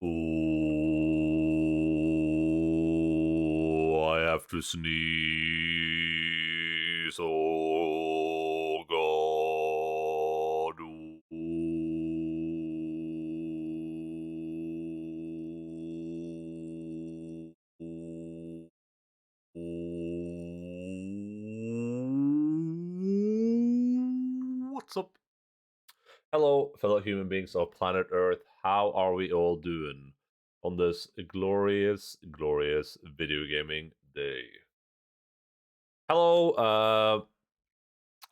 Oh, I have to sneeze. Oh, God. What's up? Hello, fellow human beings of planet Earth. How are we all doing on this glorious, glorious video gaming day? Hello,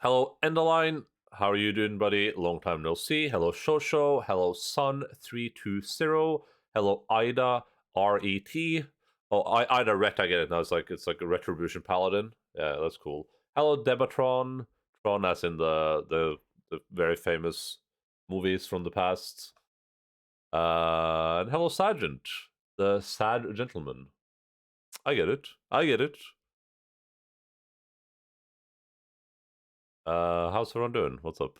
Endaline. How are you doing, buddy? Long time no see. Hello, Shosho. Hello, Sun320. Hello, Ida RET. Oh, Ida Ret. I get it now. It's like a Retribution Paladin. Yeah, that's cool. Hello, Debatron. Tron, as in the very famous movies from the past. And hello, Sergeant, the sad gentleman. I get it. I get it. How's everyone doing? What's up?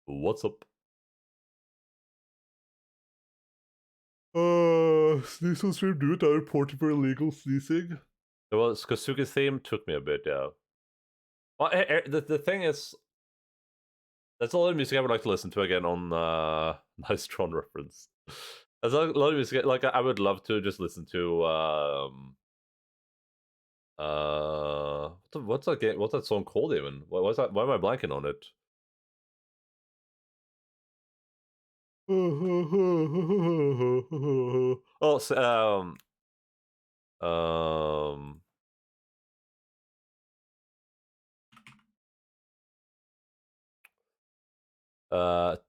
What's up? Sneeze on stream, do it. I reported for illegal sneezing. Well, Kosuke's theme took me a bit, yeah. Well, the thing is, that's a lot of music I would like to listen to again on nice Tron reference. There's a lot of music like I would love to just listen to what's that game? What's that song called even? What's that? Why am I blanking on it? Oh, um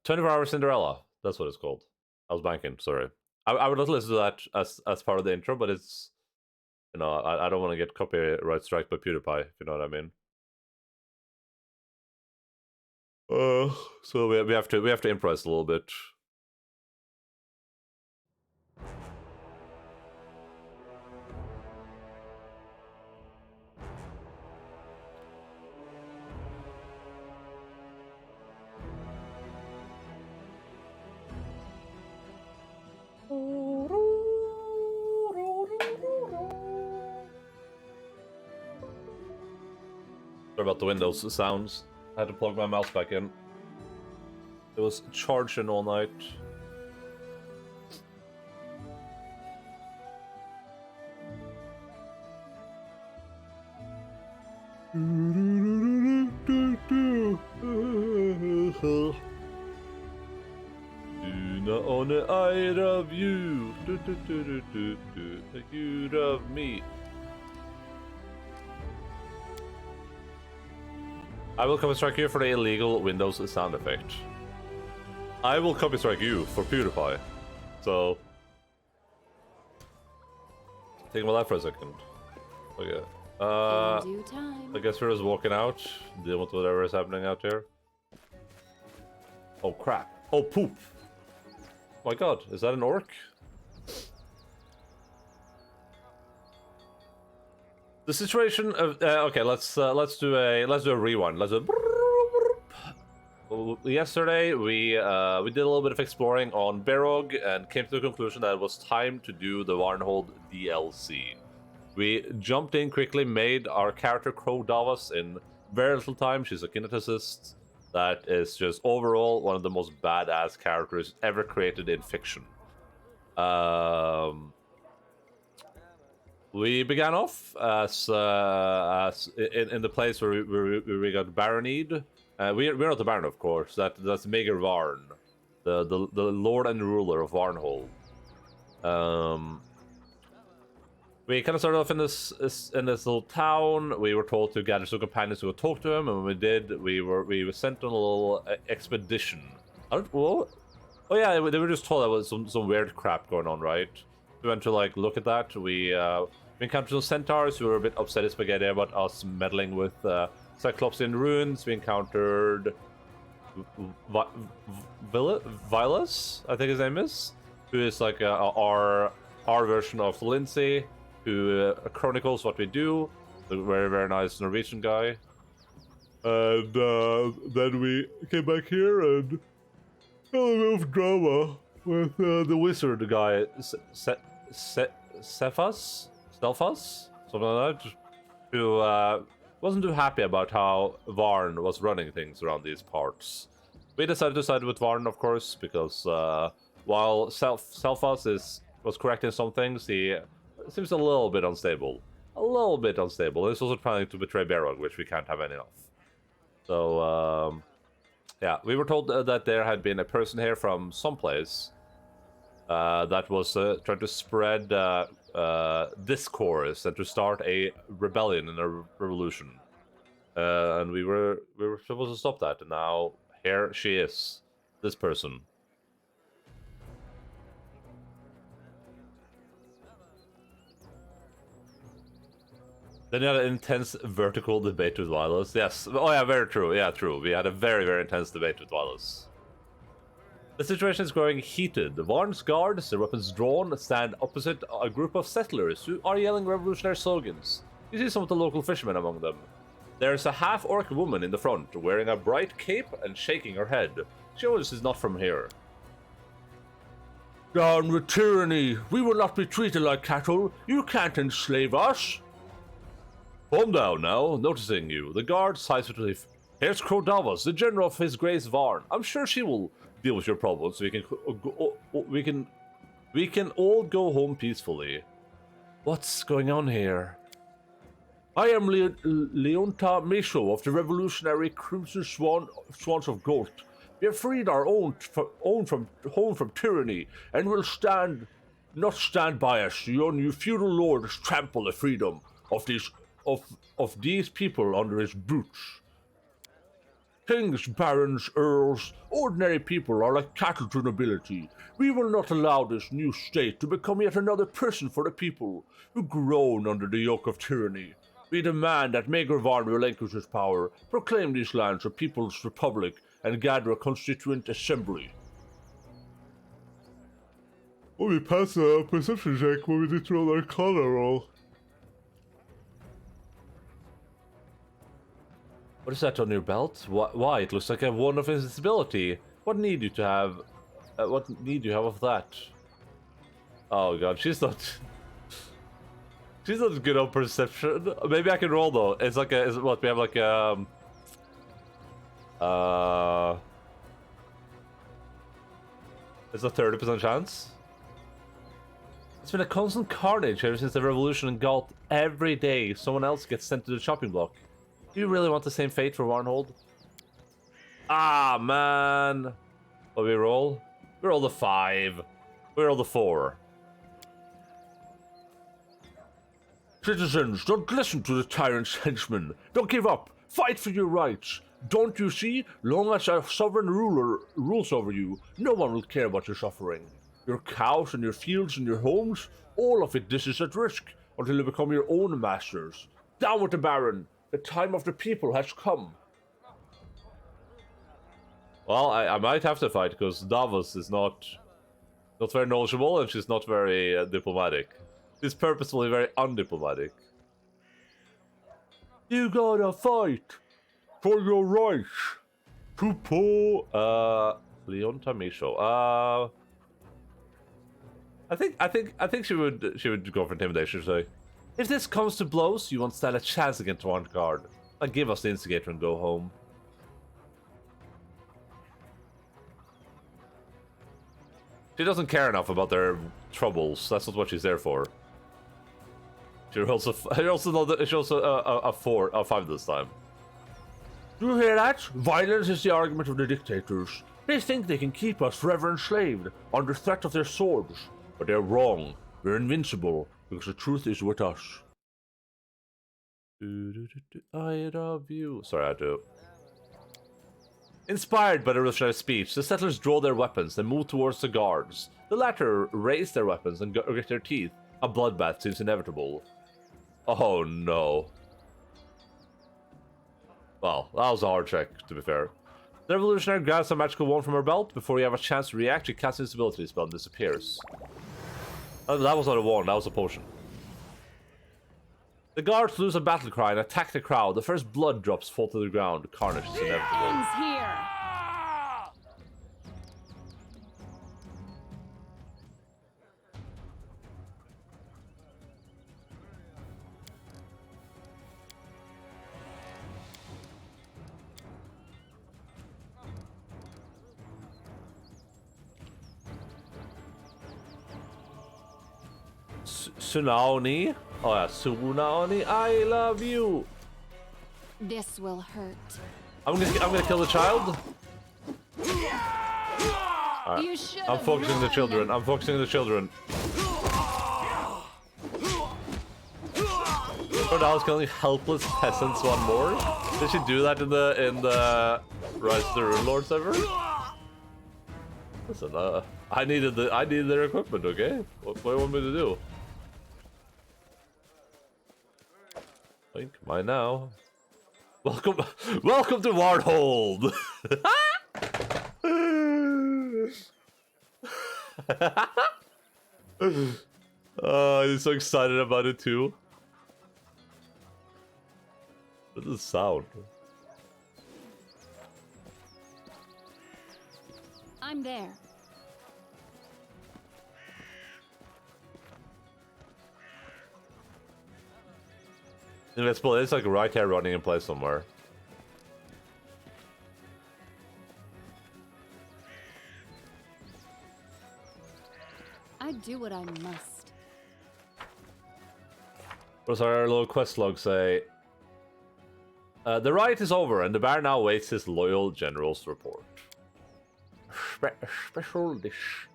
24 Hour Cinderella. That's what it's called. I was blanking. Sorry. I would love to listen to that as part of the intro, but it's, you know, I don't want to get copyright strike by PewDiePie, if you know what I mean. So we have to improvise a little bit. Sorry about the Windows sounds. I had to plug my mouse back in. It was charging all night. Do not own the eye of you. You of me. I will copy strike you for the illegal Windows sound effect. I will copy strike you for PewDiePie. So think about that for a second. Okay. I guess we're just walking out, dealing with whatever is happening out here. Oh crap. Oh poop. My god, is that an orc? The situation of okay, let's do a rewind. Yesterday we did a little bit of exploring on Barog and came to the conclusion that it was time to do the Varnhold DLC. We jumped in quickly, made our character Crow Davos in very little time. She's a kineticist that is just overall one of the most badass characters ever created in fiction. We began off as in the place where we got Baronede. We're not the Baron, of course. That's Mager Varn, the Lord and Ruler of Varnhold. We kind of started off in this little town. We were told to gather some companions to go talk to him, and when we did, we were sent on a little expedition. Oh yeah, they were just told there was some weird crap going on, right? We went to like look at that. We encountered some centaurs who were a bit upset at Spaghetti about us meddling with Cyclopsian runes. We encountered Vilas, I think his name is, who is like our version of Lindsay, who chronicles what we do. The very, very nice Norwegian guy. And then we came back here and a little bit of drama. with the wizard guy, Cephas, something like that, who wasn't too happy about how Varn was running things around these parts. We decided to side with Varn, of course, because while Cephas was correct in some things, he seems a little bit unstable. A little bit unstable. He's also planning to betray Barog, which we can't have any of. So, yeah, we were told that there had been a person here from someplace that was trying to spread discourse and to start a rebellion and a revolution. And we were supposed to stop that, and now here she is, this person. Then you had an intense vertical debate with Vilas. Yes. Oh yeah, very true. Yeah, true. We had a very, very intense debate with Vilas. The situation is growing heated. The Varn's guards, their weapons drawn, stand opposite a group of settlers who are yelling revolutionary slogans. You see some of the local fishermen among them. There's a half-orc woman in the front, wearing a bright cape and shaking her head. She obviously is not from here. Down with tyranny! We will not be treated like cattle! You can't enslave us! Calm down now, noticing you. The guard sighs with relief. Here's Crodavas, the general of his grace Varn. I'm sure she will deal with your problems so we can all go home peacefully. What's going on here? I am Leonta Mesho of the revolutionary Crimson Swans of Gold. We have freed our own from tyranny, and will not stand by us. Your new feudal lords trample the freedom of these people under his boots. Kings, barons, earls, ordinary people are like cattle to nobility. We will not allow this new state to become yet another prison for the people who groan under the yoke of tyranny. We demand that Maegor Varn relinquish his power, proclaim these lands a people's republic, and gather a constituent assembly. Oh, we passed a perception check when we did roll our color roll. What is that on your belt? Why? It looks like a one of invisibility. What need you have of that? Oh god, she's not good on perception. Maybe I can roll though. It's like what we have like it's a 30% chance. It's been a constant carnage ever since the revolution in Galt. Every day someone else gets sent to the chopping block. Do you really want the same fate for Warnhold? Ah, man. What we roll? We rolled a 5. We rolled a 4. Citizens, don't listen to the tyrant's henchmen. Don't give up. Fight for your rights. Don't you see? Long as a sovereign ruler rules over you, no one will care about your suffering. Your cows and your fields and your homes, all of this is at risk until you become your own masters. Down with the Baron. The time of the people has come. Well, I might have to fight because Davos is not very knowledgeable and she's not very diplomatic. She's purposefully very undiplomatic. You gotta fight for your rights. Pupo. Leonta Misho. I think she would go for intimidation today. If this comes to blows, you won't stand a chance against one guard. Now give us the instigator and go home. She doesn't care enough about their troubles. That's not what she's there for. She also a 5 this time. Do you hear that? Violence is the argument of the dictators. They think they can keep us forever enslaved, under threat of their swords. But they're wrong. We're invincible. Because the truth is with us. I love you. Sorry, I had to. Inspired by the revolutionary speech, the settlers draw their weapons and move towards the guards. The latter raise their weapons and grit their teeth. A bloodbath seems inevitable. Oh no. Well, that was a hard check, to be fair. The revolutionary grabs a magical wand from her belt. Before you have a chance to react, she casts his ability spell and disappears. That was not a wand, that was a potion. The guards lose a battle cry and attack the crowd. The first blood drops fall to the ground. Carnage is inevitable. Ends here. Tsunami. Oh yeah, Tsunami, I love you. This will hurt. I'm gonna kill the child. You should. I'm focusing the children. I'm focusing the children. Oh, I was killing helpless peasants one more. Did she do that in the Rise of the Rune Lords ever? Listen, I needed their equipment. Okay, what do you want me to do? Think mine now. Welcome to Wardhold. Oh, I'm so excited about it too. What does it sound? I'm there. Invincible is like right here running in place somewhere. I do what I must. What does our little quest log say? The riot is over, and the bear now waits his loyal general's report. Special dish.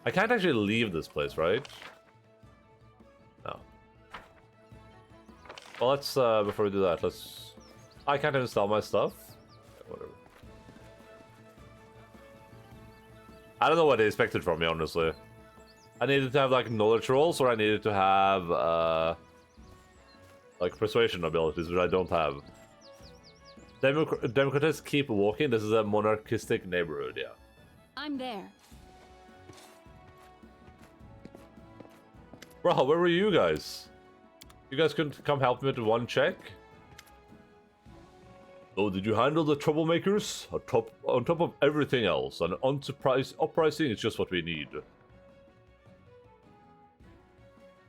I can't actually leave this place, right? No. Well, let's, before we do that, let's... I can't even sell my stuff? Okay, whatever. I don't know what they expected from me, honestly. I needed to have, like, knowledge rolls, or I needed to have, like, persuasion abilities, which I don't have. Democrats keep walking. This is a monarchistic neighborhood, yeah. I'm there. Bro, where were you guys? You guys couldn't come help me with one check? Oh, did you handle the troublemakers? On top of everything else, an uprising is just what we need.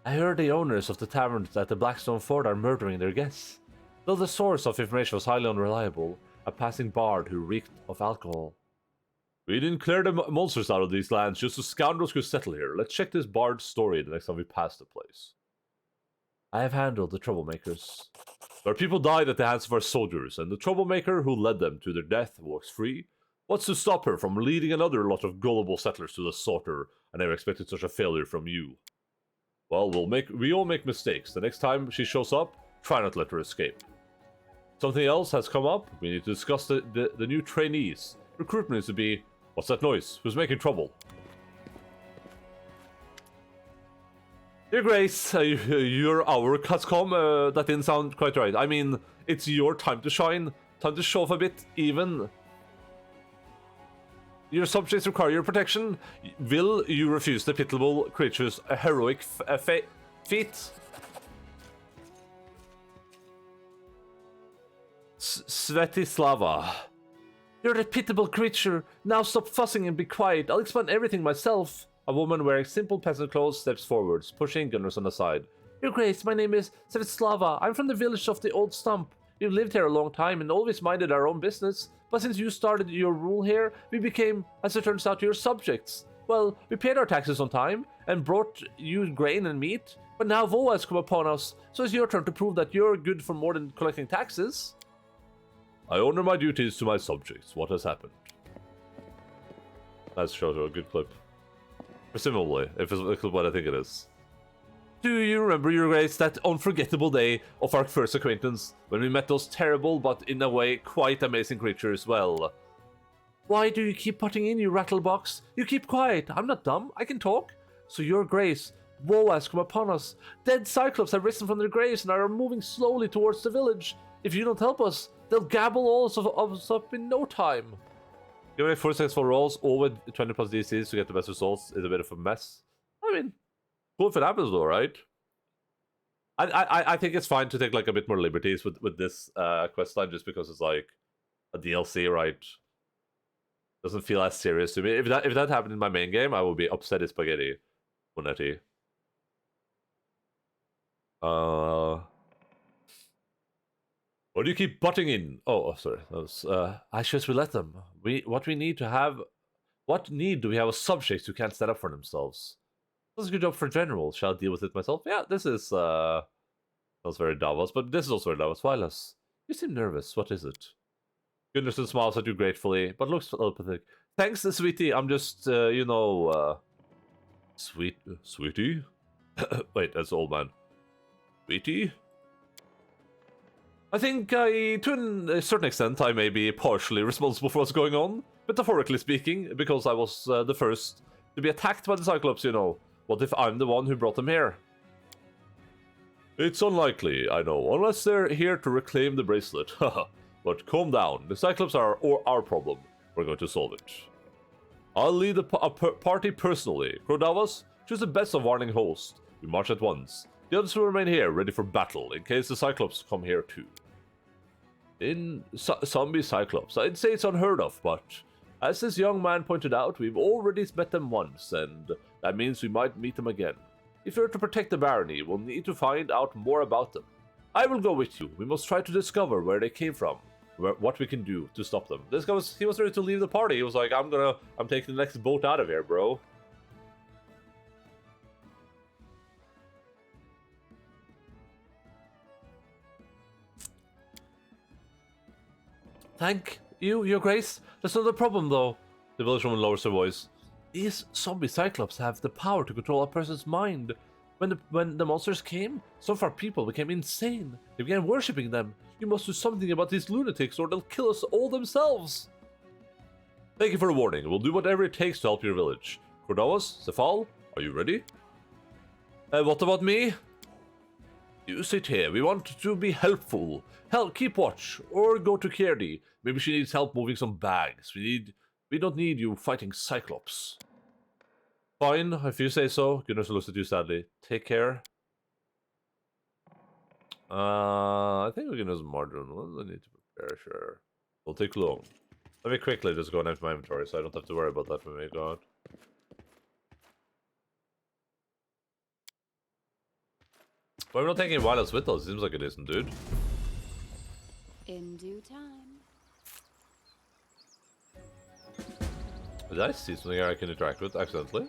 I heard the owners of the taverns at the Blackstone Fort are murdering their guests. Though the source of information was highly unreliable, a passing bard who reeked of alcohol. We didn't clear the monsters out of these lands just so scoundrels could settle here. Let's check this bard's story the next time we pass the place. I have handled the troublemakers. Our people died at the hands of our soldiers, and the troublemaker who led them to their death walks free. What's to stop her from leading another lot of gullible settlers to the slaughter? I never expected such a failure from you. Well, we all make mistakes. The next time she shows up, try not to let her escape. Something else has come up. We need to discuss the new trainees. Recruitment needs to be... What's that noise? Who's making trouble? Your Grace, you're our Catscom. That didn't sound quite right. I mean, it's your time to shine. Time to show off a bit, even. Your subjects require your protection. Will you refuse the pitiable creature's heroic feat? Svetislava. You're a pitiable creature. Now stop fussing and be quiet. I'll explain everything myself. A woman wearing simple peasant clothes steps forwards, pushing Gunnarsson aside. Your Grace, my name is Svetislava. I'm from the village of the Old Stump. We've lived here a long time and always minded our own business. But since you started your rule here, we became, as it turns out, your subjects. Well, we paid our taxes on time and brought you grain and meat. But now woe has come upon us, so it's your turn to prove that you're good for more than collecting taxes. I honor my duties to my subjects. What has happened? That's a good clip. Presumably, if it's what I think it is. Do you remember, Your Grace, that unforgettable day of our first acquaintance, when we met those terrible, but in a way, quite amazing creatures? Well, why do you keep putting in, you rattlebox? You keep quiet. I'm not dumb. I can talk. So, Your Grace, woe has come upon us. Dead Cyclops have risen from their graves and are moving slowly towards the village. If you don't help us, they'll gabble all of us up in no time. Giving 4 successful rolls, all with 20 plus DCs to get the best results is a bit of a mess. I mean, cool if it happens though, right? I think it's fine to take like a bit more liberties with this quest line just because it's like a DLC, right? Doesn't feel as serious to me. If that happened in my main game, I would be upset as spaghetti. Monetti. Why do you keep butting in? Oh, sorry. That was, I just will let them. What need do we have a subject who can't stand up for themselves? That's a good job for general. Shall I deal with it myself? Yeah, this is that's very Davos, but this is also very Davos. Vilas, you seem nervous. What is it? Gunnarsson smiles at you gratefully, but looks a little pathetic. Thanks, sweetie. I'm just, sweetie? Wait, that's old man. Sweetie? I think to a certain extent, I may be partially responsible for what's going on. Metaphorically speaking, because I was the first to be attacked by the Cyclops, you know. What if I'm the one who brought them here? It's unlikely, I know, unless they're here to reclaim the bracelet. But calm down, the Cyclops are our problem. We're going to solve it. I'll lead a party personally. Crodavas, choose the best of Warning host. We march at once. The others will remain here, ready for battle, in case the Cyclops come here too. In zombie Cyclops, I'd say it's unheard of, but as this young man pointed out, we've already met them once, and that means we might meet them again. If we're to protect the barony, we'll need to find out more about them. I will go with you. We must try to discover where they came from, what we can do to stop them. This guy he was ready to leave the party. He was like, I'm taking the next boat out of here, bro. Thank you, Your Grace. That's not the problem, though. The village woman lowers her voice. These zombie Cyclops have the power to control a person's mind. When the monsters came, some of our people became insane. They began worshipping them. You must do something about these lunatics, or they'll kill us all themselves. Thank you for the warning. We'll do whatever it takes to help your village. Cordawas, Cephal, are you ready? What about me? You sit here. We want to be helpful. Keep watch, or go to Kierdi. Maybe she needs help moving some bags. We don't need you fighting Cyclops. Fine, if you say so. Gunnarsson looks at you sadly. Take care. I think we can use margarine. What do I need to prepare? Sure. It'll take long. Let me quickly just go and empty my inventory so I don't have to worry about that when we go out. But we're not taking Violets with us. Seems like it isn't, dude. In due time. Did I see something I can interact with accidentally?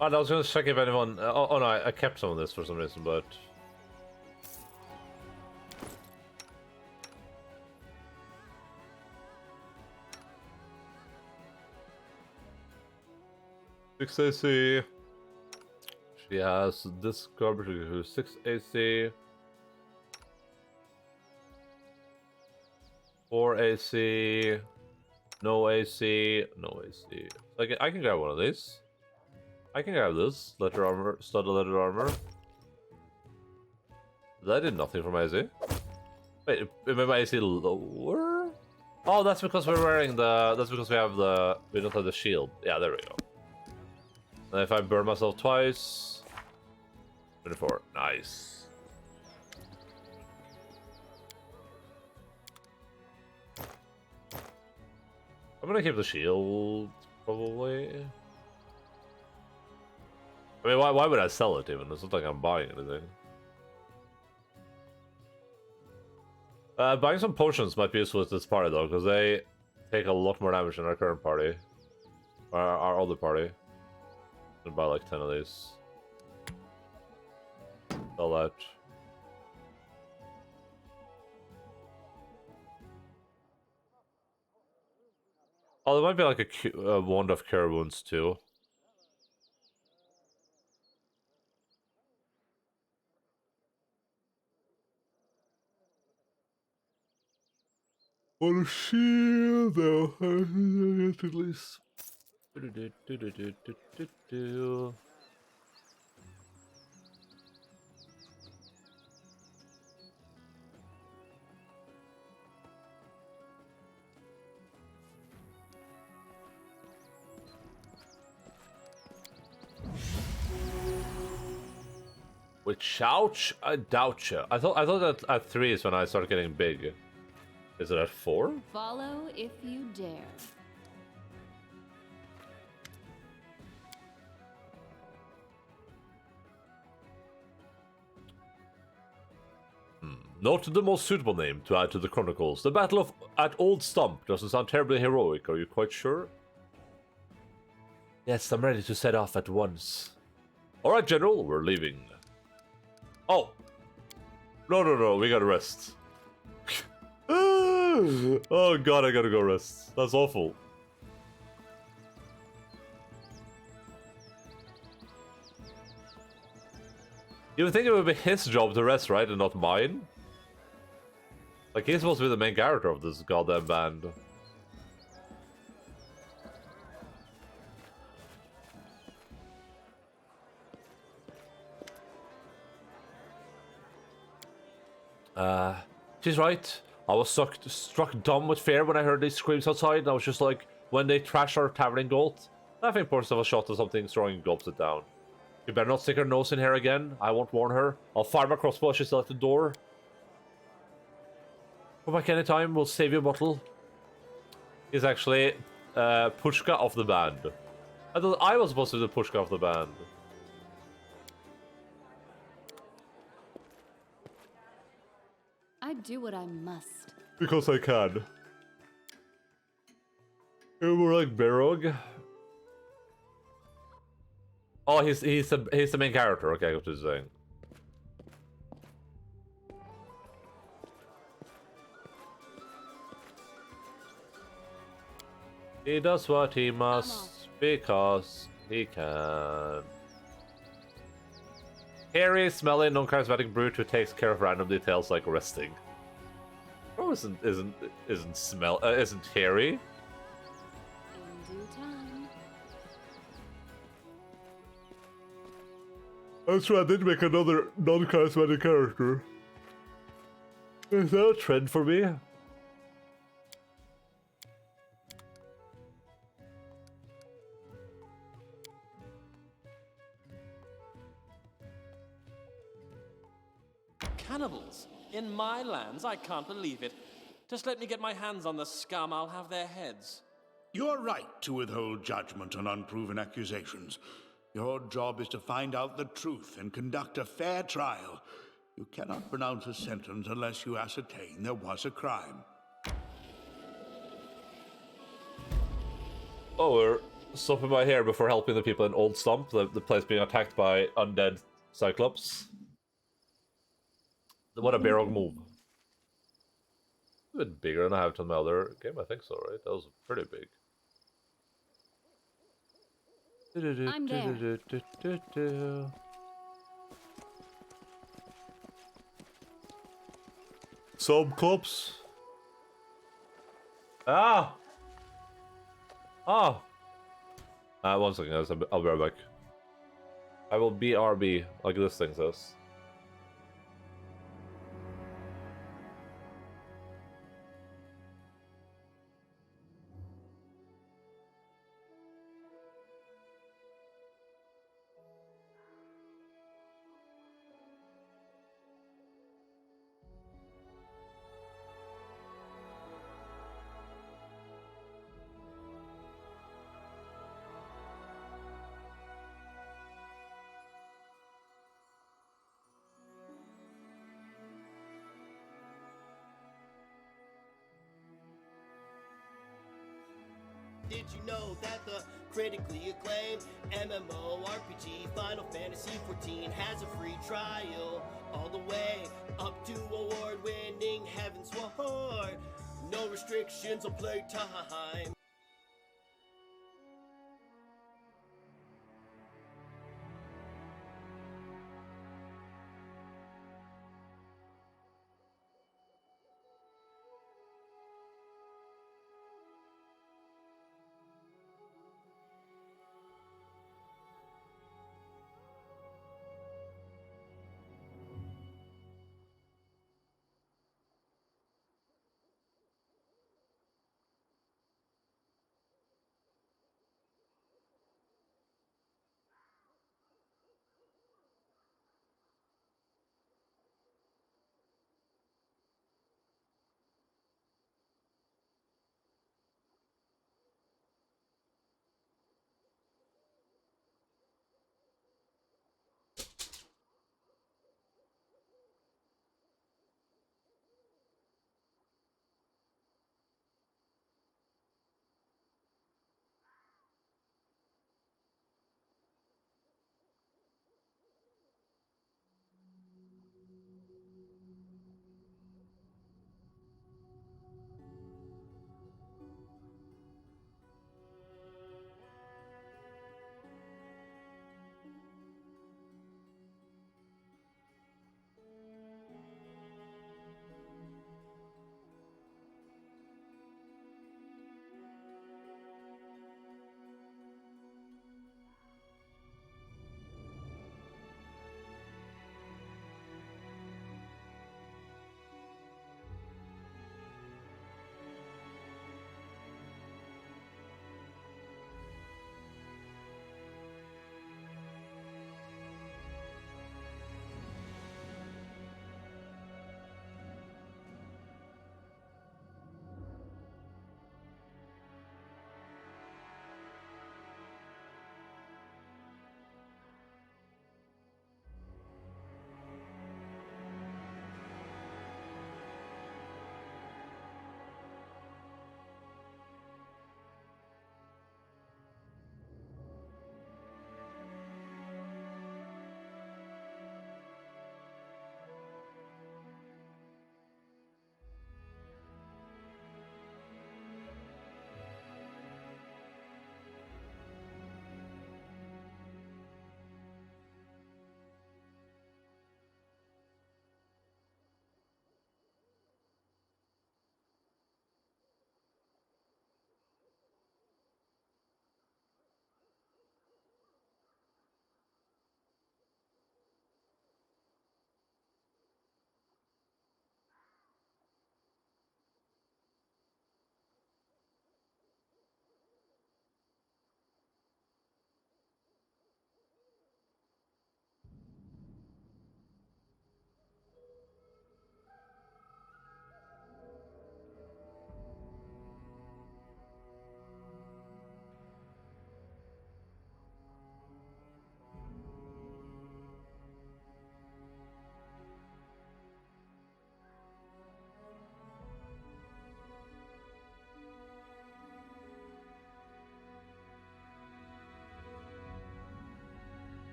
Oh, I was going to check if anyone... oh no, I kept some of this for some reason, but... Six AC. She has this garbage who's 6 AC. 4 AC. No AC. No AC. I can grab one of these. I can grab this. Leather armor. Studded leather armor. That did nothing for my AC. Wait, it made my AC lower? Oh, that's because we're wearing the... That's because we have the... We don't have the shield. Yeah, there we go. And if I burn myself twice... 24. Nice. I'm gonna keep the shield, probably. I mean, why would I sell it even? It's not like I'm buying anything. Buying some potions might be useful with this party though, because they take a lot more damage than our current party. Our other party. I'm gonna buy like 10 of these. Sell that. Oh, there might be like a wand of cure wounds too. On a shield though, at least. With Chouch? I doubt you. I thought that at 3 is when I start getting big. Is it at 4? Follow if you dare. Not the most suitable name to add to the chronicles. The battle of at Old Stump doesn't sound terribly heroic. Are you quite sure? Yes, I'm ready to set off at once. Alright, General, we're leaving. Oh! No, we gotta rest. Oh god, I gotta go rest. That's awful. You would think it would be his job to rest, right, and not mine? Like, he's supposed to be the main character of this goddamn band. She's right. I was struck dumb with fear when I heard these screams outside, and I was just like, when they trash our tavern in Gold, I think pours of a shot or something strong and gulps it down. You better not stick her nose in here again. I won't warn her. I'll fire my crossbow as she's still at the door. Come back anytime, we'll save you a bottle. He's actually Pushka of the band. I thought I was supposed to be the Pushka of the band. I do what I must. Because I can. You're more like Barog. Oh, he's the main character. Okay, I got what you're saying. He does what he must because he can. Hairy, smelly, non-charismatic brute who takes care of random details like resting. Oh, isn't hairy? In due time. That's right, I did make another non-charismatic character. Is that a trend for me? Cannibals? In my lands? I can't believe it. Just let me get my hands on the scum, I'll have their heads. You're right to withhold judgment on unproven accusations. Your job is to find out the truth and conduct a fair trial. You cannot pronounce a sentence unless you ascertain there was a crime. Oh, we're stopping by here before helping the people in Old Stump, the place being attacked by undead Cyclops. What a Barog move. A bit bigger than I have on my other game, I think so, right? That was pretty big. I'm there. Subclops. Ah! Ah! 1 second, guys. I'll be right back. I will BRB, like this thing says. Did you know that the critically acclaimed MMORPG Final Fantasy XIV has a free trial all the way up to award-winning Heaven's Sword? No restrictions on playtime.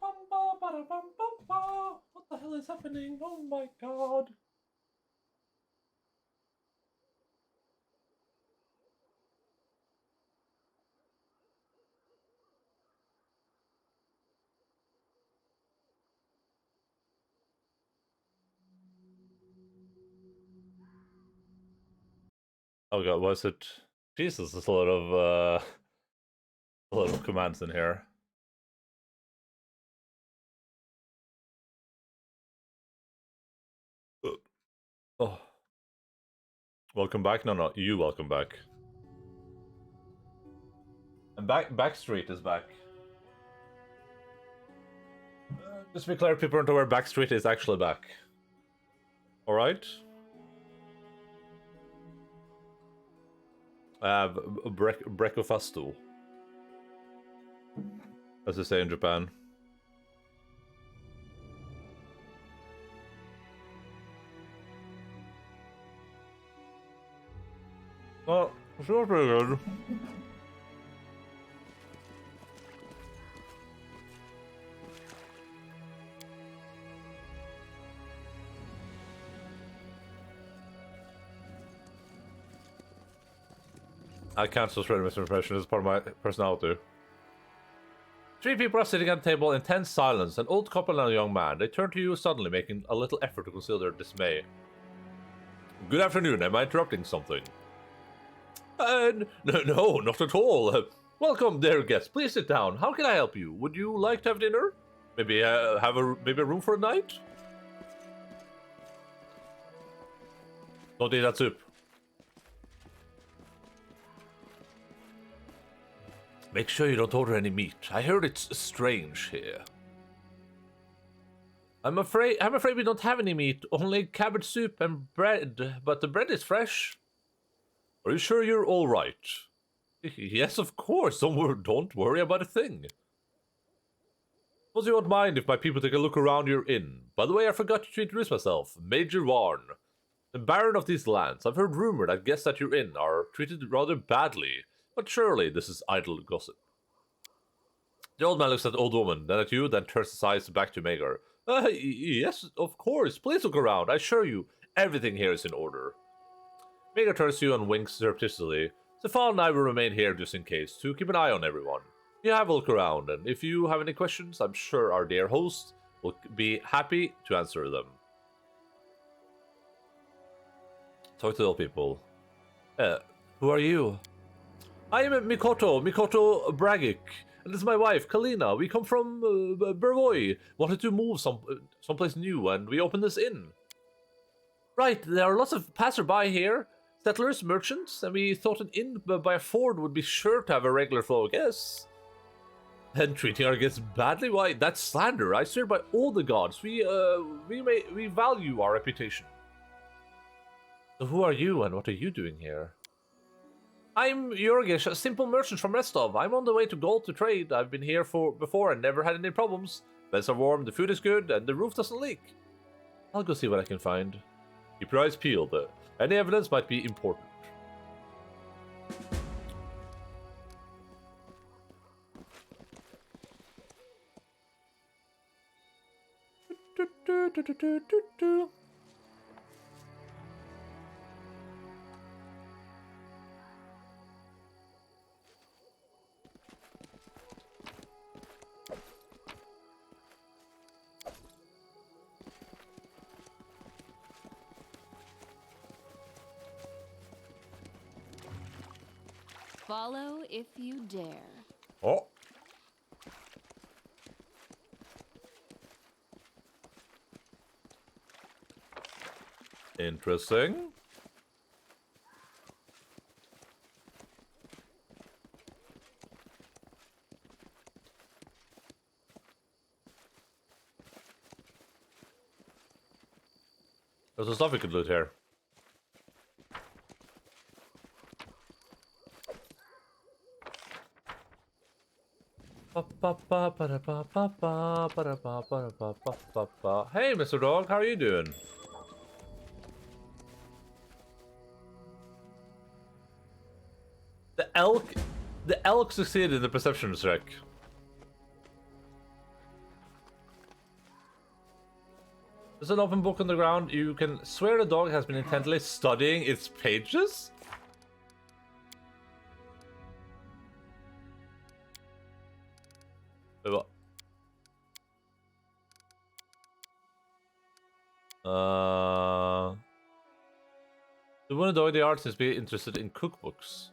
What the hell is happening? Oh my god. Oh god, was it? Jesus, there's a lot of commands in here. Oh, welcome back. No, you welcome back. And Backstreet is back. Just to be clear, people aren't aware Backstreet is actually back. All right. Breakfasto, as they say in Japan. Well, it's not pretty good. I can't still spread misinformation as part of my personality. Three people are sitting at a table in tense silence, an old couple and a young man. They turn to you suddenly, making a little effort to conceal their dismay. Good afternoon, am I interrupting something? No, not at all. Welcome, dear guests. Please sit down. How can I help you? Would you like to have dinner? Maybe have a room for a night? Don't eat that soup. Make sure you don't order any meat. I heard it's strange here. I'm afraid we don't have any meat, only cabbage soup and bread, but the bread is fresh. Are you sure you're all right? Yes, of course. Don't worry about a thing. Suppose you won't mind if my people take a look around your inn. By the way, I forgot to introduce myself. Major Warren, the Baron of these lands. I've heard rumor that guests at your inn are treated rather badly, but surely this is idle gossip. The old man looks at the old woman, then at you, then turns his eyes back to Magar. Yes, of course. Please look around. I assure you, everything here is in order. Magar turns to you and winks surreptitiously. Stefan and I will remain here just in case, to keep an eye on everyone. You have a look around, and if you have any questions, I'm sure our dear host will be happy to answer them. Talk to the old people. Who are you? I am Mikoto Bragic, and this is my wife, Kalina. We come from Burvoy. Wanted to move someplace new, and we opened this inn. Right, there are lots of passerby here, settlers, merchants, and we thought an inn by a ford would be sure to have a regular flow of guests. And treating our guests badly? Why, that's slander. I swear by all the gods, we value our reputation. So who are you, and what are you doing here? I'm Jurgish, a simple merchant from Restov. I'm on the way to Gold to trade. I've been here before and never had any problems. Beds are warm, the food is good, and the roof doesn't leak. I'll go see what I can find. Keep your eyes peeled. Any evidence might be important. Follow if you dare. Oh. Interesting. There's some stuff we could loot here. Hey, Mr. Dog, how are you doing? The elk succeeded in the perception check. There's an open book on the ground. You can swear the dog has been intently studying its pages? Wait, what? The one dog the artist be interested in cookbooks.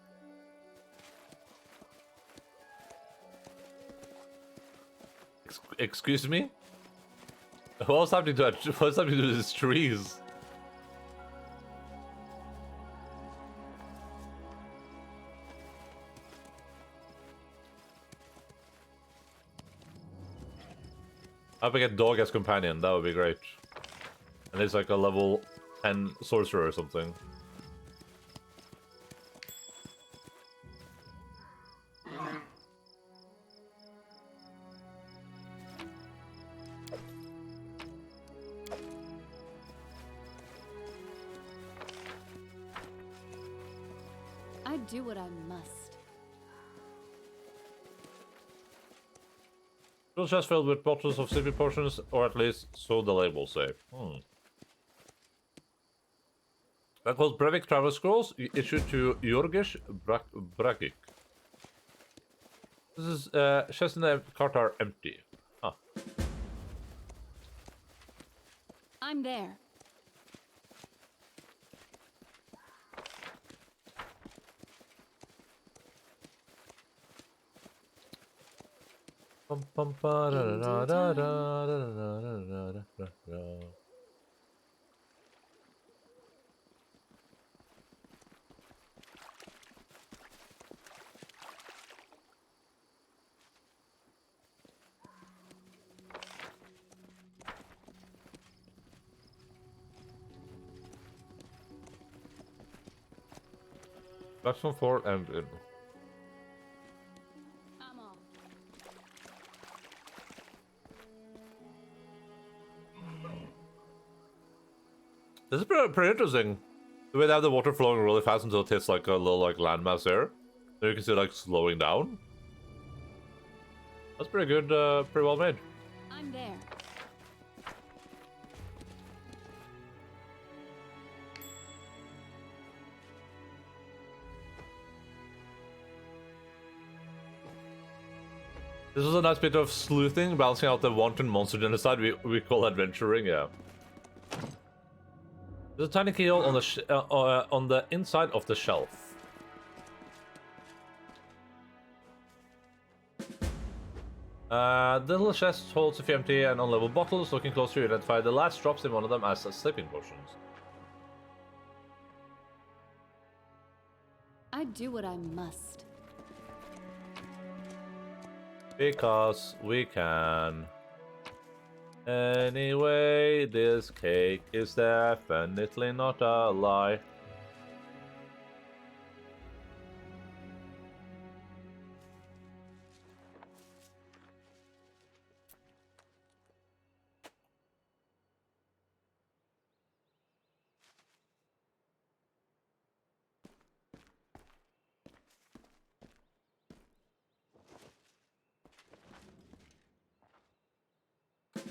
Excuse me? What's happening to these trees? I hope I get dog as companion, that would be great. And it's like a level 10 sorcerer or something. I do what I must. Tool chest filled with bottles of sleeping potions, or at least so the labels say. They're called Brevik Travel Scrolls, issued to Jorgish Bragic. This is chest in the cart are empty. Huh. I'm there. Bum, bum, ba, da, da, da, da, da, da, da, da, da, da. Maximum 4 and in. I'm off. This is pretty interesting. The way they have the water flowing really fast until it hits like a little like landmass there. Then you can see it like slowing down. That's pretty good, pretty well made. I'm there. This was a nice bit of sleuthing, balancing out the wanton monster genocide we call adventuring, yeah. There's a tiny keyhole on the inside of the shelf. The little chest holds a few empty and unlabeled bottles. Looking closer, you identify the last drops in one of them as sleeping potions. I do what I must. Because we can. Anyway, this cake is definitely not a lie.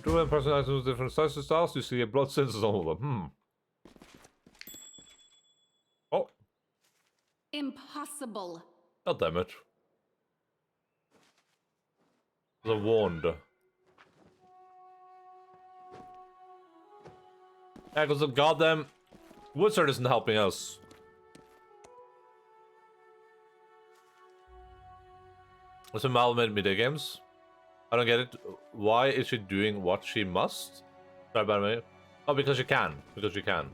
Two person items with different sizes styles, you see a blood sensors on all of them. Oh. Impossible. God damn it. The wand. Yeah, because the goddamn wizard isn't helping us. It's a mal-made video games. I don't get it. Why is she doing what she must? Sorry about me. Oh, because you can. Because you can.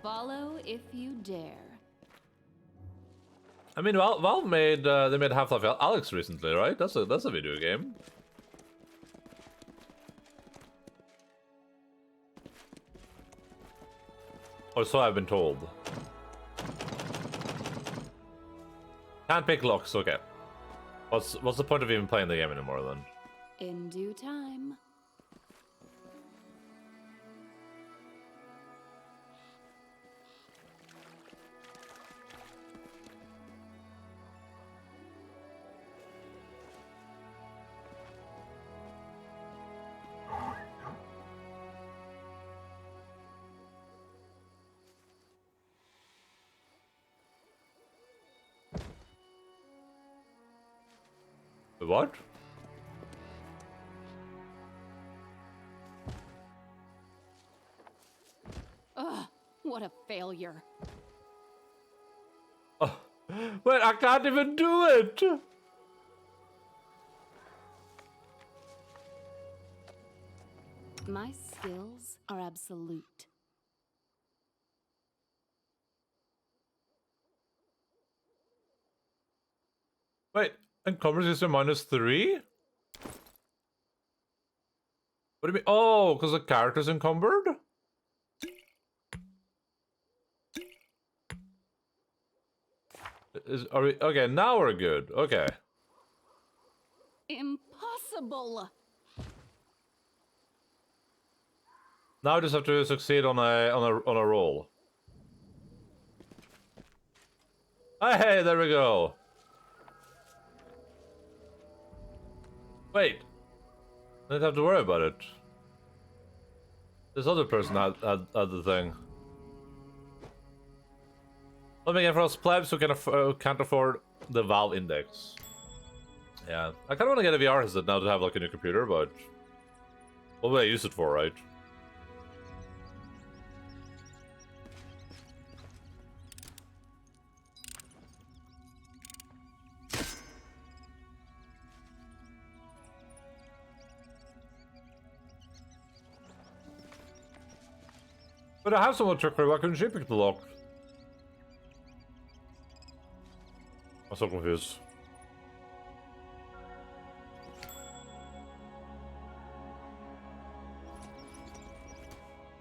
Follow if you dare. I mean, Valve made they made Half-Life Alex recently, right? That's a video game. Or so I've been told. Can't pick locks. Okay. What's the point of even playing the game anymore then? In due time. What? Ugh, what a failure. Oh, wait, I can't even do it! My skills are absolute. Wait, encumbrance is a -3? What do you mean? Oh, because the character's encumbered? Are we okay? Now we're good. Okay. Impossible! Now I just have to succeed on a roll. Hey, there we go. Wait. I don't have to worry about it. This other person had the thing. Let me get for us plebs who can't afford the Valve Index. Yeah, I kind of want to get a VR headset now to have like a new computer, but what would I use it for, right? But I have someone trickery. Why couldn't she pick the lock? I'm so confused.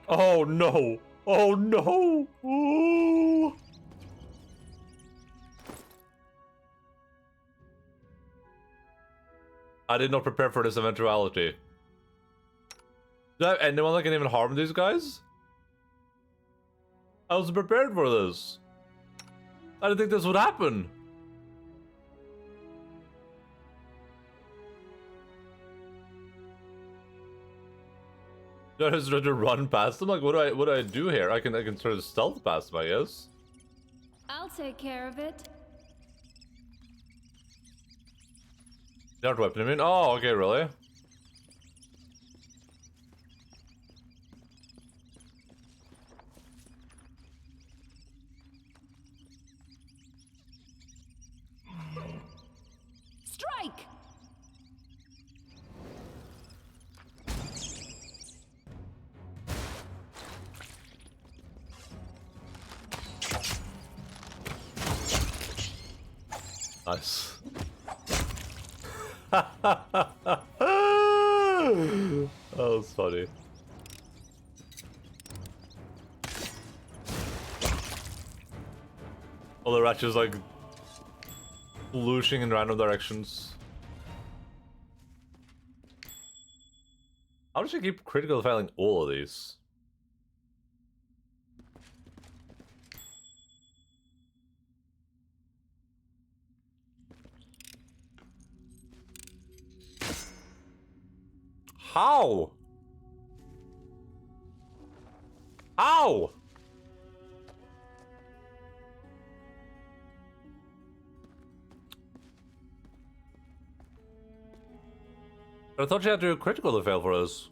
Oh no! Oh no! Ooh. I did not prepare for this eventuality. Do I have anyone that can even harm these guys? I wasn't prepared for this. I didn't think this would happen. Do I just try to run past them? Like, what do I do here? I can sort of stealth past them, I guess. I'll take care of it. They aren't weapon immune? Oh, okay, really? Strike! Nice. Oh, that's funny. All the ratchets like looshing in random directions. How does she keep critical failing all of these? How? How? I thought you had to do critical to fail for us.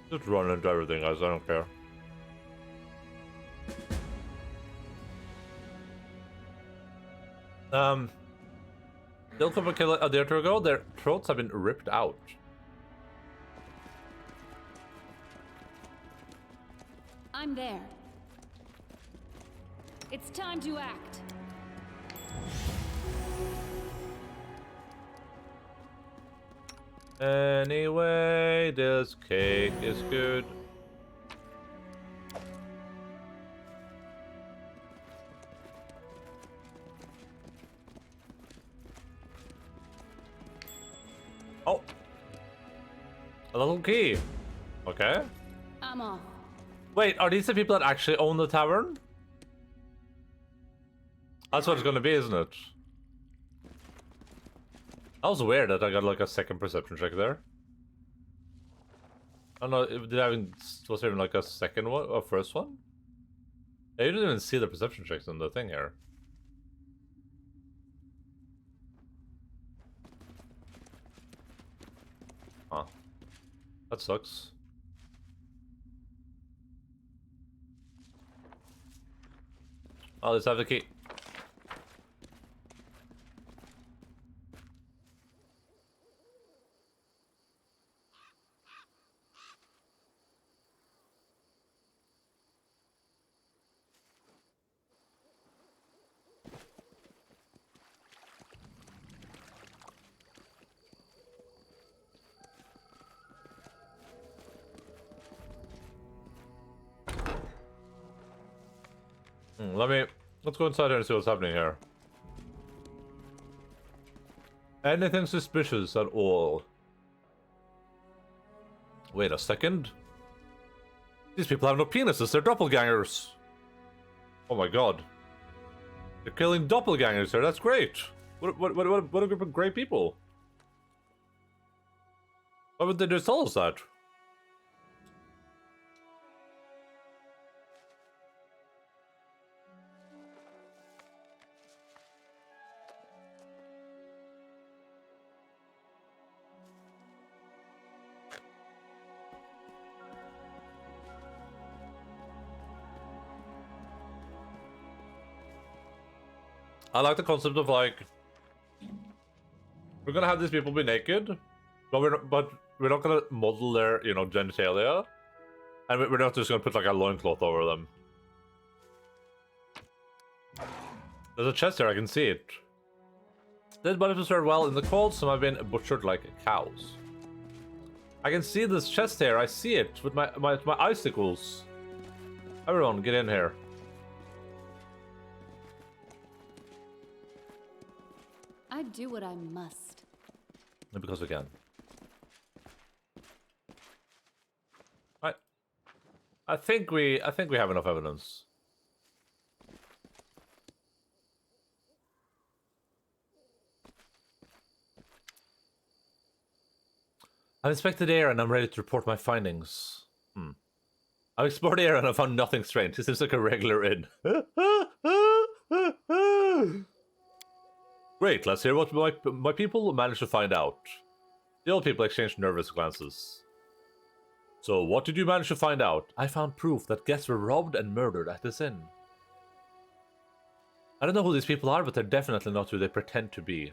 Just run into everything, guys. I don't care. They'll come and kill a day or two ago. Their throats have been ripped out. I'm there. It's time to act. Anyway, this cake is good. Oh, a little key. Okay. I'm off. Wait, are these the people that actually own the tavern? That's what it's gonna be, isn't it? That was weird that I got like a second perception check there. I don't know, was there even like a second one or first one? Yeah, you didn't even see the perception checks on the thing here. Huh. That sucks. Oh, let's have the key. Let's go inside here and see what's happening here. Anything suspicious at all? Wait a second. These people have no penises, they're doppelgangers. Oh my god. They're killing doppelgangers here, that's great. What a group of great people. Why would they just tell us that? I like the concept of like, we're gonna have these people be naked, but we're not gonna model their, you know, genitalia, and we're not just gonna put like a loincloth over them. There's a chest here, I can see it. Dead bodies were served well in the cold, some have been butchered like cows. I can see this chest here, I see it with my icicles. Everyone, get in here. I do what I must. Because we can. I think we have enough evidence. I've inspected the area and I'm ready to report my findings. I've explored the area and I found nothing strange. This seems like a regular inn. Great, let's hear what my people managed to find out. The old people exchanged nervous glances. So, what did you manage to find out? I found proof that guests were robbed and murdered at this inn. I don't know who these people are, but they're definitely not who they pretend to be.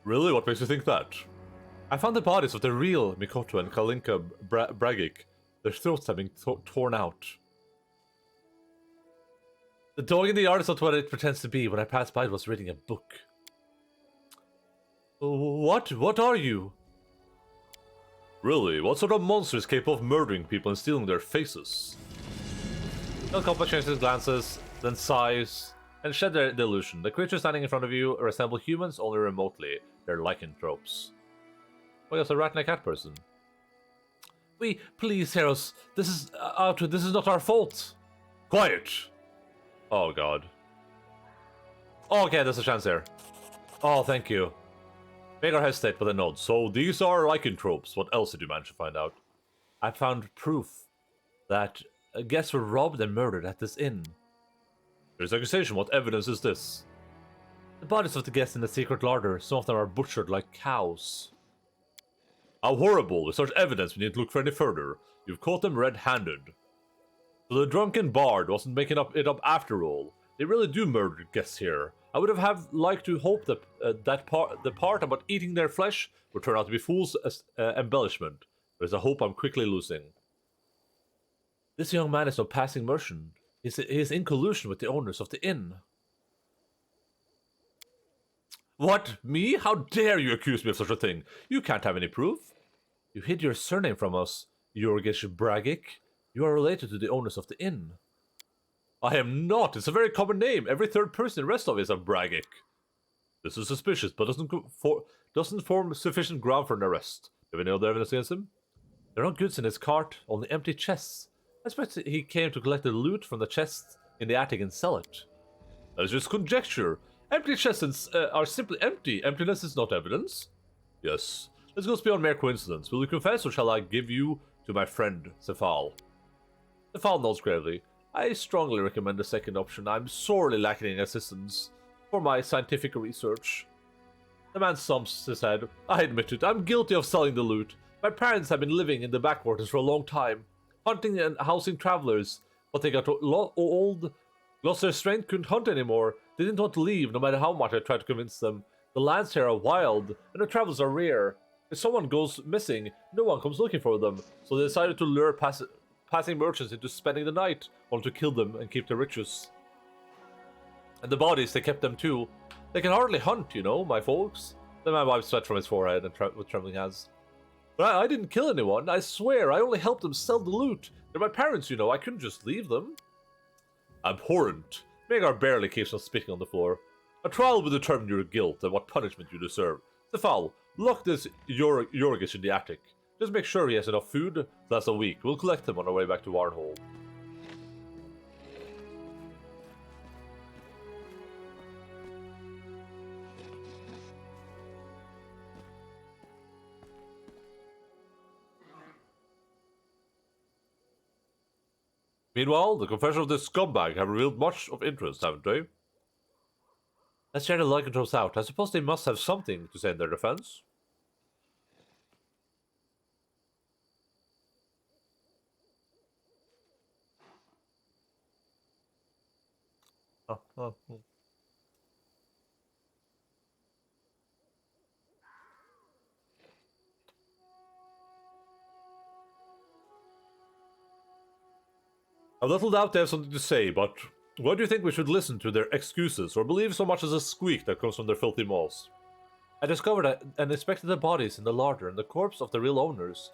Really? What makes you think that? I found the bodies of the real Mikoto and Kalinka Bragic. Their throats have been torn out. The dog in the yard is not what it pretends to be. When I passed by, it was reading a book. What? What are you? Really? What sort of monster is capable of murdering people and stealing their faces? El Compa changed his glances, then sighs, and shed their delusion. The creatures standing in front of you resemble humans only remotely. They're lycanthropes. Oh, yes, a rat and a cat person. Please hear us. This is not our fault. Quiet! Oh god. Oh, okay, there's a chance here. Oh, thank you. Vhagar hesitate with a nod. So these are lycanthropes. What else did you manage to find out? I found proof that guests were robbed and murdered at this inn. There's accusation. What evidence is this? The bodies of the guests in the secret larder. Some of them are butchered like cows. How horrible. With such evidence, we need to look for any further. You've caught them red-handed. So the drunken bard wasn't making it up after all. They really do murder guests here. I would have liked to hope that the part about eating their flesh would turn out to be fool's embellishment. There's a hope I'm quickly losing. This young man is no passing merchant. He is in collusion with the owners of the inn. What? Me? How dare you accuse me of such a thing? You can't have any proof. You hid your surname from us, Jorgish Bragic. You are related to the owners of the inn. I am not. It's a very common name. Every third person in Restov is a Bragic. This is suspicious, but doesn't form sufficient ground for an arrest. Do you have any other evidence against him? There are no goods in his cart, only empty chests. I expect he came to collect the loot from the chests in the attic and sell it. That is just conjecture. Empty chests are simply empty. Emptiness is not evidence. Yes. This goes beyond mere coincidence. Will you confess, or shall I give you to my friend, Cephal? Cephal nods gravely. I strongly recommend the second option. I'm sorely lacking assistance for my scientific research. The man stumps his head. I admit it. I'm guilty of selling the loot. My parents have been living in the backwaters for a long time, hunting and housing travelers, but they got old, lost their strength, couldn't hunt anymore. They didn't want to leave, no matter how much I tried to convince them. The lands here are wild, and the travels are rare. If someone goes missing, no one comes looking for them, so they decided to lure passing merchants into spending the night, only to kill them and keep the riches. And the bodies, they kept them too. They can hardly hunt, you know, my folks. The man wipes sweat from his forehead and with trembling hands. But I didn't kill anyone, I swear. I only helped them sell the loot. They're my parents, you know. I couldn't just leave them. Abhorrent. Magar barely keeps on spitting on the floor. A trial will determine your guilt and what punishment you deserve. Cephal, lock this Yorgish in the attic. Just make sure he has enough food to last a week. We'll collect him on our way back to Warnhold. Meanwhile, the confession of this scumbag have revealed much of interest, haven't they? Let's try the lycanthropes out. I suppose they must have something to say in their defense. I've little doubt they have something to say, but why do you think we should listen to their excuses or believe so much as a squeak that comes from their filthy maws? I discovered and inspected the bodies in the larder and the corpse of the real owners.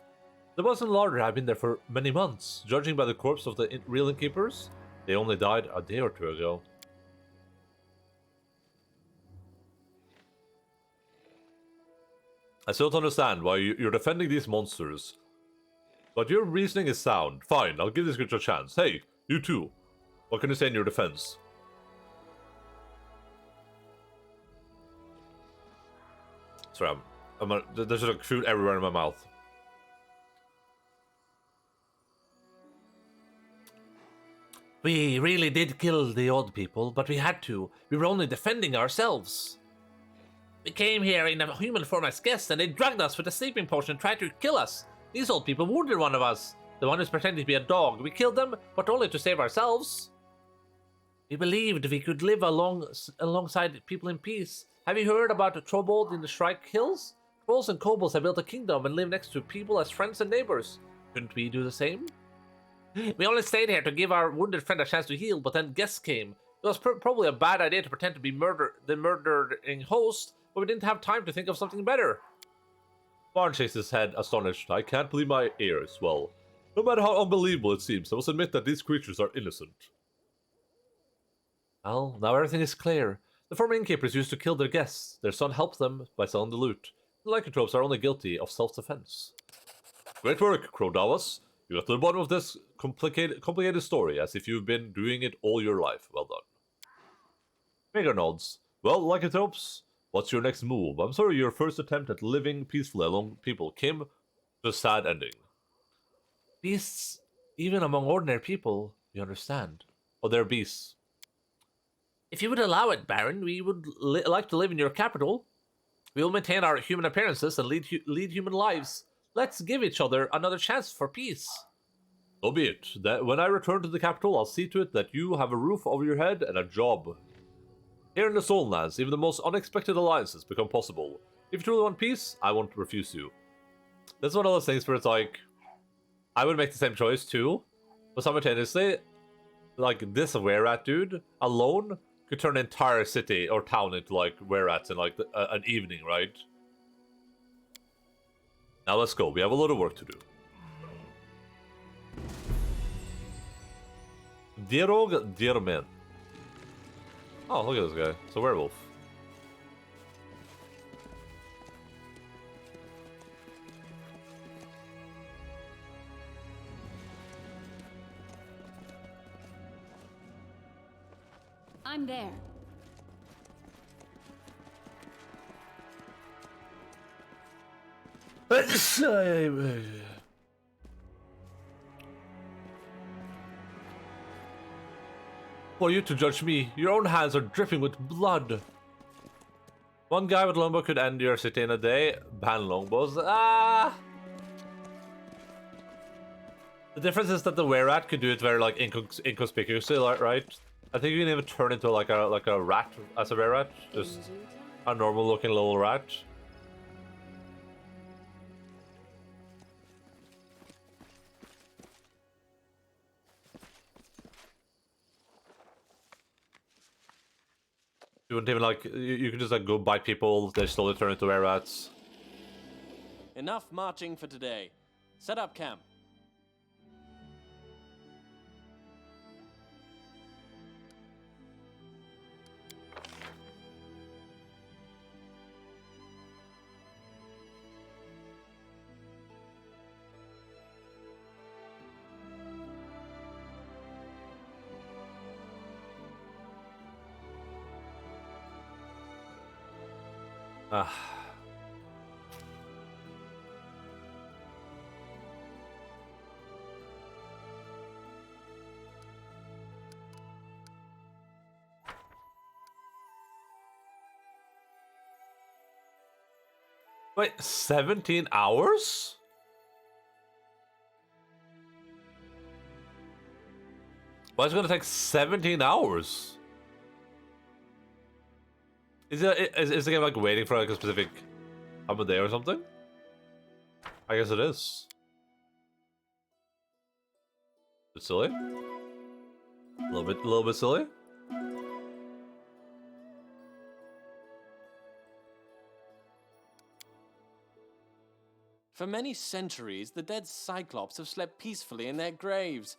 The boys in the larder have been there for many months. Judging by the corpse of the real innkeepers, they only died a day or two ago. I still don't understand why you're defending these monsters. But your reasoning is sound. Fine, I'll give this creature a chance. Hey, you too. What can you say in your defense? Sorry, there's like food everywhere in my mouth. We really did kill the old people, but we had to. We were only defending ourselves. We came here in a human form as guests, and they drugged us with a sleeping potion and tried to kill us. These old people wounded one of us, the one who's pretending to be a dog. We killed them, but only to save ourselves. We believed we could live alongside people in peace. Have you heard about the Trobold in the Shrike Hills? Trolls and kobolds have built a kingdom and live next to people as friends and neighbors. Couldn't we do the same? We only stayed here to give our wounded friend a chance to heal, but then guests came. It was probably a bad idea to pretend to be the murdering host, but we didn't have time to think of something better. Barn shakes his head, astonished. I can't believe my ears. Well, no matter how unbelievable it seems, I must admit that these creatures are innocent. Well, now everything is clear. The former innkeepers used to kill their guests. Their son helped them by selling the loot. The lycanthropes are only guilty of self-defense. Great work, Crow Dallas. You got to the bottom of this complicated story, as if you've been doing it all your life. Well done. Magar nods. Well, lycanthropes, what's your next move? I'm sorry your first attempt at living peacefully among people came to a sad ending. Beasts, even among ordinary people, you understand. Oh, they're beasts. If you would allow it, Baron, we would like to live in your capital. We will maintain our human appearances and lead human lives. Let's give each other another chance for peace. So be it. That when I return to the capital, I'll see to it that you have a roof over your head and a job. Here in the Soullands, even the most unexpected alliances become possible. If you truly want peace, I won't refuse you. That's one of those things where it's like, I would make the same choice too, but simultaneously, like this were-rat dude alone could turn an entire city or town into like were-rats in like an evening, right? Now let's go. We have a lot of work to do. Dierog Diermen. Oh, look at this guy. It's a werewolf. I'm there. For you to judge me, your own hands are dripping with blood. One guy with longbow could end your city in a day. Ban longbows. Ah! The difference is that the were-rat could do it very like inconspicuously, right? I think you can even turn into like a rat as a were-rat, just a normal-looking little rat. You wouldn't even like you could just like go bite people. They slowly turn into were-rats. Enough marching for today. Set up camp. Ah. Wait, 17 hours? Why is it gonna take 17 hours? Is the game like waiting for like a specific time of day or something? I guess it is. Bit silly. A little bit silly. For many centuries, the dead Cyclops have slept peacefully in their graves.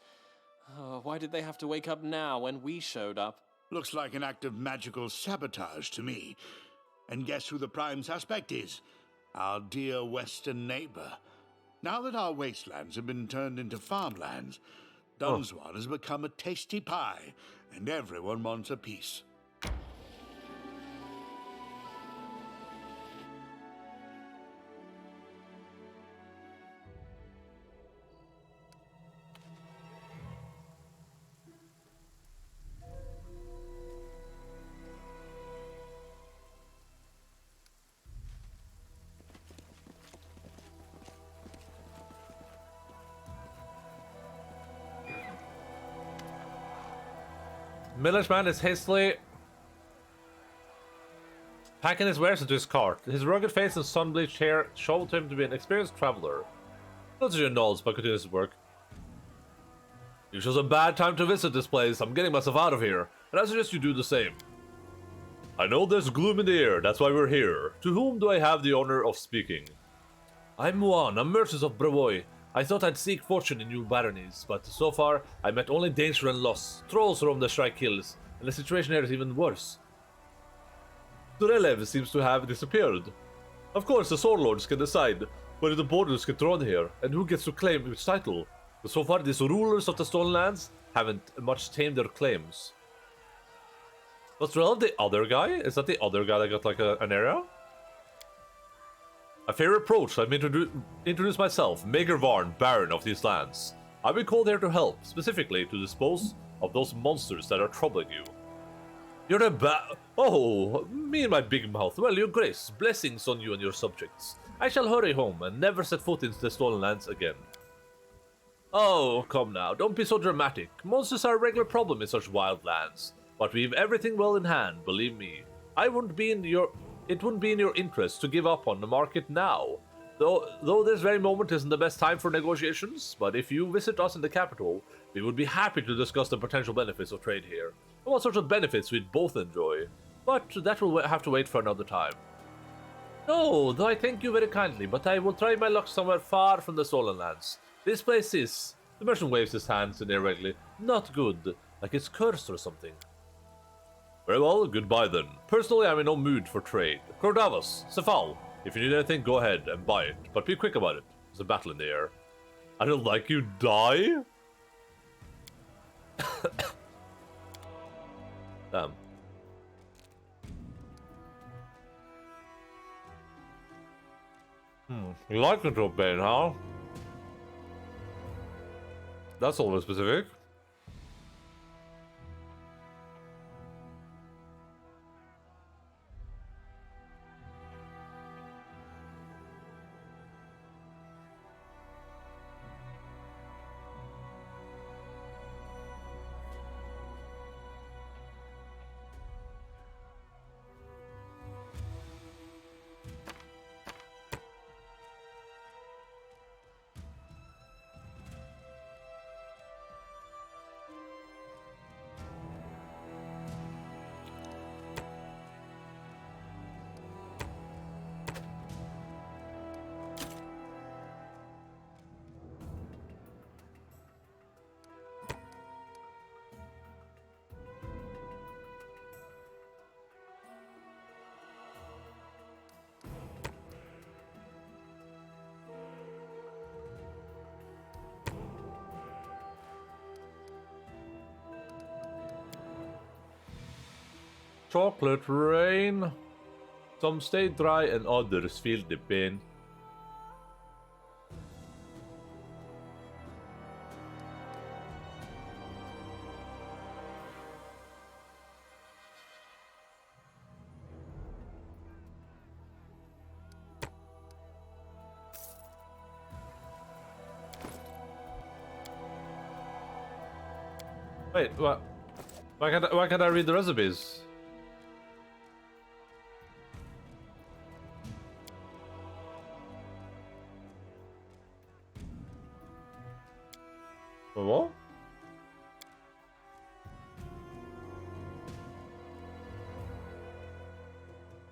Oh, why did they have to wake up now when we showed up? Looks like an act of magical sabotage to me. And guess who the prime suspect is? Our dear western neighbor. Now that our wastelands have been turned into farmlands, Dunswan has become a tasty pie, and everyone wants a piece. Middle-aged man is hastily packing his wares into his cart. His rugged face and sun-bleached hair show him to be an experienced traveler. Not your nods, but continues his work. You chose a bad time to visit this place. I'm getting myself out of here, and I suggest you do the same. I know there's gloom in the air, that's why we're here. To whom do I have the honor of speaking? I'm Juan, a merchant of Brevoy. I thought I'd seek fortune in new baronies, but so far I met only danger and loss. Trolls roam the Shrike Hills, and the situation here is even worse. Durelev seems to have disappeared. Of course, the Sword Lords can decide whether the borders get drawn here, and who gets to claim which title. But so far, these rulers of the Stolen Lands haven't much tamed their claims. Was Durelev the other guy? Is that the other guy that got like an area? A fair approach, let me introduce myself, Mager Varn, Baron of these lands. I've been called here to help, specifically to dispose of those monsters that are troubling you. You're a Oh, me and my big mouth. Well, your grace, blessings on you and your subjects. I shall hurry home and never set foot into the Stolen Lands again. Oh, come now, don't be so dramatic. Monsters are a regular problem in such wild lands. But we've everything well in hand, believe me. It wouldn't be in your interest to give up on the market now. Though this very moment isn't the best time for negotiations, but if you visit us in the capital, we would be happy to discuss the potential benefits of trade here, and what sorts of benefits we'd both enjoy. But that will have to wait for another time. No, though I thank you very kindly, but I will try my luck somewhere far from the Stolen Lands. This place is, the merchant waves his hands in irregularly, not good, like it's cursed or something. Very well, goodbye then. Personally, I'm in no mood for trade. Cordavos, Cephal, if you need anything, go ahead and buy it, but be quick about it. There's a battle in the air. I don't like you, die? Damn. You like control pain, huh? That's always specific. Chocolate rain. Some stay dry and others feel the pain. Wait, what? Why can't I read the recipes? What?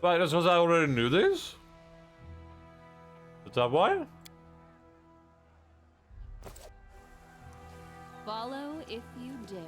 Right, that's because I already knew this? Is that why? Follow if you dare.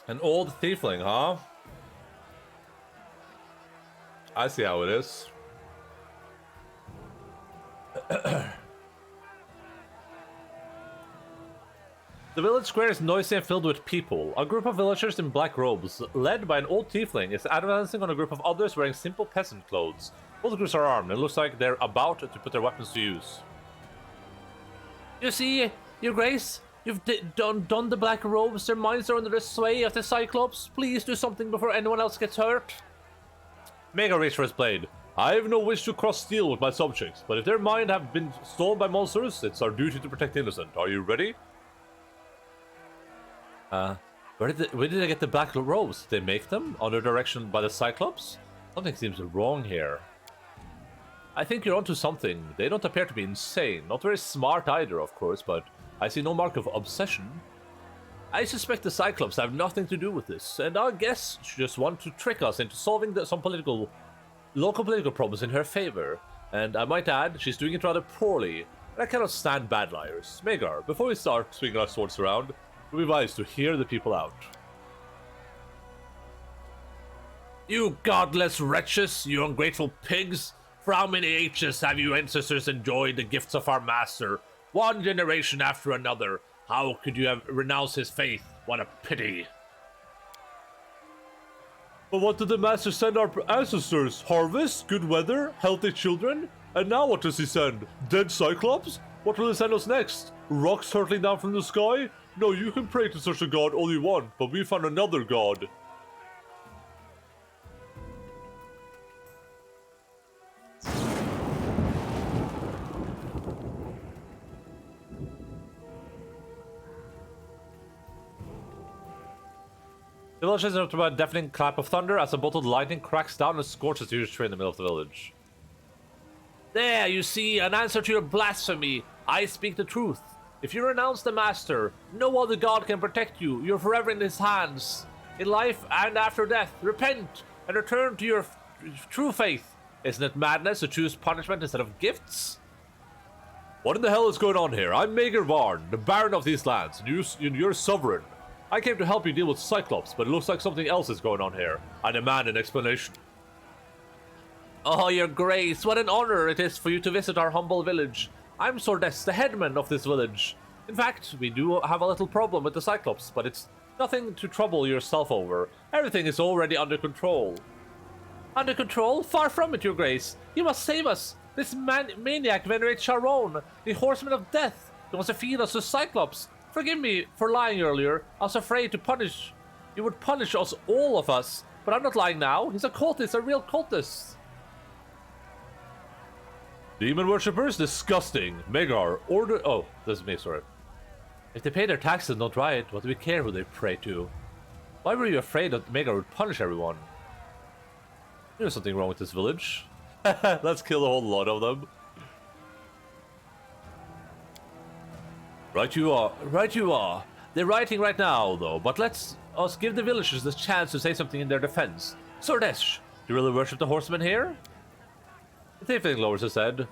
An old tiefling, huh? I see how it is. The village square is noisy and filled with people. A group of villagers in black robes, led by an old tiefling, is advancing on a group of others wearing simple peasant clothes. Both groups are armed, and it looks like they're about to put their weapons to use. You see, Your Grace, you've donned the black robes. Their minds are under the sway of the Cyclops. Please do something before anyone else gets hurt. Mega reached for his blade. I have no wish to cross steel with my subjects, but if their mind have been stolen by monsters, it's our duty to protect the innocent. Are you ready? Where did they get the black robes? Did they make them? Under direction by the Cyclops? Something seems wrong here. I think you're onto something. They don't appear to be insane. Not very smart either, of course, but I see no mark of obsession. I suspect the Cyclops have nothing to do with this, and our guests just want to trick us into solving some local political problems in her favor. And I might add, she's doing it rather poorly, and I cannot stand bad liars. Magar, before we start swinging our swords around, it would be wise to hear the people out. You godless wretches, you ungrateful pigs! For how many ages have you ancestors enjoyed the gifts of our master? One generation after another. How could you have renounced his faith? What a pity. But what did the master send our ancestors? Harvest? Good weather? Healthy children? And now what does he send? Dead Cyclops? What will he send us next? Rocks hurtling down from the sky? No, you can pray to such a god all you want, but we found another god. The village is interrupted by a deafening clap of thunder as a bolt of lightning cracks down and scorches a huge tree in the middle of the village. There, you see, an answer to your blasphemy. I speak the truth. If you renounce the Master, no other god can protect you. You're forever in his hands. In life and after death, repent and return to your true faith. Isn't it madness to choose punishment instead of gifts? What in the hell is going on here? I'm Mager Varn, the Baron of these lands, and you're sovereign. I came to help you deal with Cyclops, but it looks like something else is going on here. I demand an explanation. Oh, your grace, what an honor it is for you to visit our humble village. I'm Sordes, the headman of this village. In fact, we do have a little problem with the Cyclops, but it's nothing to trouble yourself over. Everything is already under control. Under control? Far from it, your grace. You must save us. This maniac venerates Charon, the horseman of death. He wants to feed us to Cyclops. Forgive me for lying earlier. I was afraid to punish. You would punish us, all of us. But I'm not lying now. He's a cultist, a real cultist. Demon worshippers? Disgusting. Megar, order... Oh, this is me, sorry. If they pay their taxes and don't riot, what do we care who they pray to? Why were you afraid that Megar would punish everyone? There's something wrong with this village. Let's kill a whole lot of them. Right you are. Right you are. They're rioting right now, though, but let's us give the villagers the chance to say something in their defense. Sordesh, do you really worship the horsemen here? The tiefling lowers his head.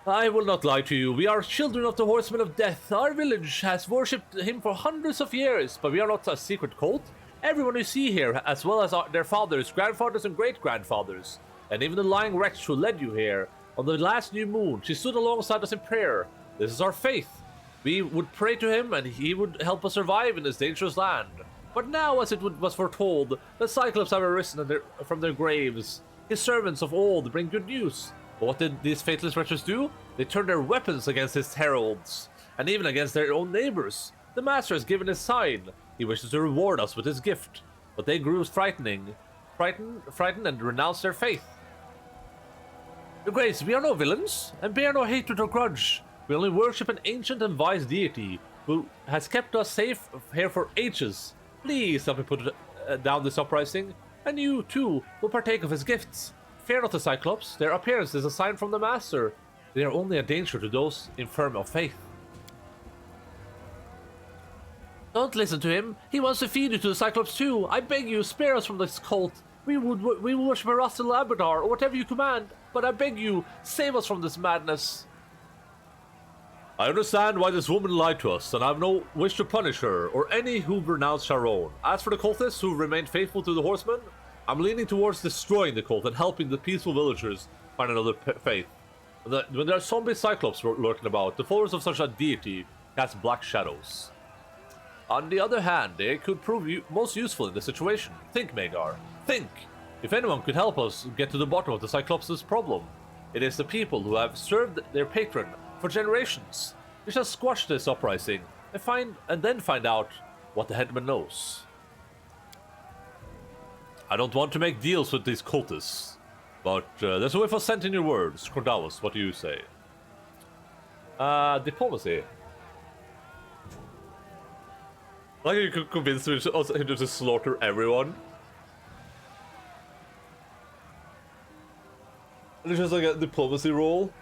I will not lie to you. We are children of the horseman of death. Our village has worshipped him for hundreds of years, but we are not a secret cult. Everyone you see here, as well as their fathers, grandfathers, and great-grandfathers, and even the lying wretch who led you here, on the last new moon, she stood alongside us in prayer. This is our faith. We would pray to him, and he would help us survive in this dangerous land. But now, as it was foretold, the Cyclops have arisen from their graves. His servants of old bring good news. But what did these faithless wretches do? They turned their weapons against his heralds, and even against their own neighbors. The Master has given his sign. He wishes to reward us with his gift. But they grew frightened and renounced their faith. Your Grace, we are no villains, and bear no hatred or grudge. We only worship an ancient and wise deity who has kept us safe here for ages. Please help me put down this uprising, and you, too, will partake of his gifts. Fear not the Cyclops. Their appearance is a sign from the Master. They are only a danger to those infirm of faith. Don't listen to him. He wants to feed you to the Cyclops too. I beg you, spare us from this cult. We will worship a Rusty Labrador or whatever you command. But I beg you, save us from this madness. I understand why this woman lied to us, and I have no wish to punish her, or any who renounced Charon. As for the cultists who remained faithful to the horsemen, I'm leaning towards destroying the cult and helping the peaceful villagers find another faith. When there are zombie Cyclops lurking about, the followers of such a deity cast black shadows. On the other hand, they could prove most useful in this situation. Think, Magar. Think! If anyone could help us get to the bottom of the Cyclops' problem, it is the people who have served their patron for generations. We shall squash this uprising and then find out what the headman knows. I don't want to make deals with these cultists, but there's a way for sent in your words. Cordalis, what do you say? Diplomacy. Like you could convince him to just slaughter everyone. And it's just like a diplomacy roll.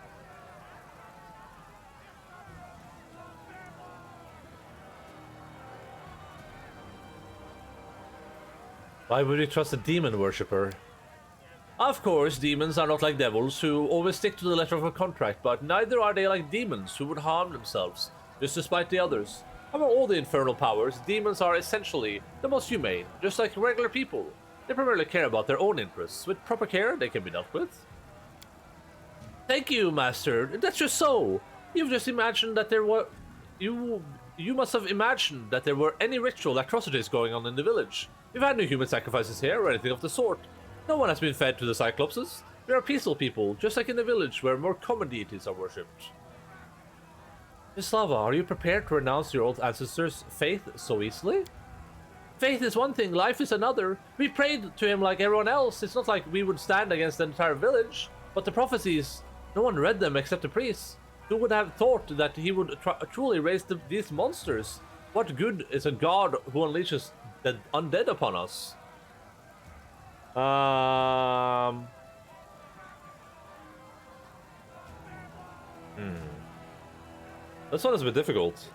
Why would we trust a demon worshipper? Of course, demons are not like devils who always stick to the letter of a contract, but neither are they like demons who would harm themselves, just to spite the others. Among all the infernal powers, demons are essentially the most humane, just like regular people. They primarily care about their own interests. With proper care, they can be dealt with. Thank you, Master. That's just so. You've just imagined that there were... You must have imagined that there were any ritual atrocities going on in the village. We've had no human sacrifices here or anything of the sort. No one has been fed to the Cyclopses. We are peaceful people, just like in the village where more common deities are worshipped. Slava, are you prepared to renounce your old ancestors' faith so easily? Faith is one thing, life is another. We prayed to him like everyone else. It's not like we would stand against the entire village. But the prophecies, no one read them except the priests. Who would have thought that he would truly raise these monsters? What good is a god who unleashes the undead upon us? This one is a bit difficult.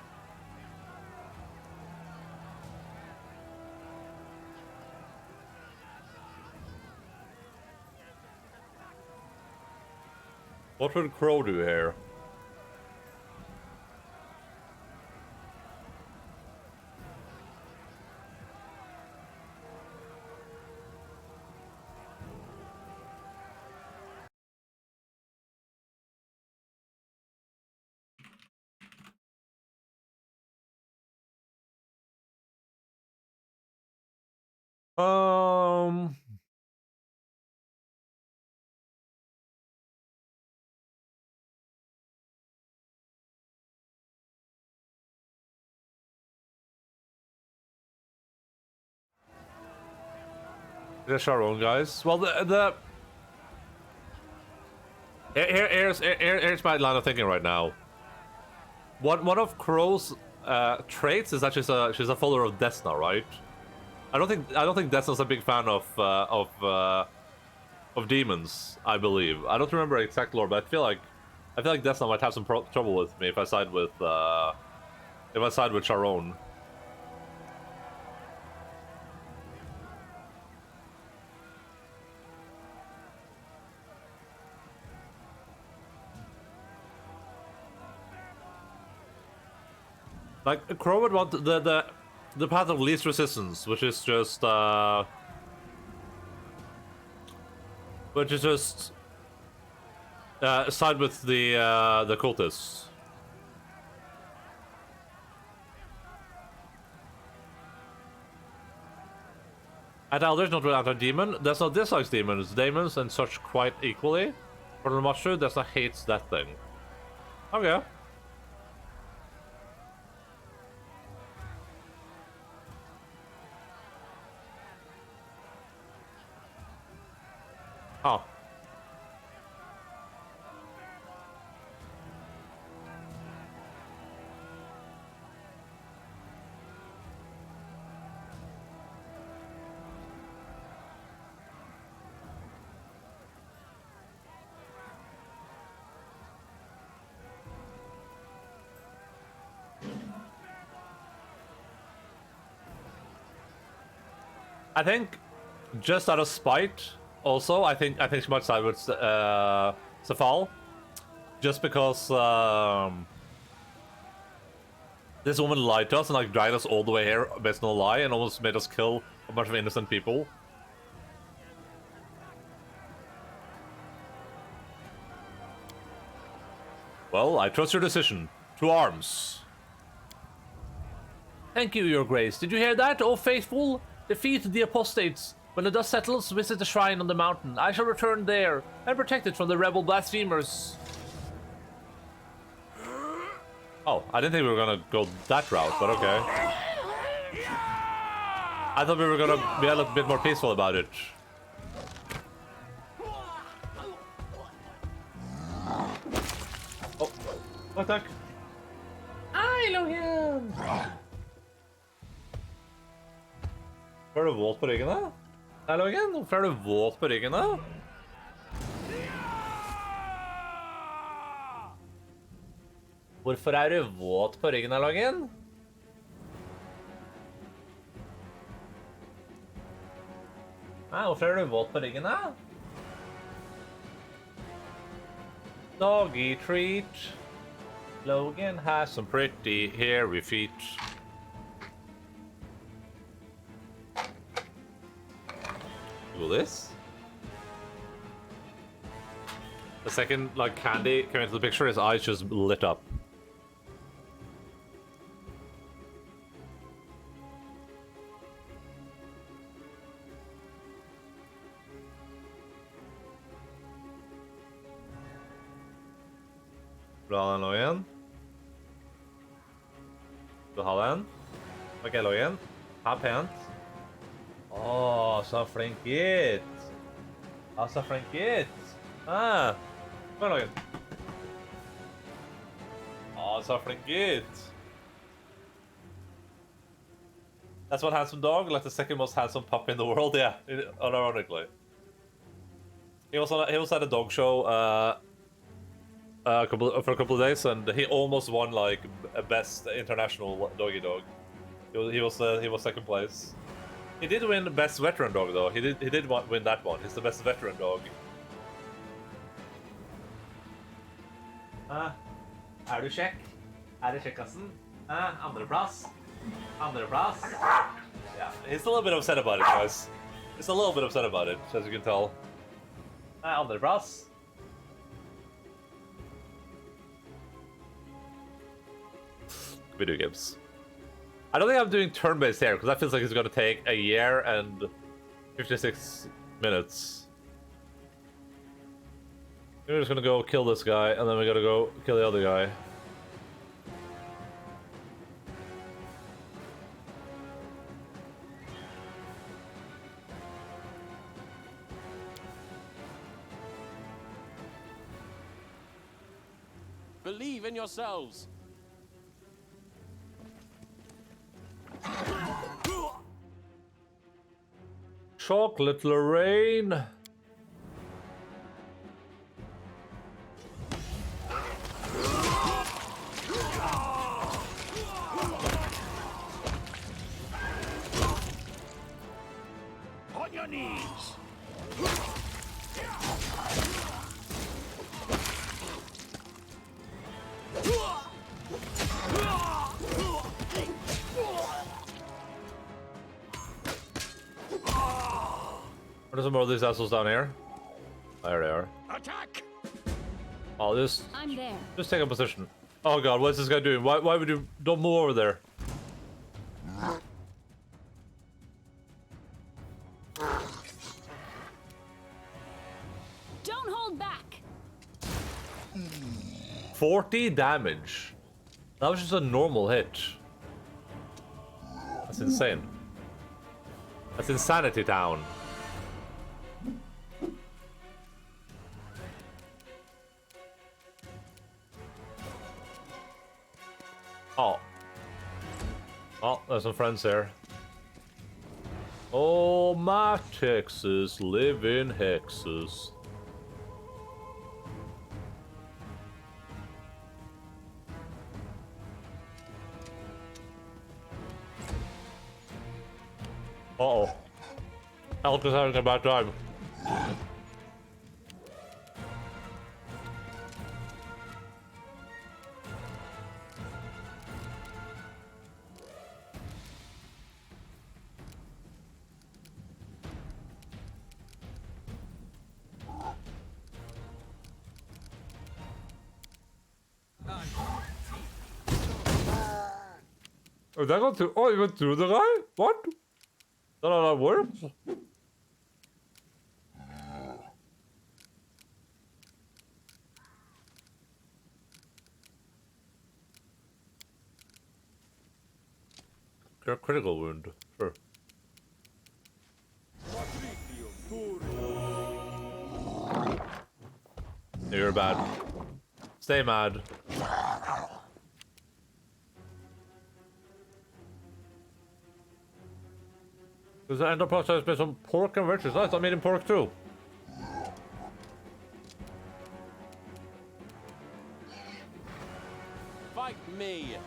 What would Crow do here? Um... Just our own guys. Well, here's my line of thinking right now. One of Crow's traits is that she's a follower of Desna, right? I don't think Desna's a big fan of demons. I believe. I don't remember exact lore, but I feel like Desna might have some trouble with me if I side with Sharon. Like, Crow would want the path of least resistance, which is just side with the cultists. And Eldritch not with anti-demon. There's no dislikes demons. Demons and such quite equally. For the Master, there's no hates that thing. Okay. Oh. I think, just out of spite, also, I think she might side with Safal, just because this woman lied to us and like dragged us all the way here based on a lie and almost made us kill a bunch of innocent people. Well, I trust your decision. To arms. Thank you, Your Grace. Did you hear that, O faithful? Defeat the apostates. When the dust settles, visit the shrine on the mountain. I shall return there and protect it from the rebel blasphemers. Oh, I didn't think we were gonna go that route, but okay. I thought we were gonna be a little bit more peaceful about it. Oh, attack! I love him! Får du våt på ryggen da? Hallo igjen, hvorfor er du våt på ryggen da? Hvorfor er du våt på ryggen da, Loggen? Nei, hvorfor er du våt på ryggen da? Doggy treat. Logan has some pretty hairy feet. Look at this. The second, like, Candy came into the picture, his eyes just lit up. Bra den, Logan. Du har den. Ok, Logan. Ha pent. Åh, så flink gitt. Ja, så flink gitt. Ah, kom igjen, Logan. Åh, så flink gitt. That's one handsome dog, like the second most handsome puppy in the world, yeah, unironically. He was at a dog show for a couple of days, and he almost won like a best international doggy dog. He was second place. He did win best veteran dog though. He did win that one. He's the best veteran dog. Er du kjekk? Er det kjekkassen? Andreplass? Andreplass? Yeah, he's a little bit upset about it, guys. He's a little bit upset about it, as you can tell. Andreplass? Video games. I don't think I'm doing turn-based here, because that feels like it's going to take a year and 56 minutes. We're just going to go kill this guy, and then we got to go kill the other guy. Believe in yourselves. Chocolate Lorraine. On your knees. What are some more of these assholes down here? There they are. Attack! Oh, I'm there. just take a position. Oh god, what's this guy doing? Why would you don't move over there? Don't hold back. 40 damage. That was just a normal hit. That's insane. That's Insanity Town. Oh. Oh, there's some friends there. Oh, my Texas live in hexes. Uh-oh. Elk is having a bad time. Oh, that got through. Oh, you went through the guy? What? None of that works? You're a critical wound. Sure. You're bad. Stay mad. Does the enterprise has been some pork and riches? Nice, I'm eating pork too. Fight me.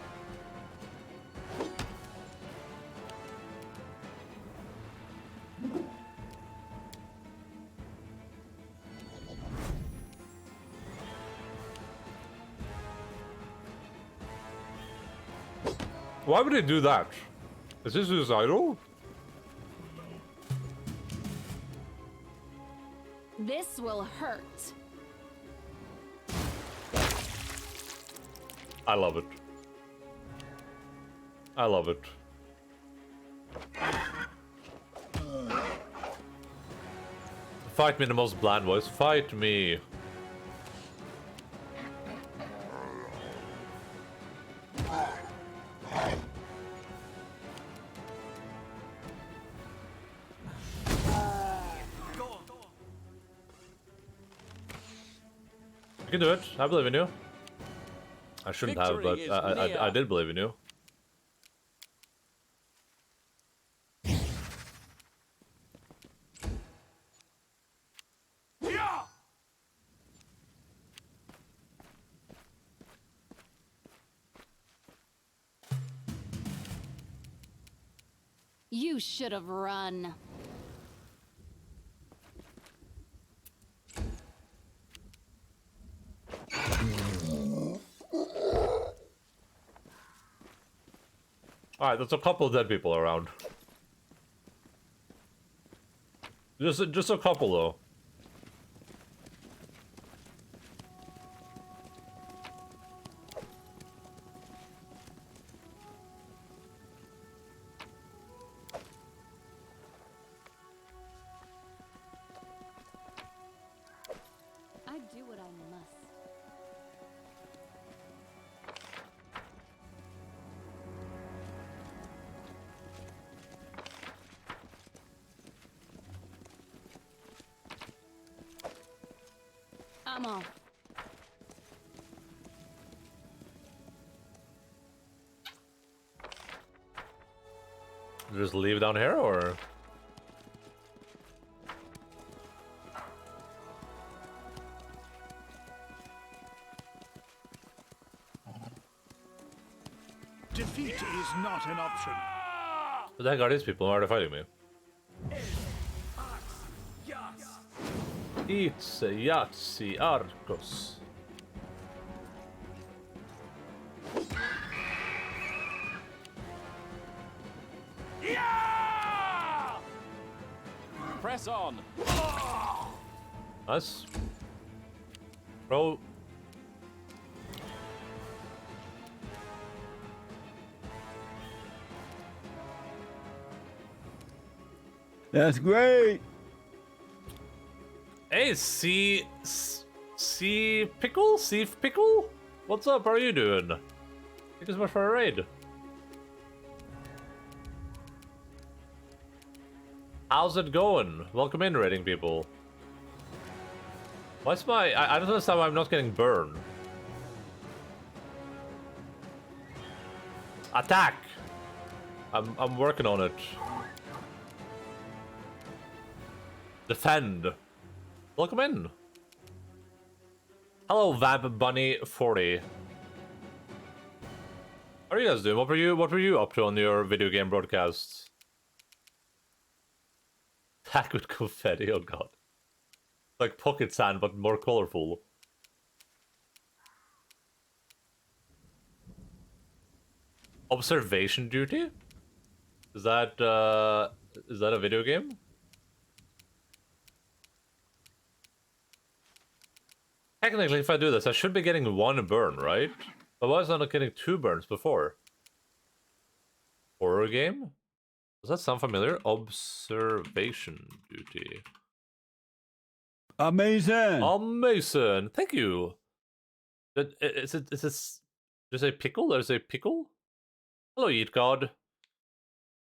Why would he do that? Is this suicidal? This will hurt. I love it. I love it. Fight me in the most bland voice. Fight me. You can do it. I believe in you. I shouldn't have, but Victory is I near. did believe in you. You should have run. Alright, there's a couple of dead people around. Just a couple, though. I do what I must. I'm off. Just leave down here, or? Defeat is not an option. What the heck are these people? Why are they fighting me? It's Yahtzee Arcos. Press on. Nice. Bro. That's great. Hey, Pickle? Sea Pickle? What's up? How are you doing? Thank you so much for a raid. How's it going? Welcome in, raiding people. What's my... I don't understand why I'm not getting burned. Attack! I'm working on it. Defend. Welcome in. Hello, Vamp Bunny 40. How are you guys doing? What were you up to on your video game broadcasts? Attack with confetti, oh god. Like pocket sand, but more colorful. Observation duty? Is that a video game? Technically, if I do this, I should be getting one burn, right? But why was I not getting 2 burns before? Horror game? Does that sound familiar? Observation duty. Amazing. Amazing. Thank you. Is this there's a pickle? There's a pickle? Hello, Eat God.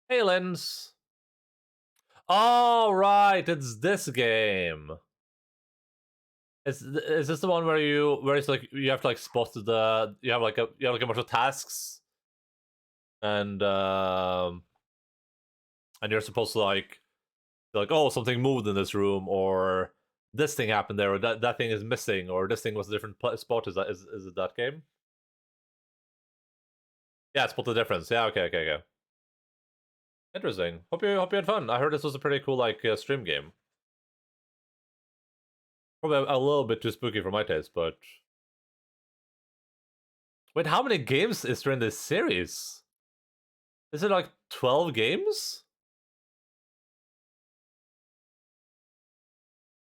Hey, Lens. Oh, right. It's this game. Is this the one where it's like you have to like spot you have like a bunch of tasks and you're supposed to like oh, something moved in this room, or this thing happened there, or that thing is missing, or this thing was a different spot. Is it that game? Yeah, spot the difference. Yeah, okay. Interesting. Hope you had fun. I heard this was a pretty cool like stream game. Probably a little bit too spooky for my taste, but... Wait, how many games is there in this series? Is it like 12 games?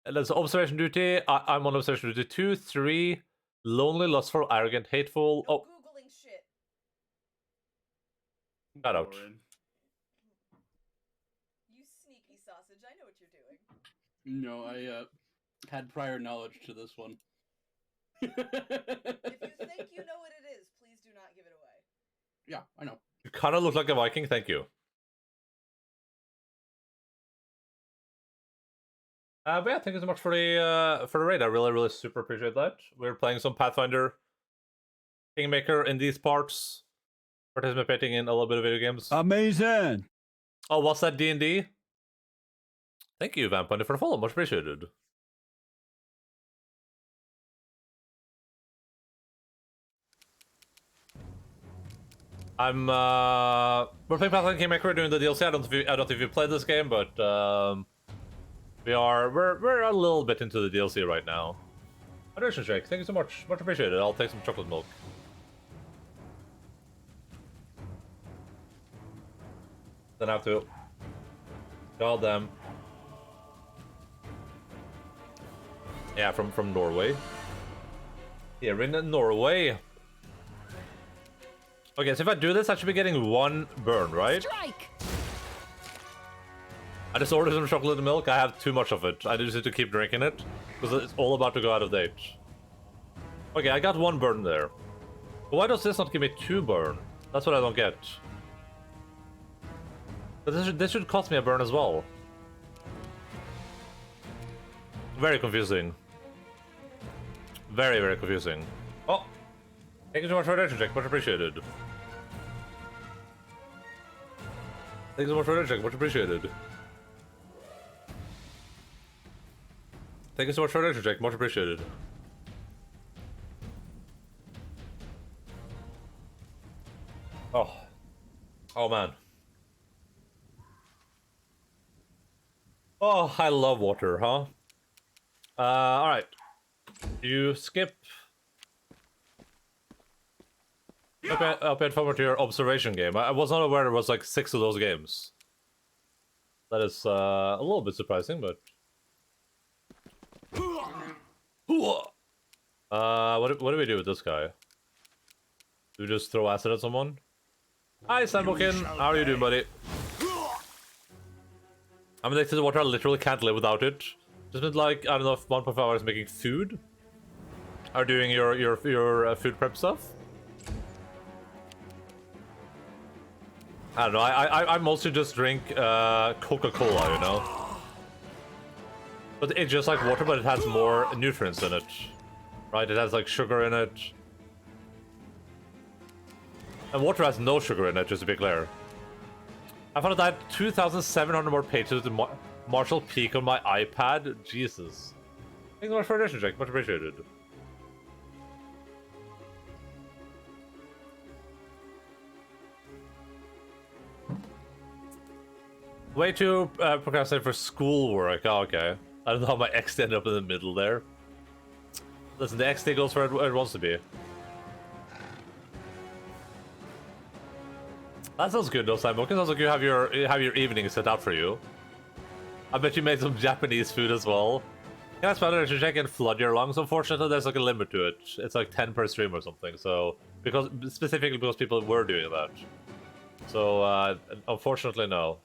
And there's observation duty. I'm on observation duty 2, 3. Lonely, lustful, arrogant, hateful. Oh. Googling shit. Got out. You sneaky sausage, I know what you're doing. No, I had prior knowledge to this one. If you think you know what it is, please do not give it away. Yeah, I know. You kind of look like a Viking, thank you. But yeah, thank you so much for the raid. I really super appreciate that. We're playing some Pathfinder, Kingmaker in these parts, participating in a little bit of video games. Amazing. Oh, what's that, D&D? Thank you, Vampire, for the follow. Much appreciated. We're playing Pathfinder Kingmaker, doing the DLC. I don't know if you played this game, but we're a little bit into the DLC right now. Hydration shake, thank you so much. Much appreciated. I'll take some chocolate milk. Then I have to call them. Yeah, from Norway. Here in Norway. Okay, so if I do this, I should be getting 1 burn, right? Strike! I just ordered some chocolate milk. I have too much of it. I just need to keep drinking it because it's all about to go out of date. Okay, I got 1 burn there. But why does this not give me 2 burn? That's what I don't get. But this should cost me a burn as well. Very confusing. Very, very confusing. Oh! Thank you so much for the reaction check. Much appreciated. Thank you so much for the reaction check. Much appreciated. Thank you so much for the reaction check. Much appreciated. Oh. Oh, man. Oh, I love water, huh? Alright. You skip. I'll pay forward to your observation game. I was not aware there was like 6 of those games. That is a little bit surprising, but... What do we do with this guy? Do we just throw acid at someone? Hi, Sandbokin. How are you doing, buddy? I'm addicted to water. I literally can't live without it. Just been like, I don't know, if 1.5 hours making food? Or doing your food prep stuff? I don't know, I mostly just drink Coca-Cola, you know? But it's just like water, but it has more nutrients in it. Right, it has like sugar in it. And water has no sugar in it, just to be clear. I found out I had 2,700 more pages to Marshall Peak on my iPad. Jesus. Thank you so much for the addition, Jack. Much appreciated. Way to procrastinate for schoolwork. Oh, okay. I don't know how my X ended up in the middle there. Listen, the X goes where it wants to be. That sounds good though, Simon. It sounds like you have your evening set out for you. I bet you made some Japanese food as well. Yeah, it's better to check and flood your lungs. Unfortunately, there's like a limit to it. It's like 10 per stream or something. So specifically because people were doing that. So unfortunately, no.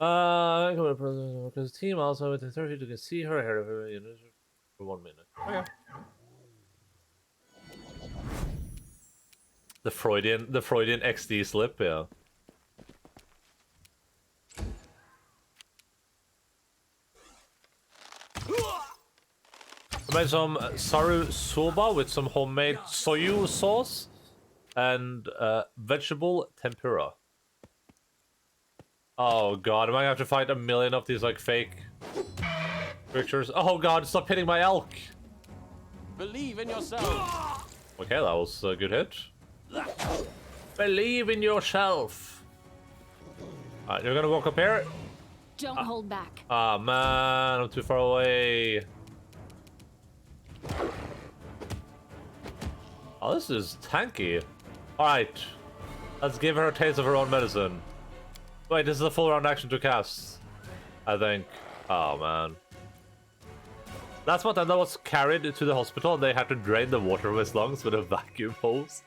Because team also with the 30 to see her hair for 1 minute. Okay. The Freudian XD slip, yeah. I made some saru soba with some homemade soyu sauce and vegetable tempura. Oh god, am I gonna have to fight a million of these like fake pictures? Oh god, stop hitting my elk! Believe in yourself. Okay, that was a good hit. Believe in yourself. Alright, you're gonna walk up here. Don't hold back. Ah man, I'm too far away. Oh, this is tanky. Alright, let's give her a taste of her own medicine. Wait, this is a full round action to cast, I think. Oh man. That's what Enda was carried to the hospital and they had to drain the water from his lungs with a vacuum hose.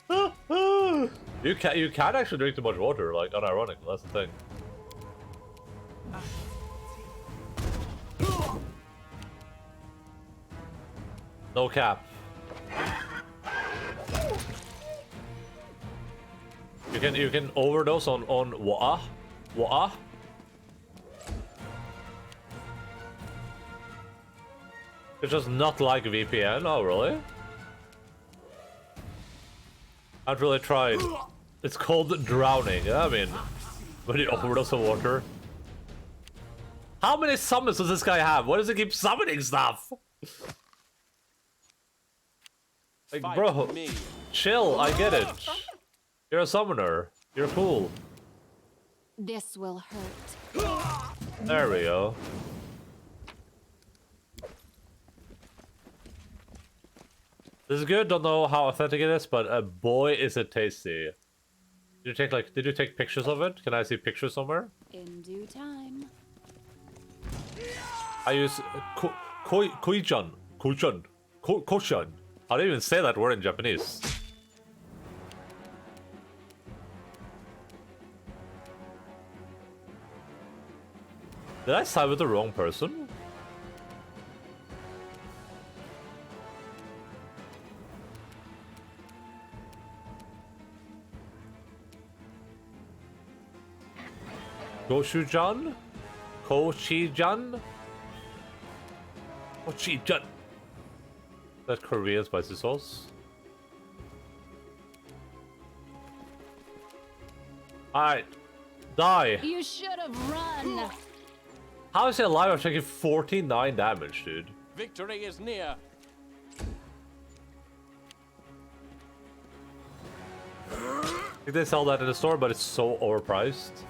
You can actually drink too much water, like unironically, that's the thing. No cap. You can overdose on what? What? It's just not like VPN. Oh, really? I've really tried. It's called drowning. I mean, when you overdose on water. How many summons does this guy have? Why does he keep summoning stuff? Like, bro, chill. I get it. You're a summoner. You're cool. This will hurt. There we go. This is good. Don't know how authentic it is, but boy, is it tasty. Did you take pictures of it? Can I see pictures somewhere? In due time. I use koichan. Kochan. How do you even say that word in Japanese? Did I side with the wrong person? Goshujan? Kochijan? Kochijan. That Korean spicy sauce. Alright. Die. You should have run. How is he alive after taking 49 damage, dude? Victory is near. I think they sell that in the store, but it's so overpriced.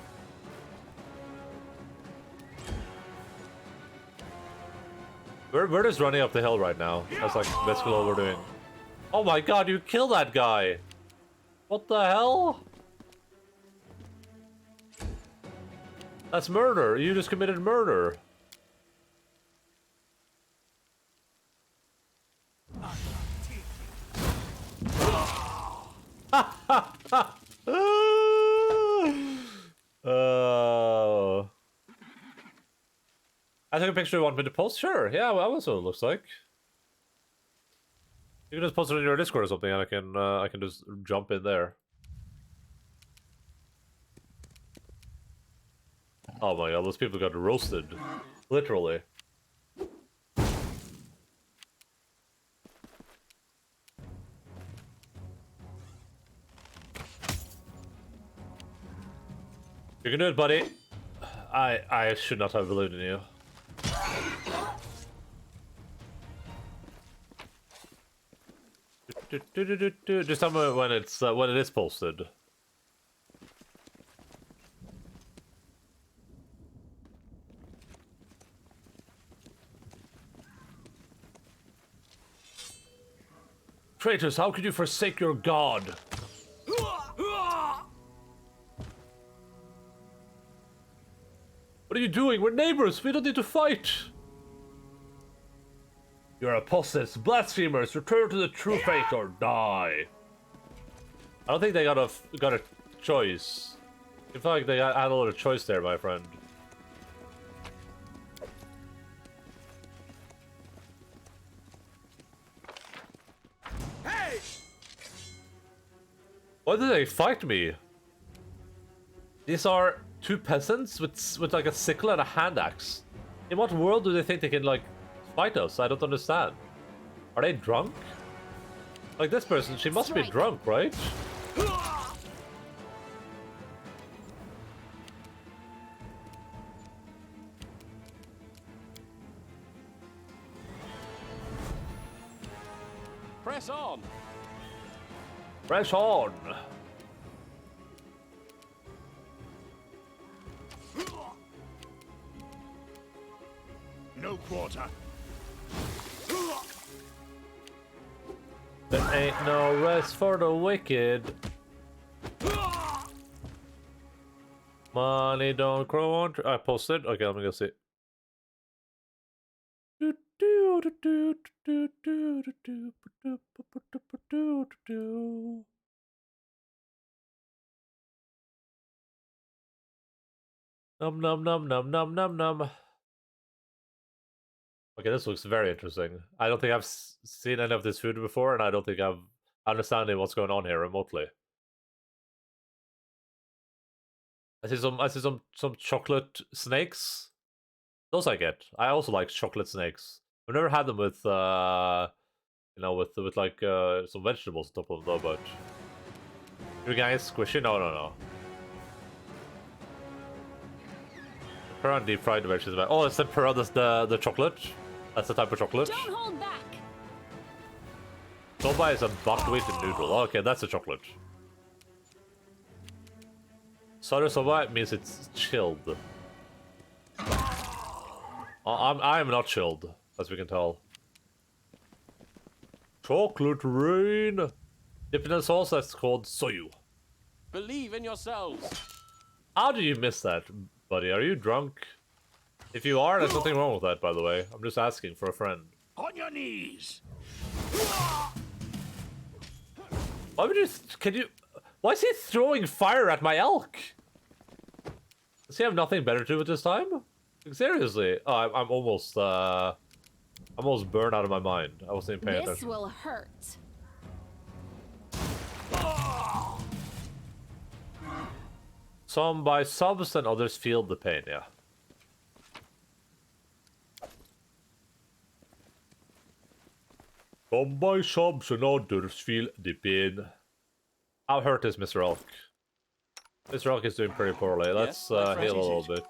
We're just running up the hill right now. That's like basically all we're doing. Oh my god, you killed that guy! What the hell? That's murder. You just committed murder. I took a picture you want me to post? Sure, yeah, well, that's what it looks like. You can just post it in your Discord or something and I can just jump in there. Oh my god, those people got roasted. Literally. You can do it, buddy. I should not have believed in you. Just tell me when it is posted. Traitors, how could you forsake your god? What are you doing? We're neighbors. We don't need to fight. You're apostates, blasphemers. Return to the true faith or die. I don't think they got a choice. I feel like they had a lot of choice there, my friend. Hey! Why did they fight me? These are two peasants with like a sickle and a hand axe. In what world do they think they can like fight us? I don't understand. Are they drunk? Like this person, she must be drunk, right? Press on. Press on. No quarter. There ain't no rest for the wicked. Money don't grow on. I posted. Okay, let me go see. Num num num num num num num. Okay, this looks very interesting. I don't think I've seen any of this food before, and I don't think I've understanding what's going on here remotely. I see some chocolate snakes. Those I get. I also like chocolate snakes. I've never had them with you know, with like some vegetables on top of them though, but you guys squishy? No. Pearl and deep fried veggies. Oh, it's the pearl, that's the chocolate. That's the type of chocolate. Don't hold back. Soba is a buckwheat noodle. Okay, that's a chocolate. Sarusoba means it's chilled. I'm not chilled, as we can tell. Chocolate rain. Dipped in a sauce that's called soyu. Believe in yourselves. How do you miss that, buddy? Are you drunk? If you are, there's nothing wrong with that, by the way. I'm just asking for a friend. On your knees! Why would you... Why is he throwing fire at my elk? Does he have nothing better to do with this time? Like, seriously. Oh, I'm almost burned out of my mind. I wasn't even paying This attention. will hurt. Some buy subs and others feel the pain, yeah. Some buy subs and others feel the pain. How hurt is Mr. Elk? Mr. Elk is doing pretty poorly. Let's heal a little bit.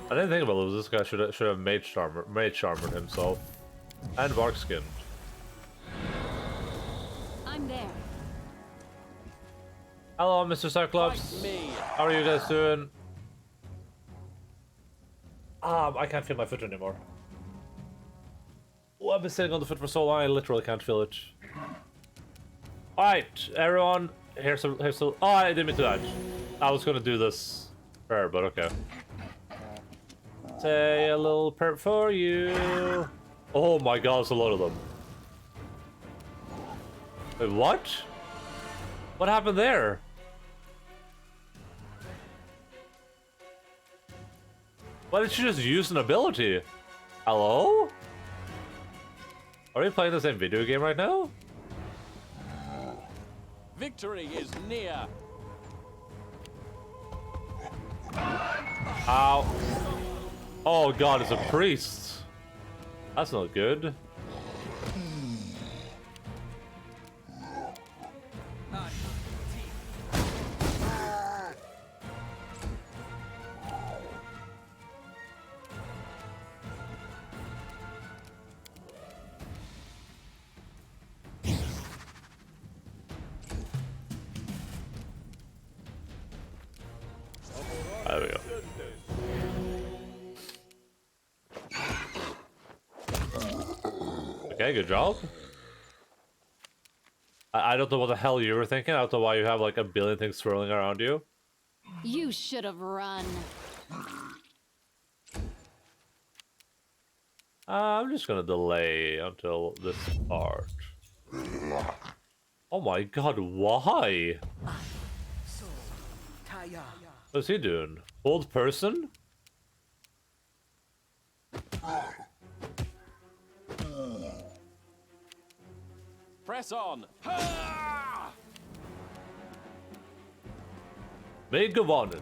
I didn't think about this. This guy should have mage armored himself, and bark skinned. I'm there. Hello, Mr. Cyclops. Fight me. How are you guys doing? I can't feel my foot anymore. Oh, I've been sitting on the foot for so long, I literally can't feel it. Alright, everyone. Here's some. Oh, I didn't mean to that. I was gonna do this prayer, but okay. Say a little prayer for you. Oh my god, there's a lot of them. Wait, what? What happened there? Why did you just use an ability? Hello? Are we playing the same video game right now? Victory is near. Ow. Oh god, it's a priest. That's not good. There we go. Okay, good job. I don't know what the hell you were thinking. I don't know why you have like a billion things swirling around you. You should have run. I'm just gonna delay until this part. Oh my god, why? What's he doing? Old person? Press on. May gewonnen.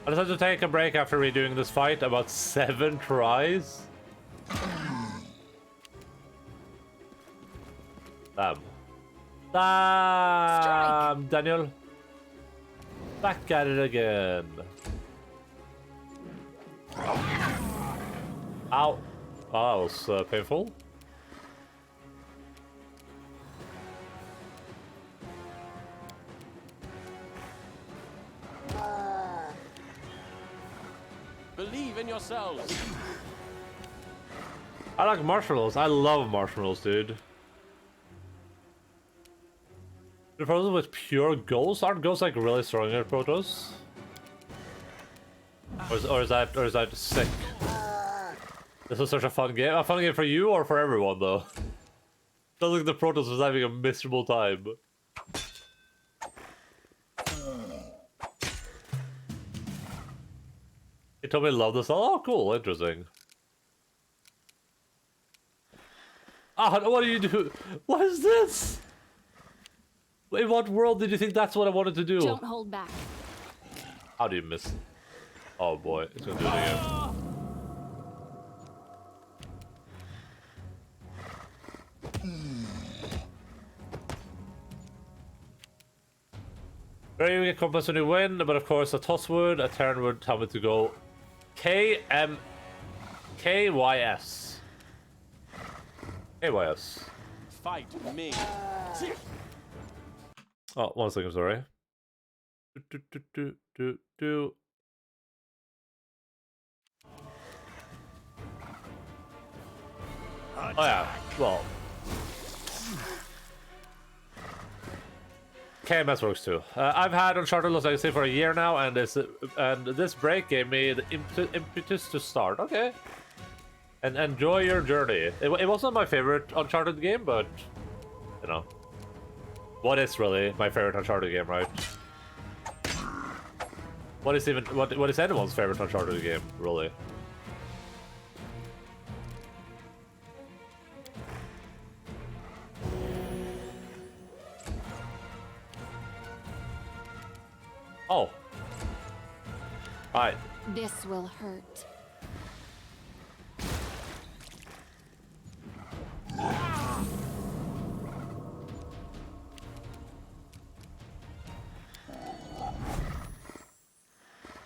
I just had to take a break after redoing this fight about 7 tries. Damn, Daniel. Back at it again. Ow. Oh, that was painful. Believe in yourselves. I like marshmallows. I love marshmallows, dude. The problem with pure ghosts, aren't ghosts like really strong at Protoss? Or is that sick? This is such a fun game. A fun game for you or for everyone though. Sounds like the Protoss was having a miserable time. He told me he loved this. Oh, cool, interesting. Ah, what do you do? What is this? In what world did you think that's what I wanted to do? Don't hold back. How do you miss? Oh boy, it's gonna do it again. Very get compass when you win, but of course a toss would, a turn would tell me to go KYS. KYS. Fight me. Oh, 1 second, sorry. Do. Oh yeah, well. KMS works too. I've had Uncharted Lost Legacy for a year now, and this break gave me the impetus to start. Okay. And enjoy your journey. It wasn't my favorite Uncharted game, but, you know. What is really my favorite Uncharted game, right? What is anyone's favorite Uncharted game, really? Oh. Alright. This will hurt.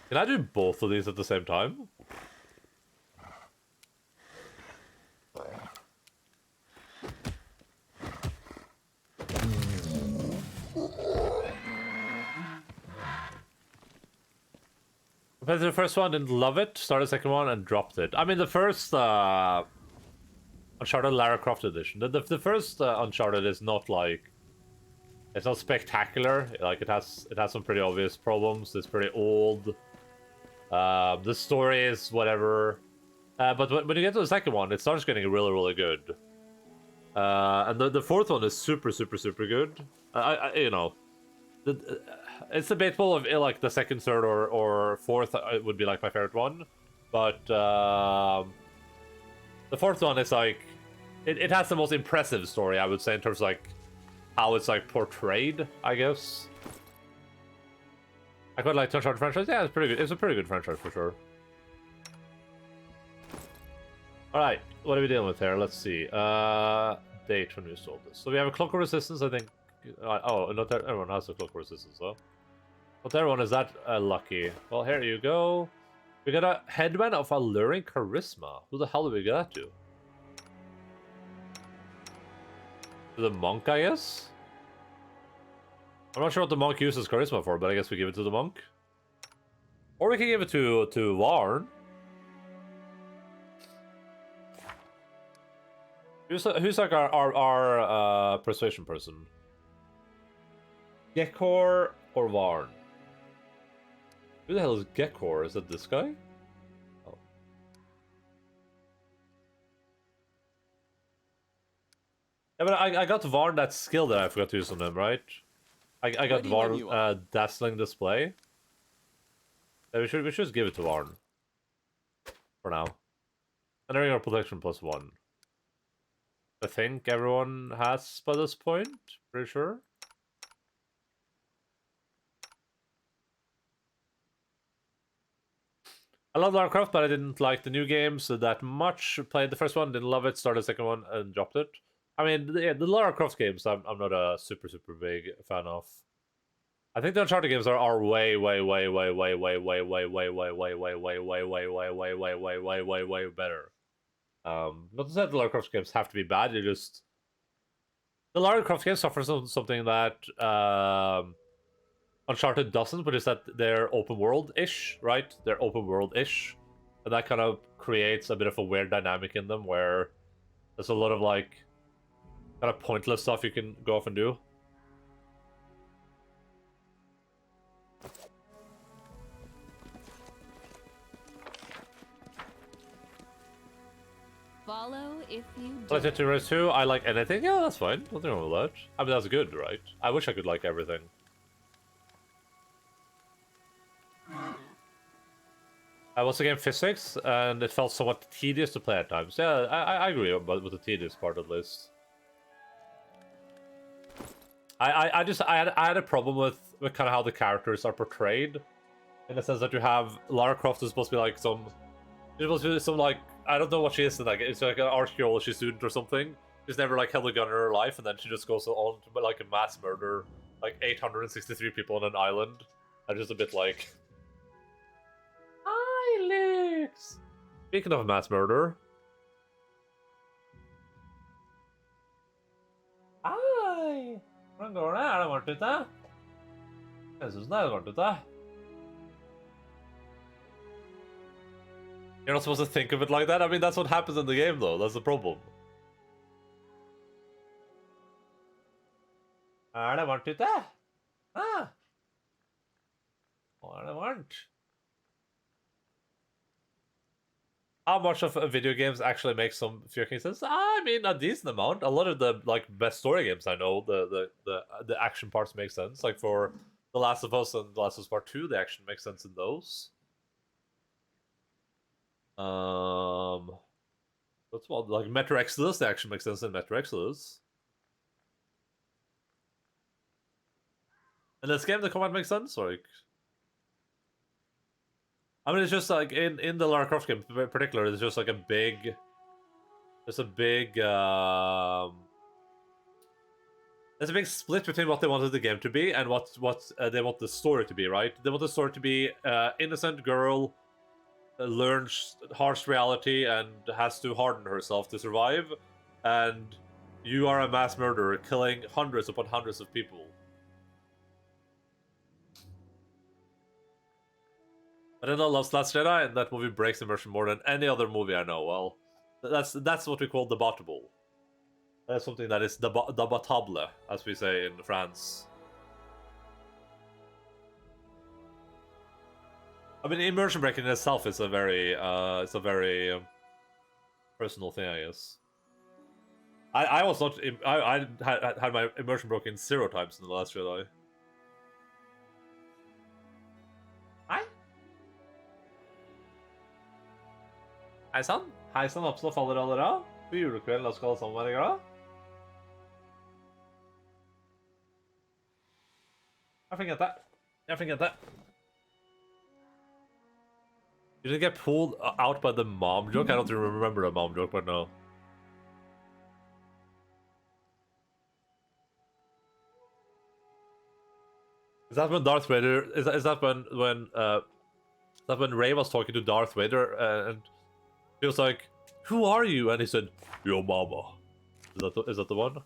Can I do both of these at the same time? Compared to the first one, didn't love it. Started the second one and dropped it. I mean, the first Uncharted Lara Croft edition. The first Uncharted is not like, it's not spectacular. Like it has some pretty obvious problems. It's pretty old. The story is whatever. But when you get to the second one, it starts getting really, really good. And the fourth one is super, super, super good. You know, it's debatable if like the second, third, or fourth would be like my favorite one. But the fourth one is like, it has the most impressive story, I would say, in terms of like how it's like portrayed, I guess. I quite like the Uncharted franchise. Yeah, it's pretty good. It's a pretty good franchise for sure. Alright, what are we dealing with here? Let's see. Date when we sold this. So we have a clock resistance, I think. Oh, not everyone has a clock resistance, though. Not everyone is that lucky. Well, here you go. We got a headband of alluring charisma. Who the hell did we get that to? To the monk, I guess? I'm not sure what the monk uses charisma for, but I guess we give it to the monk. Or we can give it to Varn. Who's like our persuasion person? Gekor or Varn? Who the hell is Gekor? Is that this guy? Oh. Yeah, but I got Varn that skill that I forgot to use on him, right? I got Varn dazzling display. Yeah, we should just give it to Varn. For now. And then our protection +1. I think everyone has by this point, pretty sure. I love Lara Croft, but I didn't like the new games that much. Played the first one, didn't love it, started the second one, and dropped it. I mean, the Lara Croft games, I'm not a super big fan of. I think the Uncharted games are way better. Not to say the Lara Croft games have to be bad. You just the Lara Croft games suffer something that Uncharted doesn't, which is that they're open world-ish, right? They're open world-ish, and that kind of creates a bit of a weird dynamic in them where there's a lot of like kind of pointless stuff you can go off and do. Follow if you Like to race 2, I like anything. Yeah, that's fine. Nothing wrong with that. I mean, that's good, right? I wish I could like everything. I was again physics, and it felt somewhat tedious to play at times. Yeah, I agree with the tedious part at least. I had a problem with kind of how the characters are portrayed. in the sense that you have Lara Croft is supposed to be like some, she's supposed to be some like, I don't know what she is, like it's like an archaeology student or something. She's never like held a gun in her life, and then she just goes on to like a mass murder like 863 people on an island. I'm just a bit like, Alex. Speaking of mass murder, hi. Hvordan går det? Er det varmt ute? Jeg synes det er varmt ute. You're not supposed to think of it like that. I mean, that's what happens in the game, though. That's the problem. Er det varmt ute? Ah. Er det varmt? How much of video games actually make some fucking sense? I mean, a decent amount. A lot of the like best story games I know, the action parts make sense. Like for The Last of Us and The Last of Us Part 2, the action makes sense in those. What's about like Metro Exodus? The action makes sense in Metro Exodus. In this game, the combat makes sense. Like, I mean, it's just like in the Lara Croft game in particular, it's just like a big, there's a big split between what they wanted the game to be and what they want the story to be. Right? They want the story to be innocent girl learns harsh reality and has to harden herself to survive, and you are a mass murderer killing hundreds upon hundreds of people. I don't know, Last Jedi, and that movie breaks immersion more than any other movie I know. Well, that's what we call debatable. That's something that is debatable, as we say in France. I mean, immersion breaking in itself is a very, personal thing, I guess. I was not, I had my immersion broken 0 times in The Last Jedi. Hei sann. Hei sann, oppstå faller alle da. På julekvelden, da skal alle sammen være glad. Jeg fikk hente. Jeg fikk hente. You didn't get pulled out by the mom joke? I don't remember the mom joke, but no. Is that when Darth Vader... Is that when Rey was talking to Darth Vader and... He was like, "Who are you?" And he said, "Your mama." Is that the one?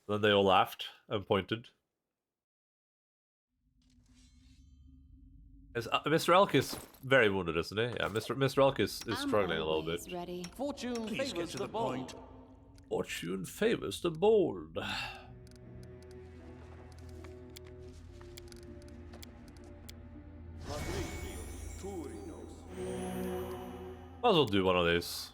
Then they all laughed and pointed. Mr. Elk is very wounded, isn't he? Yeah, Mr. Elk is struggling a little bit. Ready. Fortune Please get favors to the the bold. point. Fortune favors the bold. Might as well do one of these.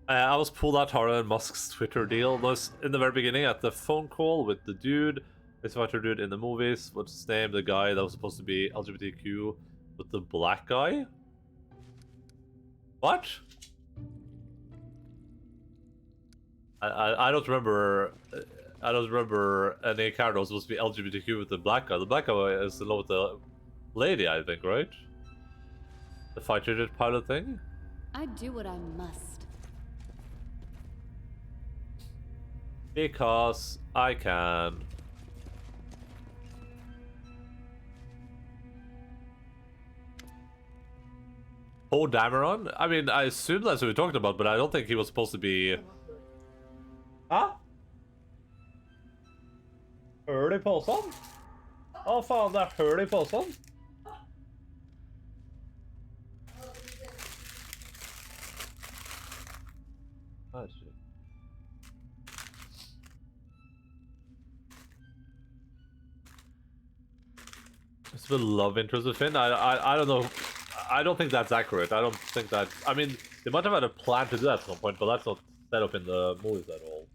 I was pulled out hard on Musk's Twitter deal. Was in the very beginning at the phone call with the dude, this fighter dude in the movies. What's his name? The guy that was supposed to be LGBTQ with the black guy. What? I don't remember. I don't remember any character was supposed to be LGBTQ with the black guy. The black guy is in love with the lady, I think, right? The fighter jet pilot thing? I do what I must. Because I can. Oh, Dameron? I mean, I assume that's what we're talking about, but I don't think he was supposed to be... Huh? Hull I påsen? Å faen, det er hull I påsen? Herregud. It's the love interest of Finn? I don't know. I don't think that's accurate. I don't think that... I mean, they might have had a plan to do that at some point, but that's not set up in the movies at all.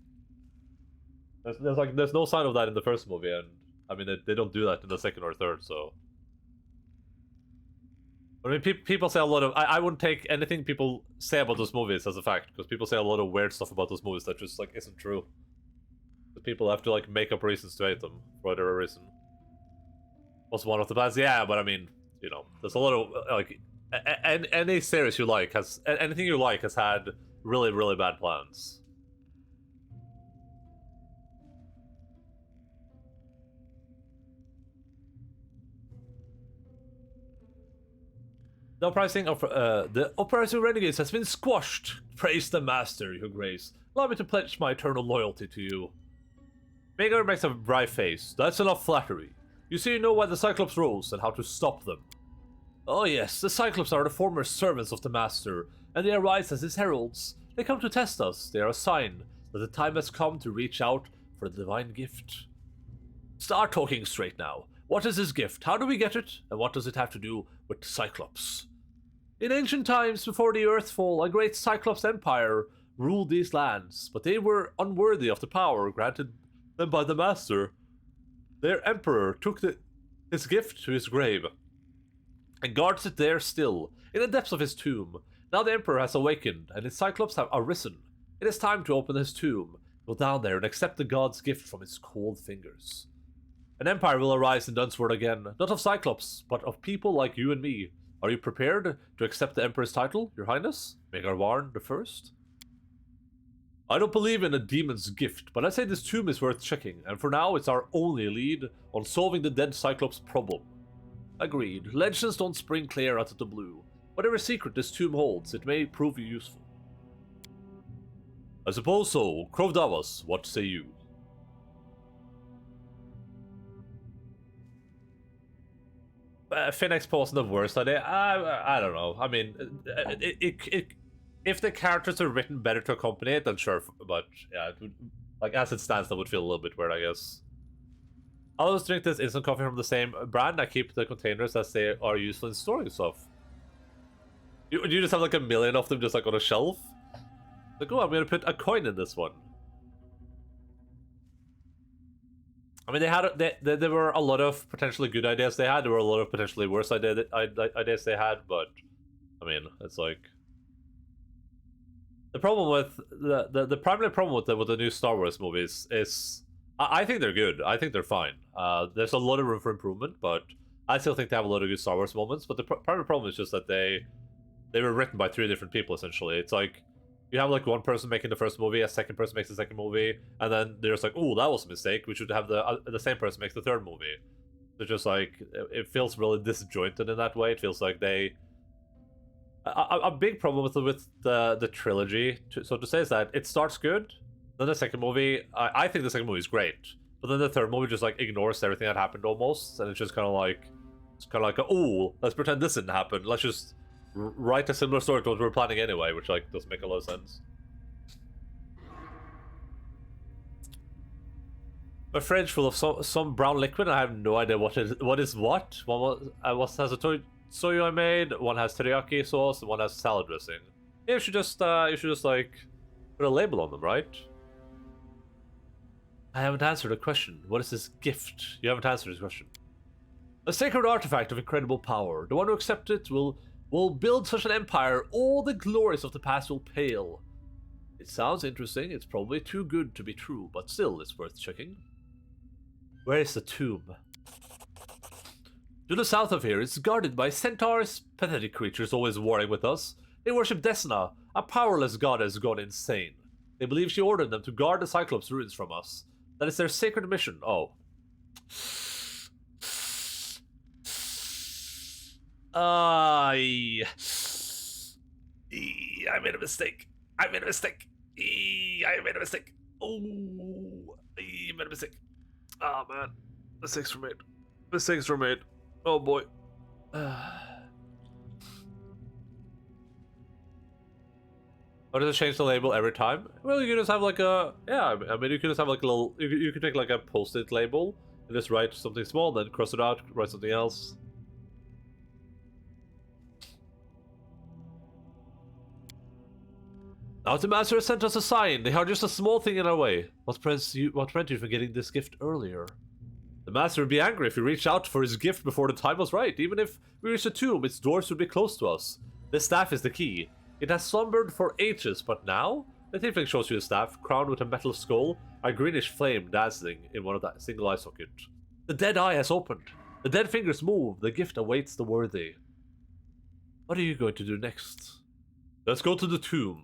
There's no sign of that in the first movie, and I mean they don't do that in the second or third. So I mean, people say a lot of. I wouldn't take anything people say about those movies as a fact, because people say a lot of weird stuff about those movies that just like isn't true. people have to like make up reasons to hate them for whatever reason. Was one of the plans, yeah, but I mean, you know, there's a lot of like any series you like has anything you like has had really, really bad plans. The uprising renegades has been squashed. Praise the master, your grace. Allow me to pledge my eternal loyalty to you. Maker makes a wry face. That's enough flattery. You see, you know why the Cyclops rose and how to stop them. Oh yes, the Cyclops are the former servants of the master, and they arise as his heralds. They come to test us. They are a sign that the time has come to reach out for the divine gift. Start talking straight now. What is this gift? How do we get it? And what does it have to do with Cyclops? In ancient times, before the Earthfall, a great Cyclops empire ruled these lands, but they were unworthy of the power granted them by the Master. Their emperor took his gift to his grave, and guards it there still, in the depths of his tomb. Now the emperor has awakened, and his Cyclops have arisen. It is time to open his tomb, go down there, and accept the god's gift from his cold fingers. An empire will arise in Dunsword again, not of Cyclops, but of people like you and me. Are you prepared to accept the Emperor's title, Your Highness? Magar Warren the First? I don't believe in a demon's gift, but I say this tomb is worth checking, and for now it's our only lead on solving the dead Cyclops problem. Agreed. Legends don't spring clear out of the blue. Whatever secret this tomb holds, it may prove useful. I suppose so. Crov Davos, what say you? Finnex wasn't the worst idea. I don't know. I mean, if the characters are written better to accompany it, then sure. But yeah, it would, like as it stands, that would feel a little bit weird, I guess. I'll always drink this instant coffee from the same brand. I keep the containers as they are useful in storing stuff. You just have like a million of them just like on a shelf. Like, oh, I'm gonna put a coin in this one. I mean, there were a lot of potentially good ideas they had. There were a lot of potentially worse ideas they had, but I mean, it's like the problem with the primary problem with the new Star Wars movies is I think they're good. I think they're fine. There's a lot of room for improvement, but I still think they have a lot of good Star Wars moments. But the primary problem is just that they were written by 3 different people essentially. It's like you have like one person making the first movie, a second person makes the second movie, and then there's like, oh, that was a mistake. We should have the same person makes the third movie. It's just like it feels really disjointed in that way. It feels like they a big problem with the trilogy, so to say, is that it starts good, then the second movie, I think the second movie is great, but then the third movie just like ignores everything that happened almost, and it's just kind of like oh, let's pretend this didn't happen. Let's just write a similar story to what we were planning anyway, which like doesn't make a lot of sense. A fridge full of some brown liquid. I have no idea what is what. One has a soyu I made. One has teriyaki sauce, and one has salad dressing. Yeah, you should just like put a label on them, right? I haven't answered a question. What is this gift? You haven't answered this question. A sacred artifact of incredible power. The one who accepts it will build such an empire, all the glories of the past will pale. It sounds interesting. It's probably too good to be true, but still, it's worth checking. Where is the tomb? To the south of here, it's guarded by centaurs, pathetic creatures always warring with us. They worship Desna, a powerless goddess gone insane. They believe she ordered them to guard the Cyclops ruins from us. That is their sacred mission. Oh. I made a mistake. I made a mistake. I made a mistake. Oh, I made a mistake. Oh man, mistakes were made. Mistakes were made. Oh boy. How does it change the label every time? Well, you can just have like a I mean, you can just have like a little. You can take like a post-it label and just write something small, then cross it out, write something else. Now the master has sent us a sign. They are just a small thing in our way. What prevents you from getting this gift earlier? The master would be angry if we reached out for his gift before the time was right. Even if we reach the tomb, its doors would be closed to us. This staff is the key. It has slumbered for ages, but now the tiefling shows you the staff, crowned with a metal skull, a greenish flame dazzling in one of that single eye socket. The dead eye has opened. The dead fingers move. The gift awaits the worthy. What are you going to do next? Let's go to the tomb.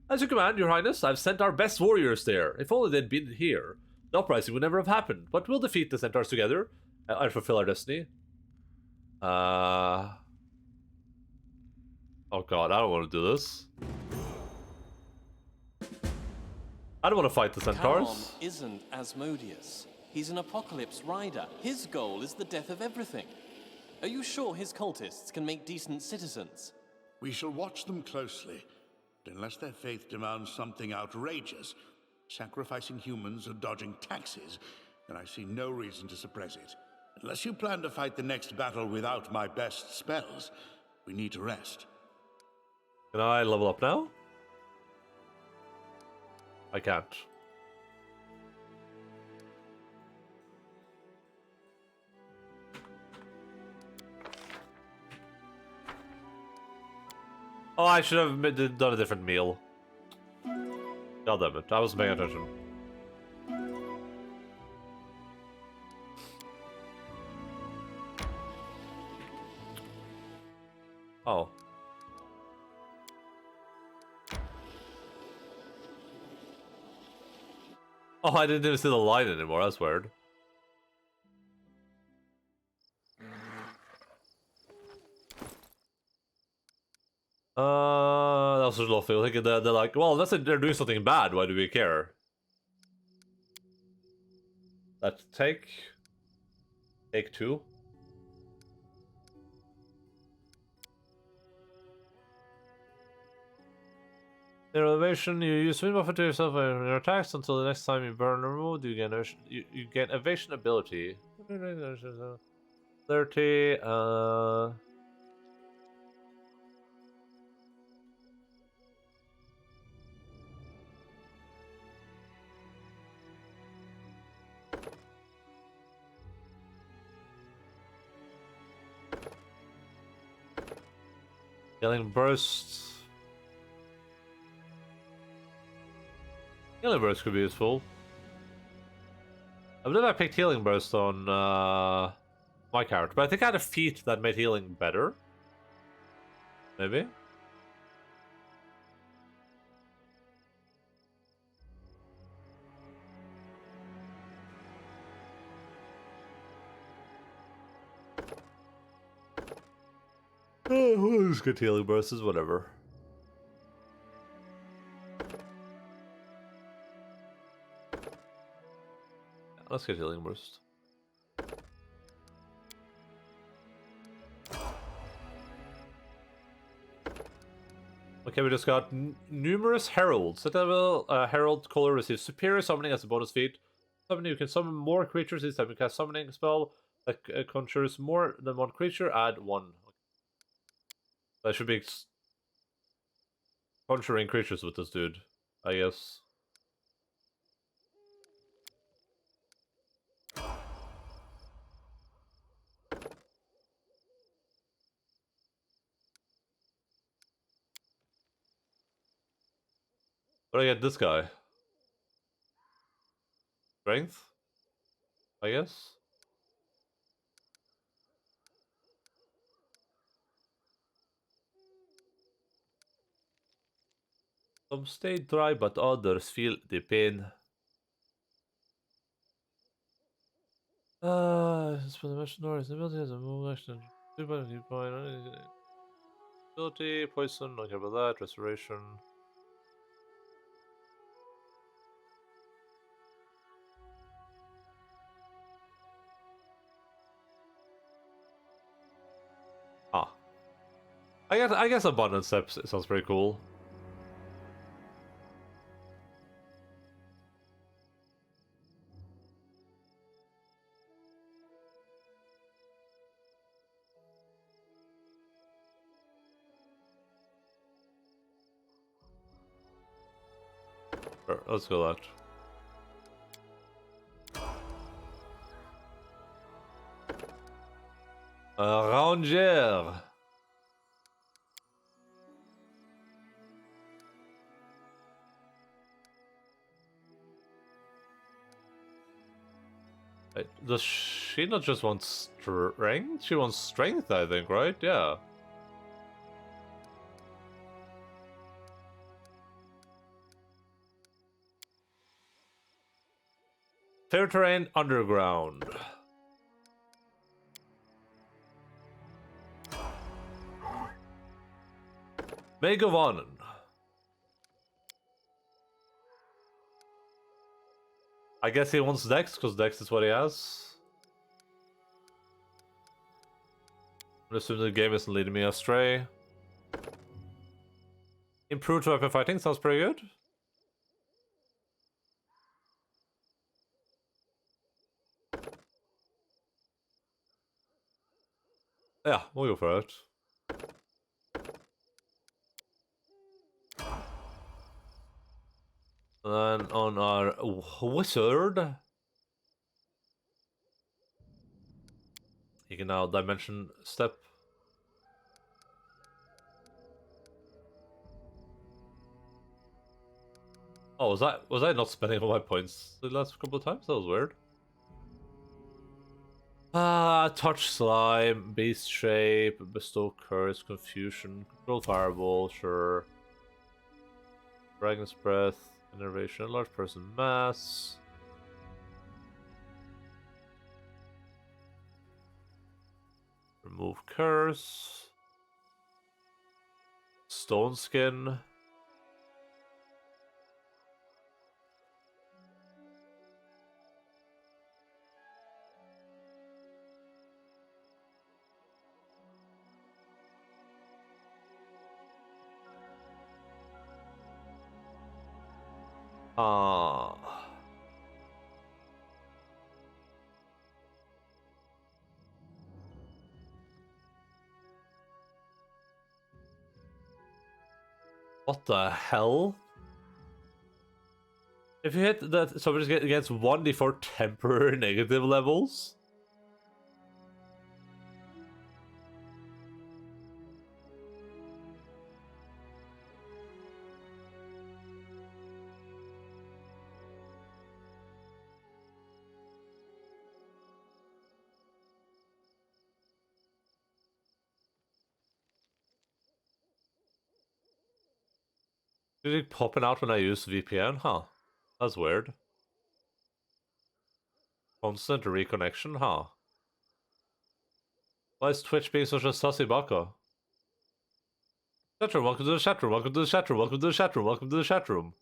As you command, your highness, I've sent our best warriors there. If only they'd been here, the uprising would never have happened. But we'll defeat the centaurs together and fulfill our destiny. Oh god, I don't want to do this. I don't want to fight the centaurs. Karom isn't Asmodeus. He's an apocalypse rider. His goal is the death of everything. Are you sure his cultists can make decent citizens? We shall watch them closely. But unless their faith demands something outrageous, sacrificing humans or dodging taxes, then I see no reason to suppress it. Unless you plan to fight the next battle without my best spells, we need to rest. Can I level up now? I can't. Oh, I should have done a different meal. God damn it, I wasn't paying attention. Oh. Oh, I didn't even see the line anymore, that's weird. That was just a feel. They're like, well, unless they're doing something bad, why do we care? Let's take 2. In elevation, you use swing buffer to yourself in your attacks until the next time you burn or move. You gain evasion ability. 30. Healing burst. Healing burst could be useful. I believe I picked healing burst on my character, but I think I had a feat that made healing better. Maybe. Oh, we'll just get healing bursts, whatever. Let's get healing burst. Okay, we just got numerous heralds. At level, herald color receives superior summoning as a bonus feat. Summoning, you can summon more creatures each time you cast summoning spell that conjures more than one creature. Add 1. I should be conjuring creatures with this dude, I guess. But I get this guy. Strength? I guess? Some stay dry, but others feel the pain. It's for the mercenaries. The ability has a move action. Ability, poison, not care about that. Restoration. Ah. I guess abundance steps sounds pretty cool. Sure, let's go that. Ranger. Does she not just want strength? She wants strength, I think, right? Yeah. Fair terrain underground. Megavanen. I guess he wants Dex, because Dex is what he has. I'm assuming the game isn't leading me astray. Improved weapon fighting sounds pretty good. Yeah, we'll go for it. And then on our wizard, he can now dimension step. Oh, was I not spending all my points the last couple of times? That was weird. Touch slime, beast shape, bestow curse, confusion, control fireball, sure. Dragon's breath, innervation, large person mass. Remove curse. Stone skin. What the hell? If you hit that, somebody gets 1d4 temporary negative levels? Is it popping out when I use VPN? Huh. That's weird. Constant reconnection? Huh. Why is Twitch being such a sussy baka? Chatroom, welcome to the chatroom, welcome to the chatroom, welcome to the chatroom, welcome to the chatroom.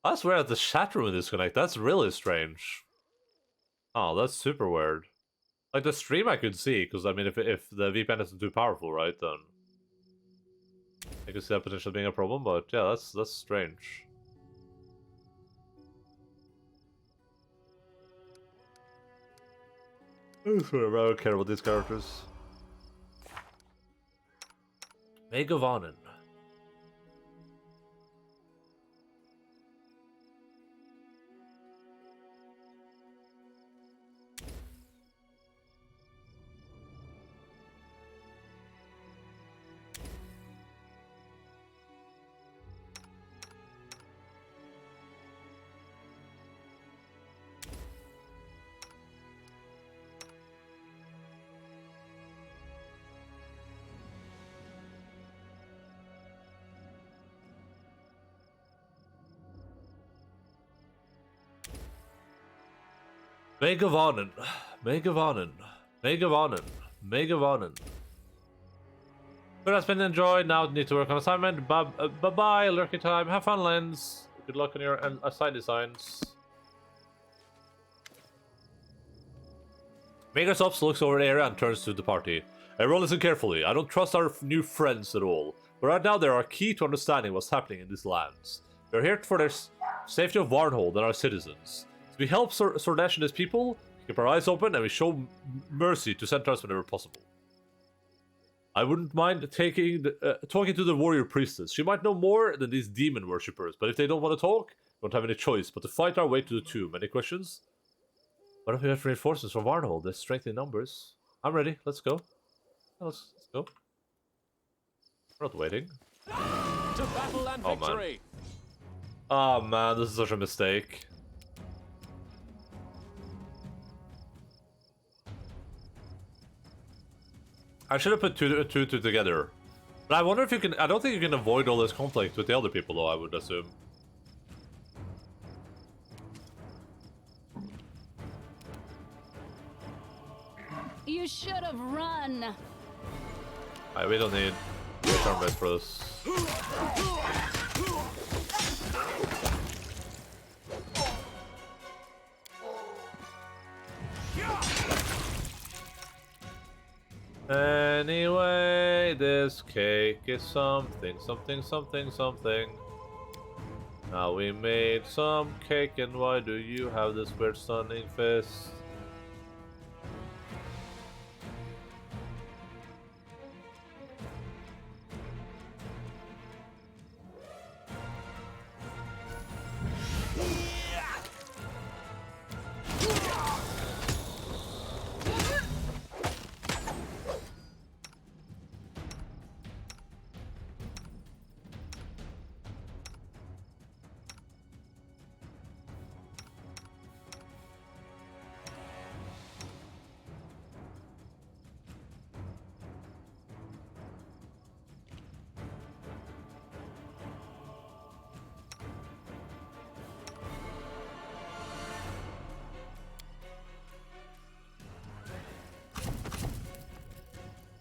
I swear that the chatroom disconnect, that's really strange. Oh, that's super weird. Like the stream I could see, because I mean if the VPN isn't too powerful, right, then I could see that potentially being a problem, but yeah, that's strange. I don't care about these characters. Megavanen. Megavanen. Megavanen. Megavanen. Megavanen. But that's been enjoyed. Now need to work on assignment. Bye-bye, lurking time. Have fun, Lens. Good luck on your side designs. Megasops looks over the area and turns to the party. Everyone listen carefully. I don't trust our new friends at all. But right now they are key to understanding what's happening in these lands. We're here for their safety of Warnhold and our citizens. We help Sordesh and his people, keep our eyes open, and we show mercy to Centaurs whenever possible. I wouldn't mind talking to the warrior priestess. She might know more than these demon worshippers, but if they don't want to talk, we don't have any choice but to fight our way to the tomb. Any questions? What if we have reinforcements from Varnhold? There's strength in numbers. I'm ready. Let's go. Let's go. We're not waiting. To battle and victory! Oh man, this is such a mistake. I should have put two together. But I wonder if you can... I don't think you can avoid all this conflict with the other people, though, I would assume. You should have run. Alright, we don't need turn base for this. Anyway, this cake is something. Now we made some cake, and why do you have this weird stunning fist?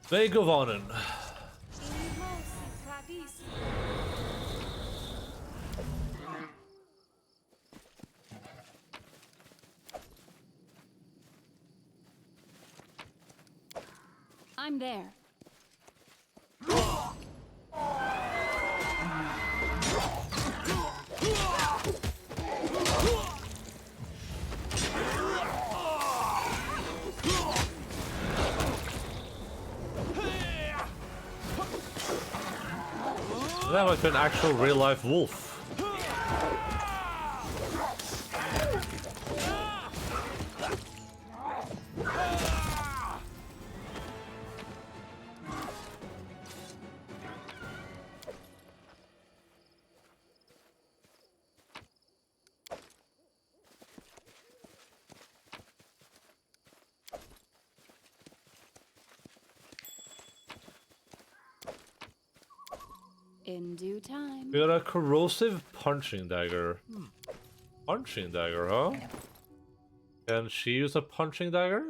Vegovonen. I'm there. That might be an actual real-life wolf. In due time. We got a corrosive punching dagger. Punching dagger, huh? Can she use a punching dagger?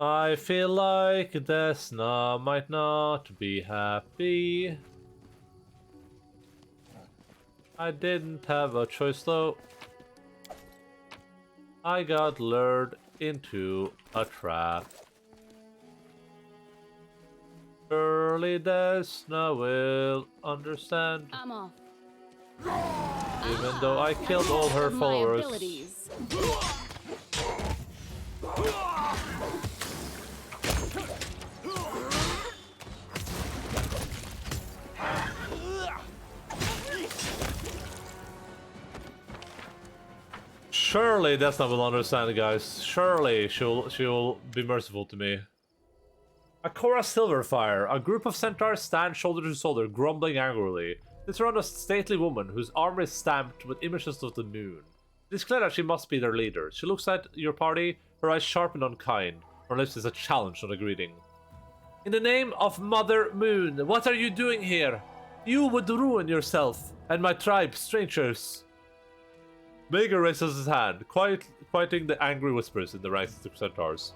I feel like Desna might not be happy. I didn't have a choice though. I got lured into a trap. Surely Desna will understand. I'm off. Even though I killed all her My followers. abilities. Surely Desna will understand, guys. Surely she'll be merciful to me. Akora Silverfire. A group of centaurs stand shoulder to shoulder, grumbling angrily. They surround a stately woman whose armor is stamped with images of the moon. It is clear that she must be their leader. She looks at your party, her eyes sharp and unkind. Her lips is a challenge, not a greeting. In the name of Mother Moon, what are you doing here? You would ruin yourself and my tribe, strangers. Mager raises his hand, quieting the angry whispers in the ranks of the centaurs.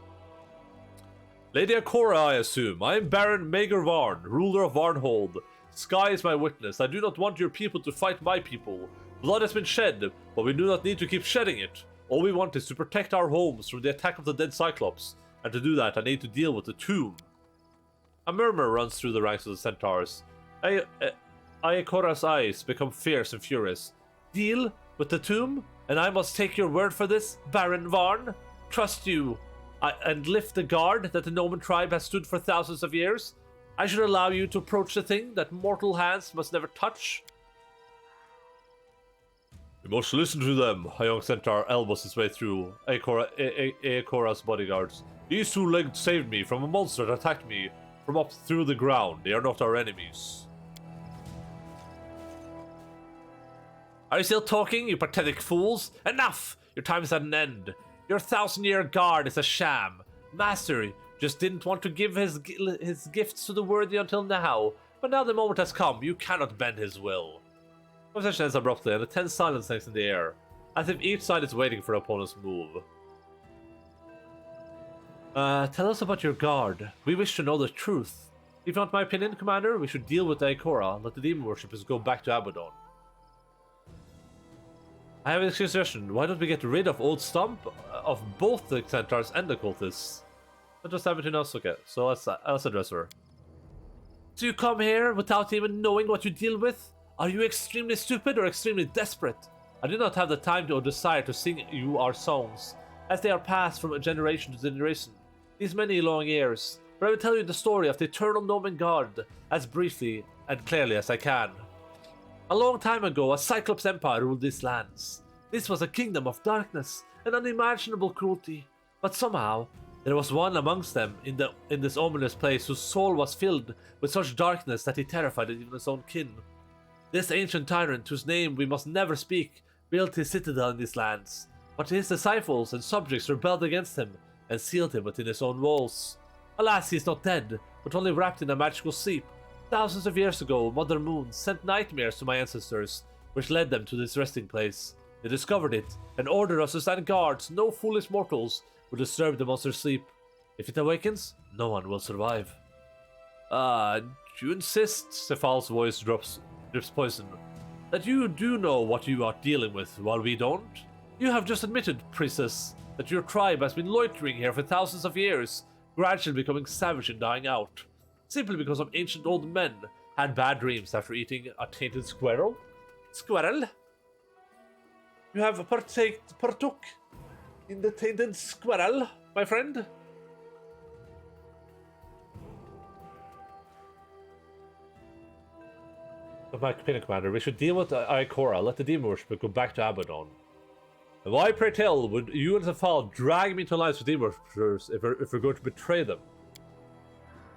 Lady Akora, I assume. I am Baron Mager Varn, ruler of Varnhold. Sky is my witness. I do not want your people to fight my people. Blood has been shed, but we do not need to keep shedding it. All we want is to protect our homes from the attack of the dead Cyclops, and to do that I need to deal with the tomb. A murmur runs through the ranks of the centaurs. Ayakora's eyes become fierce and furious. Deal with the tomb? And I must take your word for this, Baron Varn? Trust you, and lift the guard that the Gnomon tribe has stood for thousands of years? I should allow you to approach the thing that mortal hands must never touch? You must listen to them, a young centaur elbows his way through Ayakora's bodyguards. These two legs saved me from a monster that attacked me from up through the ground. They are not our enemies. Are you still talking, you pathetic fools? Enough! Your time is at an end. Your 1,000-year guard is a sham. Master just didn't want to give his gifts to the worthy until now, but now the moment has come. You cannot bend his will. Conversation ends abruptly, and a tense silence hangs in the air, as if each side is waiting for opponent's move. Tell us about your guard. We wish to know the truth. If you want my opinion, Commander, we should deal with Aikora and let the demon worshippers go back to Abaddon. I have a suggestion. Why don't we get rid of Old Stump of both the centaurs and the cultists? Not just have it in us? Okay, so let's address her. So you come here without even knowing what you deal with? Are you extremely stupid or extremely desperate? I do not have the time or desire to sing you our songs, as they are passed from generation to generation, these many long years, but I will tell you the story of the eternal Gnomon God as briefly and clearly as I can. A long time ago, a Cyclops empire ruled these lands. This was a kingdom of darkness and unimaginable cruelty, but somehow there was one amongst them in this ominous place whose soul was filled with such darkness that he terrified even his own kin. This ancient tyrant, whose name we must never speak, built his citadel in these lands, but his disciples and subjects rebelled against him and sealed him within his own walls. Alas, he is not dead, but only wrapped in a magical sleep. Thousands of years ago, Mother Moon sent nightmares to my ancestors, which led them to this resting place. They discovered it and ordered us to stand guard so no foolish mortals will disturb the monster's sleep. If it awakens, no one will survive. You insist, Cephal's voice drips poison, that you do know what you are dealing with while we don't? You have just admitted, priestess, that your tribe has been loitering here for thousands of years, gradually becoming savage and dying out, simply because some ancient old men had bad dreams after eating a tainted squirrel? Squirrel? You have partook in the tainted squirrel, my friend? My opinion, Commander, we should deal with Aikora, let the demon worshipper go back to Abaddon. And why, pray tell, would you and Cephal drag me to alliance with demon worshippers if we're going to betray them?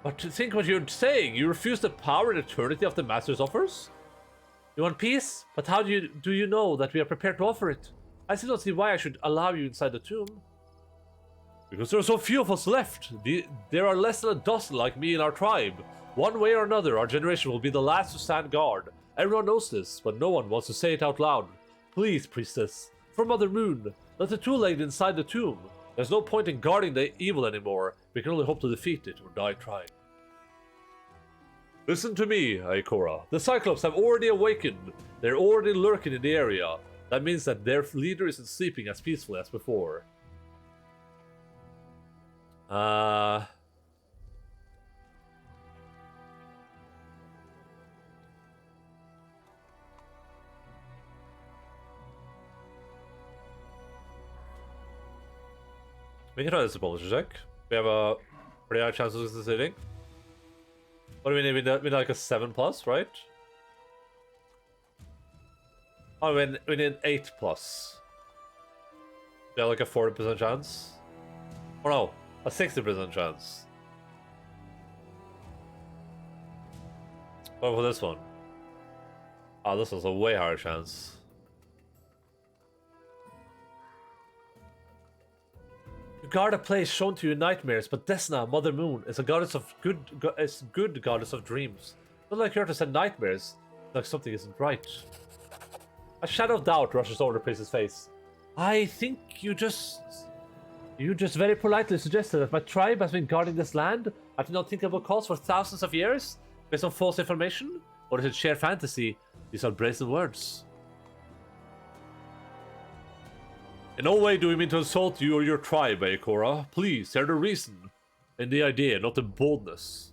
But to think what you're saying, you refuse the power and eternity of the Master's offers? You want peace? But how do you know that we are prepared to offer it? I still don't see why I should allow you inside the tomb. Because there are so few of us left. There are less than a dozen like me in our tribe. One way or another, our generation will be the last to stand guard. Everyone knows this, but no one wants to say it out loud. Please, priestess, for Mother Moon, let the two-legged inside the tomb. There's no point in guarding the evil anymore. We can only hope to defeat it or die trying. Listen to me, Aikora. The Cyclops have already awakened. They're already lurking in the area. That means that their leader isn't sleeping as peacefully as before. We can try this ability check. We have a pretty high chance of succeeding. What do we need? We need like a 7+, right? Oh, we need 8+. We have like a 40% chance. Oh no, a 60% chance. What for this one? Oh, this was a way higher chance. You guard a place shown to you in nightmares, but Desna, Mother Moon, is a goddess of good goddess of dreams. Not like her to send nightmares, like something isn't right. A shadow of doubt rushes over the prince's face. I think you just very politely suggested that my tribe has been guarding this land at an unthinkable cost for thousands of years, based on false information? Or is it sheer fantasy? These are brazen words. In no way do we mean to insult you or your tribe, Akora. Please, hear the reason and the idea, not the boldness.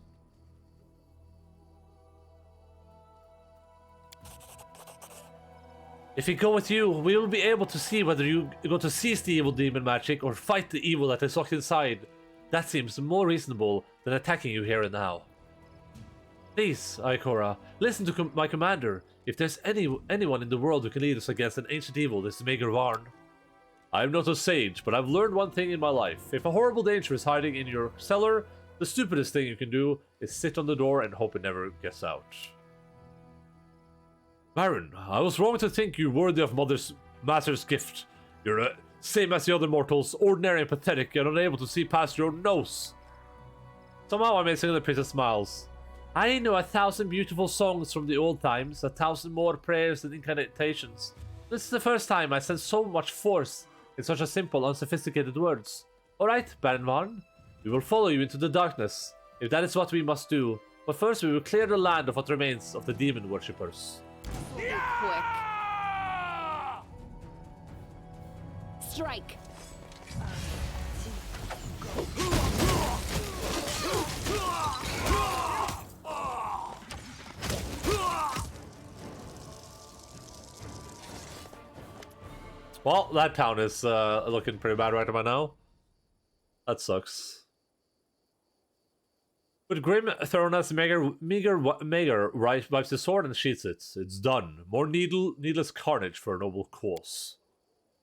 If we go with you, we will be able to see whether you are going to seize the evil demon magic or fight the evil that is locked inside. That seems more reasonable than attacking you here and now. Please, Ikora, listen to my commander. If there's anyone in the world who can lead us against an ancient evil, this is Mager Varn. I'm not a sage, but I've learned one thing in my life. If a horrible danger is hiding in your cellar, the stupidest thing you can do is sit on the door and hope it never gets out. Baron, I was wrong to think you worthy of Master's gift. You're same as the other mortals, ordinary and pathetic, and unable to see past your nose. Somehow amazing, the princess smiles. I know 1,000 beautiful songs from the old times, 1,000 more prayers and incantations. This is the first time I sense so much force in such a simple, unsophisticated words. Alright, Baron Varn, we will follow you into the darkness, if that is what we must do. But first we will clear the land of what remains of the demon worshippers. Quick. Strike. Well, that town is looking pretty bad right about now. That sucks. With grim thoroughness, Mager wipes his sword and sheathes it. It's done. More needless carnage for a noble cause.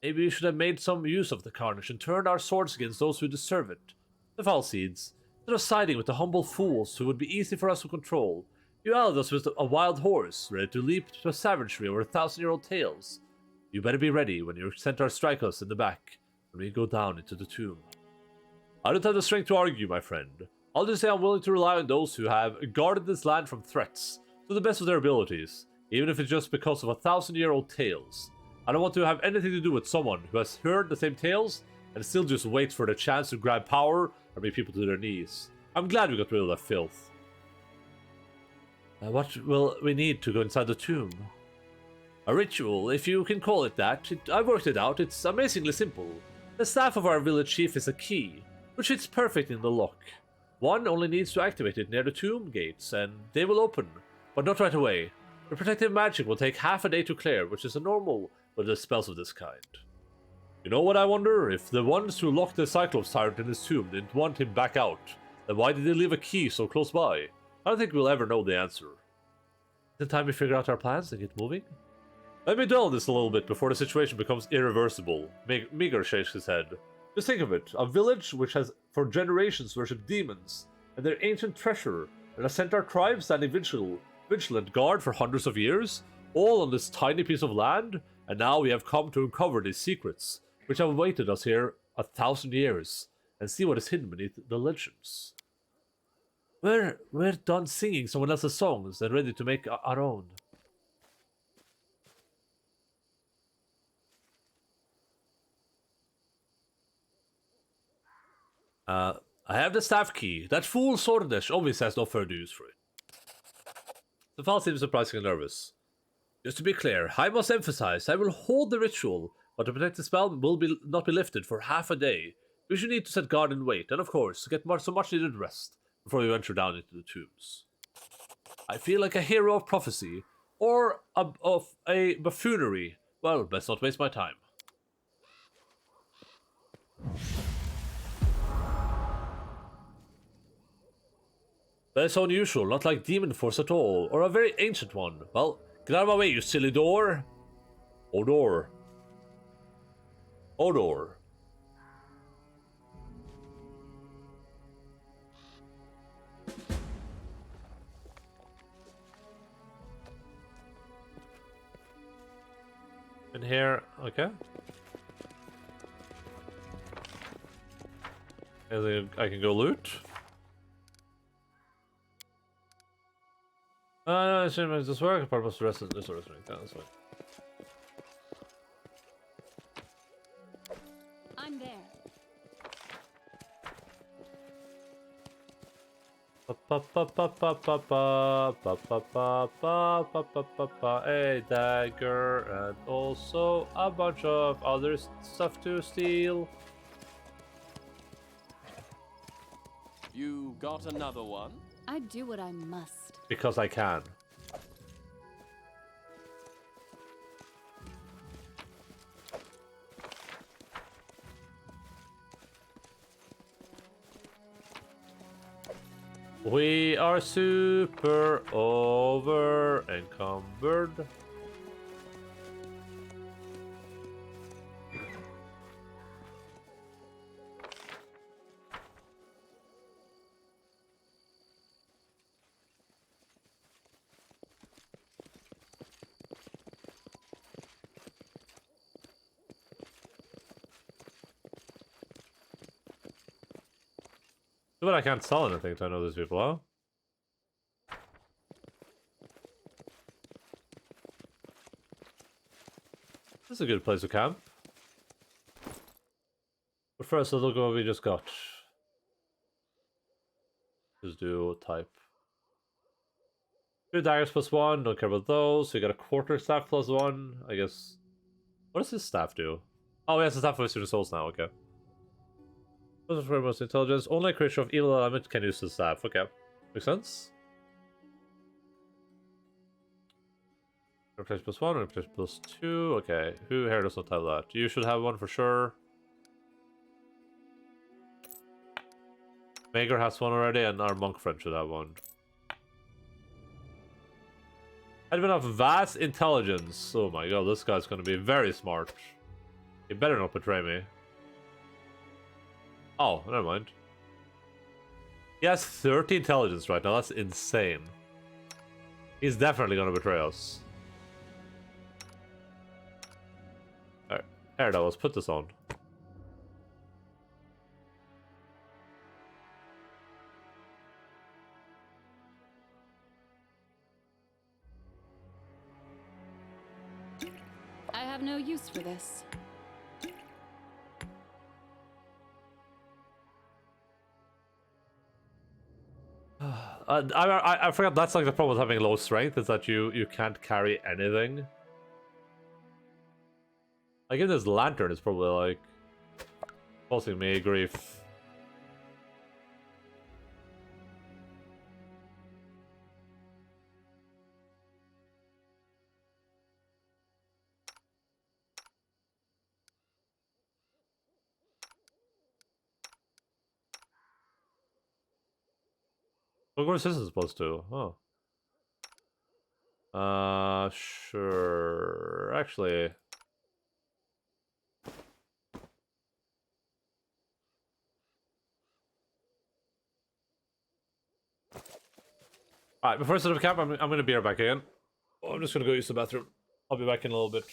Maybe we should have made some use of the carnage and turned our swords against those who deserve it. The Falseeds. Instead of siding with the humble fools who would be easy for us to control, you allied us with a wild horse, ready to leap to savagery over 1,000-year-old tales. You better be ready when your centaur strike us in the back, when we go down into the tomb. I don't have the strength to argue, my friend. I'll just say I'm willing to rely on those who have guarded this land from threats, to the best of their abilities, even if it's just because of 1,000-year-old tales. I don't want to have anything to do with someone who has heard the same tales and still just waits for the chance to grab power or bring people to their knees. I'm glad we got rid of that filth. What will we need to go inside the tomb? A ritual, if you can call it that. I've worked it out. It's amazingly simple. The staff of our village chief is a key, which fits perfect in the lock. One only needs to activate it near the tomb gates, and they will open, but not right away. The protective magic will take half a day to clear, which is normal with the spells of this kind. You know what I wonder? If the ones who locked the Cyclops tyrant in his tomb didn't want him back out, then why did they leave a key so close by? I don't think we'll ever know the answer. Is it time we figure out our plans and get moving? Let me dwell on this a little bit before the situation becomes irreversible. Meager shakes his head. Just think of it, a village which has for generations worshipped demons, and their ancient treasure, and a centaur tribe standing vigilant guard for hundreds of years, all on this tiny piece of land, and now we have come to uncover these secrets, which have awaited us here 1,000 years, and see what is hidden beneath the legends. We're done singing someone else's songs and ready to make our own. I have the staff key. That fool Sordesh obviously has no further use for it. The Fall seems surprisingly nervous. Just to be clear, I must emphasize, I will hold the ritual, but the protective spell will not be lifted for half a day. We should need to set guard and wait, and of course, get some much needed rest before we venture down into the tombs. I feel like a hero of prophecy, or of a buffoonery. Well, best not waste my time. That is so unusual, not like demon force at all, or a very ancient one. Well, get out of my way, you silly door! Odor. Odor. In here, okay. I can go loot. No, I assume it's this work. Purpose rest in this sort of thing. That's fine. A dagger and also a bunch of other stuff to steal. You got another one? I do what I must. Because I can. We are super over encumbered. But I can't sell anything to know these people, huh? This is a good place to camp. But first, let's look at what we just got. Just do type. 2 daggers +1, don't care about those. We got a quarter staff +1, I guess. What does this staff do? Oh, he has a staff of Wizard Souls now, okay. Those for most intelligence. Only a creature of evil element can use the staff, okay. Makes sense? Replace +1, replace +2, okay. Who here does not have that? You should have one for sure. Mager has one already, and our monk friend should have one. Advent of vast intelligence. Oh my god, this guy's gonna be very smart. He better not betray me. Oh, never mind. He has 30 intelligence right now, that's insane. He's definitely gonna betray us. Alright, here though, let's put this on. I have no use for this. I forgot that's like the problem with having low strength, is that you can't carry anything. Like in this lantern is probably like causing me grief. Look what this is supposed to. Oh. Sure. Actually. Alright, before I set up camp, I'm gonna be right back again. Oh, I'm just gonna go use the bathroom. I'll be back in a little bit.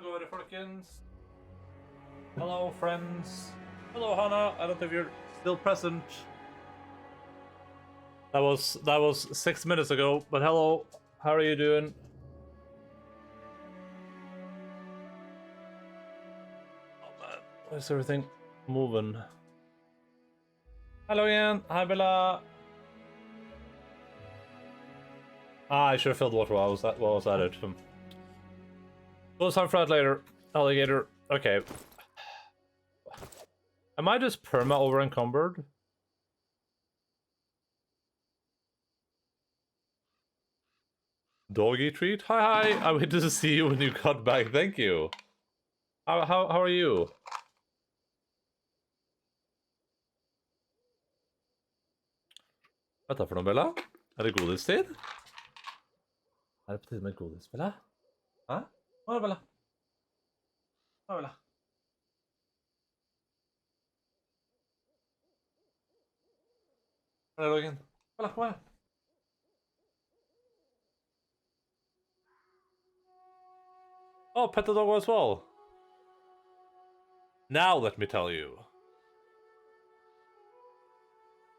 Go there, folkens. Hello, friends. Hello, Hannah. I don't know if you're still present. That was 6 minutes ago, but hello. How are you doing? Oh man, where's everything moving? Hello again. Hi, Bella. Ah, I should have filled water while I was at it. We'll time for that later. Alligator. Okay. Am I just perma over encumbered? Doggy treat? Hi. I waited to see you when you got back. Thank you. How are you? Hva er det for noe, Bella? Er det godistid? Er det på tide med godis, Bella? Hæ? Hva er det, Bella? Hva er det, Bella? Hva er det, Logan? Bella, kom her. Oh, pet the dog as well. Now let me tell you.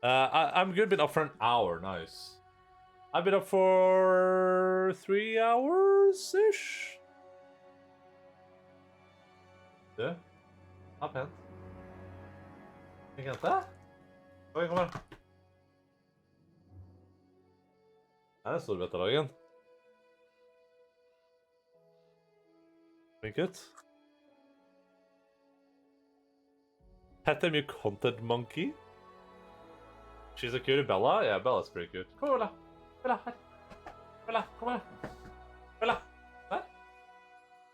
I'm good. Been up for an hour. Nice. I've been up for 3 hours ish. Du, ha pent. Ikke jente? Oi, kom her. Her er storbetterdagen. Flink ut. Pet them, you content monkey. She's a cutie. Bella? Yeah, Bella's pretty cute. Come on, Bella. Bella, her. Bella, kom her. Bella, her.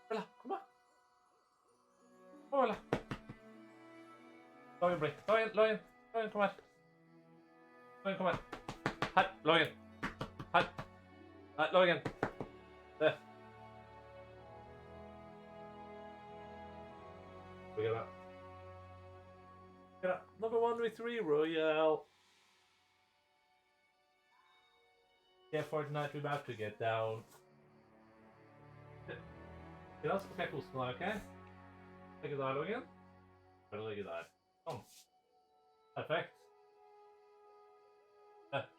Bella, kom her. Kom, Bella. Logan, bli. Logan, kom her. Logan, kom her. Her, Logan. Her. Nei, Logan. Det. Look at that. Number 1v3 Royale. Yeah, Fortnite, we're about to get down. La oss få kosten her, ok? Legge der, Logan. Bare legge der. Sånn. Perfekt.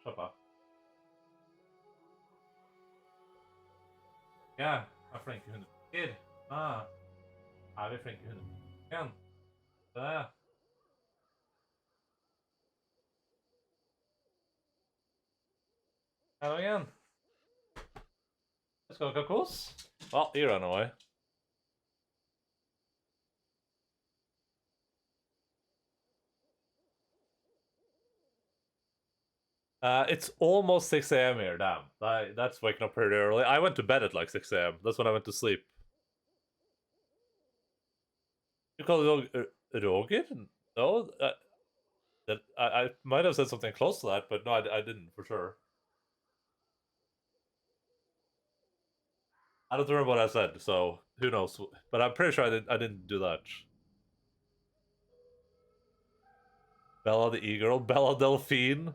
Slapp av. Ja, er flinke hunder. Ah. Er vi flinke hunder? Igjen. Det. Hello again. Skal dere ha kos? Well, you run away. It's almost 6 a.m. here, damn. That's waking up pretty early. I went to bed at like 6 a.m. That's when I went to sleep. You call it Roger? No? I might have said something close to that, but no, I didn't, for sure. I don't remember what I said, so who knows? But I'm pretty sure I didn't do that. Bella the e-girl, Bella Delphine.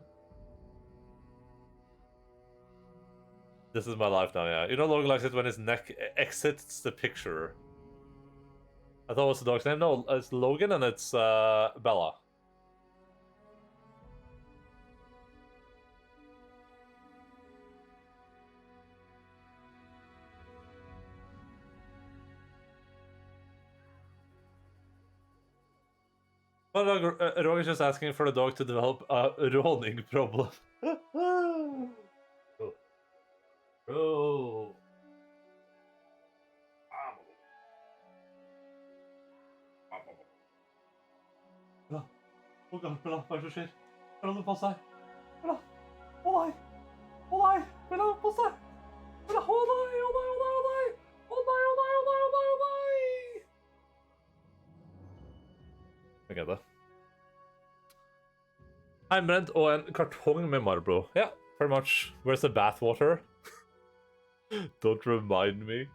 This is my life now, yeah. You know Logan likes it when his neck exits the picture. I thought it was the dog's name. No, it's Logan and it's Bella. Well, Roger's just asking for the dog to develop a roning problem. Bro. Bella. Bella, hva er det som skjer? Bella, pass deg. Bella. Å nei. Å nei. Bella, pass deg. Bella, å nei, å nei, å nei, å nei. Å nei, å nei, å nei, å nei, å nei. Jeg glemte det. Heimbrent og en kartong med Marlboro. Yeah, pretty much. Where's the bathwater? Don't remind me.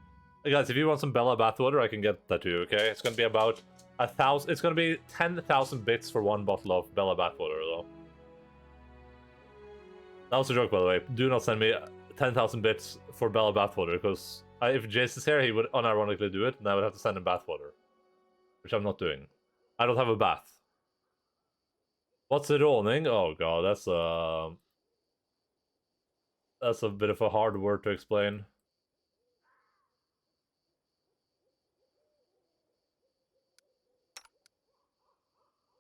Hey guys, if you want some Bella bathwater, I can get that to you, okay? It's gonna be about 1,000... It's gonna be 10,000 bits for one bottle of Bella bathwater, though. That was a joke, by the way. Do not send me 10,000 bits for Bella bathwater, because If Jason's here, he would unironically do it, and I would have to send him bathwater. Which I'm not doing. I don't have a bath. What's a råning? Oh god, that's a bit of a hard word to explain.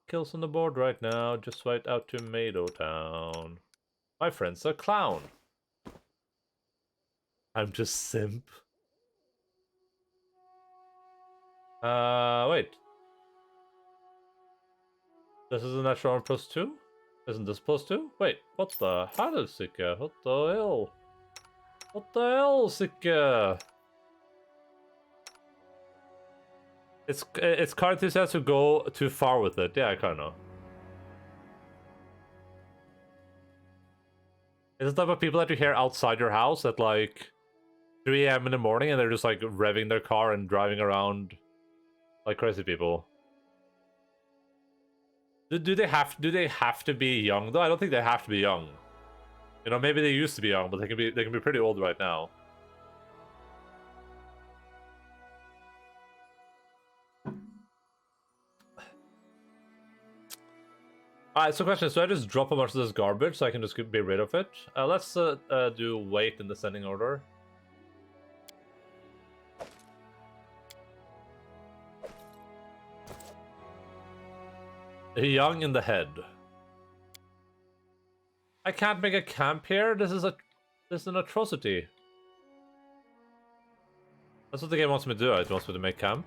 Kills on the board right now, just right out to Tomato Town. My friend's a clown. I'm just simp. Wait. This is a natural arm +2? Isn't this +2? Wait, what the helsike? What the hell? What the helsike? It's car enthusiasts who go too far with it. Yeah, I kind of. It's the type of people that you hear outside your house at like 3 a.m. in the morning, and they're just like revving their car and driving around like crazy people. Do they have to be young though? I don't think they have to be young. You know, maybe they used to be young, but they can be pretty old right now. Alright, so question is, do I just drop a bunch of this garbage so I can just be rid of it? Let's do weight in descending order. Young in the head. I can't make a camp here. This is an atrocity. That's what the game wants me to do. It wants me to make camp.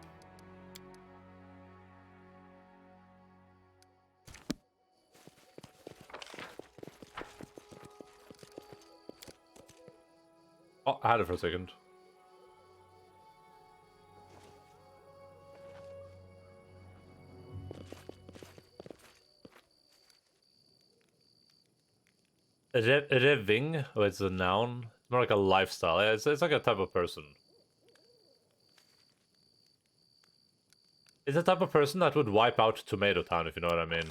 Oh, I had it for a second. Revving? Oh, it's a noun. More like a lifestyle. It's like a type of person. It's the type of person that would wipe out Tomato Town, if you know what I mean.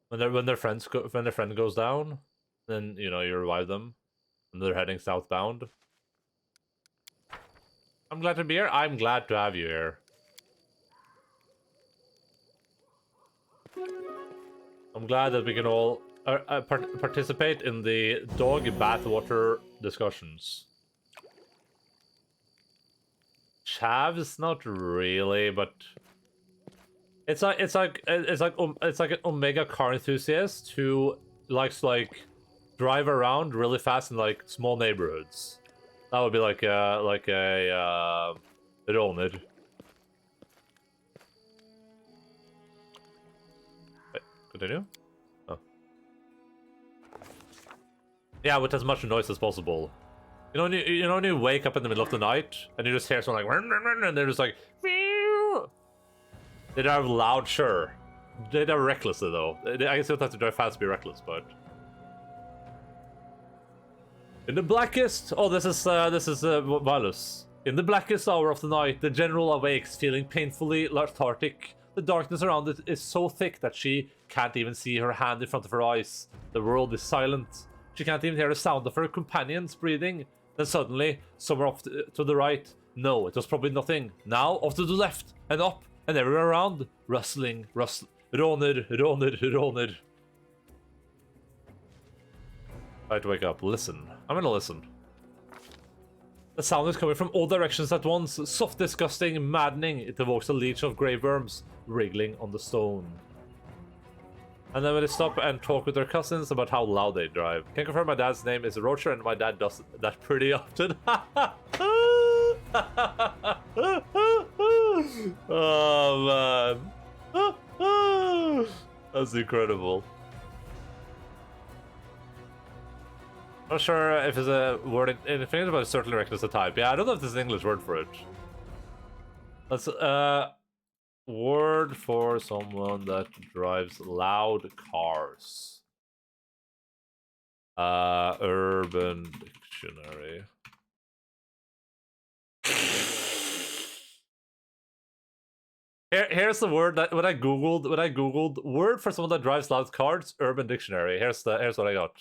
When their friend goes down, then you know you revive them, and they're heading southbound. I'm glad to be here. I'm glad to have you here. I'm glad that we can all participate in the dog bathwater discussions. Chavs, not really, but it's like an Omega car enthusiast who likes to like drive around really fast in like small neighborhoods. That would be like a råner. Wait, continue. Oh. Yeah, with as much noise as possible. You know when you wake up in the middle of the night and you just hear someone like and they're just like they drive loud, sure. They drive recklessly though. I guess you don't have to drive fast to be reckless, but in the blackest this is Valus. In the blackest hour of the night, the general awakes, feeling painfully lethargic. The darkness around it is so thick that she can't even see her hand in front of her eyes. The world is silent. She can't even hear the sound of her companions breathing. Then suddenly, somewhere off to the right, no, it was probably nothing. Now, off to the left, and up, and everywhere around, rustling. Råner. I have to wake up. Listen. I'm gonna listen. The sound is coming from all directions at once. Soft, disgusting, maddening. It evokes a legion of grey worms wriggling on the stone. And then when they stop and talk with their cousins about how loud they drive. Can confirm my dad's name is Roger, and my dad does that pretty often. Oh man. That's incredible. Not sure if it's a word in Finnish, but it's certainly recognized as a type. Yeah, I don't know if there's an English word for it. Let's word for someone that drives loud cars. Urban Dictionary. Here's the word that when I googled word for someone that drives loud cars, Urban Dictionary. Here's what I got.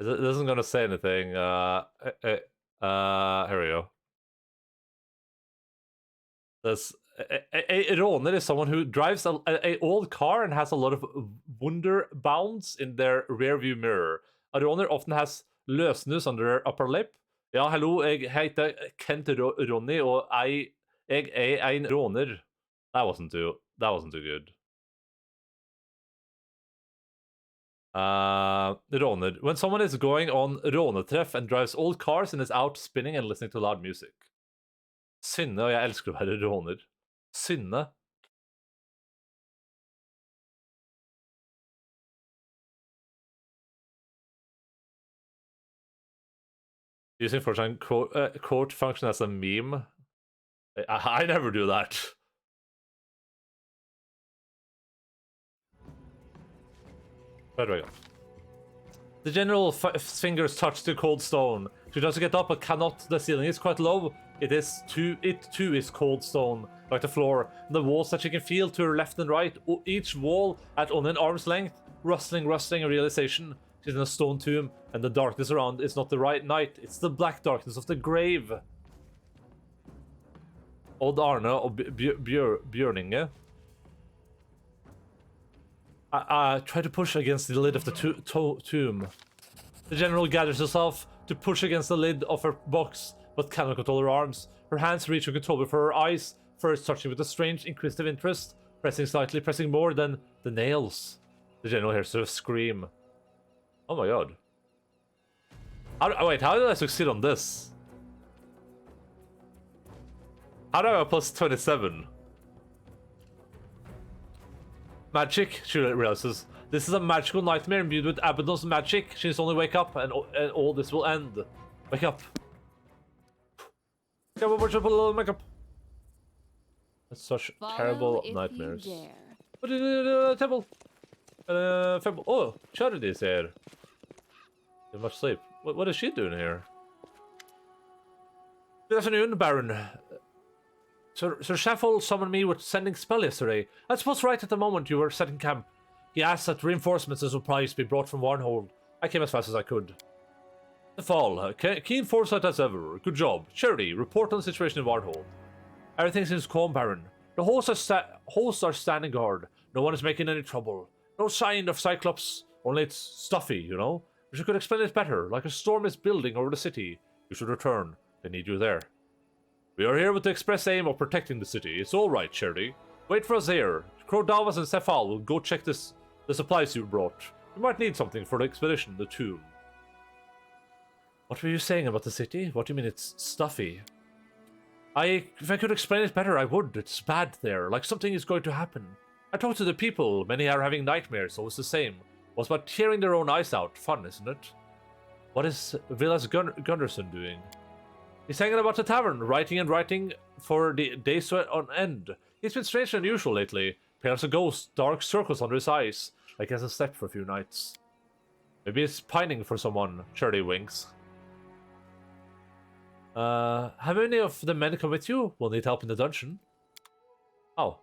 It isn't gonna say anything. Here we go. There's a råner is someone who drives a old car and has a lot of wunder bounds in their rear view mirror. A råner often has løsnus on their upper lip. Ja, hallo, jeg heter Kent Ronny, og jeg er en råner. That wasn't too good. Råner. When someone is going on rånetreff and drives old cars and is out spinning and listening to loud music. Synne, og jeg elsker å være råner. Synne. Using fortune quote function as a meme. I never do that. Where do I go? The general fingers touch the cold stone. She tries to get up but cannot. The ceiling is quite low. It too is cold stone, like the floor. And the walls that she can feel to her left and right. Each wall at only an arm's length. Rustling, a realization. She's in a stone tomb, and the darkness around is not the right night. It's the black darkness of the grave. Odd Arne og Bjørninge. I try to push against the lid of the tomb. The general gathers herself to push against the lid of her box, but cannot control her arms. Her hands reach for control before her eyes, first touching with a strange, inquisitive interest, pressing slightly, pressing more than the nails. The general hears her scream. Oh my god. Wait, how did I succeed on this? How do I have plus 27? Magic, she realizes. This is a magical nightmare imbued with Abaddon's magic. She needs only wake up and all this will end. Wake up. Makeup. That's such terrible nightmares. Temple. Oh, Charity is here. Too much sleep. What is she doing here? Good afternoon, Baron. Sir Shaffel summoned me with sending spell yesterday. I suppose right at the moment you were setting camp. He asked that reinforcements and supplies be brought from Warnhold. I came as fast as I could. The fall. Keen foresight as ever. Good job. Charity, report on the situation in Warnhold. Everything seems calm, Baron. The hosts are standing guard. No one is making any trouble. No sign of Cyclops. Only it's stuffy, you know? But you could explain it better. Like a storm is building over the city. You should return. They need you there. We are here with the express aim of protecting the city. It's all right, Charity. Wait for us here. Crodavas and Cephal will go check the supplies you brought. You might need something for the expedition, the tomb. What were you saying about the city? What do you mean it's stuffy? If I could explain it better, I would. It's bad there, like something is going to happen. I talked to the people. Many are having nightmares, so it's the same. What's about tearing their own eyes out? Fun, isn't it? What is Vilas Gunderson doing? He's hanging about the tavern, writing for the days on end. He's been strange and unusual lately. Perhaps a ghost, dark circles under his eyes, like he hasn't slept for a few nights. Maybe he's pining for someone. Charity winks. Have any of the men come with you? We'll need help in the dungeon. Oh.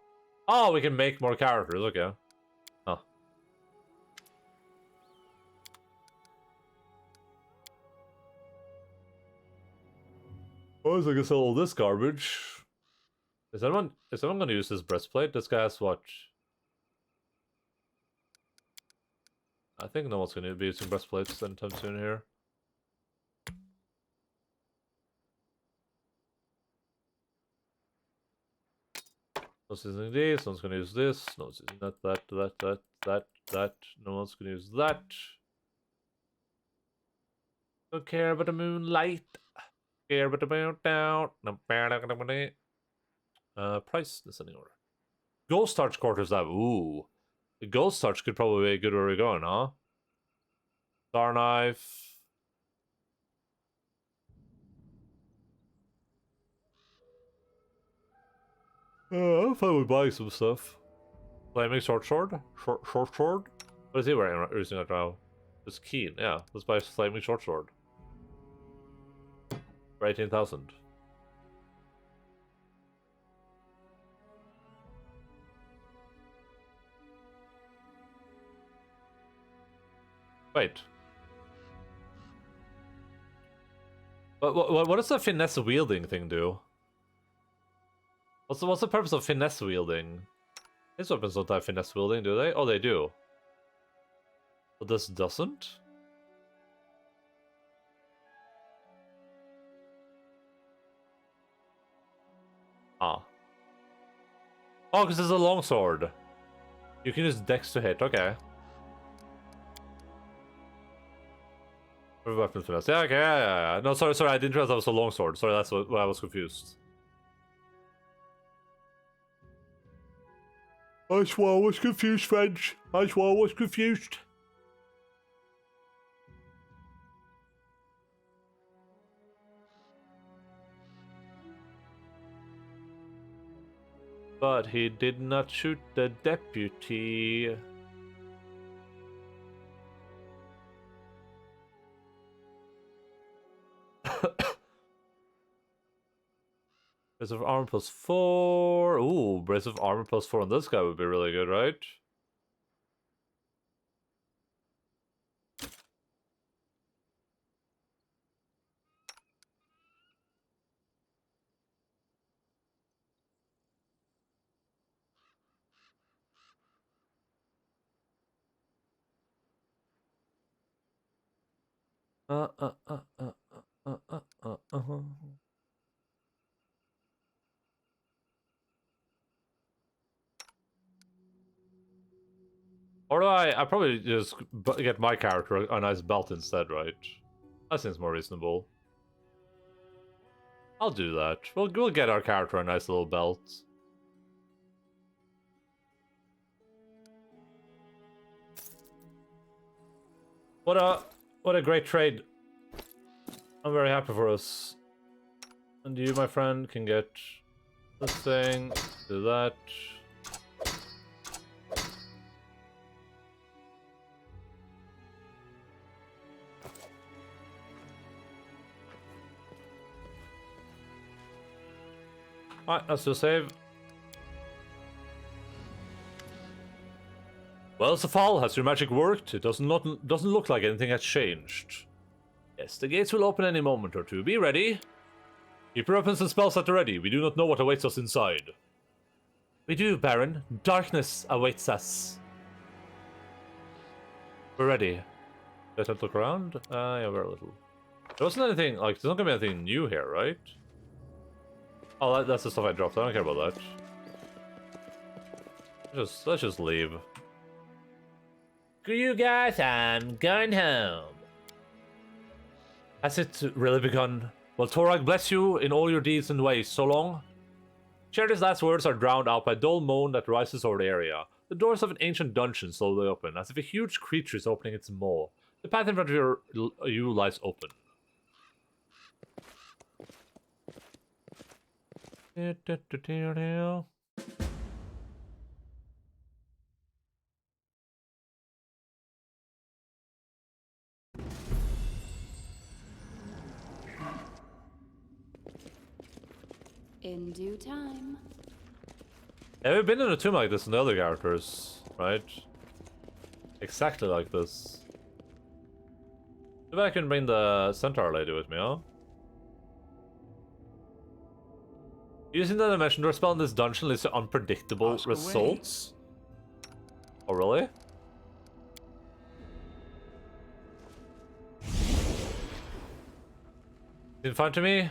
Oh, we can make more characters, okay. Oh. Oh, so I can sell all this garbage. Is anyone gonna use this breastplate? This guy has what? I think no one's gonna be using breastplates anytime soon here. No one's using this, no one's gonna use this, no one's using that. No one's gonna use that. Don't care about the moonlight. Care about the moon down. Price descending order. Ghost Torch quarters that. Ooh. The Ghost Torch could probably be good where we're going, huh? Star Knife. I'm fine with buying some stuff. Flaming short sword? Short sword? What is he wearing using it now? It's keen, yeah. Let's buy a flaming short sword. For 18,000. Wait. What does the finesse wielding thing do? What's the purpose of finesse wielding? His weapons don't have finesse wielding, do they? Oh, they do. But this doesn't? Ah. Oh, because it's a longsword. You can use dex to hit, okay. Weapon finesse. Yeah, okay, yeah. No, sorry, I didn't realize that was a longsword. Sorry, that's what I was confused. I swore I was confused, French. I swore I was confused. But he did not shoot the deputy. Brace of armor +4. Ooh, brace of armor +4 on this guy would be really good, right? Or do I probably just get my character a nice belt instead, right? That seems more reasonable. I'll do that. We'll get our character a nice little belt. What a great trade. I'm very happy for us. And you, my friend, can get this thing, do that. Alright, let's do save. Well, Safal, has your magic worked? It doesn't look like anything has changed. Yes, the gates will open any moment or two. Be ready. Keep your weapons and spells at the ready. We do not know what awaits us inside. We do, Baron. Darkness awaits us. We're ready. Let's look around. Yeah, very little. There wasn't anything, like, there's not gonna be anything new here, right? Oh, that's the stuff I dropped. I don't care about that. Let's just leave. Screw you guys, I'm going home. Has it really begun? Well, Torag bless you in all your deeds and ways. So long. Sheridan's last words are drowned out by a dull moan that rises over the area. The doors of an ancient dungeon slowly open, as if a huge creature is opening its maw. The path in front of you lies open. In due time. Yeah, we've been in a tomb like this in the other characters, right? Exactly like this. Maybe I can bring the centaur lady with me, huh? Using the dimension door spell in this dungeon leads to unpredictable results. Oh, really? Seems fine to me.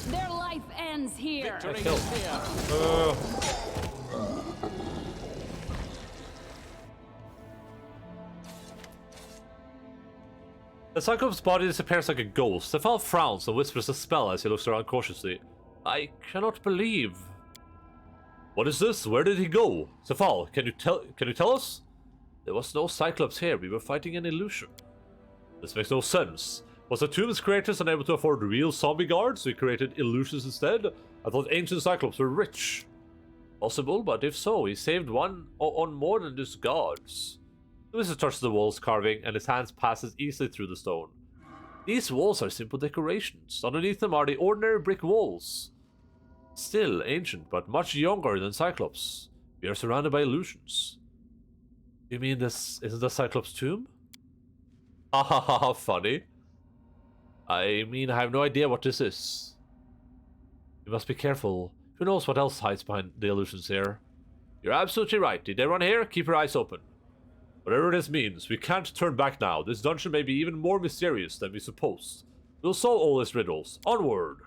Their life ends here. Victory is here. The Cyclops' body disappears like a ghost. The Safal frowns and whispers a spell as he looks around cautiously. I cannot believe. What is this? Where did he go? Safal, can you tell us? There was no Cyclops here. We were fighting an illusion. This makes no sense. Was the tomb's creators unable to afford real zombie guards? We created illusions instead? I thought ancient Cyclops were rich. Possible, but if so, he saved one on more than just gods. The wizard touches the walls carving, and his hands passes easily through the stone. These walls are simple decorations. Underneath them are the ordinary brick walls. Still ancient, but much younger than Cyclops. We are surrounded by illusions. You mean this isn't the Cyclops' tomb? Ha ha ha ha, funny. I mean, I have no idea what this is. You must be careful. Who knows what else hides behind the illusions here? You're absolutely right. Did everyone here? Keep your eyes open. Whatever this means, we can't turn back now. This dungeon may be even more mysterious than we supposed. We'll solve all these riddles. Onward!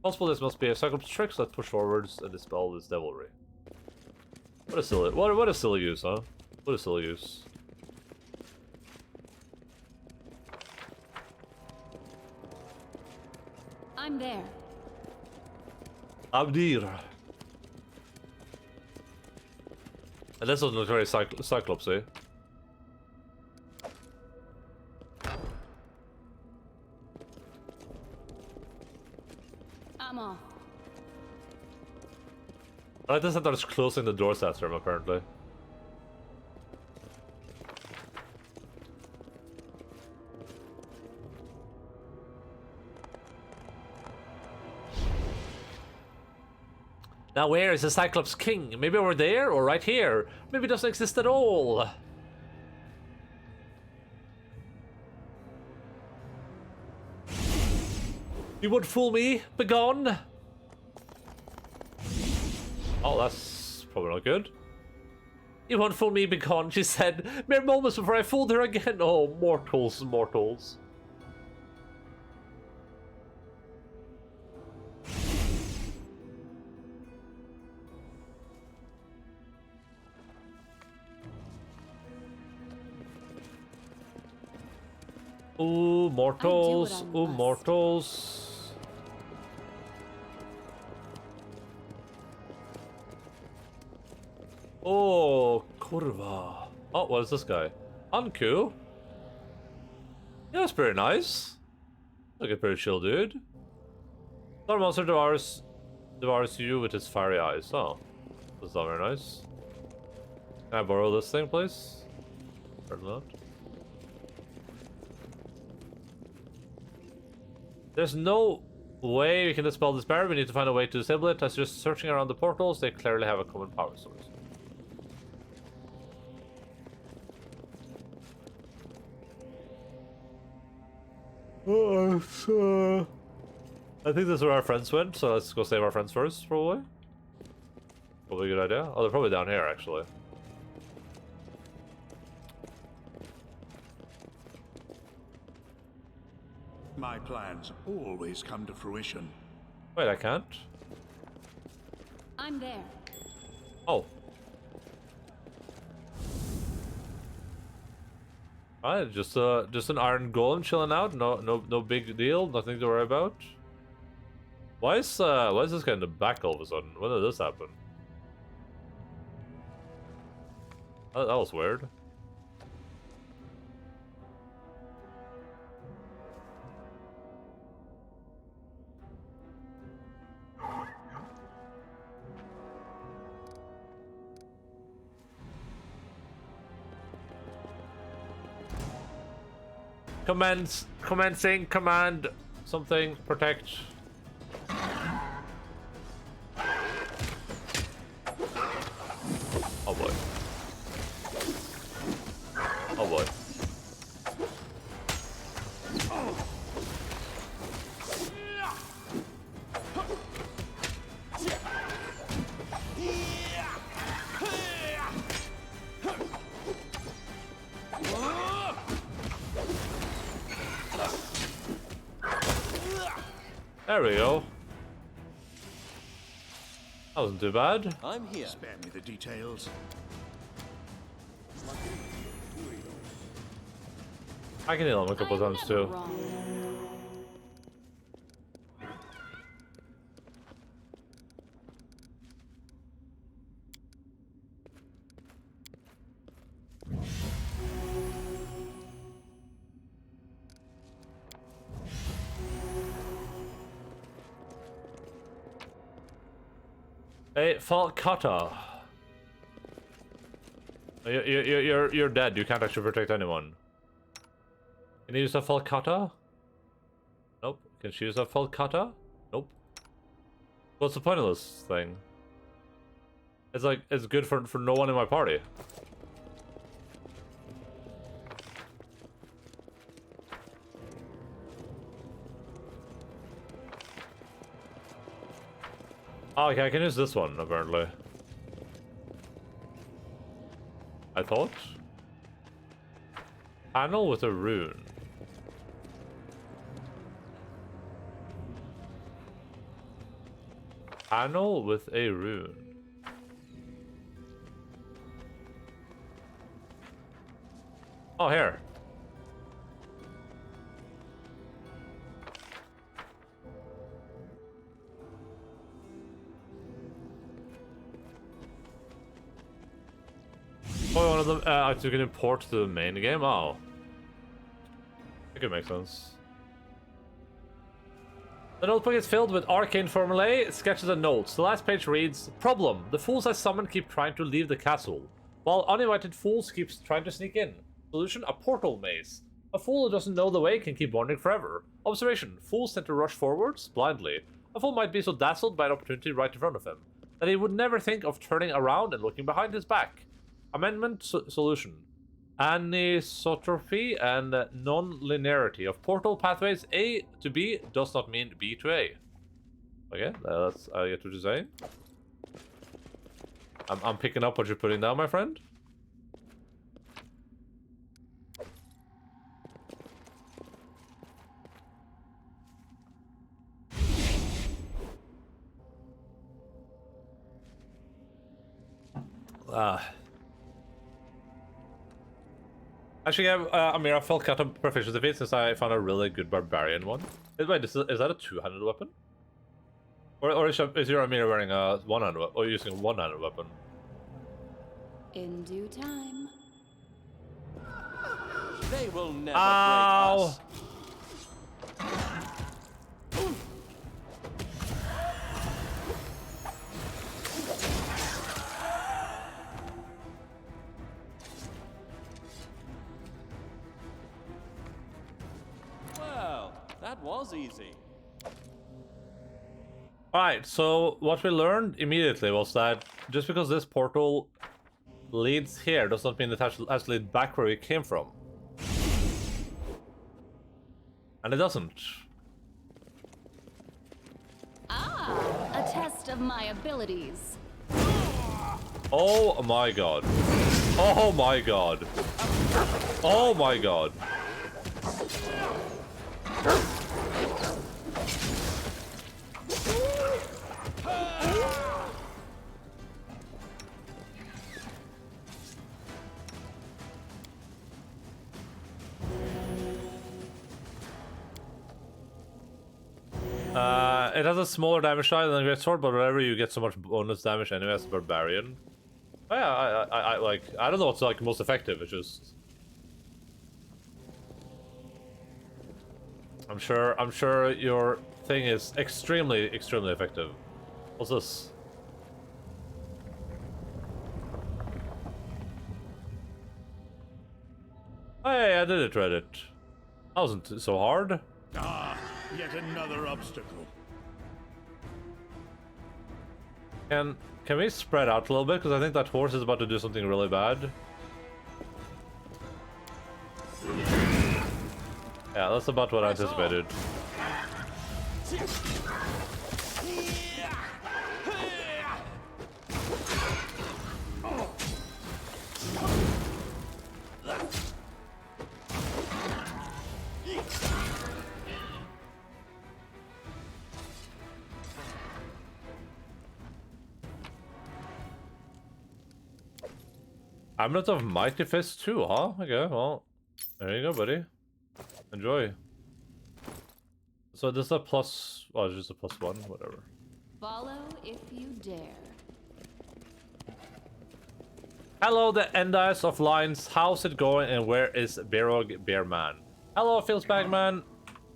Possible this must be a Cyclops trick, so let's push forwards and dispel this devilry. What a silly use, huh? What a silly use. I'm there. Abdir. And this doesn't look very Cyclopsy. I'm off. I like this that they're just closing the doors after him, apparently. Now where is the Cyclops King? Maybe over there or right here? Maybe it doesn't exist at all. You would fool me? Begone! Oh, that's probably not good. You won't fool me, begone, she said. Mere moments before I fooled her again. Oh, mortals, mortals. Ooh, mortals. Ooh, mortals. Oh, Kurva. Oh, what is this guy? Anku? Yeah, that's pretty nice. Look at pretty chill, dude. Our monster devours you with his fiery eyes. Oh, that's not very nice. Can I borrow this thing, please? Or not? There's no way we can dispel this barrier. We need to find a way to disable it. As just searching around the portals, they clearly have a common power source. Oh, I think this is where our friends went, so let's go save our friends first, probably. Probably a good idea. Oh, they're probably down here, actually. My plans always come to fruition. Wait, I can't? I'm there. Oh. Alright, just an iron golem chilling out. No big deal. Nothing to worry about. Why is this guy in the back all of a sudden? When did this happen? That was weird. Commencing command something protect. Oh boy. Oh boy. There we go. That wasn't too bad. I'm here. Spare me the details. I can heal him a couple I'm times never too. wrong. Hey, Falcata. You're dead. You can't actually protect anyone. Can you use a Falcata? Nope. Can she use a Falcata? Nope. What's the point of this thing? It's like, it's good for no one in my party. Oh, okay, I can use this one, apparently. I thought? Panel with a rune. Panel with a rune. Oh, here. Oh, one of them actually can import to the main game? Oh. That could make sense. The notebook is filled with arcane formulae, sketches and notes. The last page reads, Problem. The fools I summoned keep trying to leave the castle, while uninvited fools keep trying to sneak in. Solution, a portal maze. A fool who doesn't know the way can keep wandering forever. Observation, fools tend to rush forwards blindly. A fool might be so dazzled by an opportunity right in front of him that he would never think of turning around and looking behind his back. Amendment solution. Anisotropy and non-linearity of portal pathways A to B does not mean B to A. Okay, that's I get what you're saying. I'm picking up what you're putting down, my friend. Actually, Amira felt cut of proficiency feat since I found a really good barbarian one. Wait, is that a two-handed weapon? Or is your Amira wearing a one-handed weapon? Or using a one-handed weapon? In due time. They will never Ow. break us. Well, that was easy. Alright, so what we learned immediately was that just because this portal leads here does not mean it has to lead back where we came from. And it doesn't. Ah, a test of my abilities. Oh my god. Oh my god. Oh my god. It has a smaller damage die than a great sword, but whenever you get so much bonus damage anyway as a barbarian. Oh, yeah, I like I don't know what's like most effective. It's just I'm sure your thing is extremely effective. What's this? Hey, I did it, Reddit. That wasn't so hard. Ah, yet another obstacle. Can we spread out a little bit? Because I think that horse is about to do something really bad. Yeah, that's about what I anticipated. Amulet of Mighty Fist too, huh? Okay, well, there you go, buddy. Enjoy. So this is a plus... Oh, it's just a +1, whatever. Follow if you dare. Hello, the Endice of Lines. How's it going and where is Berog Bearman? Hello, Feels Bagman.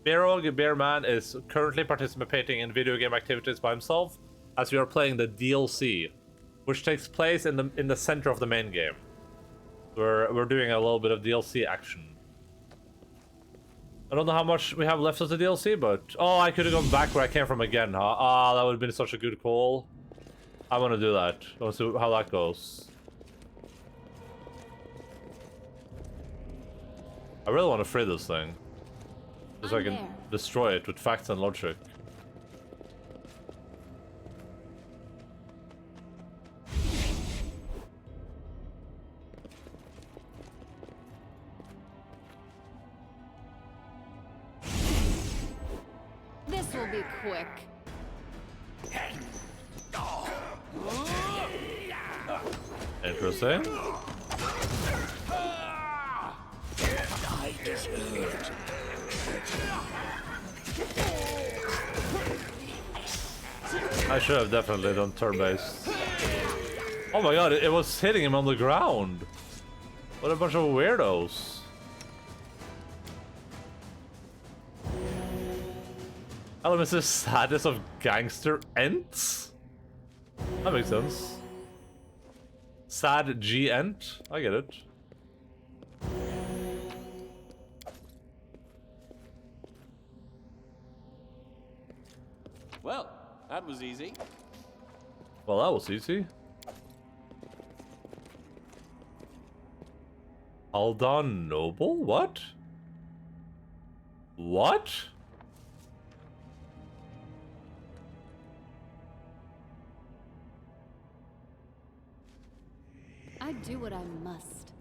Berog Bearman is currently participating in video game activities by himself. as we are playing the DLC, which takes place in the center of the main game. We're doing a little bit of DLC action. I don't know how much we have left of the DLC, but oh, I could have gone back where I came from again, huh? Ah, that would have been such a good call. I want to do that. Let's see how that goes. I really want to free this thing, so I can destroy it with facts and logic. This will be quick. Interesting. I should have definitely done turn-based. Oh my god, it was hitting him on the ground. What a bunch of weirdos. Elements the sadness of gangster ents? That makes sense. Sad G ent? I get it. Well, that was easy. Well, that was easy. Haldon Noble? What? What? I do what I must.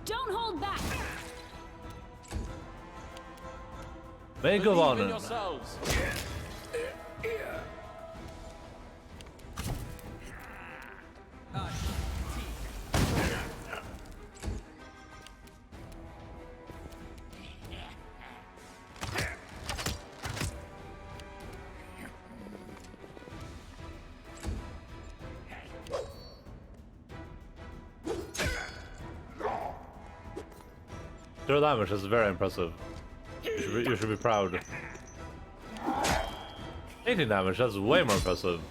Don't hold back. Make of Believe in honor. yourselves. Zero damage, that's very impressive. You should be proud. 18 damage, that's way more impressive.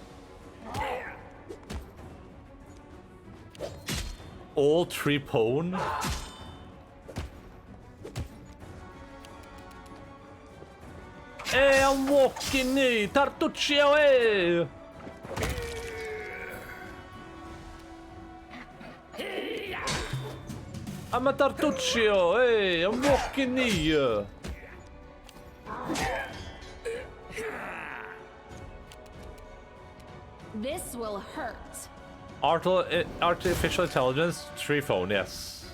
All three pwn? Hey, I'm walking in! Tartuccio, hey! I'm a Tartuccio, hey! I'm walking in! This will hurt. Artificial intelligence, 3 phone, yes.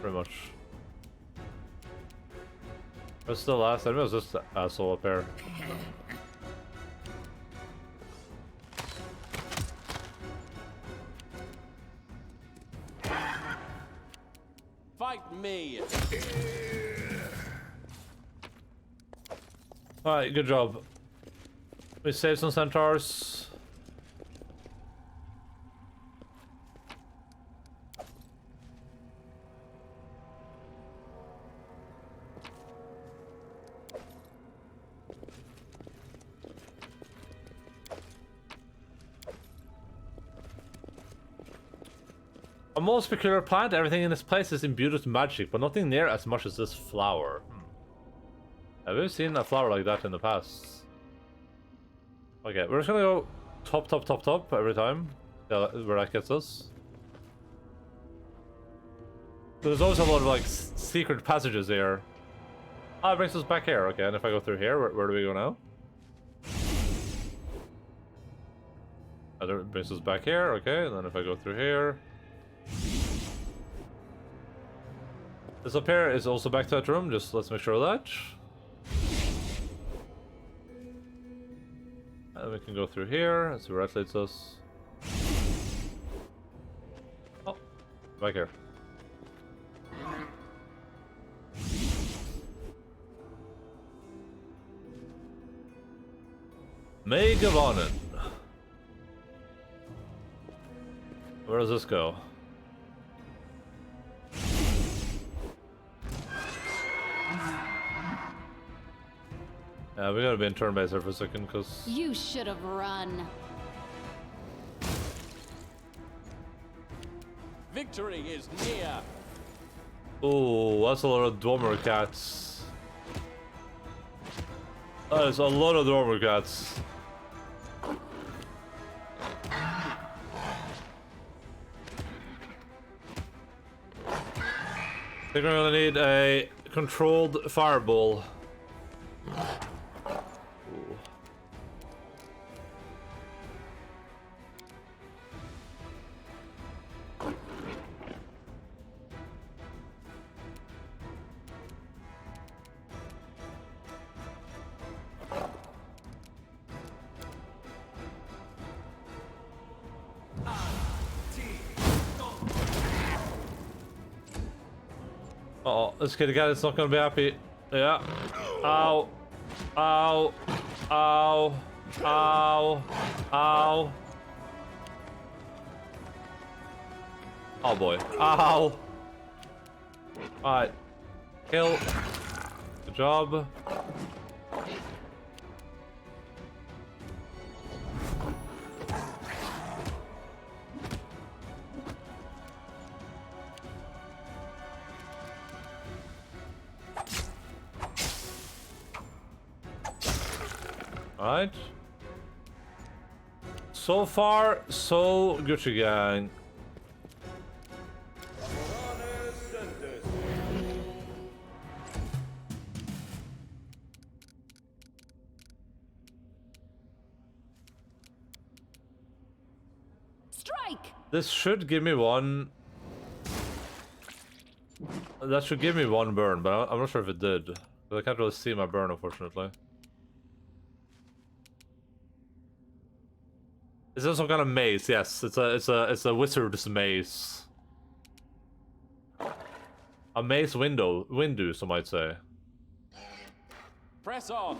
Pretty much. What's the last enemy? Was this asshole up here? Fight me. Alright, good job. We saved some centaurs. A most peculiar plant, everything in this place is imbued with magic, but nothing near as much as this flower. Have you seen a flower like that in the past? Okay, we're just gonna go top every time. Yeah, where that gets us. There's always a lot of like secret passages here. Ah, it brings us back here. Okay, and if I go through here, where do we go now? It brings us back here. Okay, and then if I go through here. This up here is also back to that room. Just let's make sure of that. And we can go through here and see where that leads us. Oh, back here. Megavonen. Where does this go? Yeah, we gotta be in turn-based here for a second, because... You should have run. Victory is near. Ooh, that's a lot of Dwarmer cats. That is a lot of Dwarmer cats. I think we're gonna need a controlled fireball. Ooh. Uh-oh, this kid again is not gonna be happy. Yeah. Ow. Ow. Ow. Ow. Ow. Oh boy. Ow. Alright. Kill. Good job. Alright. So far, so Gucci gang. Strike! This should give me one. That should give me one burn, but I'm not sure if it did. But I can't really see my burn, unfortunately. Is this some kind of maze? Yes, it's a wizard's maze. A maze window, some might say. Press on.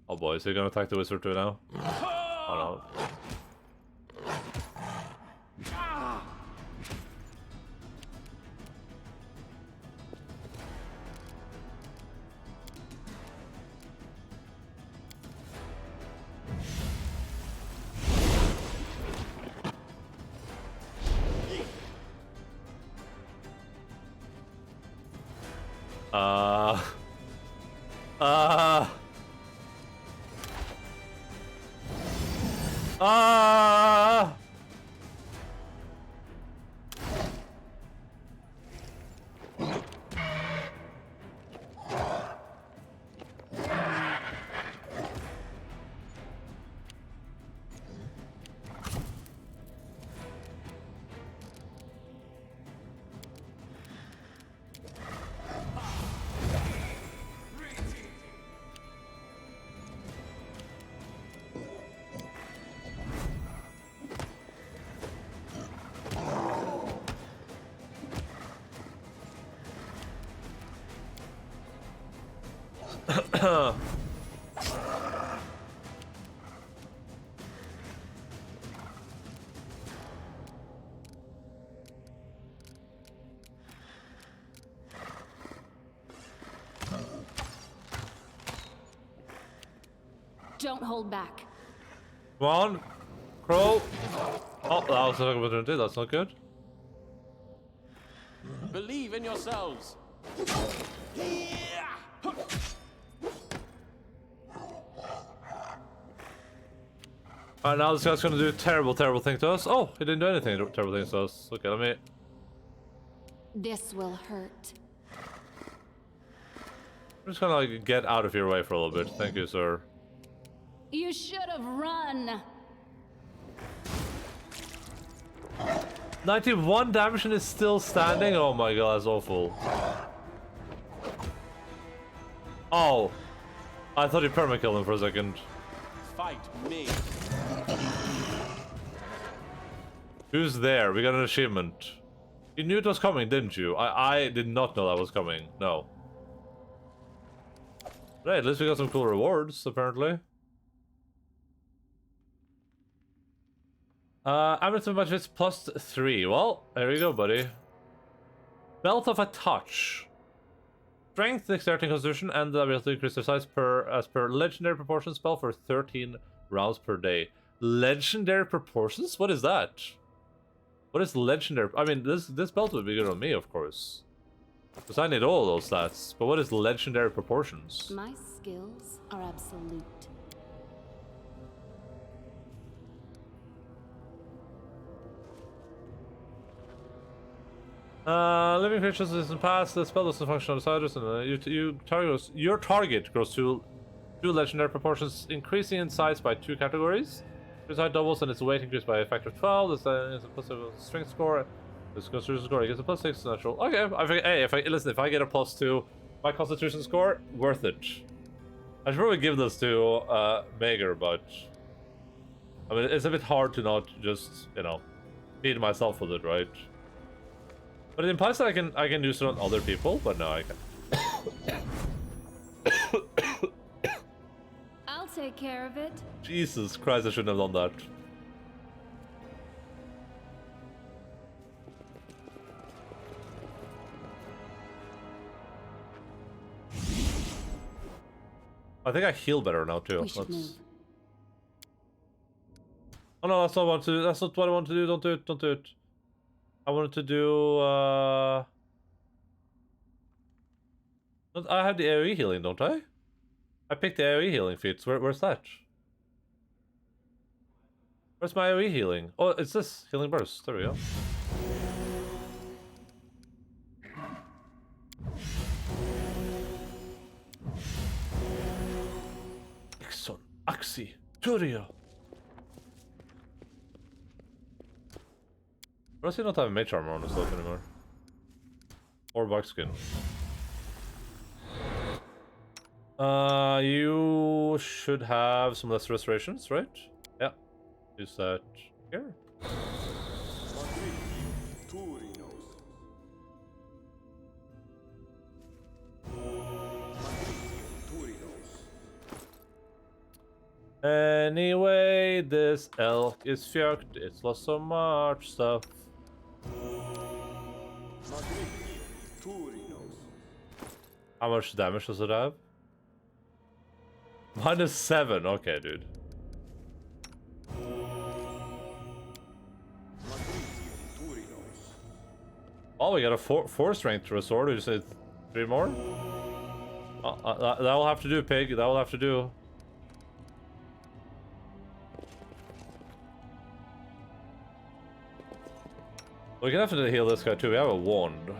Oh boy, is he gonna attack the wizard too now? Oh no. Don't hold back. Come on, Crow. Oh, that was an opportunity. That's not good. Believe in yourselves. Alright, now this guy's gonna do a terrible thing to us. Oh, he didn't do anything terrible things to us. Okay, let me... This will hurt. I'm just gonna like get out of your way for a little bit. Thank you, sir. You should have run. 91 damage and it's still standing? Oh my god, that's awful. Oh, I thought you perma-killed him for a second. Fight me. Who's there? We got an achievement. You knew it was coming, didn't you? I did not know that was coming. No. Right, at least we got some cool rewards, apparently. Amulet budget is +3. Well, there you go, buddy. Belt of a Touch. Strength, dexterity, constitution, and the ability to increase their size as per legendary proportion spell for 13 rounds per day. Legendary proportions? What is that? What is legendary? I mean, this belt would be good on me, of course. Because I need all those stats. But what is legendary proportions? My skills are absolute. Living creatures is in past. The spell doesn't function on outsiders, and your target grows to 2 legendary proportions, increasing in size by 2 categories. Its height doubles and its weight increased by a factor of 12. This is a plus strength score. This constitution score gets a +6 natural. Okay, hey, if I get a +2, my constitution score, worth it. I should probably give this to Mager, but I mean it's a bit hard to not just, you know, feed myself with it, right? But it implies that I can use it on other people, but no, I can't. I'll take care of it. Jesus Christ, I shouldn't have done that. I think I heal better now too. We should move. Oh no, that's not what I want to do. That's not what I want to do. Don't do it. Don't do it. I wanted to do I have the AoE healing, don't I? I picked the AoE healing feats. Where's that? Where's my AoE healing? Oh, it's this healing burst. There we go. Exxon, Axi, Turio. Why does he not have mage armor on his stuff anymore? Or buckskin. You should have some less restorations, right? Yeah. Use that here. Anyway, this elk is fucked. It's lost so much stuff. How much damage does it have? -7. Okay, dude. Oh, we got a 4 strength to a sword. You said 3 more? That will have to do, pig. That will have to do. We can definitely heal this guy too. We have a wand.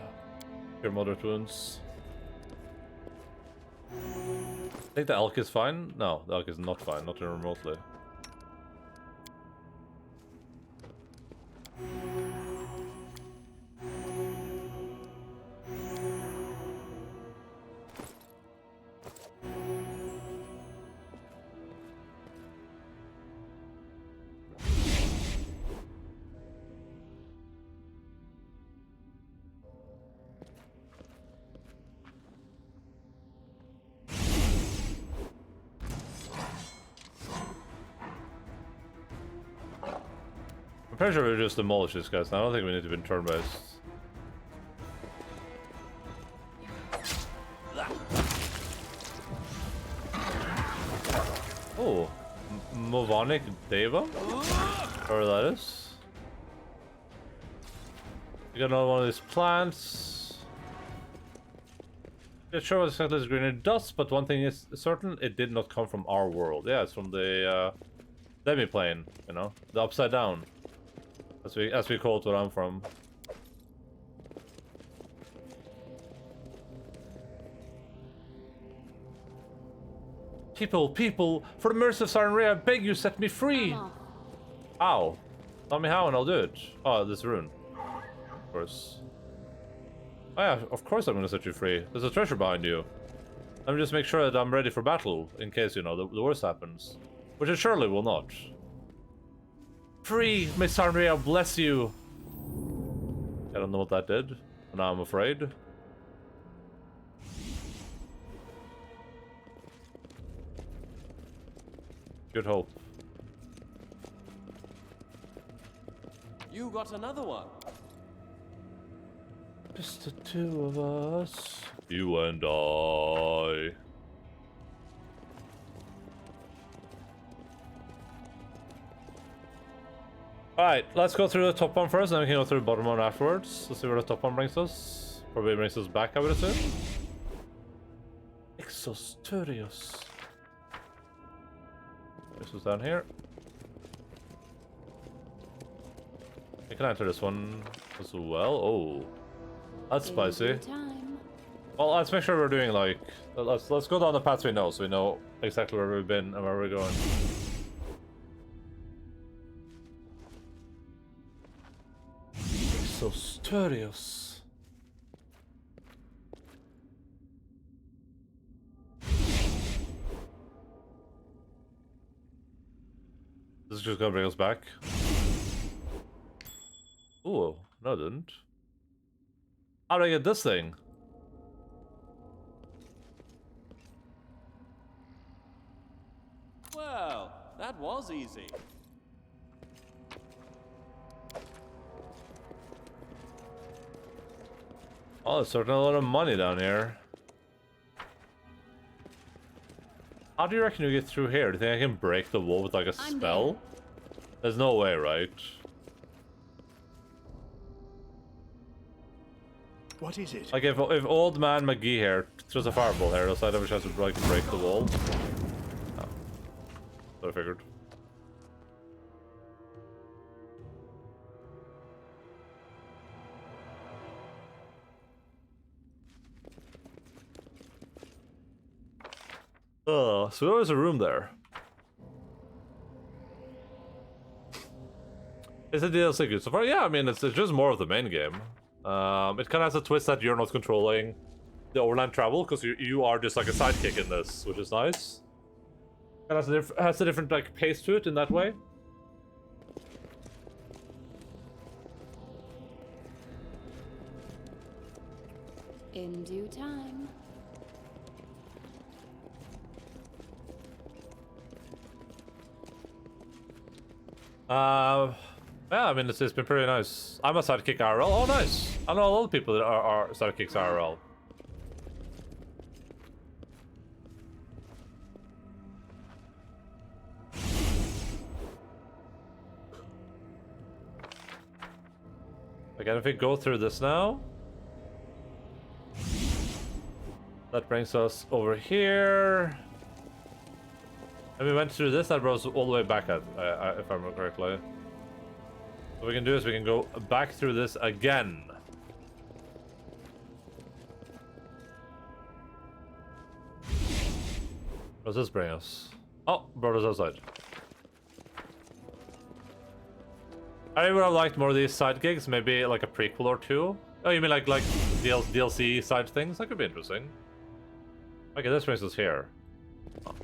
Cure moderate wounds. I think the elk is fine. No, the elk is not fine. Not even remotely. I'm pretty sure we just demolish these guys now. I don't think we need to be turn-based. Oh, Movonic Deva? Whatever that is. We got another one of these plants. Not sure what exactly is green in dust, but one thing is certain, it did not come from our world. Yeah, it's from the demi-plane, you know, the upside down. As we call it where I'm from. People, for the mercy of Siren Ray, I beg you, set me free! Ow. Tell me how and I'll do it. Oh, this rune. Of course. Oh yeah, of course I'm gonna set you free. There's a treasure behind you. Let me just make sure that I'm ready for battle, in case, you know, the worst happens. Which it surely will not. Free, Miss Andrea, bless you! I don't know what that did, but now I'm afraid. Good hope. You got another one. Just the two of us. You and I. Alright, let's go through the top one first, then we can go through the bottom one afterwards. Let's see where the top one brings us. Probably brings us back, I would assume. Exosterius. This was down here. I can enter this one as well. Oh, that's spicy. Well, let's make sure we're doing like let's go down the paths we know, so we know exactly where we've been and where we're going. Exosterius. This is just gonna bring us back. Ooh, no, it didn't. How do I get this thing? Well, that was easy. Oh, there's certainly a lot of money down here. How do you reckon you get through here? Do you think I can break the wall with like a spell? There's no way, right? What is it? Like if old man McGee here throws a fireball here, does I have a chance to like break the wall? No. So I figured. Oh, so there was a room there. Is the DLC good so far? Yeah, I mean it's just more of the main game. It kind of has a twist that you're not controlling the overland travel because you are just like a sidekick in this, which is nice. It has a different like pace to it in that way. In due time. Yeah, I mean, it's been pretty nice. I'm a sidekick IRL. Oh, nice. I know a lot of people that are sidekicks IRL. Again, if we go through this now, that brings us over here. And we went through this, that brought us all the way back, if I remember correctly. What we can do is we can go back through this again. What does this bring us? Oh, brought us outside. I would have liked more of these side gigs, maybe like a prequel or two. Oh, you mean like DLC side things? That could be interesting. Okay, this brings us here. Oh.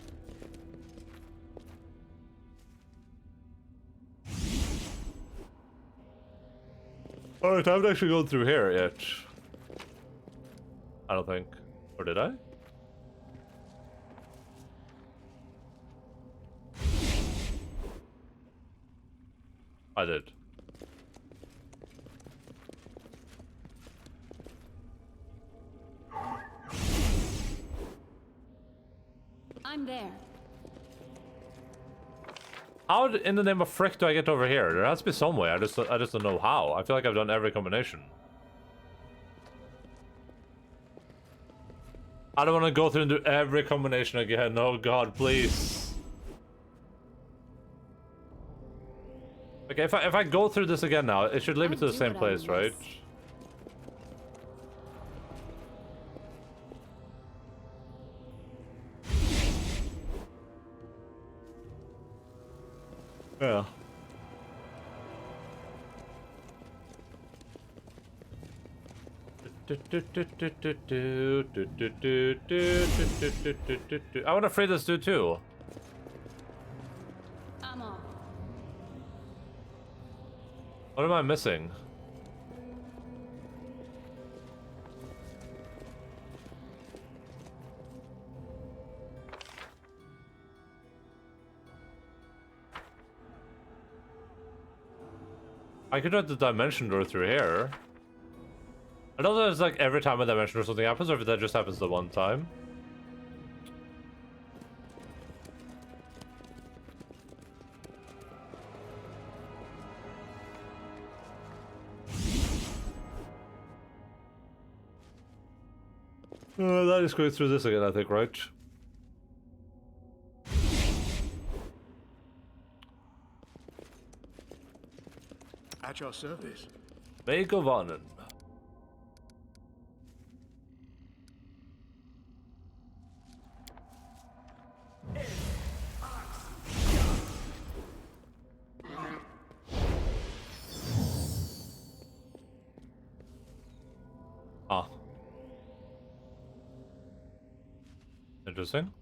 Alright, I haven't actually gone through here yet. I don't think. Or did I? I did. I'm there. How in the name of frick do I get over here? There has to be some way. I just don't know how. I feel like I've done every combination. I don't want to go through and do every combination again. Oh god, please. Okay, if I go through this again now, it should lead me to the same place, right? Yeah. I want to free this dude too. I'm off. What am I missing? I could try the dimension door through here. I don't know if it's like every time a dimension or something happens, or if that just happens the one time. That is going through this again, I think, right? At your service. Make of Annen. Ah. Interesting.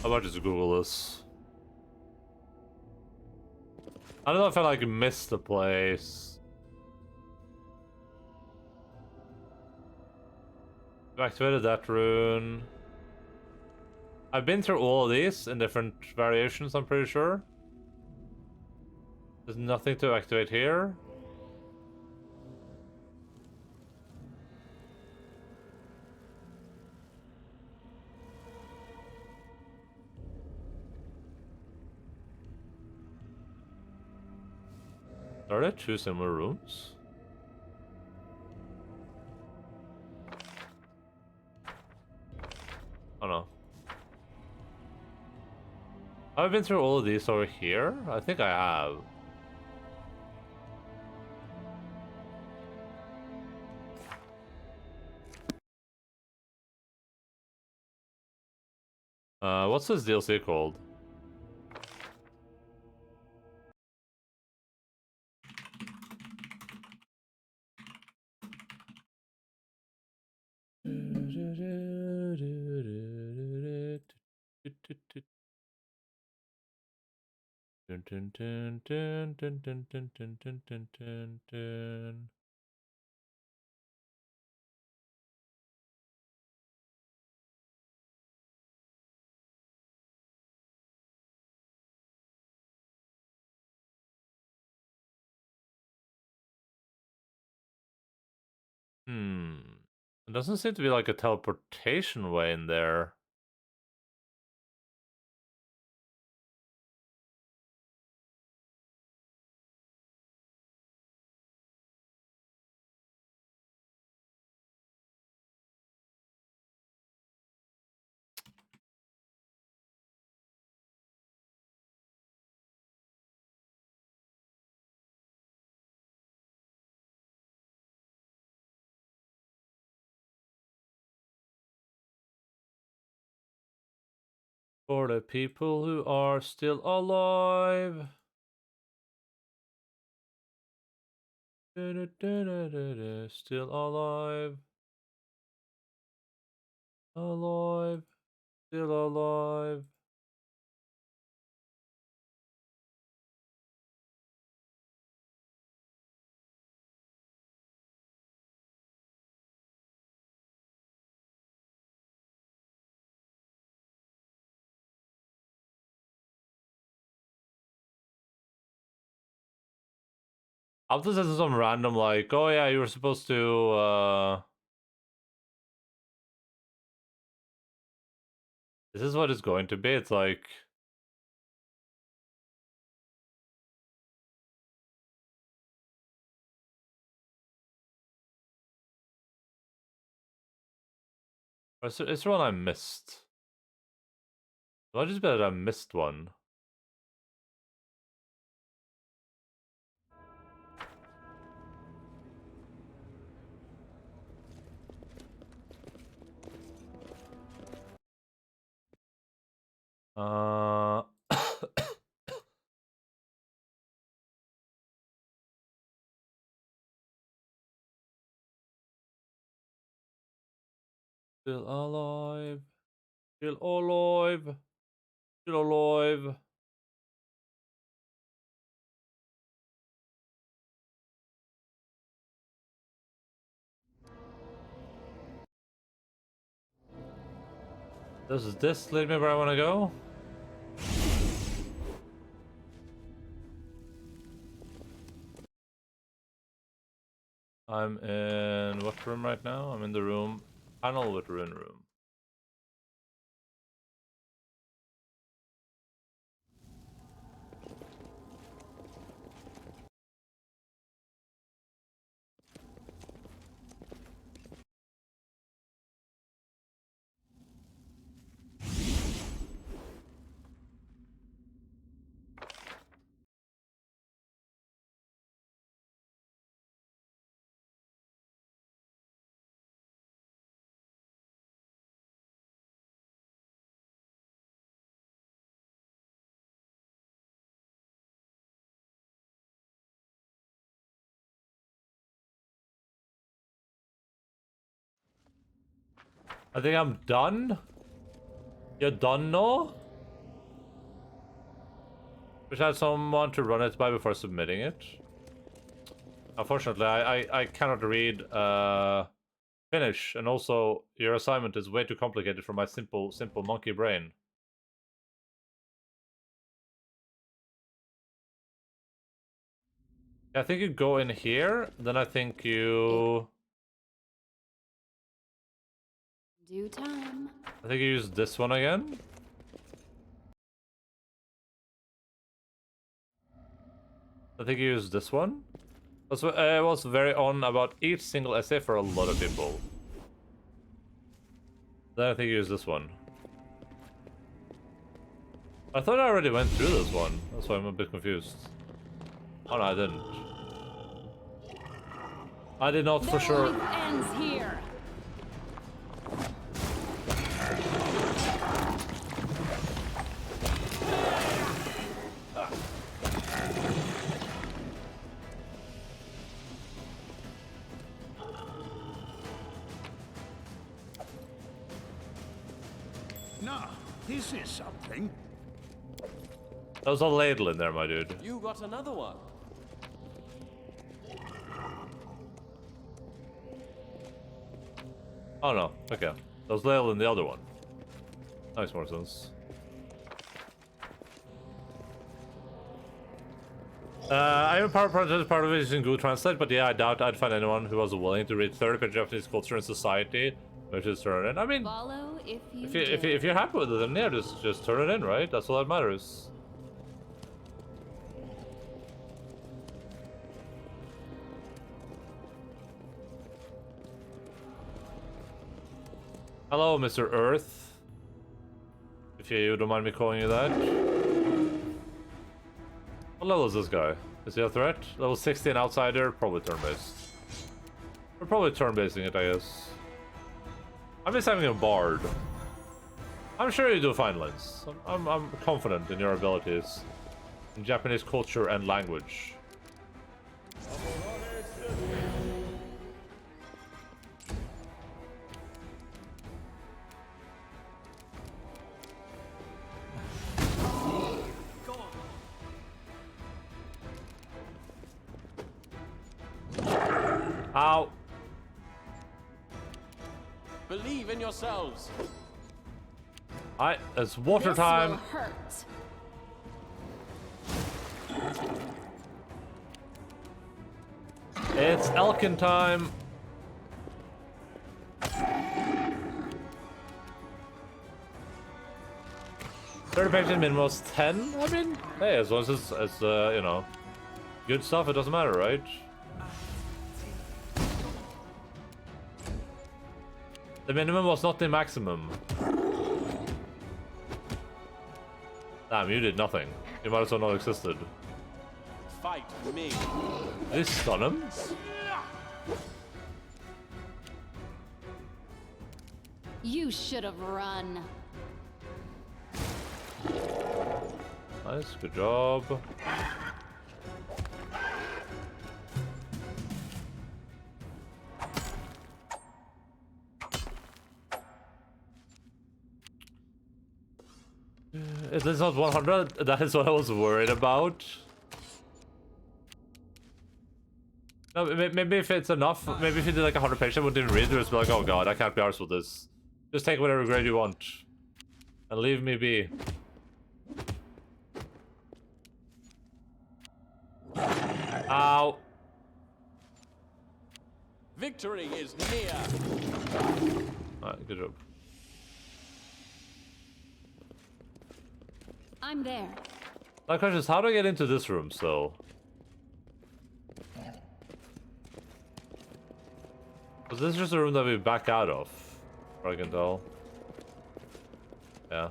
How about just Google this? I don't know if I like missed the place. I've activated that rune. I've been through all of these in different variations, I'm pretty sure. There's nothing to activate here. Are there two similar rooms? Oh no. I've been through all of these over here? I think I have. What's this DLC called? It doesn't seem to be like a teleportation way in there. For the people who are still alive. Still alive. Alive. Still alive. After this is some random like, oh yeah, you were supposed to this is what it's going to be. It's like it's the one I missed. I just bet I missed one. Uh... Still alive. Still alive. Still alive. Does this lead me where I want to go? I'm in what room right now? I'm in the room. Panel with Rune Room. I think I'm done. You're done now? Wish I had someone to run it by before submitting it. Unfortunately, I cannot read Finnish, and also your assignment is way too complicated for my simple monkey brain. I think you go in here, then I think you... Due time. I think you use this one again. I think you use this one. I was very on about each single essay for a lot of people. Then I think you use this one. I thought I already went through this one. That's why I'm a bit confused. Oh no, I didn't. I did not for sure. Ends here. Now, this is something. There was a ladle in there, my dude. You got another one. Oh no, okay. There was ladle in the other one. That makes more sense. I am part of it using Google Translate, but yeah, I doubt I'd find anyone who was willing to read third-person Japanese culture and society, which is turn it in. I mean, Follow if you're happy with it, then yeah, just turn it in, right? That's all that matters. Hello, Mr. Earth. If you don't mind me calling you that. What level is this guy? Is he a threat? Level 16 outsider, probably turn-based. We're probably turn-basing it, I guess. I'm just having a bard. I'm sure you do fine, Lens. I'm confident in your abilities in Japanese culture and language. Ow. Believe in yourselves. It's water This time. will hurt. It's Elkin time. Third patient minimum was 10. I mean, hey, as long as it's you know, good stuff, it doesn't matter, right? The minimum was not the maximum. Damn, you did nothing. You might as well not existed. Fight me. Did he stun him? You should have run. Nice, good job. Is this not 100? That is what I was worried about. No, maybe if it's enough, maybe if you did like 100 pages, I wouldn't even read it. Just be like, oh god, I can't be arsed with this. Just take whatever grade you want. And leave me be. Ow. Victory is near. Alright, good job. I'm there. My question is, how do I get into this room, so? Was this just a room that we back out of? I can tell. Yeah.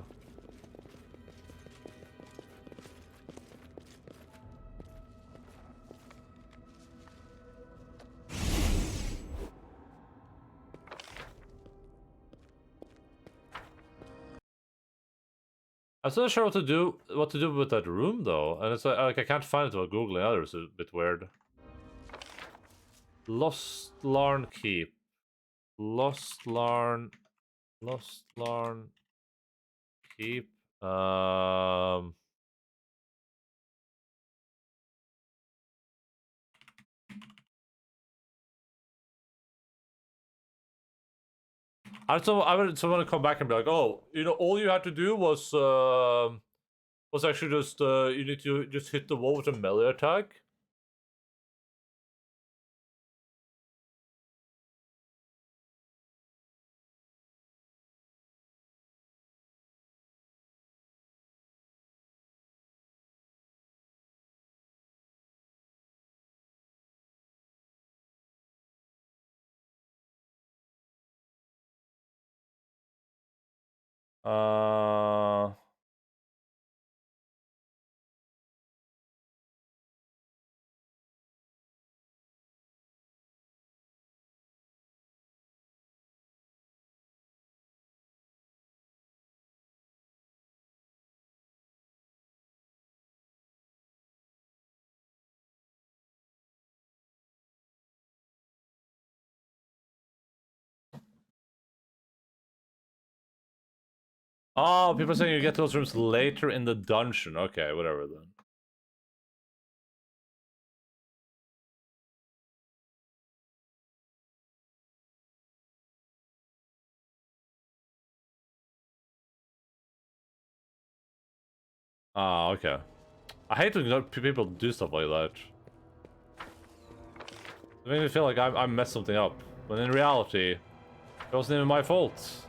I'm still not sure what to do with that room though, and it's like I can't find it while googling either. It's a bit weird. Lost Larn Keep. Lost Larn Keep. I would someone come back and be like, oh, you know, all you had to do was actually just you need to just hit the wall with a melee attack. Uh Oh, people are saying you get to those rooms later in the dungeon. Okay, whatever then. Ah, okay. I hate when people do stuff like that. It makes me feel like I messed something up, when in reality, it wasn't even my fault.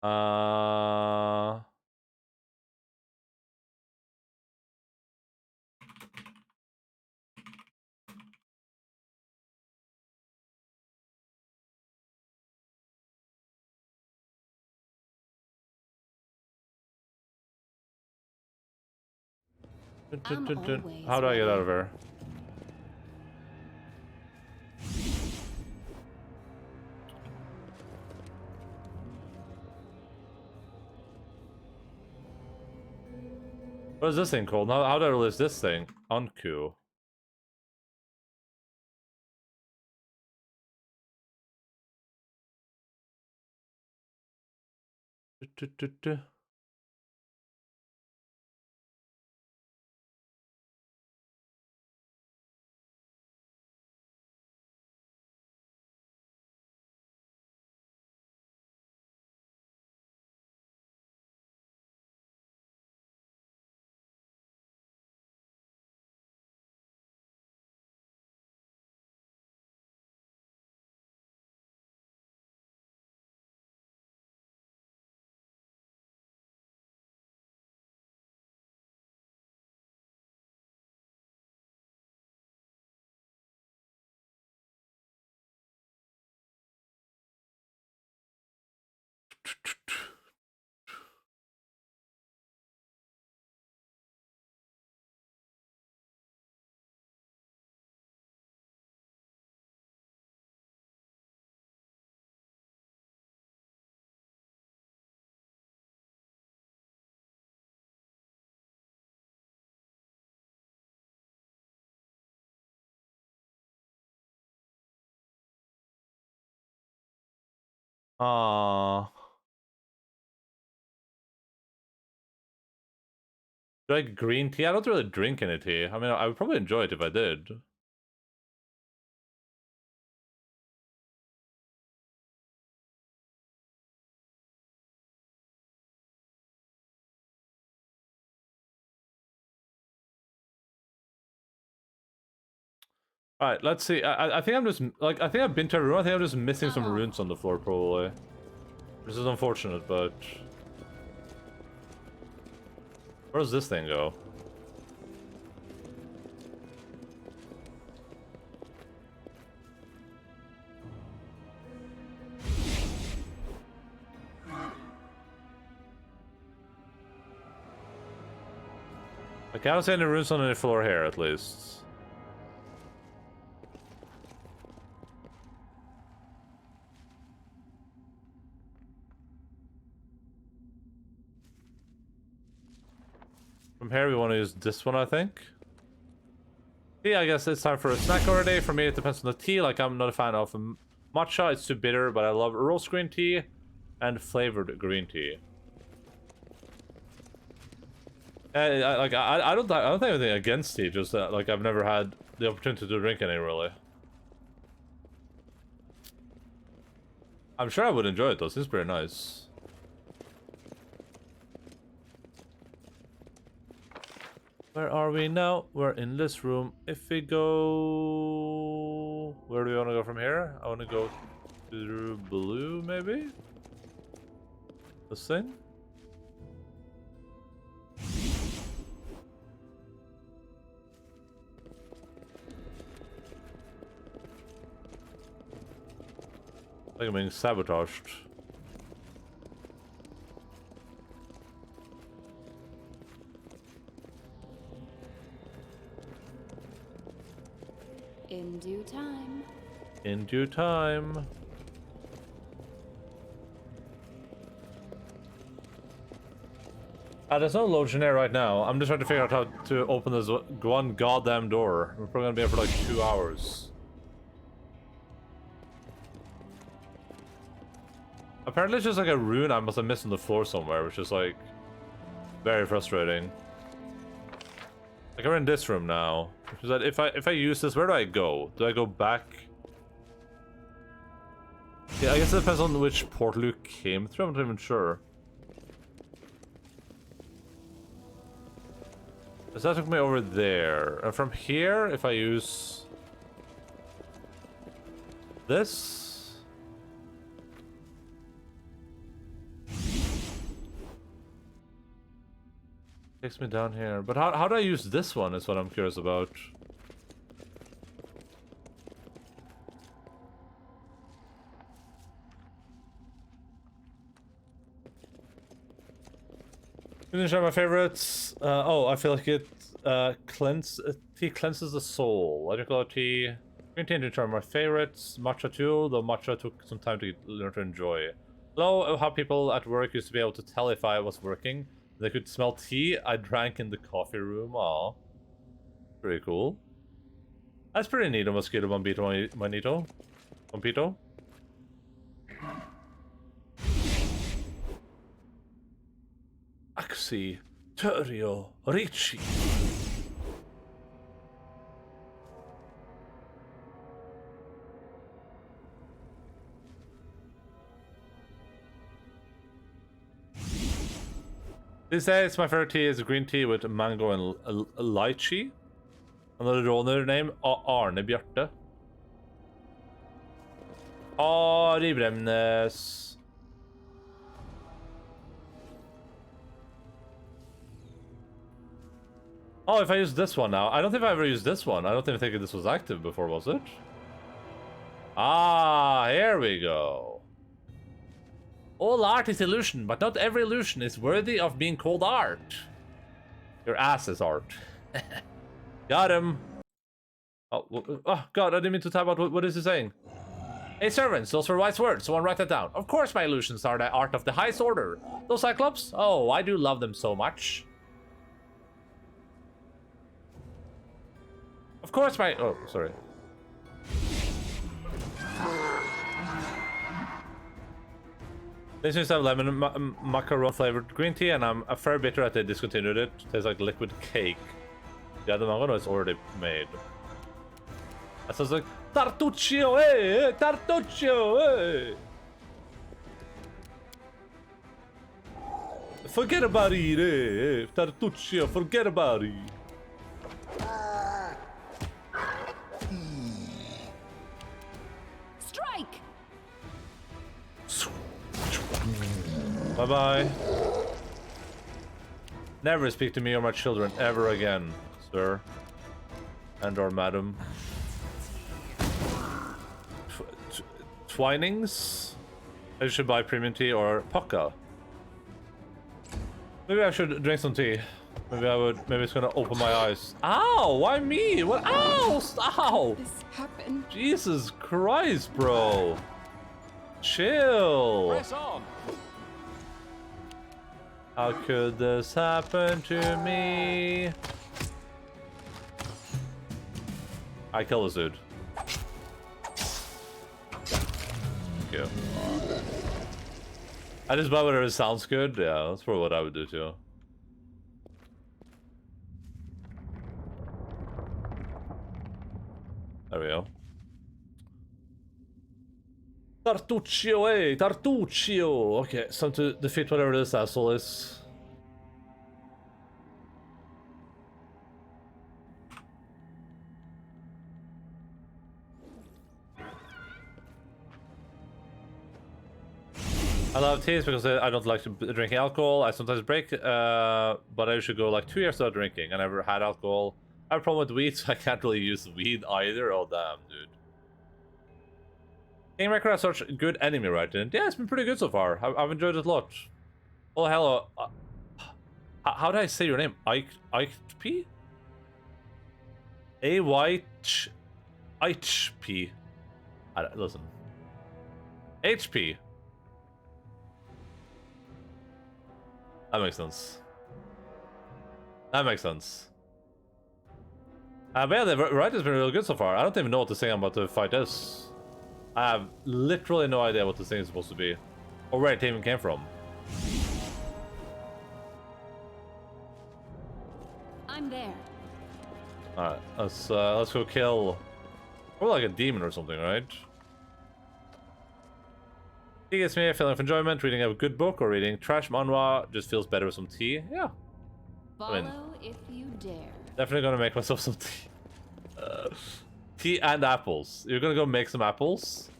Uh... How do I get out of here? What is this thing called? How do I release this thing? Unku. Ah. Do I like green tea? I don't really drink any tea. I mean, I would probably enjoy it if I did. All right, let's see. I think I'm just like I think I've been to a room. I think I'm just missing some runes on the floor, probably. This is unfortunate, but where does this thing go? I can't see any runes on any floor here, at least. From here, we want to use this one, I think. Yeah, I guess it's time for a snack already. For me, it depends on the tea. Like, I'm not a fan of matcha. It's too bitter, but I love roast green tea and flavored green tea. I don't think anything against tea. Just that, like, I've never had the opportunity to drink any, really. I'm sure I would enjoy it, though. This is pretty nice. Where are we now? We're in this room. If we go... Where do we want to go from here? I want to go to blue, maybe? This thing? I think I'm being sabotaged. In due time. In due time. There's no load generic right now. I'm just trying to figure out how to open this one goddamn door. We're probably gonna be here for like 2 hours. Apparently it's just like a rune I must have missed on the floor somewhere, which is like very frustrating. Like we're in this room now. Which is that if I use this, where do I go? Do I go back? Yeah, I guess it depends on which portal you came through. I'm not even sure. So that took me over there. And from here, if I use this. Takes me down here. But how do I use this one is what I'm curious about. Finish are my favorites. Oh, I feel like it tea cleanses the soul. Logical tea. Green tea and ginger are my favorites. Matcha too, though matcha took some time to learn to enjoy. Hello, how people at work used to be able to tell if I was working. They could smell tea I drank in the coffee room. Aw. Pretty cool. That's pretty neat, mosquito bombito manito. Bombito. Axi Turio Ricci. These days, my favorite tea is green tea with mango and lychee. Another name, Arne Bjarte. Ari Bremnes. Oh, if I use this one now. I don't think I ever used this one. I don't even think this was active before, was it? Ah, here we go. All art is illusion, but not every illusion is worthy of being called art. Your ass is art. Got him. Oh, God, I didn't mean to type out. What is he saying? Hey, servants, those were wise words. Someone write that down. Of course my illusions are the art of the highest order. Those Cyclops? Oh, I do love them so much. Of course my... Oh, sorry. They used to have lemon macaron flavored green tea, and I'm a fair bitter that they discontinued it. Tastes like liquid cake. Yeah, the mango is already made. That sounds like Tartuccio, eh? Tartuccio, eh? Forget about it, eh? Tartuccio, forget about it. Strike! Bye-bye. Never speak to me or my children ever again, sir. And or madam. Twinings? I should buy premium tea or Pukka. Maybe I should drink some tea. Maybe I would. Maybe it's gonna open my eyes. Ow! Why me? What? Ow! Ow! This happened. Jesus Christ, bro. Chill. Press on. How could this happen to me? I kill this dude. Thank you. I just buy whatever sounds good. Yeah, that's probably what I would do too. There we go. Tartuccio, eh? Tartuccio! Okay, it's time to defeat whatever this asshole is. I love teas because I don't like to drink alcohol. I sometimes break, but I should go like 2 years without drinking. I never had alcohol. I have a problem with weed, so I can't really use weed either. Oh, damn, dude. Kingmaker has such good enemy writing. Yeah, it's been pretty good so far. I've enjoyed it a lot. Oh, hello. How did I say your name? P? A-Y-H-P. Listen. HP. That makes sense. That makes sense. But yeah, the writing's been really good so far. I don't even know what this thing I'm about to fight is. I have literally no idea what this thing is supposed to be. Or where it even came from. I'm there. Alright, let's go kill... Probably like a demon or something, right? Tea gets me a feeling of enjoyment. Reading a good book or reading trash manhwa just feels better with some tea. Yeah. Follow if you dare. Definitely gonna make myself some tea. Tea and apples. You're gonna go make some apples?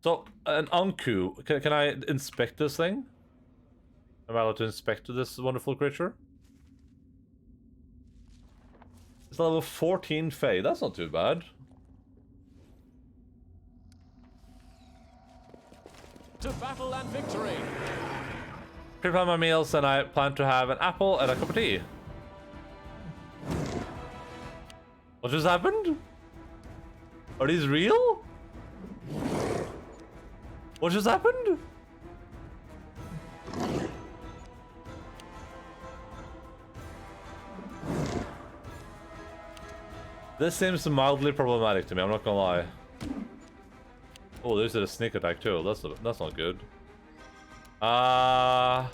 So, an Anku. Can I inspect this thing? Am I allowed to inspect this wonderful creature? It's level 14 Fey. That's not too bad. To battle and victory. Prepare my meals, and I plan to have an apple and a cup of tea. What just happened? Are these real? What just happened? This seems mildly problematic to me, I'm not gonna lie. Oh, there's a sneak attack too. That's not good. Oh,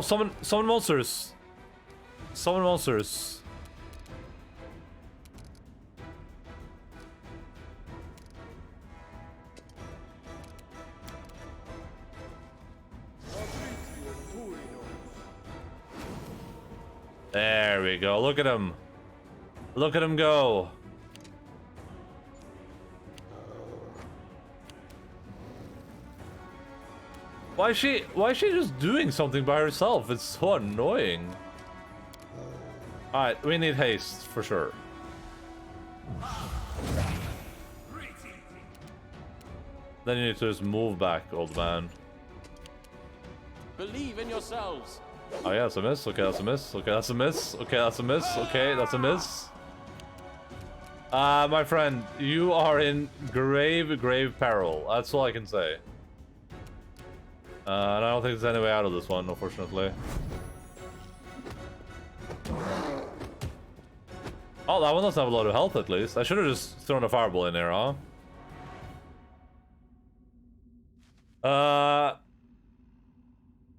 summon monsters. Summon monsters. There we go. Look at him. Look at him go. Why is she just doing something by herself? It's so annoying. Alright, we need haste for sure. Then you need to just move back, old man. Believe in yourselves. Oh yeah, that's a miss. Okay, that's a miss. Okay, that's a miss. Okay, that's a miss. Okay, that's a miss. My friend, you are in grave peril. That's all I can say. And I don't think there's any way out of this one, unfortunately. Oh, that one doesn't have a lot of health at least. I should have just thrown a fireball in there, huh?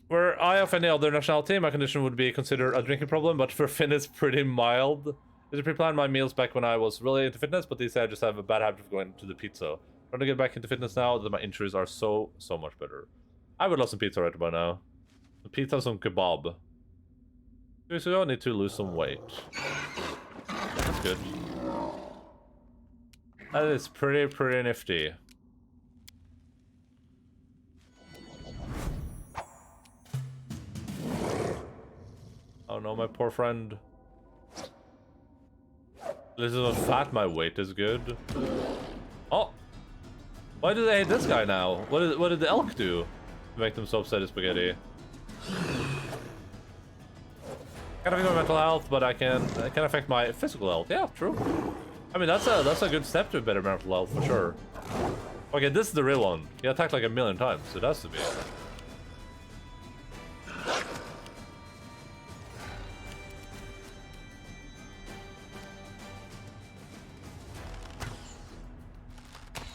Were I of any other nationality, my condition would be considered a drinking problem, but for Finn it's pretty mild. I pre-planned my meals back when I was really into fitness, but these days I just have a bad habit of going to the pizza. Trying to get back into fitness now that my injuries are so much better. I would love some pizza right about now. Some pizza, some kebab. 2 weeks ago, I need to lose some weight. That's good. That is pretty nifty. Oh no, my poor friend. This is how fat my weight is good. Oh! Why do they hate this guy now? What did the elk do to make them so upset at spaghetti? Can't affect my mental health, but I can affect my physical health. Yeah, true. I mean, that's a good step to a better mental health for sure. Okay, this is the real one. He attacked like 1,000,000 times. It has to be.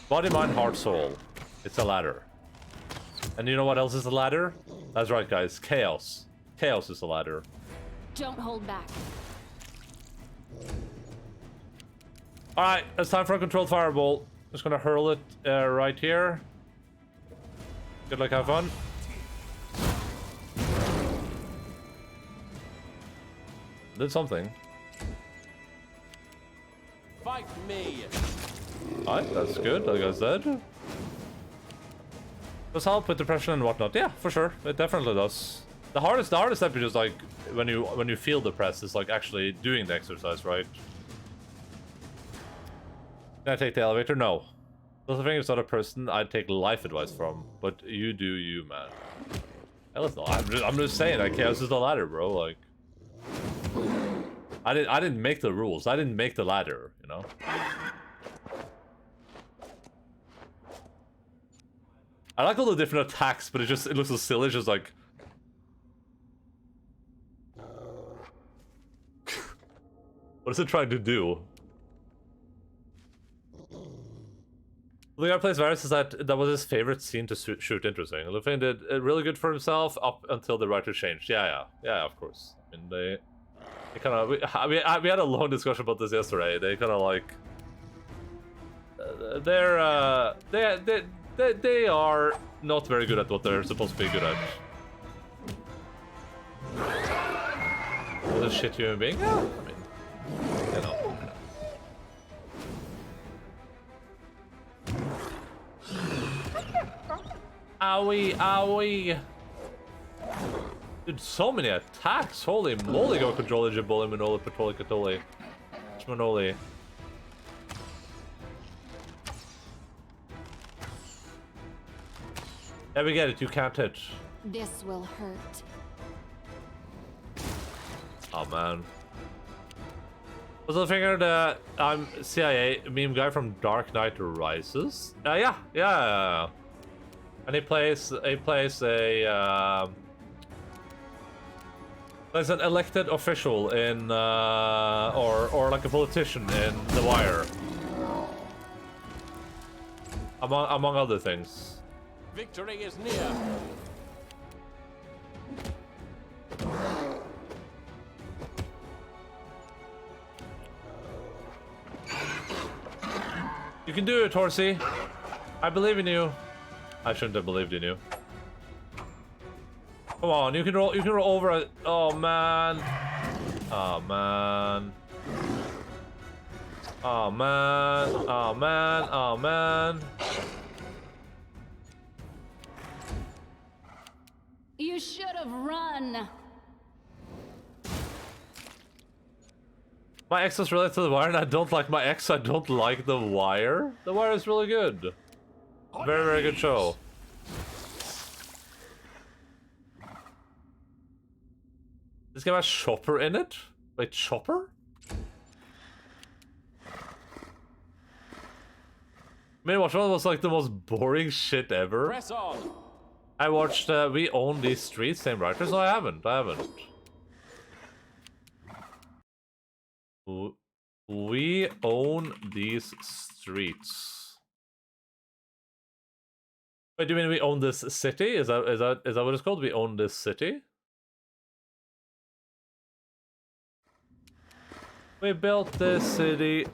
Body, mind, heart, soul. It's a ladder. And you know what else is a ladder? That's right, guys. Chaos. Chaos is a ladder. Don't hold back. Alright, it's time for a controlled fireball. Just gonna hurl it right here. Good luck, have fun. Did something. Fight me. Alright, that's good, like I said. Does help with depression and whatnot. Yeah, for sure. It definitely does. The hardest step is just like when you feel depressed is like actually doing the exercise, right? Can I take the elevator? No. That's the thing, it's not a person I'd take life advice from, but you do you, man. Hey, listen, I'm just saying that chaos is the ladder, bro. Like, I didn't make the rules. I didn't make the ladder, you know. I like all the different attacks, but it looks so silly. It's just like, what is it trying to do? The guy plays Varus is that was his favorite scene to shoot. Interesting. Lufin did really good for himself up until the writer changed. Yeah, of course. I mean, they kind of we had a long discussion about this yesterday. They kind of like they are not very good at what they're supposed to be good at. What a shit human being? Yeah, I mean, you know. Owie, owie. Dude, so many attacks. Holy moly, go control Jaboli, Manoli, Patoli, Catoli. Manoli. Yeah, we get it. You can't hit. This will hurt. Oh, man. Also figured I'm CIA meme guy from Dark Knight Rises. Yeah. And he plays plays an elected official in or like a politician in The Wire. Among other things. Victory is near. You can do it, Horsey. I believe in you. I shouldn't have believed in you. Come on, you can roll over it. Oh man. Oh man. Oh man. Oh man. Oh man. You should have run. My ex was related to The Wire, and I don't like my ex. I don't like The Wire. The Wire is really good. Very, very good show. This game has Chopper in it? Wait, Chopper? I mean, which one was like the most boring shit ever? Press on. I watched We Own These Streets, same writers. No, I haven't. We own these streets. Wait, do you mean we own this city? Is that what it's called? We own this city? We built this city.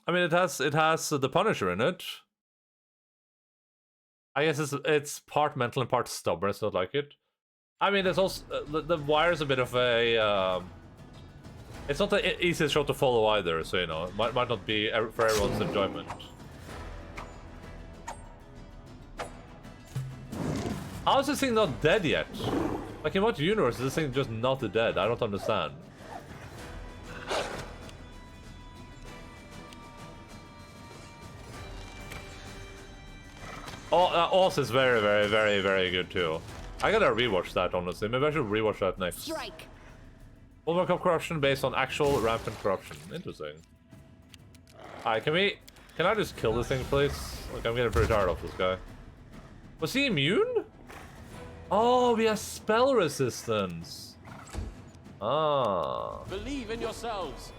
I mean, it has the Punisher in it. I guess it's part mental and part stubborn. It's not like it. I mean, there's also the Wire's a bit of a. It's not the easiest show to follow either, so you know, it might not be for everyone's enjoyment. How is this thing not dead yet? Like, in what universe is this thing just not dead? I don't understand. Oh, Oz is very, very, very, very good too. I gotta rewatch that, honestly. Maybe I should rewatch that next. Strike. World Cup corruption based on actual rampant corruption. Interesting. Alright, can I just kill this thing, please? Like, I'm getting pretty tired of this guy. Was he immune? Oh, we have spell resistance. Ah. Believe in yourselves.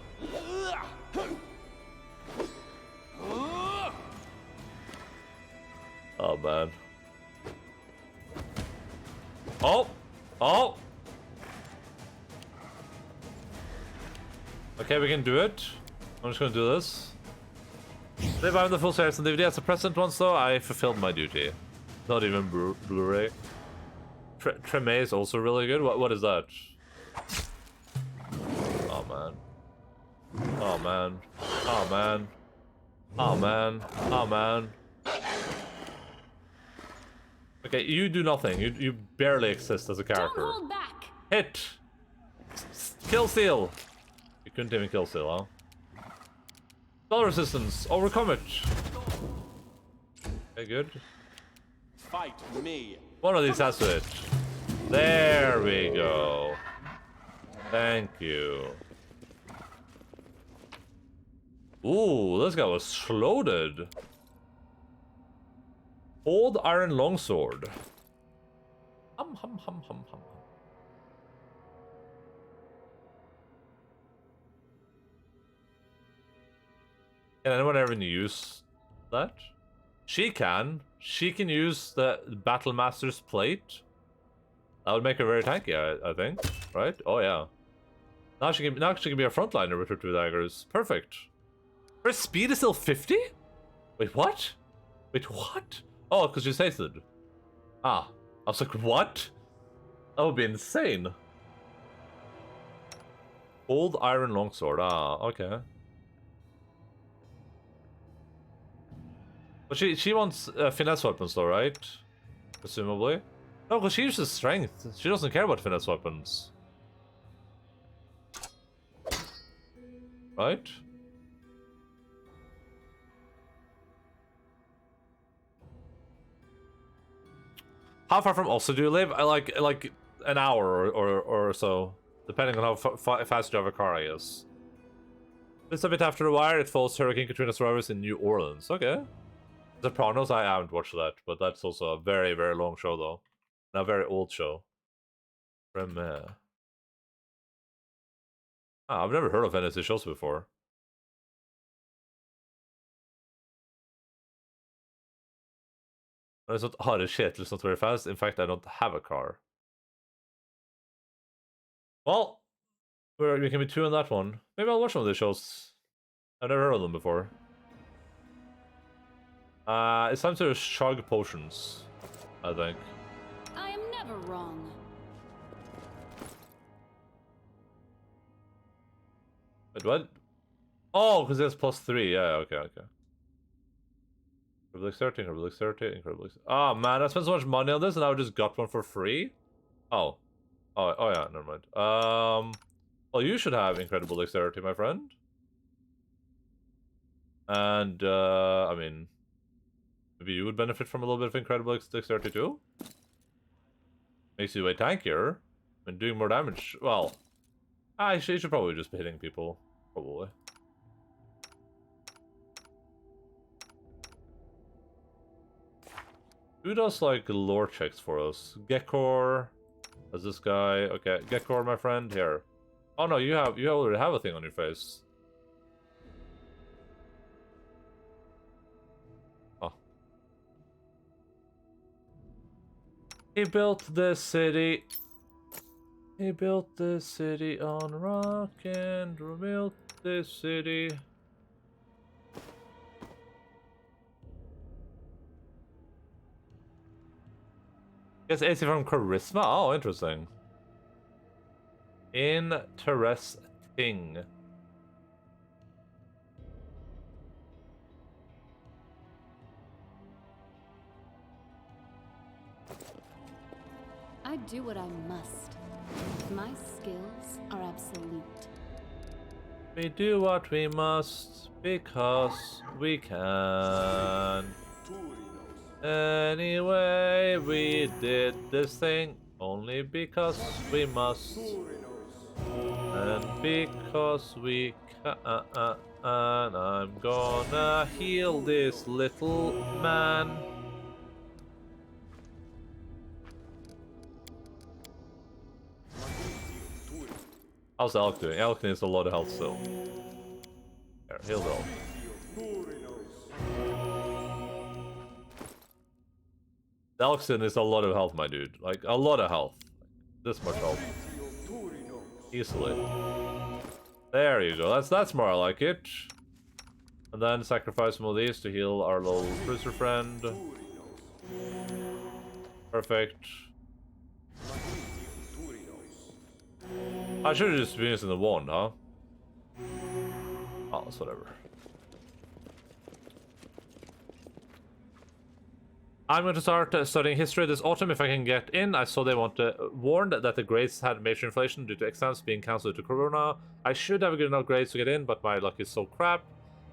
Oh, man. Oh! Oh! Okay, we can do it. I'm just gonna do this. Live on the full series on DVD as a present once, though. I fulfilled my duty. Not even Blu-ray. Treme is also really good. What is that? Oh, man. Oh, man. Oh, man. Oh, man. Oh, man. Okay, you do nothing. You barely exist as a character. Don't hold back. Hit! Kill Seal! You couldn't even kill Seal, huh? Spell resistance! Overcome it! Okay, good. Fight me. One of these has to hit. There we go. Thank you. Ooh, this guy was loaded. Old Iron Longsword. Hum hum hum hum hum. Can anyone ever use that? She can. She can use the Battle Master's plate. That would make her very tanky, I think. Right? Oh yeah. Now she can be a frontliner with her 2 daggers. Perfect. Her speed is still 50? Wait, what? Wait, what? Oh, because she's hasted. Ah. I was like, what? That would be insane. Old Iron Longsword. Ah, okay. But she wants finesse weapons though, right? Presumably. No, because she uses strength. She doesn't care about finesse weapons. Right? How far from Oslo do you live? I like an hour or so, depending on how fast you have a car, I guess. It's a bit after the Wire. It follows Hurricane Katrina survivors in New Orleans. Okay. The Sopranos, I haven't watched that, but that's also a very, very long show, though. And a very old show. Premiere. Ah, I've never heard of any of these shows before. It's not hard as shit, it's not very fast. In fact, I don't have a car. Well, we can be 2 on that one. Maybe I'll watch one of these shows. I've never heard of them before. It's time to chug potions, I think. I am never wrong. Wait, what? Oh, because it's +3. Yeah, okay. Incredible 30, Incredible 30, Incredible. Oh man, I spent so much money on this and I just got one for free. Oh yeah, never mind. Well, you should have Incredible Dexterity, my friend. And I mean, maybe you would benefit from a little bit of Incredible Dexterity too. Makes you way tankier and doing more damage. Well, you should probably just be hitting people, probably. Who does like lore checks for us? Gekor. Does this guy? Okay, Gekor, my friend. Here. Oh no, you already have a thing on your face. Oh. He built this city. He built this city on rock and rebuilt this city. Gets AC from charisma. Oh, interesting. Interesting. I do what I must. My skills are absolute. We do what we must because we can. Anyway, we did this thing only because we must. And because we can, I'm gonna heal this little man. How's Elk doing? Elk needs a lot of health still. Here, heal Elk. Elkson is a lot of health, my dude. Like, a lot of health. This much health. Easily. There you go. That's more like it. And then sacrifice some of these to heal our little cruiser friend. Perfect. I should have just been using the wand, huh? Oh, it's whatever. I'm going to start studying history this autumn if I can get in. I saw they warned that the grades had major inflation due to exams being cancelled due to corona. I should have good enough grades to get in, but my luck is so crap.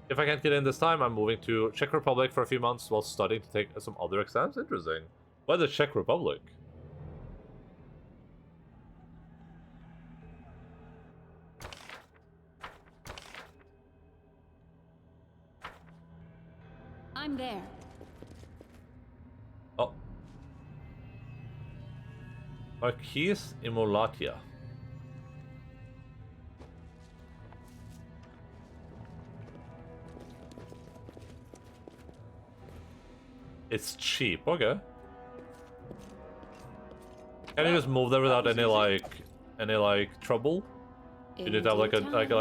If I can't get in this time, I'm moving to Czech Republic for a few months while studying to take some other exams. Interesting. Why the Czech Republic? I'm there. Oh. Marquis Immolatia. It's cheap, okay. Can you just move there without any trouble? You didn't have like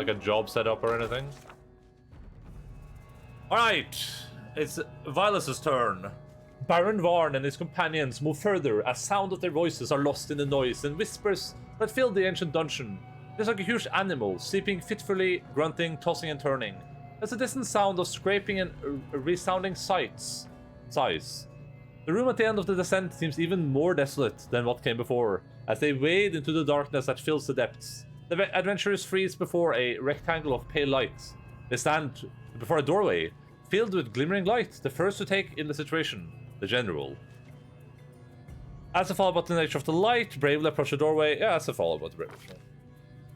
a job set up or anything? Alright! It's Vilas's turn. Baron Varn and his companions move further as sound of their voices are lost in the noise and whispers that fill the ancient dungeon. There's like a huge animal, sleeping fitfully, grunting, tossing and turning. There's a distant sound of scraping and resounding sighs. The room at the end of the descent seems even more desolate than what came before, as they wade into the darkness that fills the depths. The adventurers freeze before a rectangle of pale light. They stand before a doorway, filled with glimmering light, the first to take in the situation, the general. As a follow about the nature of the light, bravely approach the doorway. Yeah, as a follow about the bravely.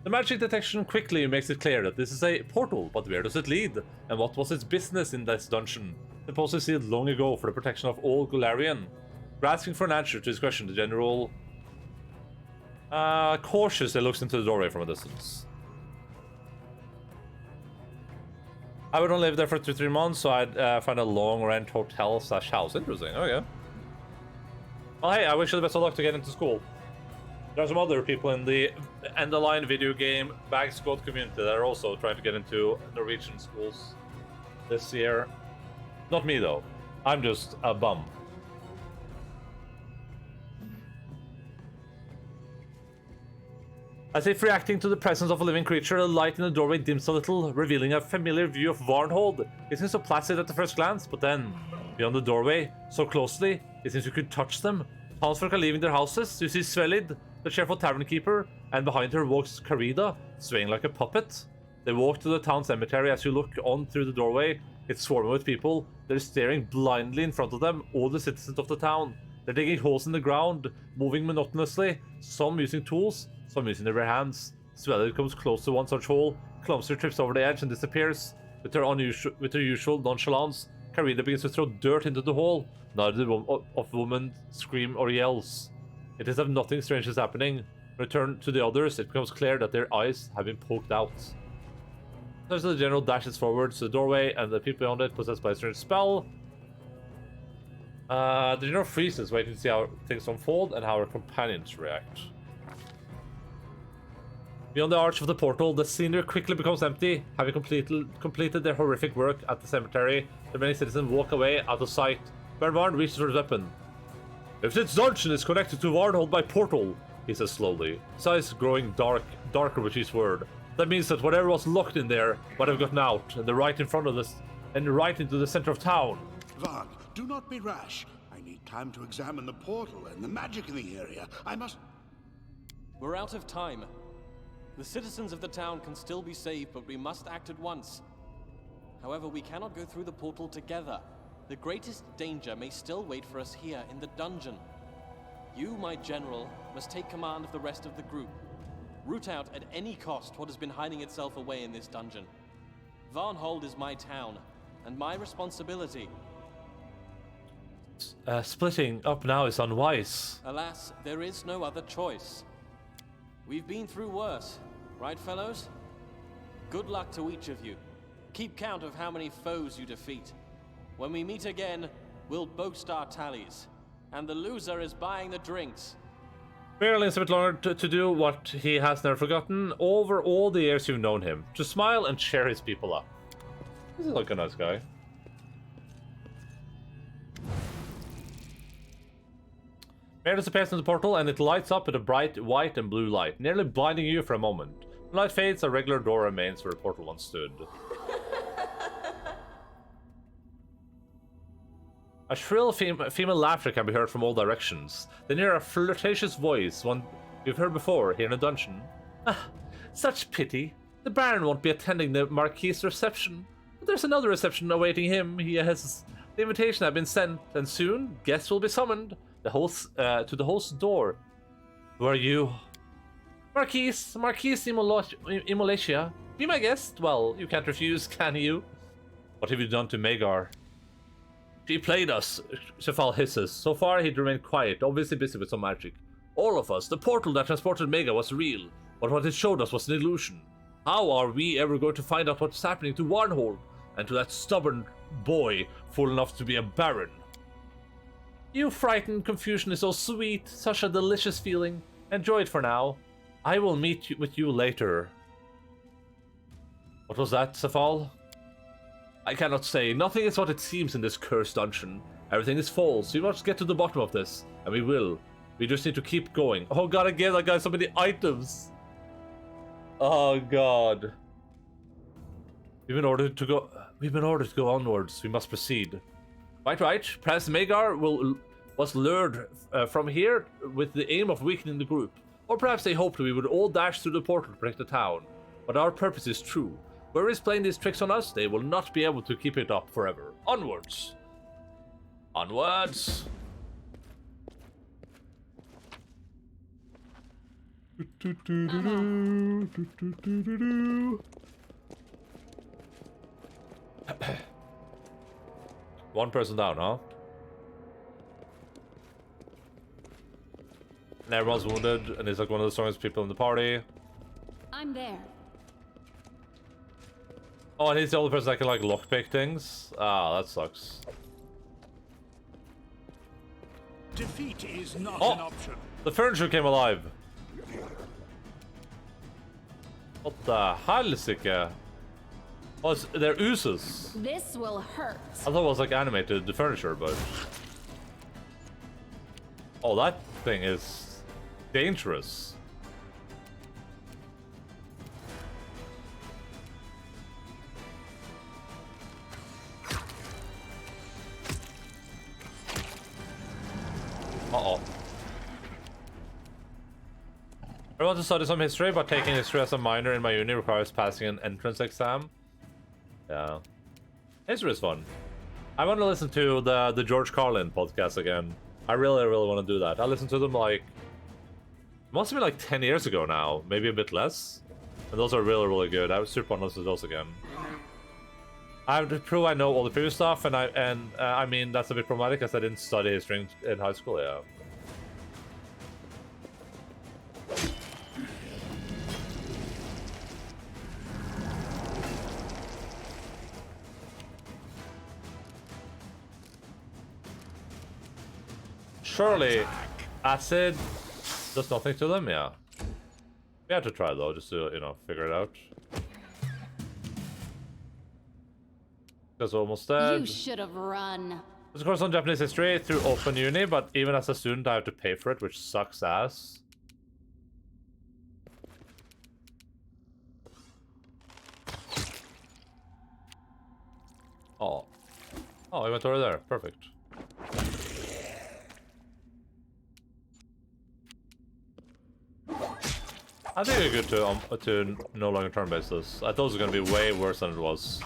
The magic detection quickly makes it clear that this is a portal, but where does it lead? And what was its business in this dungeon? Supposedly sealed long ago for the protection of all Golarion. Grasping for an answer to his question, the general cautiously looks into the doorway from a distance. I would only live there for 2-3 months, so I'd find a long rent hotel / house. Interesting, okay. Well, hey, I wish you the best of luck to get into school. There are some other people in the Endaline video game Bag Squad community that are also trying to get into Norwegian schools this year. Not me, though. I'm just a bum. As if reacting to the presence of a living creature, a light in the doorway dims a little, revealing a familiar view of Varnhold. It seems so placid at the first glance, but then, beyond the doorway, so closely, it seems you could touch them. Townsfolk are leaving their houses. You see Svelid, the cheerful tavern keeper, and behind her walks Carida, swaying like a puppet. They walk to the town cemetery. As you look on through the doorway, it's swarming with people. They're staring blindly in front of them, all the citizens of the town. They're digging holes in the ground, moving monotonously, some using tools, some using their bare hands. Svelid comes close to one such hole, clumsily trips over the edge and disappears. With her usual nonchalance, Carida begins to throw dirt into the hole. Neither of woman scream or yells. It is as if nothing strange is happening. Return to the others, it becomes clear that their eyes have been poked out. There's the general dashes forward to the doorway, and the people beyond it possessed by a strange spell. The general freezes, waiting to see how things unfold and how our companions react. Beyond the arch of the portal, the scenery quickly becomes empty. Having completed their horrific work at the cemetery, the many citizens walk away out of sight. Bernard reaches for his weapon. If this dungeon is connected to Warnhold by portal, he says slowly, his eyes growing darker with each word. That means that whatever was locked in there might have gotten out, and they're right in front of us, and right into the center of town. Vaughn, do not be rash. I need time to examine the portal and the magic in the area. I must... We're out of time. The citizens of the town can still be saved, but we must act at once. However, we cannot go through the portal together. The greatest danger may still wait for us here in the dungeon. You, my general, must take command of the rest of the group. Root out at any cost what has been hiding itself away in this dungeon. Varnhold is my town, and my responsibility. Splitting up now is unwise. Alas, there is no other choice. We've been through worse, right, fellows? Good luck to each of you. Keep count of how many foes you defeat. When we meet again, we'll boast our tallies. And the loser is buying the drinks. Merely is a bit longer to do what he has never forgotten over all the years you've known him. To smile and cheer his people up. This is like a nice guy. Mayor disappears in the portal and it lights up with a bright white and blue light, nearly blinding you for a moment. The light fades, a regular door remains where the portal once stood. A shrill female laughter can be heard from all directions. Then you hear a flirtatious voice, one you've heard before here in a dungeon. Ah, such pity. The Baron won't be attending the Marquis's reception. But there's another reception awaiting him. The invitation has been sent, and soon guests will be summoned. To the host's door. Who are you? Marquis Immolatia. Be my guest? Well, you can't refuse, can you? What have you done to Magar? She played us, Shafal hisses. So far, he'd remained quiet, obviously busy with some magic. All of us, the portal that transported Magar was real, but what it showed us was an illusion. How are we ever going to find out what's happening to Warnhold, and to that stubborn boy fool enough to be a baron? You frightened confusion is so sweet, such a delicious feeling. Enjoy it for now. I will meet with you later. What was that, Safal? I cannot say. Nothing is what it seems in this cursed dungeon. Everything is false. We must get to the bottom of this, and we will. We just need to keep going. Oh god, again, I got so many items. Oh god. We've been ordered to go onwards. We must proceed. Right. Perhaps Magar was lured from here with the aim of weakening the group. Or perhaps they hoped we would all dash through the portal to protect the town. But our purpose is true. Whoever is playing these tricks on us, they will not be able to keep it up forever. Onwards. Onwards. One person down, huh? And everyone's wounded, and he's like one of the strongest people in the party. I'm there. Oh, and he's the only person that can like lockpick things. Ah, that sucks. Defeat is not an option. The furniture came alive. What the helsike? Oh, they're oozes. This will hurt. I thought it was like animated, the furniture, but... Oh, that thing is dangerous. Uh-oh. I want to study some history, but taking history as a minor in my uni requires passing an entrance exam. Yeah. History is fun. I want to listen to the George Carlin podcast again. I really want to do that. I listened to them like... Must have been like 10 years ago now. Maybe a bit less. And those are really good. I was super want to listen to those again. I have to prove I know all the previous stuff, and I mean, that's a bit problematic because I didn't study history in high school, yeah. Surely, acid does nothing to them, yeah. We have to try though, just to, you know, figure it out. That's almost dead. You should have run. There's a course on Japanese history through Open Uni, but even as a student I have to pay for it, which sucks ass. Oh. Oh, I went over there. Perfect. I think we're good to no longer turn-base this. I thought it was going to be way worse than it was.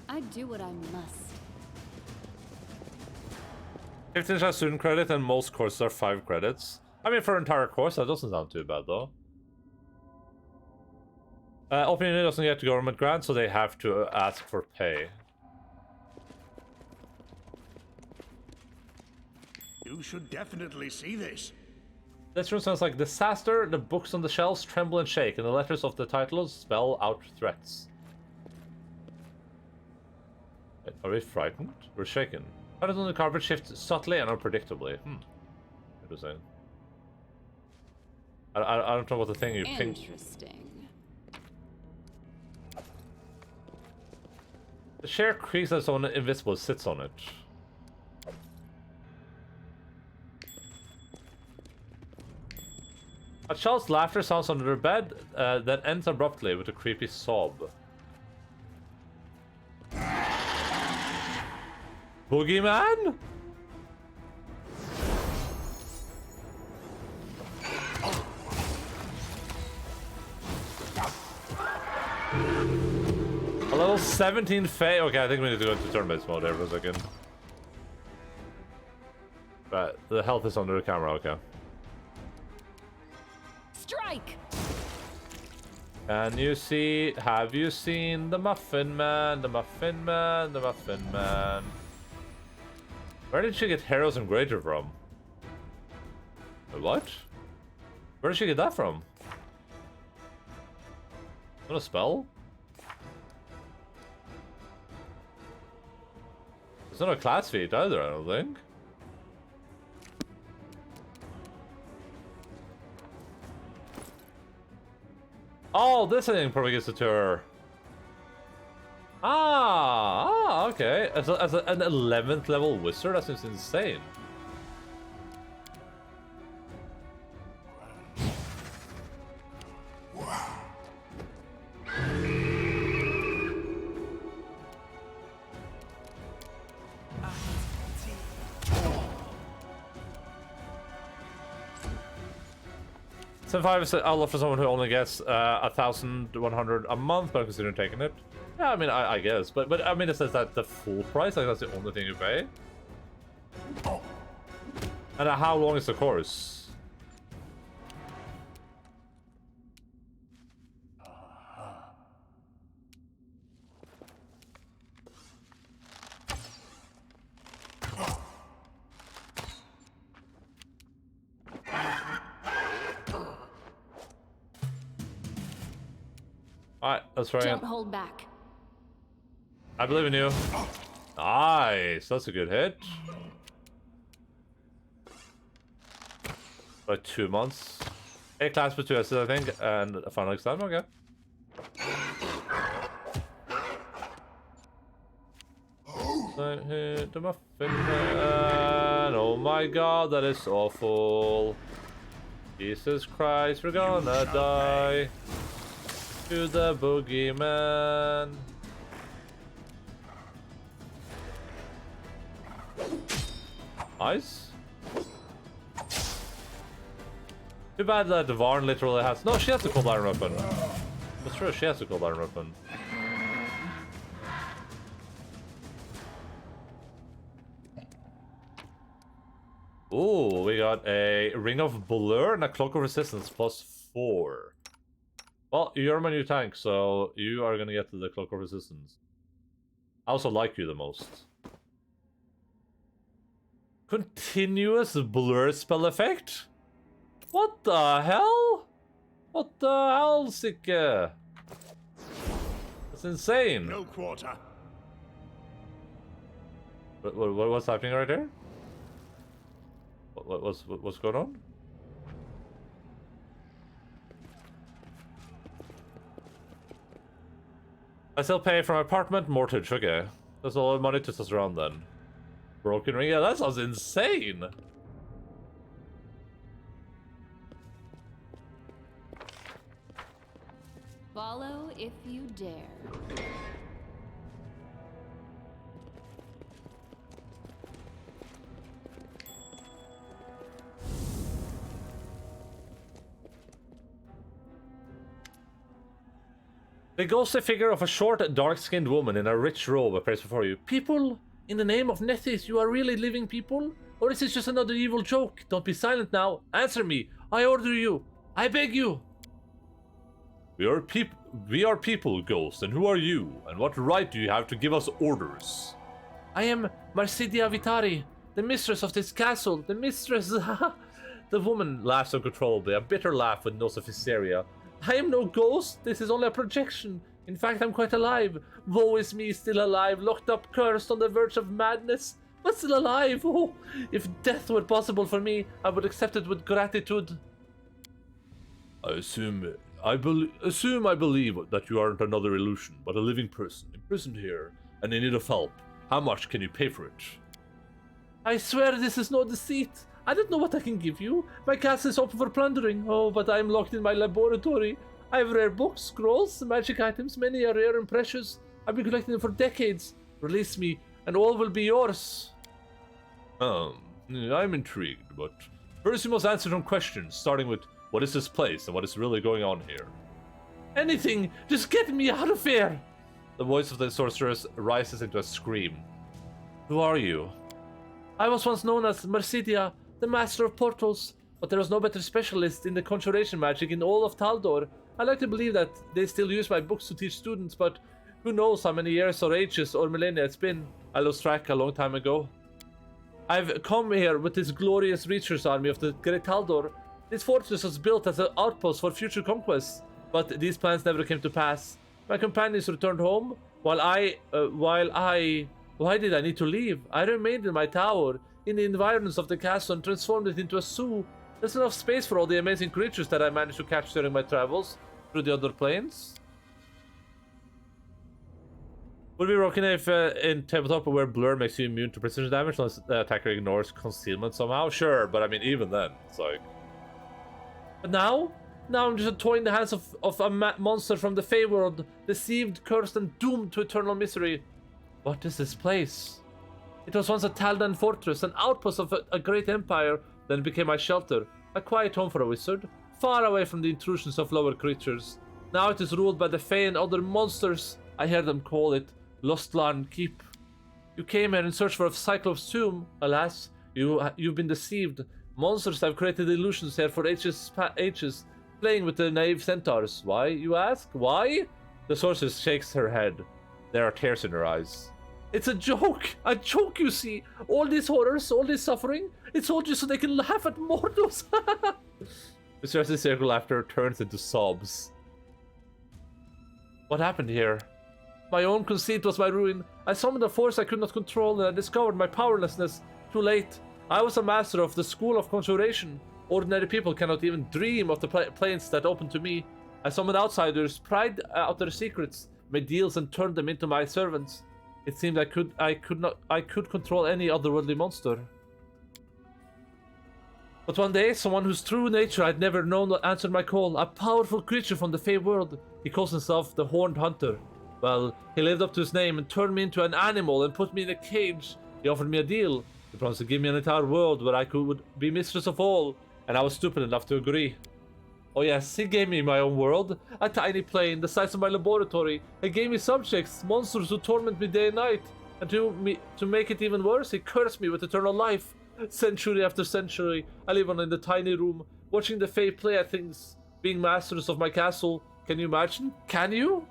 I do what I must. 15 has student credit and most courses are 5 credits. I mean, for an entire course, that doesn't sound too bad though. Open Uni doesn't get government grants, so they have to ask for pay. You should definitely see this. This room sounds like disaster. The books on the shelves tremble and shake, and the letters of the titles spell out threats. Wait, are we frightened? We're shaken. Patterns on the carpet shift subtly and unpredictably. Interesting. I don't know what the thing you think. Interesting. The chair creaks as someone invisible sits on it. A child's laughter sounds under their bed, then ends abruptly with a creepy sob. Boogeyman? A level 17 Fae. Okay, I think we need to go into turn-based mode there for a second. Right, the health is under the camera, okay. Strike! Can you see? Have you seen the Muffin Man? The Muffin Man? The Muffin Man? Where did she get Heroes and Greater from? What? Where did she get that from? Is that a spell? It's not a class feat either, I don't think. Oh, this thing probably gets a tour. Okay. As an 11th level wizard, that seems insane. $75 is I'll offer someone who only gets 1,100 a month, but I'm considering taking it. Yeah, I mean, I guess, but I mean, it says that the full price, like that's the only thing you pay. And how long is the course? Alright, let's try it. Don't hold back. I believe in you. Nice, that's a good hit. Like 2 months. A class for 2 S's, I think, and a final exam, okay. So hit the Muffin Man. Oh my god, that is awful. Jesus Christ, we're gonna die. To the boogeyman. Nice. Too bad that Varn literally has. No, she has the cold iron weapon. That's true, she has the cold iron weapon. Ooh, we got a Ring of Blur and a Cloak of Resistance +4. Well, you're my new tank, so you are gonna get to the Cloak of Resistance. I also like you the most. Continuous blur spell effect? What the hell? What the hell, Sikke? That's insane. No quarter. What's happening right here? What's going on? I still pay for my apartment mortgage. Okay, that's a lot of money to toss around then. Broken ring. Yeah, that sounds insane. Follow if you dare. The ghostly figure of a short, dark-skinned woman in a rich robe appears before you. People, in the name of Nethys, you are really living people? Or is this just another evil joke? Don't be silent now. Answer me. I order you. I beg you. We are people, Ghost, and who are you? And what right do you have to give us orders? I am Marsidia Vitari, the mistress of this castle. The mistress... The woman laughs uncontrollably, a bitter laugh with no sophisteria. I am no ghost. This is only a projection. In fact, I'm quite alive. Woe is me, still alive, locked up, cursed, on the verge of madness. But still alive. Oh, if death were possible for me, I would accept it with gratitude. I assume I believe that you aren't another illusion, but a living person, imprisoned here, and in need of help. How much can you pay for it? I swear this is no deceit. I don't know what I can give you. My castle is open for plundering. Oh, but I am locked in my laboratory. I have rare books, scrolls, magic items. Many are rare and precious. I've been collecting them for decades. Release me, and all will be yours. I'm intrigued, but first you must answer some questions, starting with, what is this place, and what is really going on here? Anything! Just get me out of here! The voice of the sorceress rises into a scream. Who are you? I was once known as Mercidia, the master of portals, but there was no better specialist in the conjuration magic in all of Taldor. I like to believe that they still use my books to teach students, but who knows how many years or ages or millennia it's been. I lost track a long time ago. I've come here with this glorious Reacher's army of the Great Taldor. This fortress was built as an outpost for future conquests, but these plans never came to pass. My companions returned home, why did I need to leave? I remained in my tower, in the environs of the castle, and transformed it into a zoo. There's enough space for all the amazing creatures that I managed to catch during my travels through the other planes. Would be broken if in tabletop where blur makes you immune to precision damage unless the attacker ignores concealment somehow? Sure, but I mean, even then, it's like... But now I'm just a toy in the hands of a monster from the Fey world, deceived, cursed, and doomed to eternal misery. What is this place? It was once a Taldan fortress, an outpost of a great empire, then became my shelter, a quiet home for a wizard, far away from the intrusions of lower creatures. Now it is ruled by the Fey and other monsters. I hear them call it Lostlarn Keep. You came here in search for a Cyclops' tomb. Alas, you've been deceived. Monsters have created illusions here for ages, playing with the naive centaurs. Why, you ask? Why? The sorceress shakes her head. There are tears in her eyes. It's a joke! A joke, you see! All these horrors, all this suffering, it's all just so they can laugh at mortals! Mr. S.'s circle laughter turns into sobs. What happened here? My own conceit was my ruin. I summoned a force I could not control, and I discovered my powerlessness. Too late. I was a master of the school of conjuration. Ordinary people cannot even dream of the planes that opened to me. I summoned outsiders, pried out their secrets, made deals, and turned them into my servants. It seemed I could control any otherworldly monster. But one day, someone whose true nature I'd never known answered my call. A powerful creature from the Fey world. He calls himself the Horned Hunter. Well, he lived up to his name and turned me into an animal and put me in a cage. He offered me a deal. He promised to give me an entire world where I could be mistress of all, and I was stupid enough to agree. Oh yes, he gave me my own world, a tiny plane the size of my laboratory. He gave me subjects, monsters who torment me day and night. And to make it even worse, he cursed me with eternal life. Century after century, I live on in the tiny room, watching the Fae play at things, being masters of my castle. Can you imagine? Can you?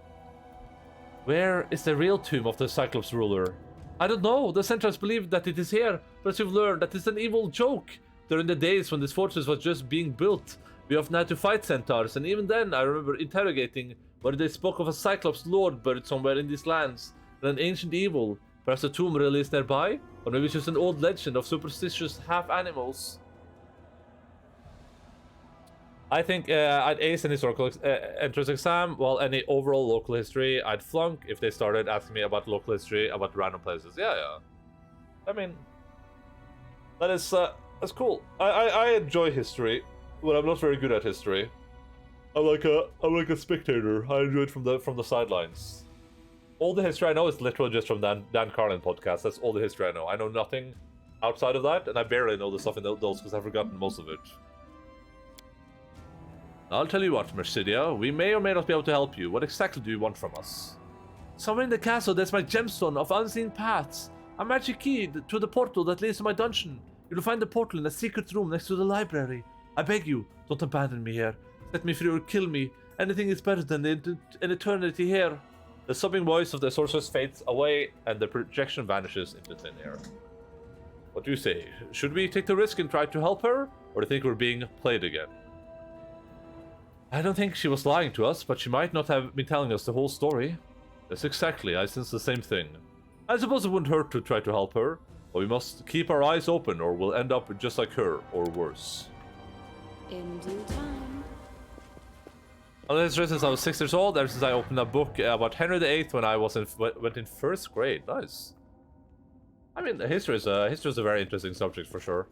Where is the real tomb of the Cyclops ruler? I don't know. The Centaurs believe that it is here, but as you've learned, that it's an evil joke. During the days when this fortress was just being built, we often had to fight centaurs, and even then I remember interrogating whether they spoke of a Cyclops lord buried somewhere in these lands, and an ancient evil. Perhaps a tomb really is nearby? Or maybe it's just an old legend of superstitious half-animals. I think I'd ace an historical entrance exam, while any overall local history I'd flunk if they started asking me about local history, about random places. Yeah. I mean, that's cool. I enjoy history, but I'm not very good at history. I'm like a spectator. I enjoy it from the sidelines. All the history I know is literally just from Dan Carlin podcast. That's all the history I know. I know nothing outside of that, and I barely know the stuff in those because I've forgotten most of it. I'll tell you what, Mercidia, we may or may not be able to help you. What exactly do you want from us? Somewhere in the castle there's my gemstone of unseen paths. A magic key to the portal that leads to my dungeon. You'll find the portal in a secret room next to the library. I beg you, don't abandon me here. Set me free or kill me. Anything is better than an eternity here. The sobbing voice of the sorceress fades away and the projection vanishes into thin air. What do you say? Should we take the risk and try to help her? Or do you think we're being played again? I don't think she was lying to us, but she might not have been telling us the whole story. Yes, exactly. I sense the same thing. I suppose it wouldn't hurt to try to help her, but we must keep our eyes open or we'll end up just like her, or worse. In due time. I've been since I was 6 years old, ever since I opened a book about Henry VIII when I went in first grade. Nice. I mean, history is a very interesting subject for sure.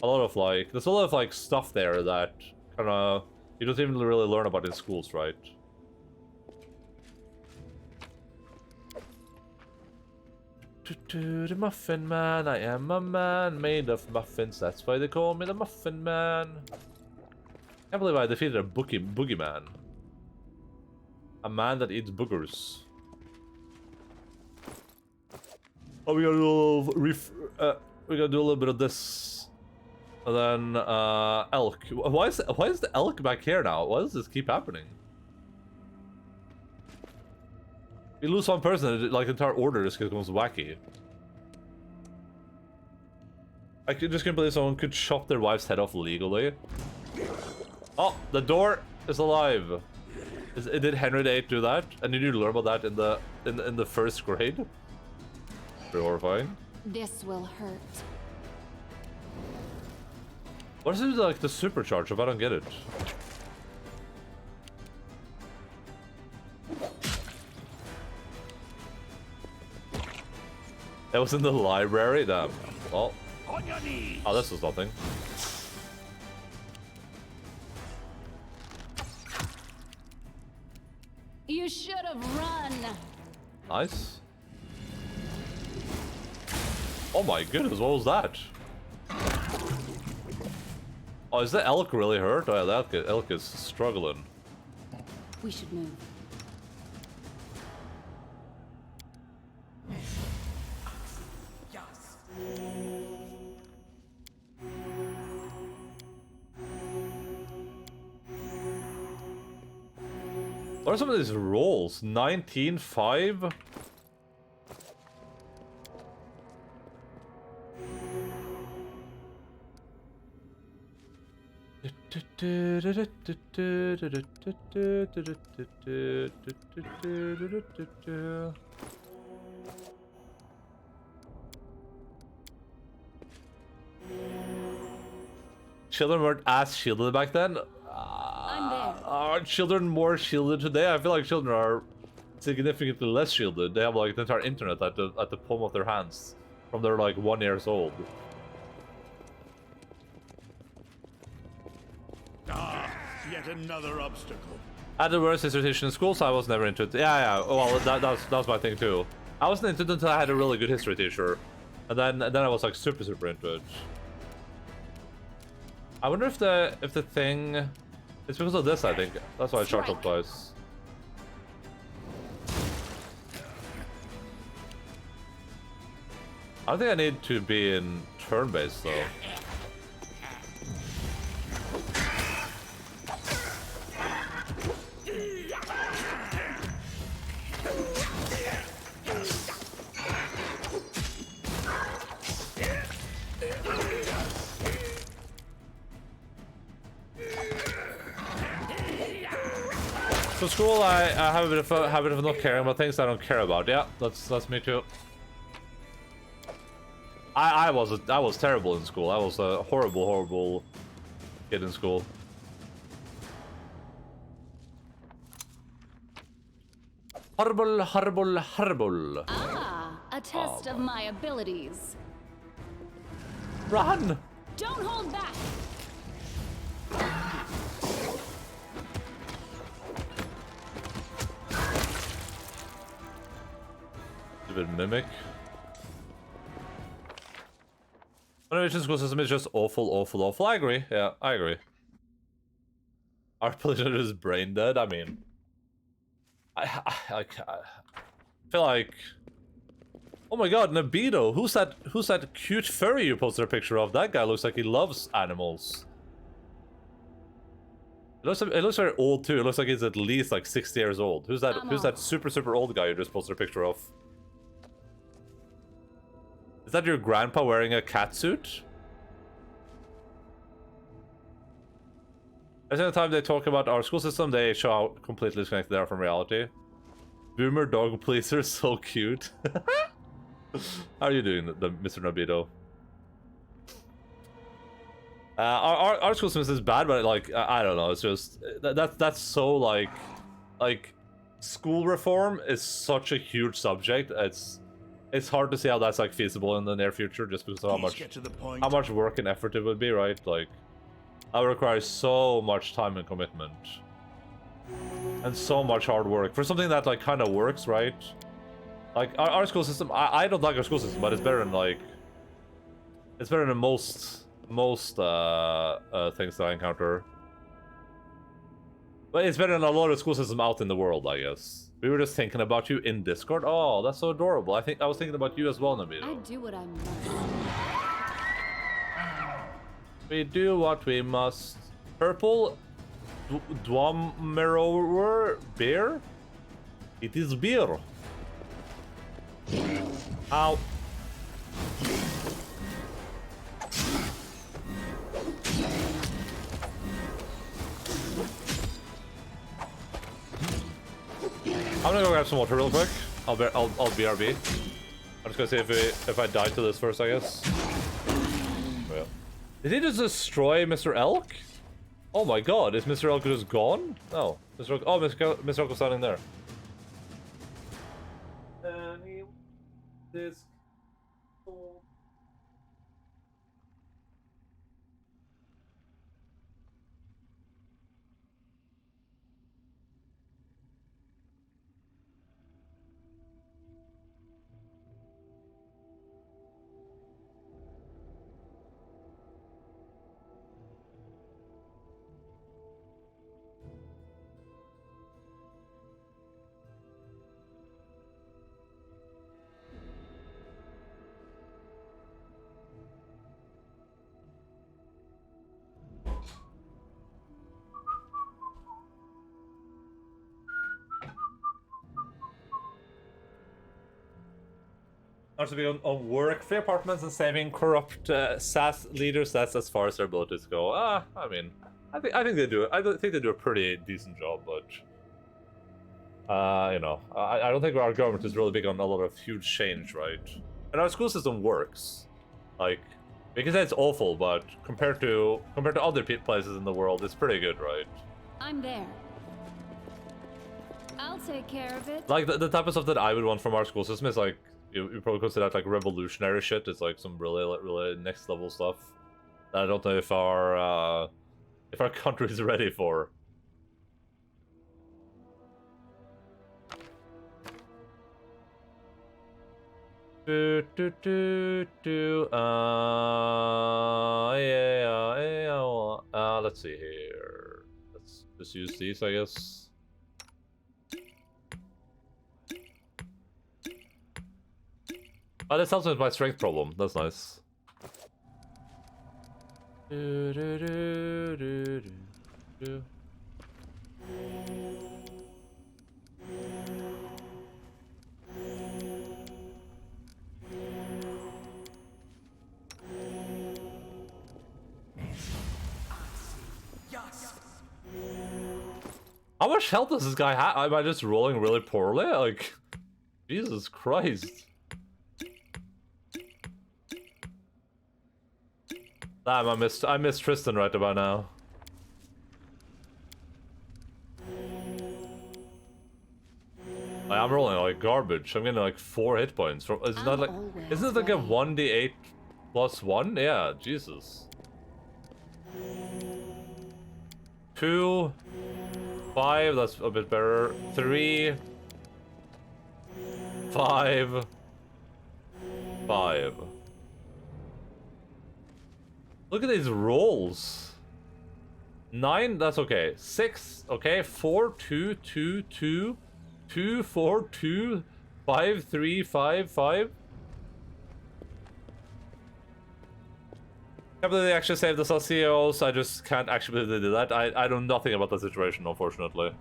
There's a lot of like stuff there that kind of you don't even really learn about in schools, right? The Muffin Man, I am a man made of muffins, that's why they call me the Muffin Man. Can't believe I defeated a boogeyman. A man that eats boogers. Oh, we gotta do a little bit of this. And then elk. Why is the elk back here now? Why does this keep happening? We lose one person, like the entire order just becomes wacky. I just can't believe someone could chop their wife's head off legally. Oh, the door is alive. Did Henry VIII do that? And did you learn about that in the first grade? Pretty horrifying. This will hurt. What is it like the supercharge? I don't get it. It was in the library? Damn. Well. Oh, this was nothing. You should have run. Nice. Oh my goodness, what was that? Oh, is the elk really hurt? Oh yeah, the elk is struggling. We should move. What are some of these rolls? 19-5? Children weren't as shielded back then. I'm there. Are children more shielded today? I feel like children are significantly less shielded. They have like the entire internet at the palm of their hands from they're like 1 year old. Yet another obstacle. I had the worst dissertation in school, so I was never into it. Yeah. Well, that was my thing too. I wasn't into it until I had a really good history teacher, and then I was like super into it. I wonder if the thing, it's because of this. I think that's why I charged up twice. I don't think I need to be in turn-based though. So school, I have a bit of a habit of not caring about things I don't care about. Yeah, that's me too. I was terrible in school. I was a horrible kid in school. Horrible. Ah, a test of my abilities. Run! Don't hold back. Stupid mimic. Innovation school system is just awful. I agree. Yeah, I agree. Our politician is brain dead. I mean, I feel like. Oh my god, Nabito! Who's that cute furry you posted a picture of? That guy looks like he loves animals. It looks very old too. It looks like he's at least like 60 years old. Who's that super old guy you just posted a picture of? Is that your grandpa wearing a cat suit? Every single time they talk about our school system, they show how completely disconnected they are from reality. Boomer dog pleaser, so cute. How are you doing, Mr. Nabito? Our school system is bad, but like I don't know. It's just that's so like school reform is such a huge subject. It's hard to see how that's like feasible in the near future, just because of how much work and effort it would be, right? Like that requires so much time and commitment, and so much hard work for something that like kind of works, right? Like our school system, I don't like our school system, but it's better than like it's better than most things that I encounter. But it's better than a lot of school systems out in the world, I guess. We were just thinking about you in Discord. Oh, that's so adorable. I was thinking about you as well, Nabito. I do what I must. We do what we must. Purple Dwamerower beer? It is beer. Ow. I'm gonna go grab some water real quick. I'll BRB. I'm just gonna see if I die to this first, I guess. Yeah. Did he just destroy Mr. Elk? Oh my god, is Mr. Elk just gone? No. Mr. Elk was standing there. This. Also be on work, free apartments, and saving corrupt SAS leaders. That's as far as their abilities go. I mean, I think they do. I think they do a pretty decent job, but you know, I don't think our government is really big on a lot of huge change, right? And our school system works. Like, we can say it's awful, but compared to other places in the world, it's pretty good, right? I'm there. I'll take care of it. Like the type of stuff that I would want from our school system is like. You probably consider that like revolutionary shit. It's like some really next level stuff that I don't know if our country is ready for. Yeah. Let's see here. Let's just use these, I guess. Oh, that helps with my strength problem. That's nice. How much health does this guy have? Am I just rolling really poorly? Like, Jesus Christ. Damn, I missed Tristan right about now. Like, I'm rolling like garbage. I'm getting like 4 hit points. From, isn't that like, isn't it like a 1d8 plus 1? Yeah, Jesus. 2, 5, that's a bit better. 3, 5, 5. Look at these rolls. 9, that's okay. 6, okay. 4, 2, 2, 2, 2, 4, 2, 5, 3, 5, 5. Can't believe they actually saved us as CEOs. I just can't actually believe they did that. I know nothing about the situation, unfortunately.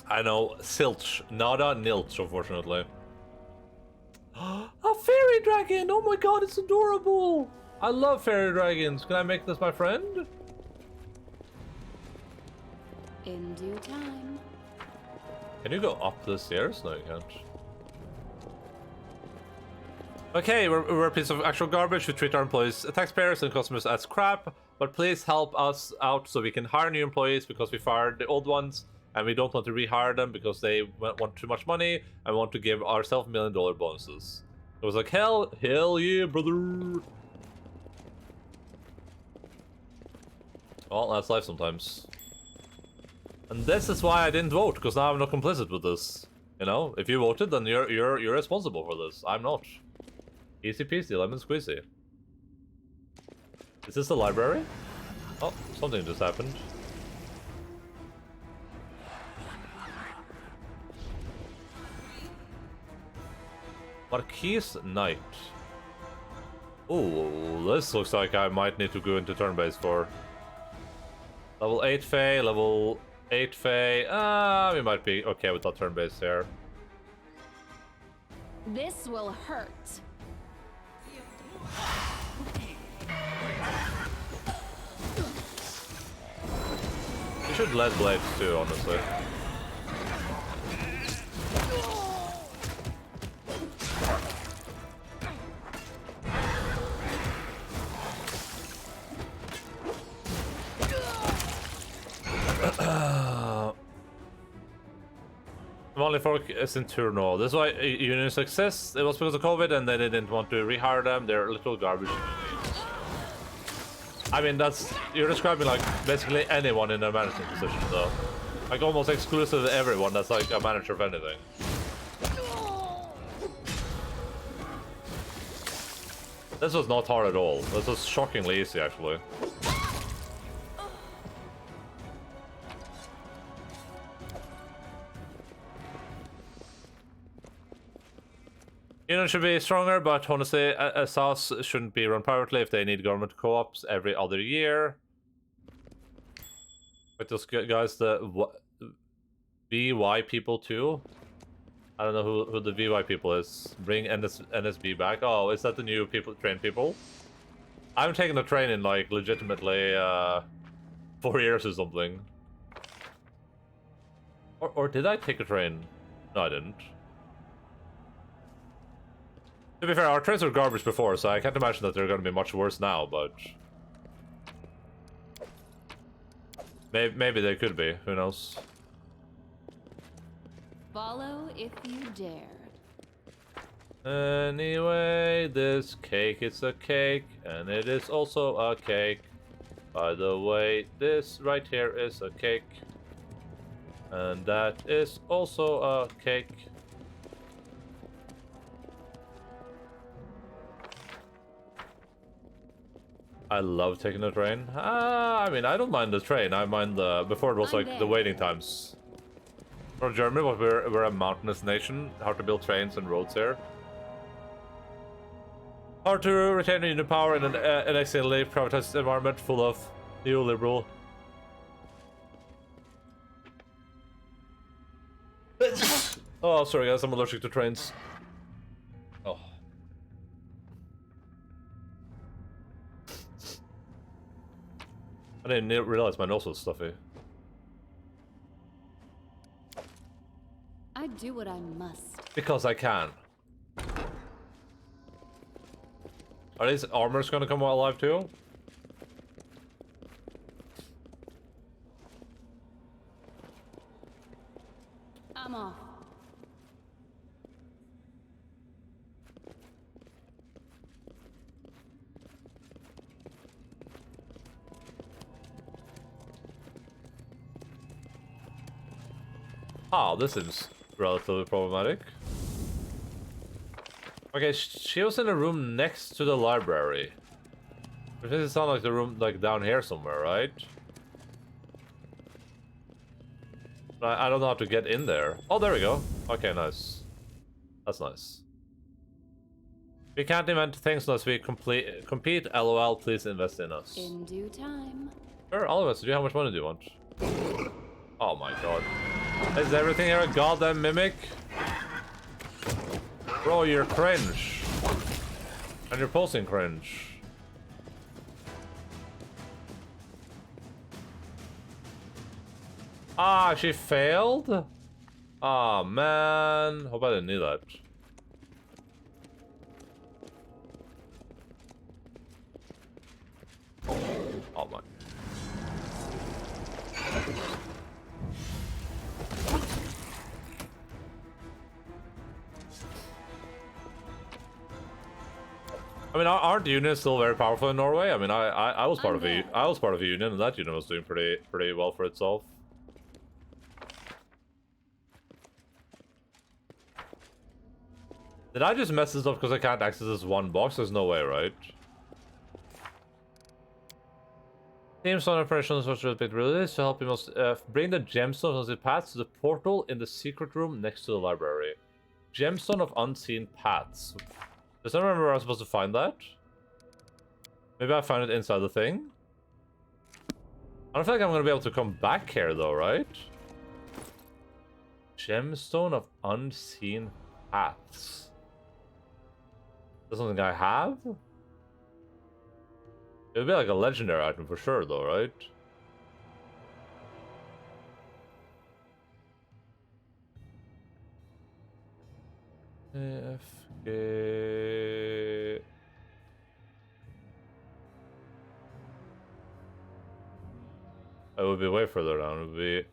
I know silch, nada, nilch, unfortunately. A fairy dragon! Oh my god, it's adorable! I love fairy dragons. Can I make this my friend? In due time. Can you go up the stairs? No, you can't. Okay, we're a piece of actual garbage. We treat our employees, taxpayers, and customers as crap. But please help us out so we can hire new employees because we fired the old ones. And we don't want to rehire them because they want too much money and want to give ourselves $1 million bonuses. It was like, hell yeah, brother. Well, that's life sometimes. And this is why I didn't vote, because now I'm not complicit with this. You know, if you voted, then you're responsible for this. I'm not. Easy peasy, lemon squeezy. Is this the library? Oh, something just happened. Marquise Knight. Oh, this looks like I might need to go into turn base for. Level 8 Fae, level 8 Fae. We might be okay with that turn base there. This will hurt. You should lead blades too, honestly. Folk is in Turno. This is why unions exist. It was because of COVID and they didn't want to rehire them. They're little garbage. I mean, you're describing like basically anyone in a management position though. Like almost exclusively everyone that's like a manager of anything. This was not hard at all. This was shockingly easy actually. Union should be stronger, but honestly, SAS shouldn't be run privately if they need government co-ops every other year. But those guys, the VY people too? I don't know who the VY people is. Bring NSB back. Oh, is that the new people, train people? I haven't taken a train in like legitimately 4 years or something. Or did I take a train? No, I didn't. To be fair, our trains were garbage before, so I can't imagine that they're going to be much worse now, but... Maybe they could be, who knows? Follow if you dare. Anyway, this cake is a cake, and it is also a cake. By the way, this right here is a cake. And that is also a cake. I love taking the train. I mean, I don't mind the train. I mind the... Before it was like the waiting times. From Germany, but we're a mountainous nation. Hard to build trains and roads here. Hard to retain union power in an excellently privatized environment full of neoliberal... Oh, sorry guys, I'm allergic to trains. Oh. I didn't realize my nose was stuffy. I do what I must. Because I can. Are these armors gonna come alive too? I'm off. Oh, this is relatively problematic. Okay, she was in a room next to the library. Which doesn't sound like the room like down here somewhere, right? I don't know how to get in there. Oh, there we go. Okay, nice. That's nice. We can't invent things unless we compete. LOL, please invest in us. In due time. Sure, all of us. Do you how much money do you want? Oh my god. Is everything here a goddamn mimic? Bro, you're cringe. And you're posting cringe. Ah, she failed? Ah, man. Hope I didn't need that. Oh my. I mean, aren't unions still very powerful in Norway? I mean, I was part of a union, and that union was doing pretty well for itself. Did I just mess this up because I can't access this one box? There's no way, right? Teamstone operations was a bit released to help you must bring the gemstone of the paths to the portal in the secret room next to the library. Gemstone of unseen paths. Does anyone remember where I was supposed to find that? Maybe I found it inside the thing? I don't feel like I'm gonna be able to come back here though, right? Gemstone of unseen paths. Is that something I have? It would be like a legendary item for sure though, right? FK... It would be way further down. It would be...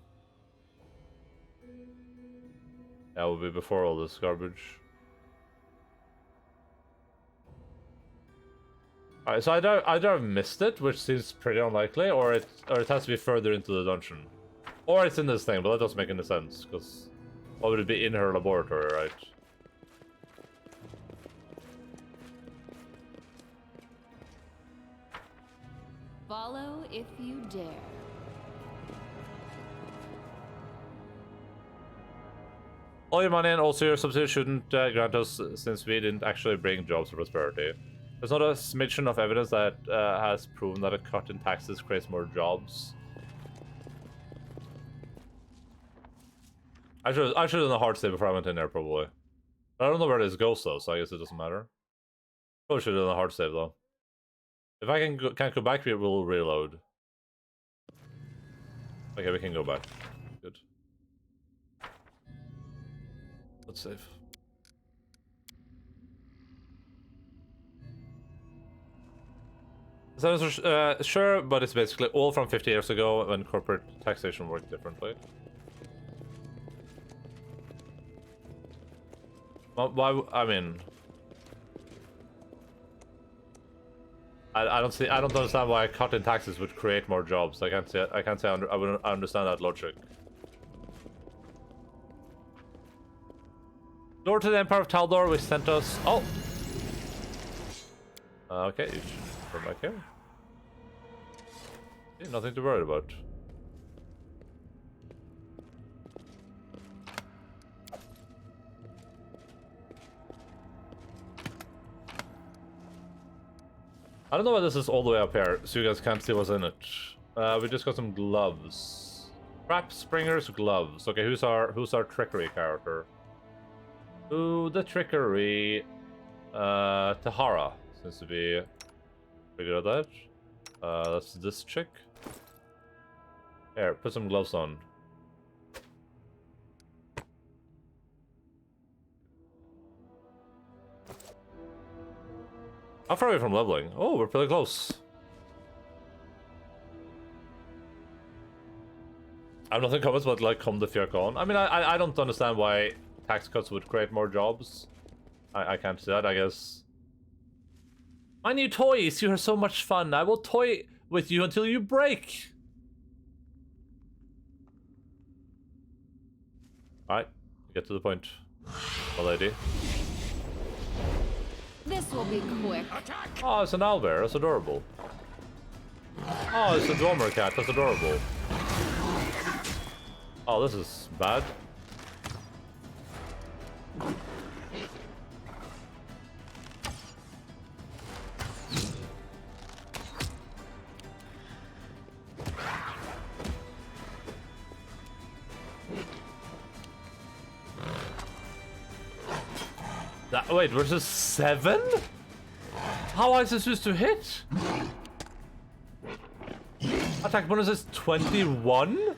Yeah, it would be before all this garbage. Alright, so either I've missed it, which seems pretty unlikely, or it has to be further into the dungeon. Or it's in this thing, but that doesn't make any sense, because why would it be in her laboratory, right? Follow if you dare. All your money and also your subsidy shouldn't grant us, since we didn't actually bring jobs or prosperity. There's not a smidgen of evidence that has proven that a cut in taxes creates more jobs. I should have done a hard save before I went in there, probably. I don't know where this goes though, so I guess it doesn't matter. Probably should have done a hard save though. If I can't go back, we will reload. Okay, we can go back. Good. Let's save. So, sure, but it's basically all from 50 years ago when corporate taxation worked differently. Well, why? I mean, I don't understand why a cut in taxes would create more jobs. I can't say I wouldn't understand that logic. Lord to the Empire of Taldor, which sent us. Oh. Okay, you should come back here. Yeah, nothing to worry about. I don't know why this is all the way up here, so you guys can't see what's in it. We just got some gloves. Trap Springer's gloves. Okay, who's our trickery character? Ooh, the trickery. Tahara seems to be pretty good at that. That's this chick. Here, put some gloves on. How far are we from leveling? Oh, we're pretty close. I have nothing comments but like come the fuck on. I mean, I don't understand why tax cuts would create more jobs. I can't see that, I guess. My new toys, you are so much fun. I will toy with you until you break. Alright, get to the point, my lady. This will be quick. Oh, it's an owlbear. That's adorable. Oh, it's a Dwemer cat. That's adorable. Oh, this is bad. Wait, versus 7? How is this supposed to hit? Attack bonus is 21?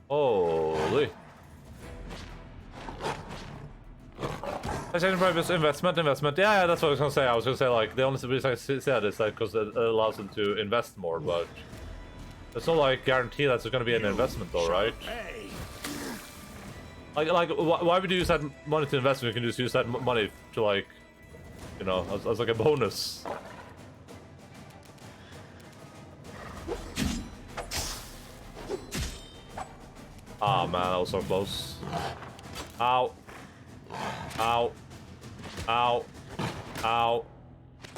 Holy. I said investment. Yeah, that's what I was gonna say. I was gonna say, like, the only reason I said is that because it allows them to invest more, but it's not like guarantee that's gonna be an investment though, right? Like, why would you use that money to invest when you can just use that money to, like, you know, as like a bonus? Ah, man, that was so close. Ow. Ow. Ow. Ow.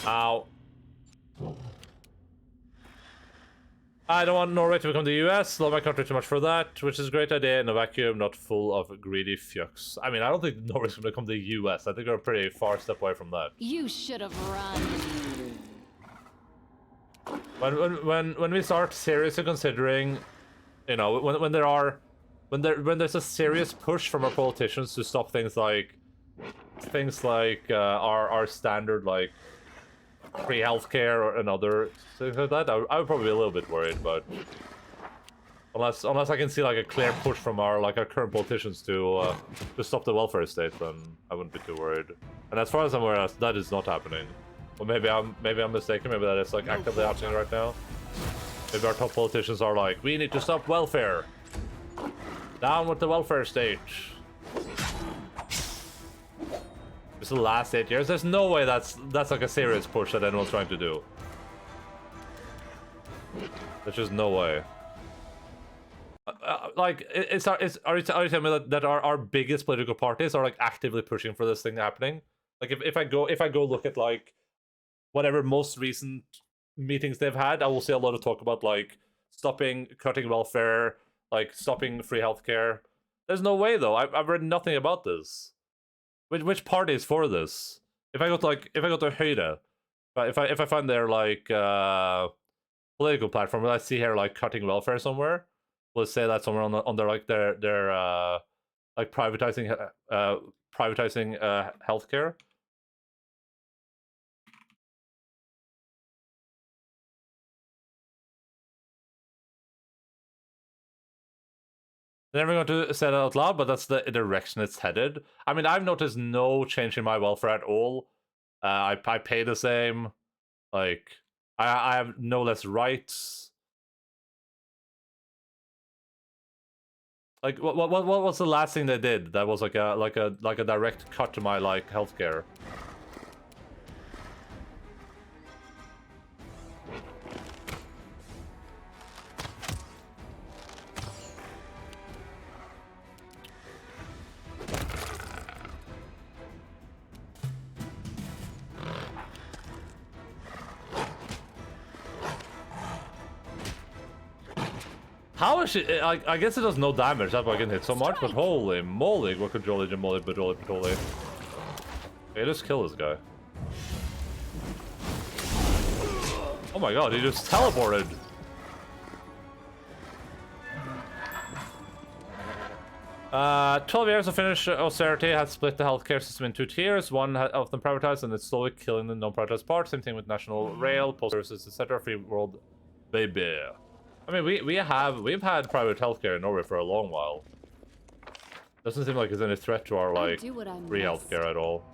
Ow. I don't want Norway to become the US. Love my country too much for that, which is a great idea in a vacuum, not full of greedy fucks. I mean, I don't think Norway's going to become the US. I think we're a pretty far step away from that. You should have run. When we start seriously considering, you know, when there's a serious push from our politicians to stop things like our standard, like, free healthcare or another things like that, I would probably be a little bit worried, but unless I can see like a clear push from our current politicians to stop the welfare state, then I wouldn't be too worried. And as far as I'm aware, that is not happening. Or maybe I'm mistaken. Maybe that is like actively happening right now. Maybe our top politicians are like, we need to stop welfare. Down with the welfare state. It's the last 8 years. There's no way that's like a serious push that anyone's trying to do. There's just no way. Like, are you telling me that our biggest political parties are like actively pushing for this thing happening? Like, if I go look at like whatever most recent meetings they've had, I will see a lot of talk about like cutting welfare, like stopping free healthcare. There's no way though. I've read nothing about this. Which party is for this? If I go to Høyre, if I find their like political platform, will I see here like cutting welfare somewhere? Will it say that somewhere on their like their like privatizing healthcare? Never going to say that out loud, but that's the direction it's headed. I mean, I've noticed no change in my welfare at all. I pay the same. Like, I have no less rights. Like, what was the last thing they did that was like a direct cut to my like healthcare? How is she? I guess it does no damage. That's why I can hit so much. But holy moly, what control patoli. Okay, just kill this guy. Oh my god, he just teleported. Uh, 12 years of Finnish austerity has split the healthcare system in 2 tiers. One of them privatized, and it's slowly killing the non-privatized part. Same thing with national rail, post services, etc. Free world, baby. I mean, we've had private healthcare in Norway for a long while. Doesn't seem like there's any threat to our like free healthcare at all.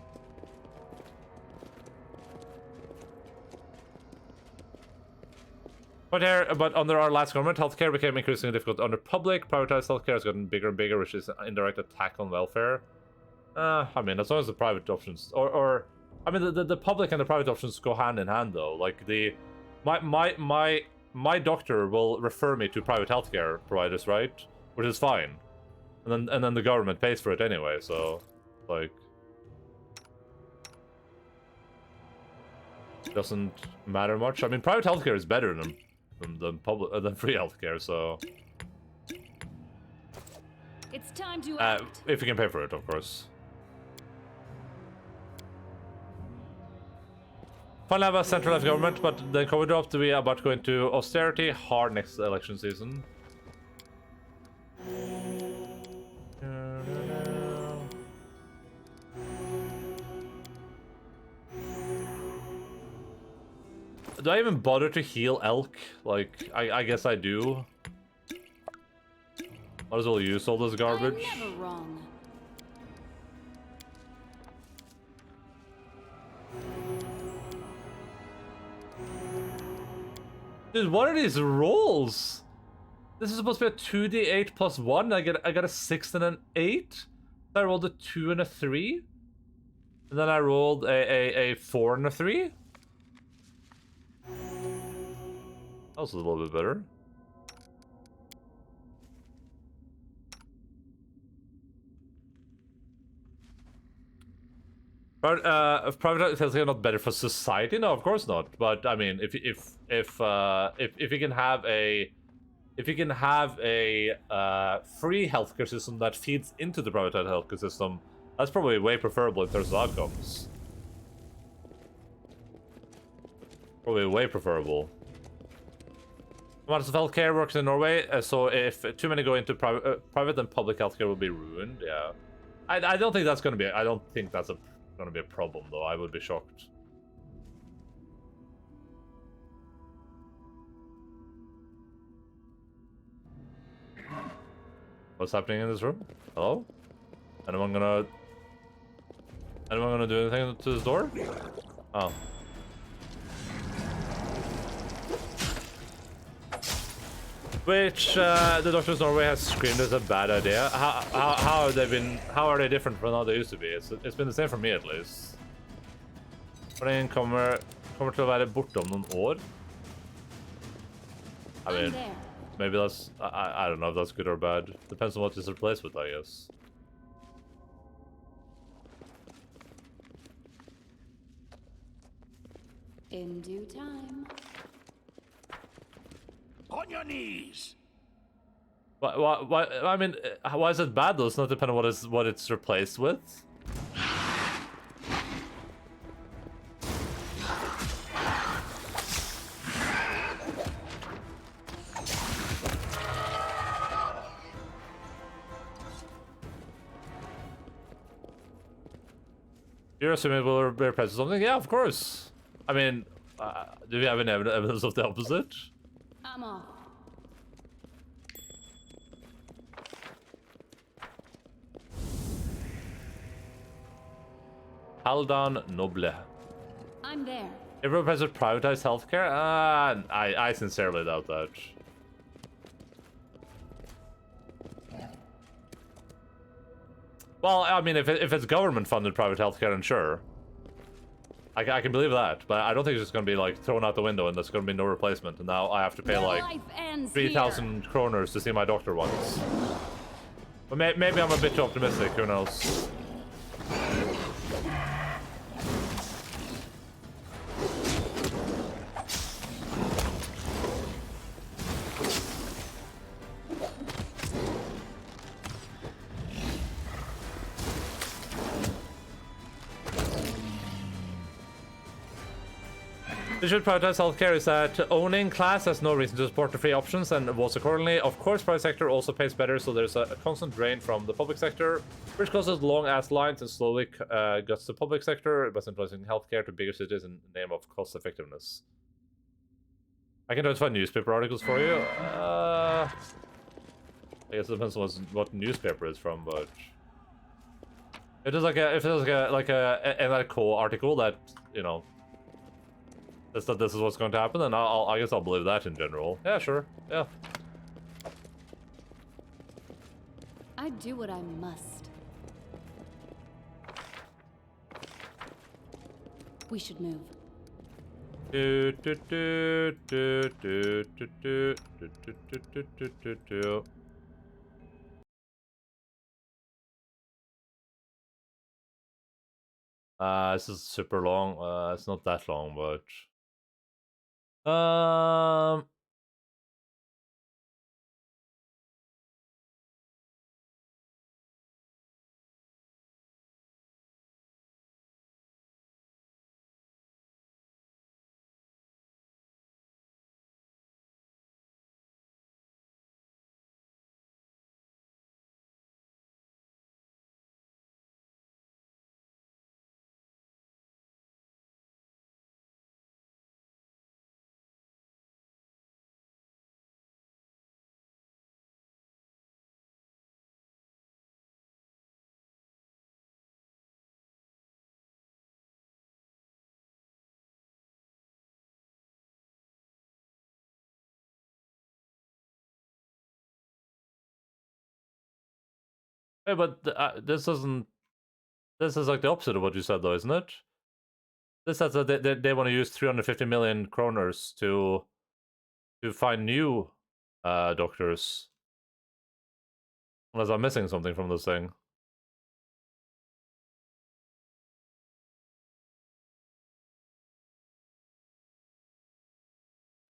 But under our last government, healthcare became increasingly difficult. Under public, privatized healthcare has gotten bigger and bigger, which is an indirect attack on welfare. I mean, as long as the private options, I mean, the public and the private options go hand in hand, though. Like my doctor will refer me to private healthcare providers, right? Which is fine, and then the government pays for it anyway. So, like, it doesn't matter much. I mean, private healthcare is better than free healthcare. So, it's time to act. If you can pay for it, of course. Finally have a centralized government, but then COVID dropped. We are about to go into austerity hard next election season. Do I even bother to heal elk? Like, I guess I do. Might as well use all this garbage. I'm never wrong. Dude, what are these rolls? This is supposed to be a 2d8 plus 1. I got a 6 and an 8. I rolled a 2 and a 3. And then I rolled a 4 and a 3. That was a little bit better. If private healthcare not better for society? No, of course not. But I mean, if you can have a free healthcare system that feeds into the private healthcare system, that's probably way preferable in terms of outcomes. Probably way preferable. Amounts of healthcare works in Norway, so if too many go into private, then public healthcare will be ruined. Yeah, I don't think that's gonna be. I don't think that's gonna be a problem, though. I would be shocked. What's happening in this room? Hello? Anyone gonna do anything to this door? Oh. Which the Doctors of Norway has screamed as a bad idea. How have they been? How are they different from how they used to be? It's been the same for me at least. Den kommer til å være borte om noen år. I mean, maybe that's I don't know if that's good or bad. Depends on what it's replaced with, I guess. In due time. On your knees. Why? I mean, why is it bad though? It's not dependent on what it's replaced with. You're assuming it will replace something? Yeah, of course. I mean, do we have any evidence of the opposite? I'm off. Haldan Noble. I'm there. If it replaces privatized healthcare? I sincerely doubt that. Well, I mean, if it's government-funded private healthcare, then sure. I can believe that, but I don't think it's just going to be, like, thrown out the window and there's going to be no replacement, and now I have to pay, like, 3,000 kroners to see my doctor once. But maybe I'm a bit too optimistic, who knows? They should prioritize healthcare is that owning class has no reason to support the free options and votes accordingly. Of course, private sector also pays better, so there's a constant drain from the public sector, which causes long-ass lines and slowly guts the public sector by centralizing healthcare to bigger cities in the name of cost effectiveness. I can try to find newspaper articles for you. I guess it depends on what newspaper it's from, but it is like an NRK article that, you know, says that this is what's going to happen, and I guess I'll believe that in general. Yeah, sure. Yeah. I do what I must. We should move. Do, do, do, do, do, do, do, do, do, do, do, do, do. This is super long. It's not that long, but hey, but this isn't. This is like the opposite of what you said, though, isn't it? This says that they want to use 350 million kroners to find new doctors. Unless I'm missing something from this thing.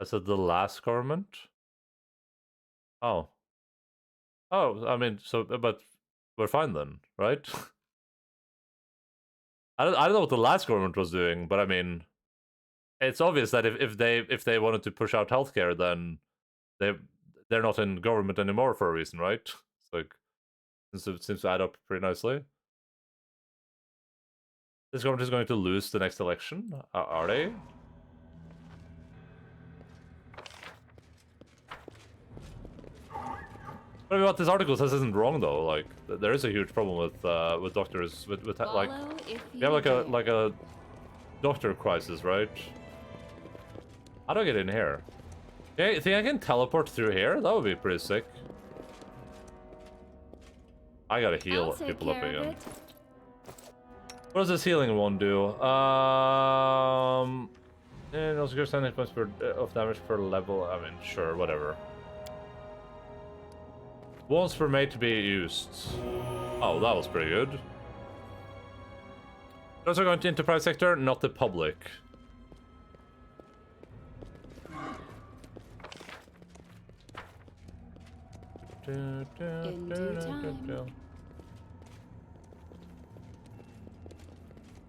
I said the last government? Oh. Oh, I mean, so, but we're fine then, right? I don't know what the last government was doing, but I mean, it's obvious that if they wanted to push out healthcare, then they're not in government anymore for a reason, right? It's like, it seems to add up pretty nicely. This government is going to lose the next election, are they? But what this article says isn't wrong, though. Like, there is a huge problem with doctors, with like, we have like a doctor crisis, right? How do I get in here? Yeah, you think I can teleport through here? That would be pretty sick. I gotta heal people up again. What does this healing one do? And also gives 10 points of damage per level. I mean, sure, whatever. Once were made to be used. Oh, that was pretty good. Those are going to enterprise sector, not the public. In due time.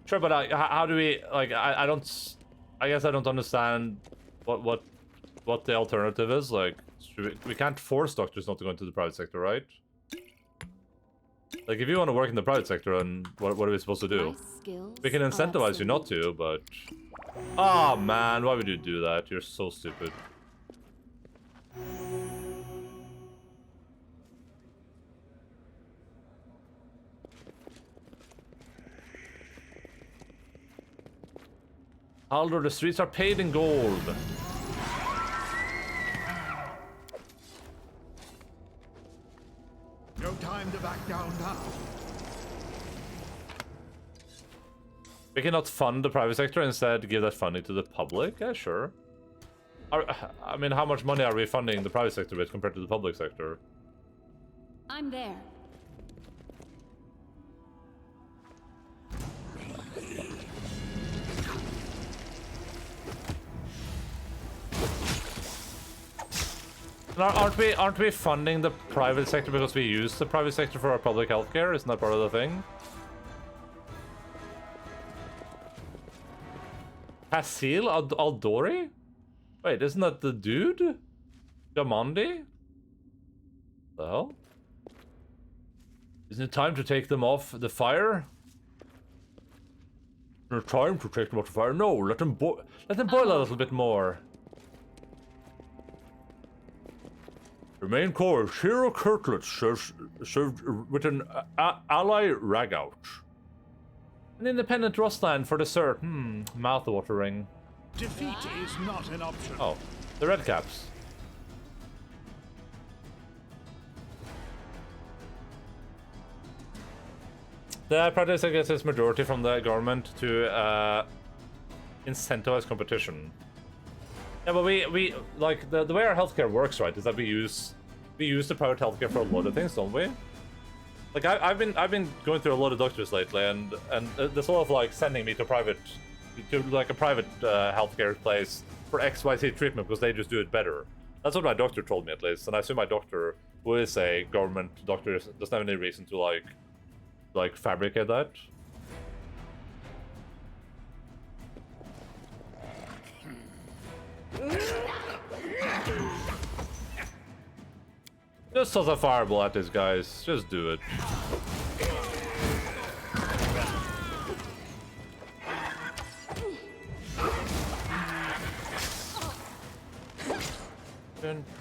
Sure, but how do we, like, I don't, I guess I don't understand what the alternative is. Like, we can't force doctors not to go into the private sector, right? Like, if you want to work in the private sector, and what are we supposed to do? We can incentivize you not to, but... Oh man, why would you do that? You're so stupid. Haldor, the streets are paid in gold. No time to back down now. We cannot fund the private sector, instead give that funding to the public? Yeah, sure. I mean, how much money are we funding the private sector with compared to the public sector? I'm there. Aren't we funding the private sector because we use the private sector for our public healthcare? Isn't that part of the thing? Hasil Aldori? Wait, isn't that the dude? Gamandi? The hell? Isn't it time to take them off the fire? Isn't it time to take them off the fire? No, let them boil a little bit more. The main course, hero curtlets served with an ally ragout. An independent Rostland for dessert. Mouth-watering. Defeat is not an option. Oh, the red caps. The practice gets its majority from the government to incentivize competition. Yeah, but we like the way our healthcare works, right? Is that we use the private healthcare for a lot of things, don't we? Like I've been going through a lot of doctors lately, and there's a lot of like sending me to like a private healthcare place for XYZ treatment because they just do it better. That's what my doctor told me at least, and I assume my doctor, who is a government doctor, doesn't have any reason to like fabricate that. Just toss a fireball at these guys. Just do it.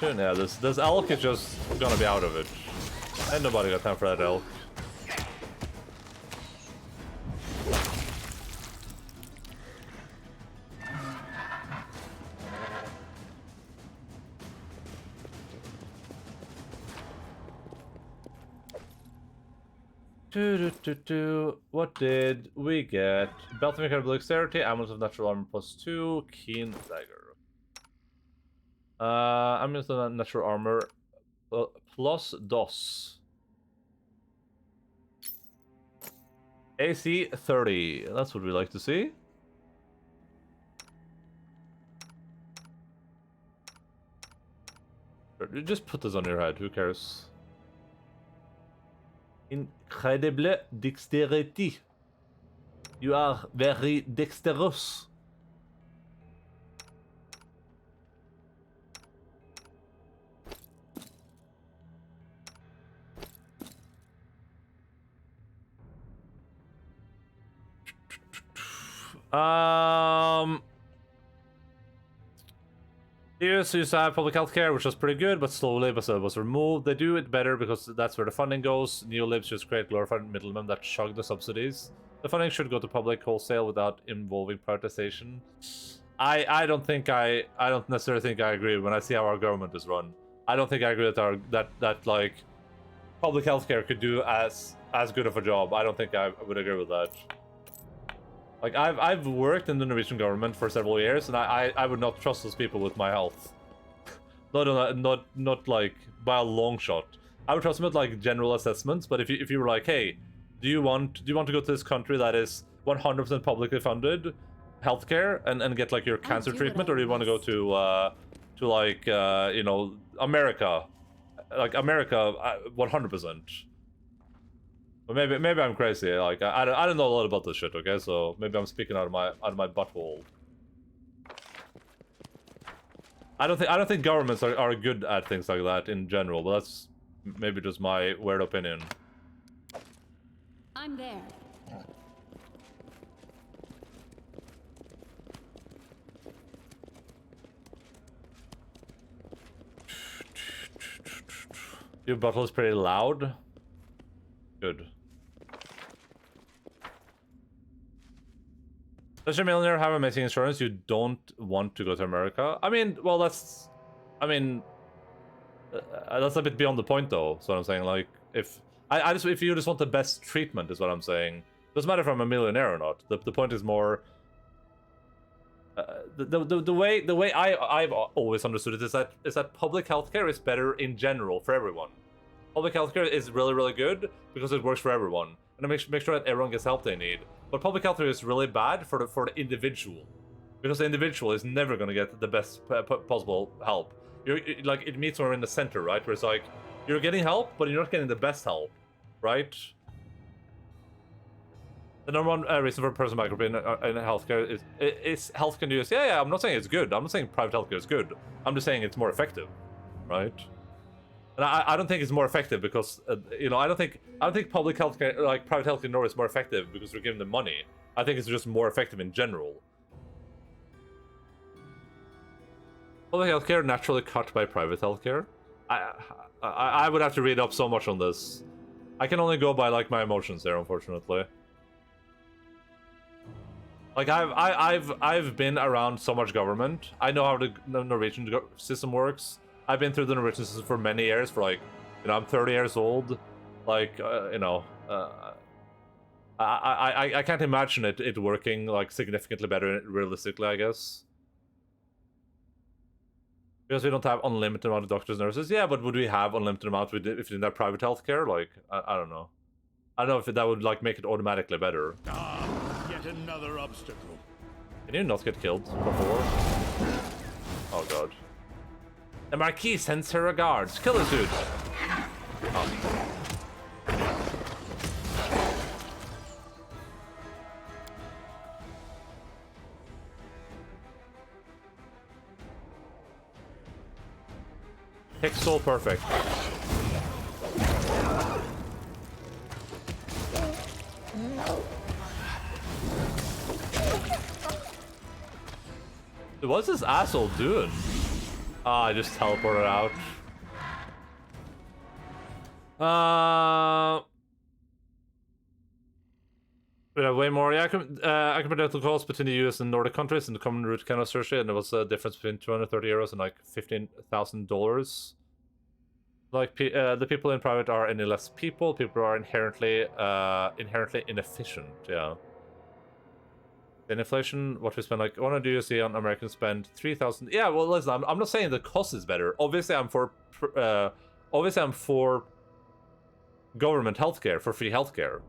Yeah, this elk is just gonna be out of it. Ain't nobody got time for that elk. What did we get? Belt of incredible dexterity, amulet of natural armor +2, keen dagger. Amulet of natural armor plus DOS. AC 30. That's what we like to see. Just put this on your head. Who cares? Incredible dexterity. You are very dexterous. Here's used to have public health care, which was pretty good, but slowly was removed. They do it better because that's where the funding goes. Neolibs just create glorified middlemen that chug the subsidies. The funding should go to public wholesale without involving privatization. I don't necessarily think I agree when I see how our government is run. I don't think I agree that like public healthcare could do as good of a job. I don't think I would agree with that. Like I've worked in the Norwegian government for several years, and I would not trust those people with my health. not like by a long shot. I would trust them with like general assessments, but if you were like, hey, do you want to go to this country that is 100% publicly funded healthcare and get like your cancer treatment, or do you want to go to like you know, America, like America 100%? But maybe I'm crazy. Like I don't know a lot about this shit. Okay, so maybe I'm speaking out of my butthole. I don't think governments are good at things like that in general, but that's maybe just my weird opinion. I'm there. Your butthole is pretty loud. Good. Does your millionaire have amazing insurance? You don't want to go to America? I mean, well, that's a bit beyond the point, though. That's what I'm saying. Like, if you just want the best treatment, is what I'm saying. Doesn't matter if I'm a millionaire or not. The point is more. The way I've always understood it is that public healthcare is better in general for everyone. Public healthcare is really good because it works for everyone, and it makes sure that everyone gets help they need. But public healthcare is really bad for the individual, because the individual is never going to get the best possible help. Like, it meets somewhere in the center, right? Where it's like you're getting help, but you're not getting the best help, right? The number one reason for personal bankruptcy in healthcare is health can use. Yeah, I'm not saying it's good. I'm not saying private healthcare is good. I'm just saying it's more effective, right? And I don't think it's more effective because you know, I don't think public healthcare, like private healthcare in Norway, is more effective because we're giving them money. I think it's just more effective in general. Public healthcare naturally cut by private healthcare. I would have to read up so much on this. I can only go by like my emotions there, unfortunately. Like I've been around so much government. I know how the Norwegian system works. I've been through the Norwegian system for many years. For like, you know, I'm 30 years old. Like, you know, I can't imagine it working like significantly better realistically, I guess. Because we don't have unlimited amount of doctors and nurses. Yeah, but would we have unlimited amount if we didn't have private healthcare? Like, I don't know. I don't know if that would like make it automatically better. Yet another obstacle. Can you not get killed before? Oh god. The Marquis sends her regards. Kill this dude. Oh. Pixel perfect. Dude, what's this asshole doing? Ah, I just teleported out. We have way more. Yeah, accidental calls between the US and Nordic countries and the common route kind of search, and there was a difference between 230 euros and like $15,000. Like the people in private are any less people. People are inherently inefficient. Yeah. In inflation, what we spend like 100 USD on Americans spend 3,000. Yeah, well, listen, I'm not saying the cost is better. Obviously, I'm for government healthcare, for free healthcare.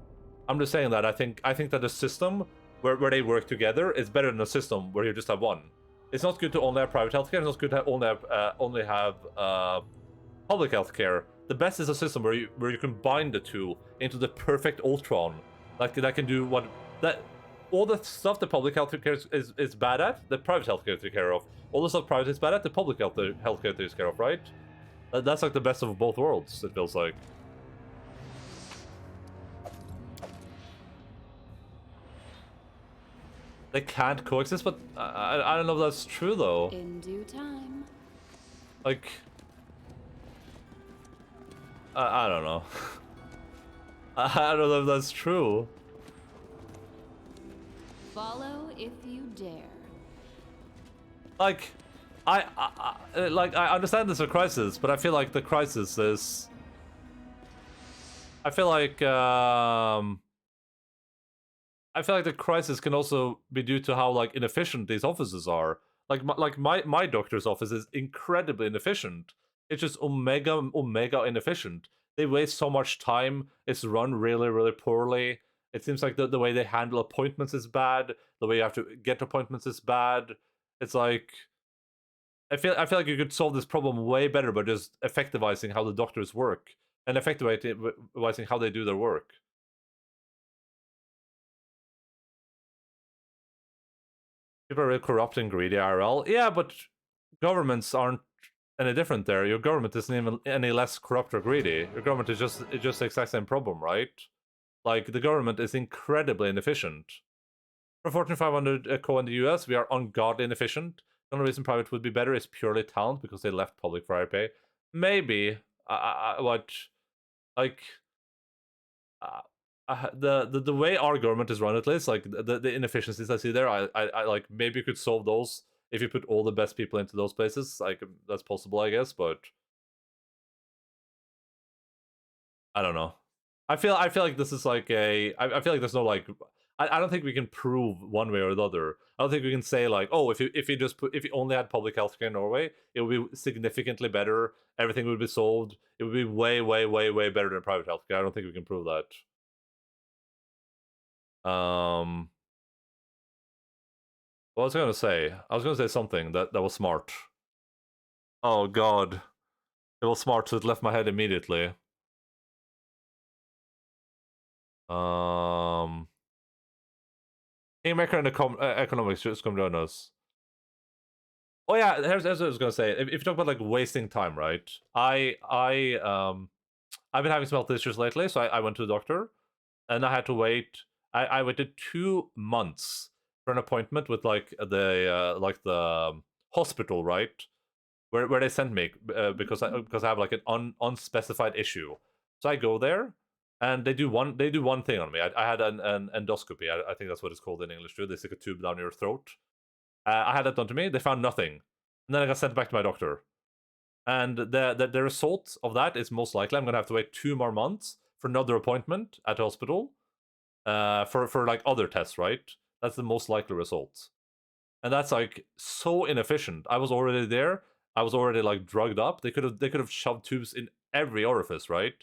I'm just saying that I think that the system where they work together is better than a system where you just have one. It's not good to only have private healthcare. It's not good to only have public healthcare. The best is a system where you combine the two into the perfect Ultron, like that can do what that. All the stuff the public healthcare is bad at, the private healthcare takes care of. All the stuff private is bad at, the public healthcare takes care of, right? That's like the best of both worlds, it feels like. They can't coexist, but I don't know if that's true, though. In due time. Like... I don't know. I don't know if that's true. Follow if you dare. Like, I understand there's a crisis, but I feel like the crisis is... I feel like the crisis can also be due to how like inefficient these offices are. Like my doctor's office is incredibly inefficient. It's just omega inefficient. They waste so much time. It's run really poorly. It seems like the way they handle appointments is bad. The way you have to get appointments is bad. It's like I feel like you could solve this problem way better by just effectivizing how the doctors work and effectivizing how they do their work. People are really corrupt and greedy IRL. Yeah, but governments aren't any different there. Your government isn't even any less corrupt or greedy. Your government is just the exact same problem, right? Like, the government is incredibly inefficient. For Fortune 500 co in the US, we are ungodly inefficient. The only reason private would be better is purely talent, because they left public for higher pay. Maybe. The way our government is run, at least, like, the inefficiencies I see there, I like, maybe you could solve those if you put all the best people into those places. Like, that's possible, I guess, but... I don't know. I feel like this is like I feel like there's no like I don't think we can prove one way or the other. I don't think we can say like, oh, if you only had public healthcare in Norway, it would be significantly better. Everything would be solved. It would be way better than private healthcare. I don't think we can prove that. What was I gonna say? I was gonna say something that was smart. Oh god, it was smart, so it left my head immediately. Kingmaker and economics just come join us. Oh yeah, here's what I was gonna say. If you talk about like wasting time, right? I've been having some health issues lately, so I went to the doctor, and I had to wait. I waited 2 months for an appointment with like the hospital, right? where they sent me because I have like an unspecified issue. So I go there, and they do one thing on me. I had an endoscopy. I think that's what it's called in English too. They stick a tube down your throat. I had that done to me. They found nothing, and then I got sent back to my doctor. And the result of that is most likely I'm gonna have to wait 2 more months for another appointment at the hospital, for like other tests, right? That's the most likely result. And that's like so inefficient. I was already there. I was already like drugged up. They could have shoved tubes in every orifice, right?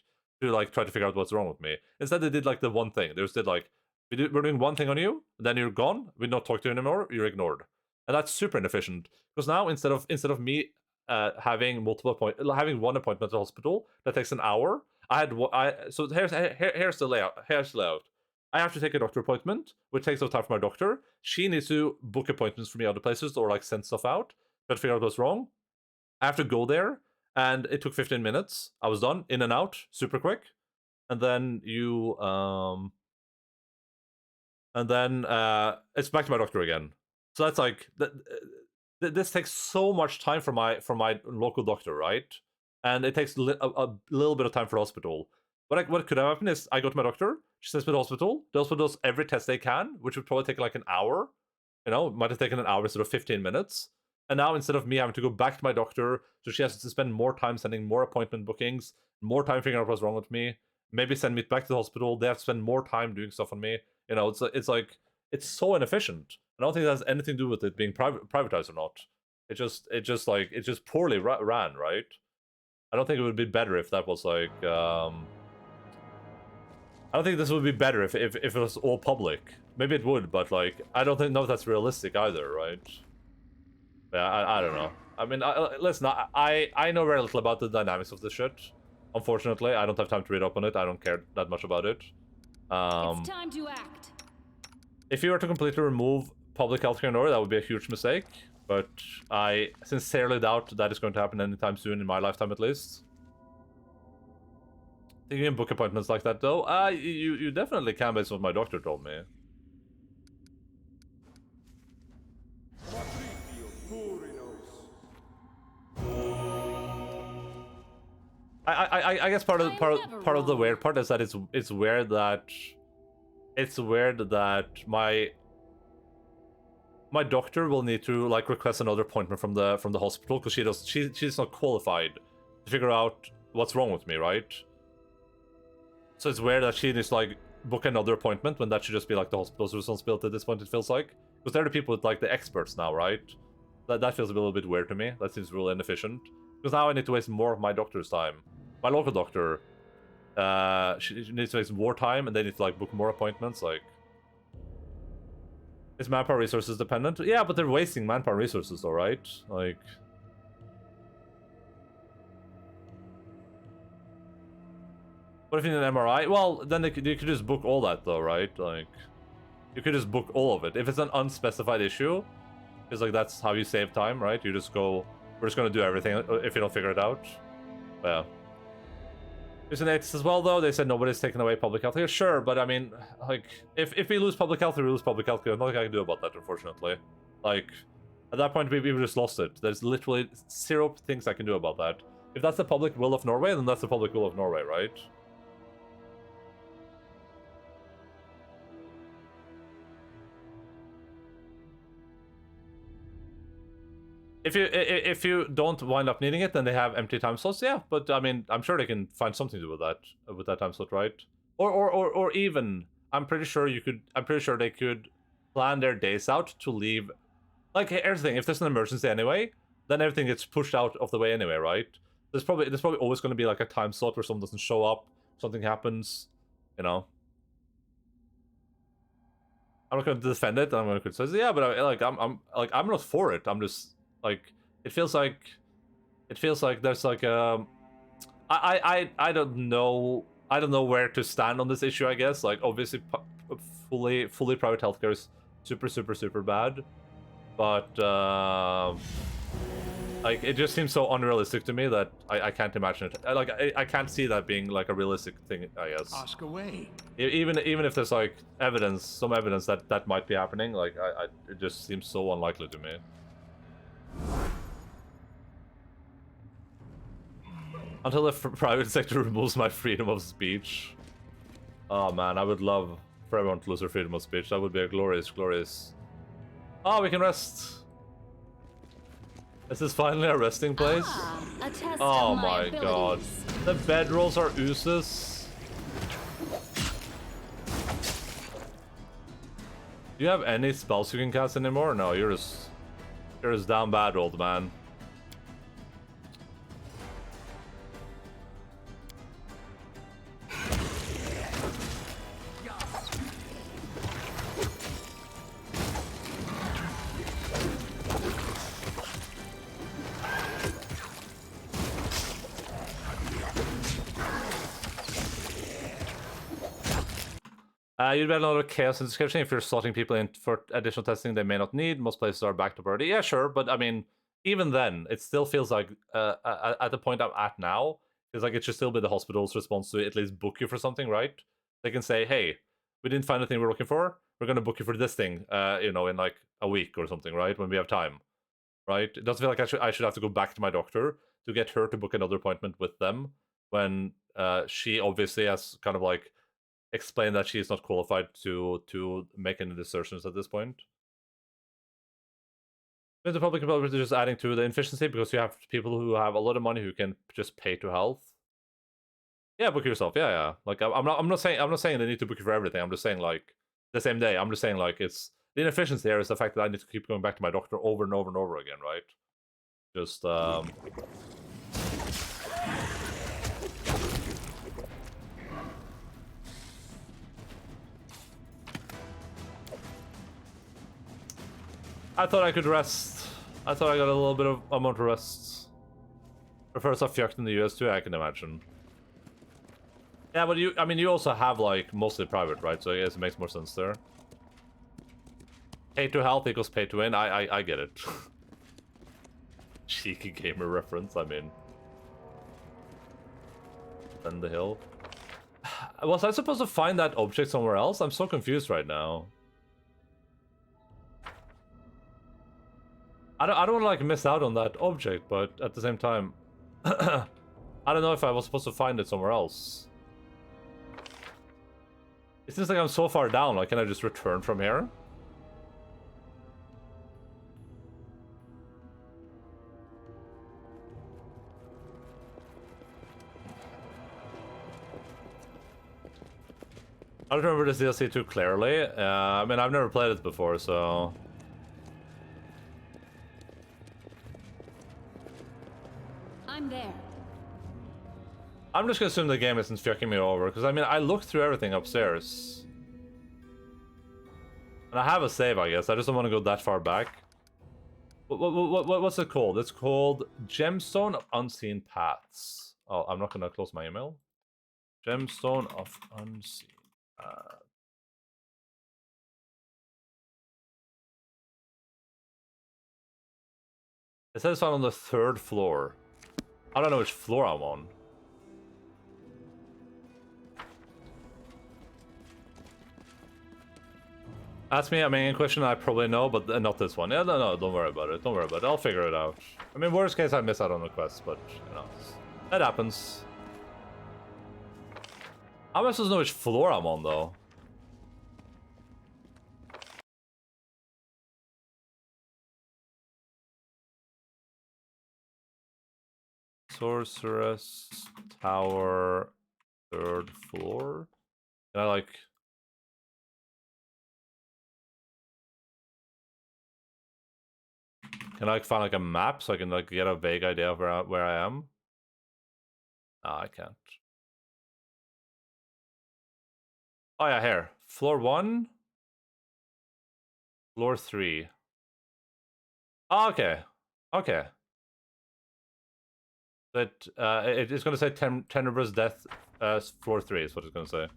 To like try to figure out what's wrong with me. Instead, they did like the one thing. They just did like, we're doing one thing on you, then you're gone. We don't talk to you anymore. You're ignored, and that's super inefficient. Because now instead of me having having one appointment at the hospital that takes an hour, so here's the layout. Here's the layout. I have to take a doctor appointment, which takes up time for my doctor. She needs to book appointments for me other places or like send stuff out, try to figure out what's wrong. I have to go there, and it took 15 minutes. I was done, in and out, super quick. And then it's back to my doctor again. So that's like this takes so much time for my local doctor, right? And it takes a little bit of time for the hospital. What could have happened is I go to my doctor, she sends me to the hospital. The hospital does every test they can, which would probably take like an hour. You know, it might have taken an hour instead of 15 minutes. And now instead of me having to go back to my doctor, so she has to spend more time sending more appointment bookings, more time figuring out what's wrong with me, maybe send me back to the hospital. They have to spend more time doing stuff on me. You know, it's like it's so inefficient. I don't think that has anything to do with it being privatized or not. It's just poorly ran, right? I don't think it would be better if that was like I don't think this would be better if it was all public. Maybe it would, but like I don't know if that's realistic either, right? Yeah, I don't know. I mean, listen, I know very little about the dynamics of this shit. Unfortunately, I don't have time to read up on it. I don't care that much about it. It's time to act. If you were to completely remove public healthcare in Norway, that would be a huge mistake. But I sincerely doubt that is going to happen anytime soon, in my lifetime at least. I think you can book appointments like that, though. You definitely can, based on what my doctor told me. I guess part of the weird part is that it's weird that my doctor will need to like request another appointment from the hospital because she's not qualified to figure out what's wrong with me, right? So it's weird that she needs to like book another appointment when that should just be like the hospital's responsibility at this point, it feels like. Because they're the people with like the experts now, right? That feels a little bit weird to me. That seems really inefficient. Because now I need to waste more of my doctor's time. My local doctor, she needs to waste more time, and they need to like book more appointments. Like, is manpower resources dependent? Yeah, but they're wasting manpower resources, all right? Like, what if you need an MRI? Well, then you could just book all that, though, right? Like, you could just book all of it. If it's an unspecified issue, because like that's how you save time, right? You just go, we're just gonna do everything if you don't figure it out. But yeah. There's an as well, though. They said nobody's taking away public health care. Sure, but I mean, like, if we lose public health, we lose public health care. There's nothing I can do about that, unfortunately. Like, at that point, we just lost it. There's literally 0 things I can do about that. If that's the public will of Norway, then that's the public will of Norway, right? If you don't wind up needing it, then they have empty time slots. Yeah, but I mean, I'm sure they can find something to do with that time slot, right? Or even, I'm pretty sure they could plan their days out to leave. Like, here's the thing: if there's an emergency anyway, then everything gets pushed out of the way anyway, right? There's probably always going to be like a time slot where someone doesn't show up, something happens, you know. I'm not going to defend it. I'm going to criticize it. Yeah, but I'm not for it. I'm just. Like, it feels like there's like I don't know where to stand on this issue, I guess. Like, obviously fully private healthcare is super bad, but like, it just seems so unrealistic to me that I can't imagine it. Like, I can't see that being like a realistic thing, I guess. Ask away. Even if there's like some evidence that might be happening, like it just seems so unlikely to me. Until the private sector removes my freedom of speech. Oh man, I would love for everyone to lose their freedom of speech. That would be a glorious, glorious... Oh, we can rest. Is this finally a resting place? A test Oh of my god. abilities. The bedrolls are oozes. Do you have any spells you can cast anymore? No, you're just down bad, old man. You'd better know the chaos in the description if you're slotting people in for additional testing they may not need. Most places are backed up already. Yeah, sure, but I mean, even then, it still feels like at the point I'm at now, it's like it should still be the hospital's response to at least book you for something, right? They can say, hey, we didn't find the thing we're looking for. We're gonna book you for this thing, you know, in like a week or something, right? When we have time, right? It doesn't feel like I should have to go back to my doctor to get her to book another appointment with them when she obviously has kind of like explain that she is not qualified to make any assertions at this point. The public development is just adding to the efficiency because you have people who have a lot of money who can just pay to health. Yeah, book yourself. Yeah. Like I'm not saying they need to book you for everything. I'm just saying like the same day. I'm just saying like it's the inefficiency here is the fact that I need to keep going back to my doctor over and over and over again, right? Just I thought I could rest. I thought I got a little bit of amount of rest. Prefers a fucked in the US too, I can imagine. Yeah, but I mean, you also have like mostly private, right? So I guess it makes more sense there. Pay to health equals pay to win. I get it. Cheeky gamer reference. I mean, then the hill. Was I supposed to find that object somewhere else? I'm so confused right now. I don't want to like miss out on that object, but at the same time, I don't know if I was supposed to find it somewhere else. It seems like I'm so far down. Like, can I just return from here? I don't remember this DLC too clearly. I mean, I've never played it before, so... I'm there. I'm just gonna assume the game isn't fucking me over, because I mean, I looked through everything upstairs. And I have a save, I guess. I just don't want to go that far back. What's it called? It's called Gemstone of Unseen Paths. Oh, I'm not gonna close my email. Gemstone of Unseen Paths. It says it's on the 3rd floor. I don't know which floor I'm on. Ask me a main question I probably know, but not this one. Yeah, no, don't worry about it. Don't worry about it. I'll figure it out. I mean, worst case, I miss out on the quest, but, you know, that happens. How am I supposed to know which floor I'm on, though? Sorceress Tower, 3rd floor. Can I like? Can I like find like a map so I can like get a vague idea of where I am? Ah, I can't. Oh yeah, here. Floor 1. Floor 3. Oh, okay. Okay. That it's gonna say Tenebra's Death, floor 3 is what it's gonna say.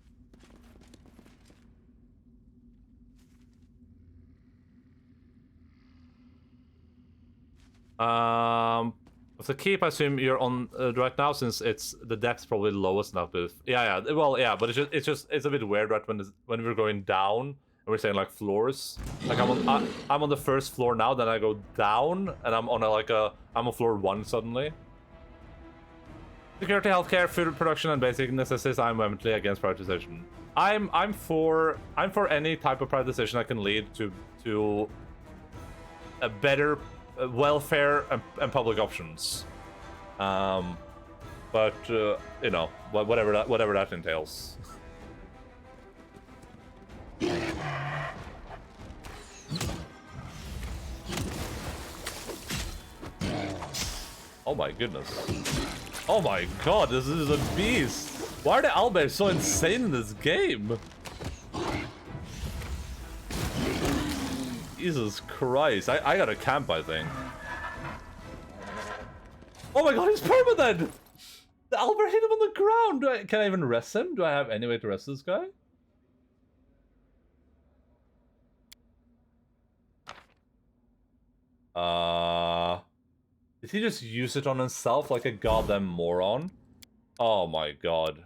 With the keep, I assume you're on right now, since it's the depth's probably the lowest enough. But yeah, well, yeah, but it's a bit weird, right? When we're going down and we're saying like floors, like I'm on the 1st floor now, then I go down and I'm on I'm on floor 1 suddenly. Security, healthcare, food production, and basic necessities. I'm vehemently against privatization. I'm for any type of privatization that can lead to a better welfare and public options. But you know, whatever that entails. Oh my goodness. Oh my god, this is a beast. Why are the owlbears so insane in this game? Jesus Christ. I gotta camp, I think. Oh my god, he's permanent! The owlbear hit him on the ground! Can I even rest him? Do I have any way to rest this guy? Did he just use it on himself like a goddamn moron? Oh my god.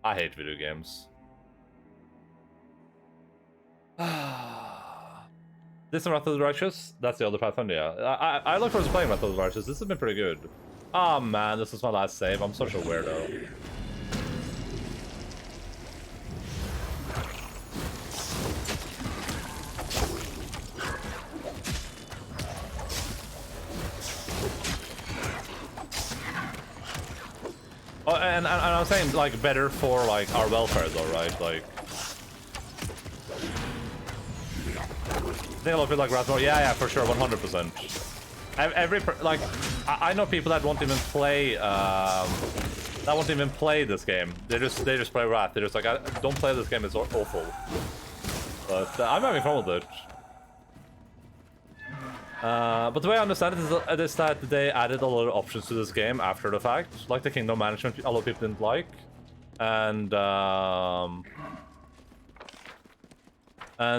I hate video games. This is Wrath of the Righteous? That's the other Pathfinder, yeah. I look forward to playing Wrath of the Righteous. This has been pretty good. Oh man, this is my last save. I'm such a weirdo. Oh, and I'm saying, like, better for, like, our welfare, though, right? Like... I think a lot of people like Rathmore. Yeah, for sure, 100%. Like, I know people that won't even play, this game. They just play Wrath. They're just like, don't play this game, it's awful. But I'm having fun with it. But the way I understand it is that they added a lot of options to this game after the fact. Like the kingdom management, a lot of people didn't like. And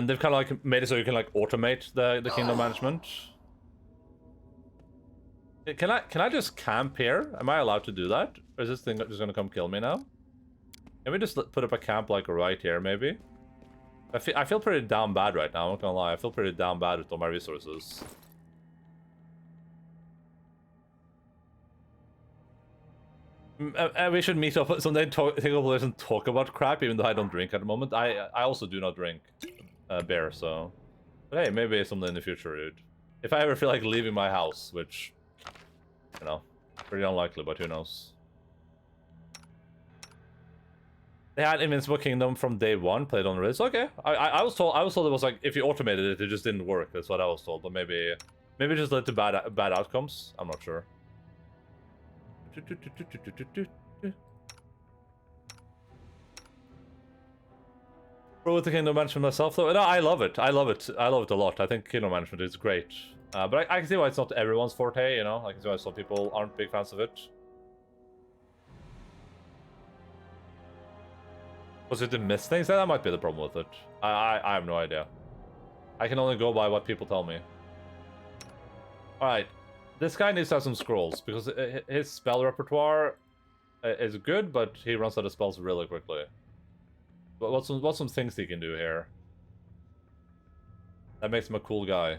they've kind of like made it so you can like automate the kingdom management. Can I just camp here? Am I allowed to do that? Or is this thing just gonna come kill me now? Can we just put up a camp like right here maybe? I feel pretty down bad right now, I'm not gonna lie. I feel pretty down bad with all my resources. We should meet up someday, take over this and talk about crap, even though I don't drink at the moment. I also do not drink beer, so... But hey, maybe someday in the future, dude. If I ever feel like leaving my house, which... You know, pretty unlikely, but who knows. They had Invincible Kingdom from day one, played on Riz. Okay, I was told it was like, if you automated it, it just didn't work. That's what I was told, but maybe just led to bad outcomes. I'm not sure. Bro, with the kingdom management myself though, no, I love it. I love it a lot. I think kingdom management is great, but I can see why it's not everyone's forte. You know, I can see why some people aren't big fans of it. Was it the miss things? That might be the problem with it. I have no idea. I can only go by what people tell me. Alright. This guy needs to have some scrolls, because his spell repertoire is good, but he runs out of spells really quickly. But what's some things he can do here? That makes him a cool guy.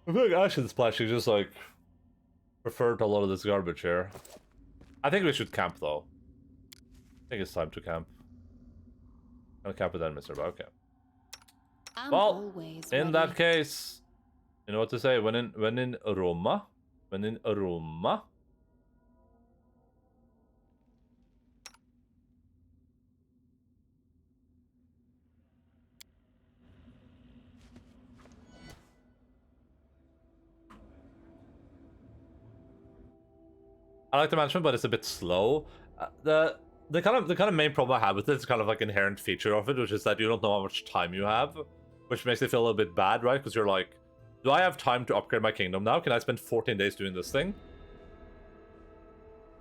I feel like Ashen Splash is just like... preferred to a lot of this garbage here. I think we should camp though. I think it's time to camp. I'll camp with that, Mr. Okay. Well, in that case, you know what to say. When in Roma, I like the management, but it's a bit slow. The kind of main problem I have with it is kind of like inherent feature of it, which is that you don't know how much time you have, which makes it feel a little bit bad, right? Because you're like, do I have time to upgrade my kingdom now? Can I spend 14 days doing this thing?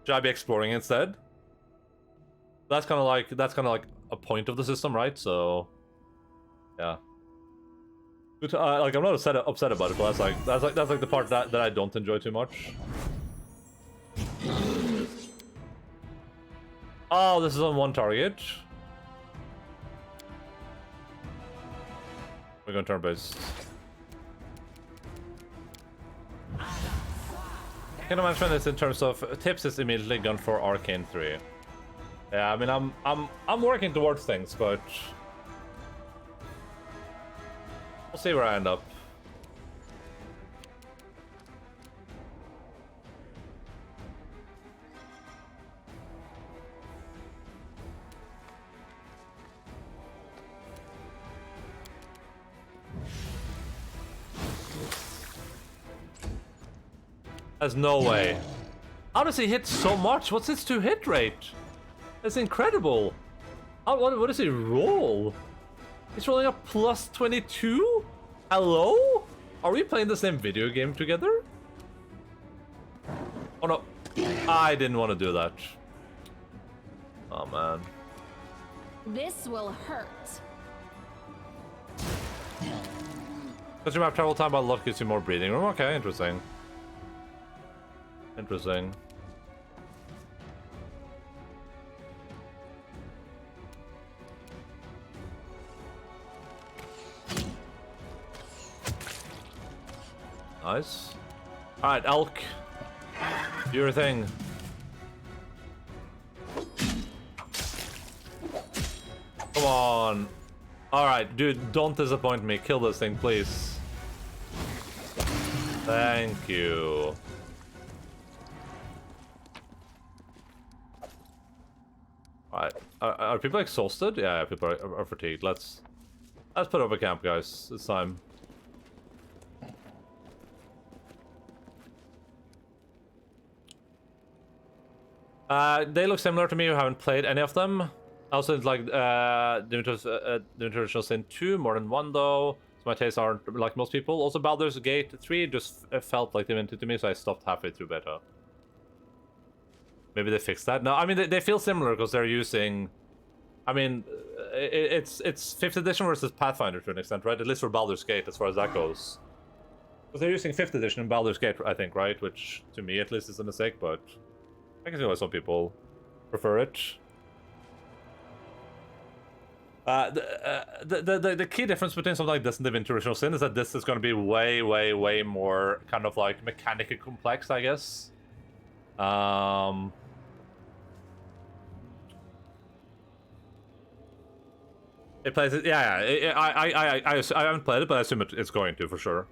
Should I be exploring instead? That's kind of like a point of the system, right? So, yeah. But, like I'm not upset about it, but that's like the part that I don't enjoy too much. Oh, this is on one target. We're going turn-based. Kingdom Management is in terms of tips is immediately gone for Arcane 3. Yeah, I mean I'm working towards things, but we'll see where I end up. There's no way. How does he hit so much? What's his 2-hit rate? That's incredible. What does he roll? He's rolling a plus 22? Hello? Are we playing the same video game together? Oh no. I didn't want to do that. Oh man. This will hurt. Does your map travel time by luck gives you more breathing room? Okay, interesting. Interesting. Nice. Alright, Elk. Do your thing. Come on. Alright, dude, don't disappoint me. Kill this thing, please. Thank you. Alright. Are people exhausted? Yeah, people are fatigued. Let's put up a camp, guys. It's time. They look similar to me who haven't played any of them. Also, it's like the Original Sin 2 more than 1 though. So my tastes aren't like most people. Also, Baldur's Gate 3 just felt like they meant it to me, so I stopped halfway through beta. Maybe they fixed that. No, I mean they feel similar because they're using. I mean, it's 5th edition versus Pathfinder to an extent, right? At least for Baldur's Gate, as far as that goes. Because they're using 5th edition in Baldur's Gate, I think, right? Which to me at least is a mistake, but I can see why some people prefer it. The key difference between something like this and the Original Sin is that this is going to be way more kind of like mechanically complex, I guess. It plays it, yeah. I haven't played it, but I assume it's going to for sure.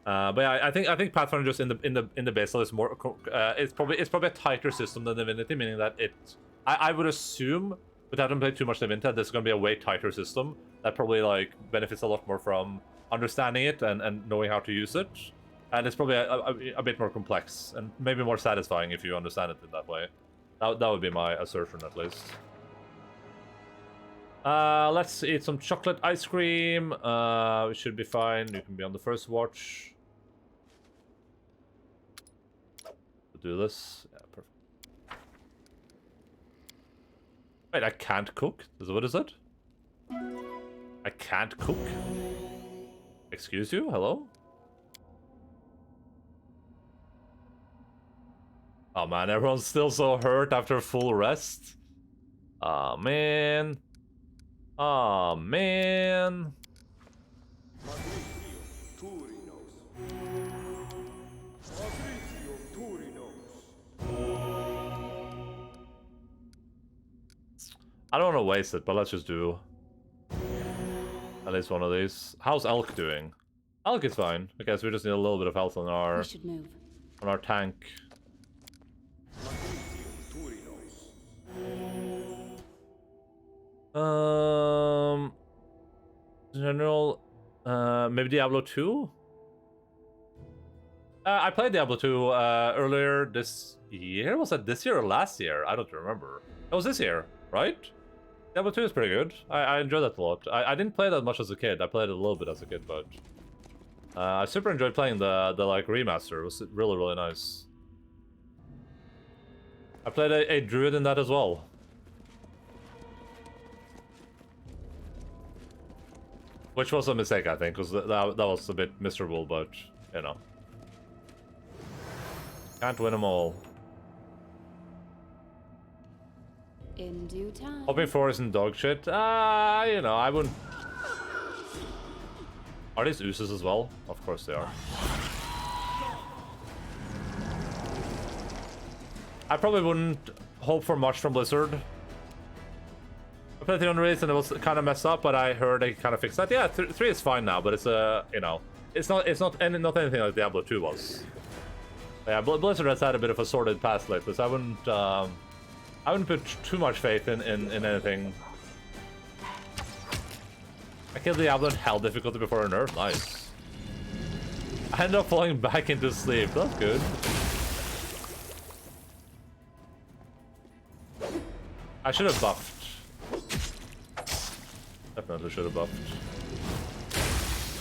But yeah, I think Pathfinder just in the base level is more. It's probably a tighter system than Divinity, meaning that I would assume, without having played too much Divinity, this is going to be a way tighter system that probably like benefits a lot more from understanding it and knowing how to use it, and it's probably a bit more complex and maybe more satisfying if you understand it in that way. That would be my assertion at least. Let's eat some chocolate ice cream. We should be fine. You can be on the first watch. Do this. Yeah, perfect. Wait, I can't cook? What is it? I can't cook? Excuse you? Hello? Oh man, everyone's still so hurt after full rest. Oh man. Oh man. I don't want to waste it, but let's just do at least one of these. How's Elk doing? Elk is fine. I guess we just need a little bit of health on our tank. General, maybe Diablo 2? I played Diablo 2 earlier this year. Was that this year or last year? I don't remember. It was this year, right? Diablo 2 is pretty good. I enjoyed that a lot. I didn't play that much as a kid. I played it a little bit as a kid, but I super enjoyed playing the like remaster. It was really nice. I played a druid in that as well. Which was a mistake, I think, because that was a bit miserable, but, you know. Can't win them all. In due time. Hoping for isn't dog shit. You know, I wouldn't... Are these oozes as well? Of course they are. I probably wouldn't hope for much from Blizzard. I played 3 on release and it was kind of messed up, but I heard they kind of fixed that. Yeah, 3 is fine now, but it's you know, it's not anything like Diablo 2 was. But yeah, Blizzard has had a bit of a sordid past lately, so I wouldn't put too much faith in anything. I killed Diablo in hell difficulty before a nerf. Nice. I ended up falling back into sleep. That's good. I should have buffed. Definitely should have buffed.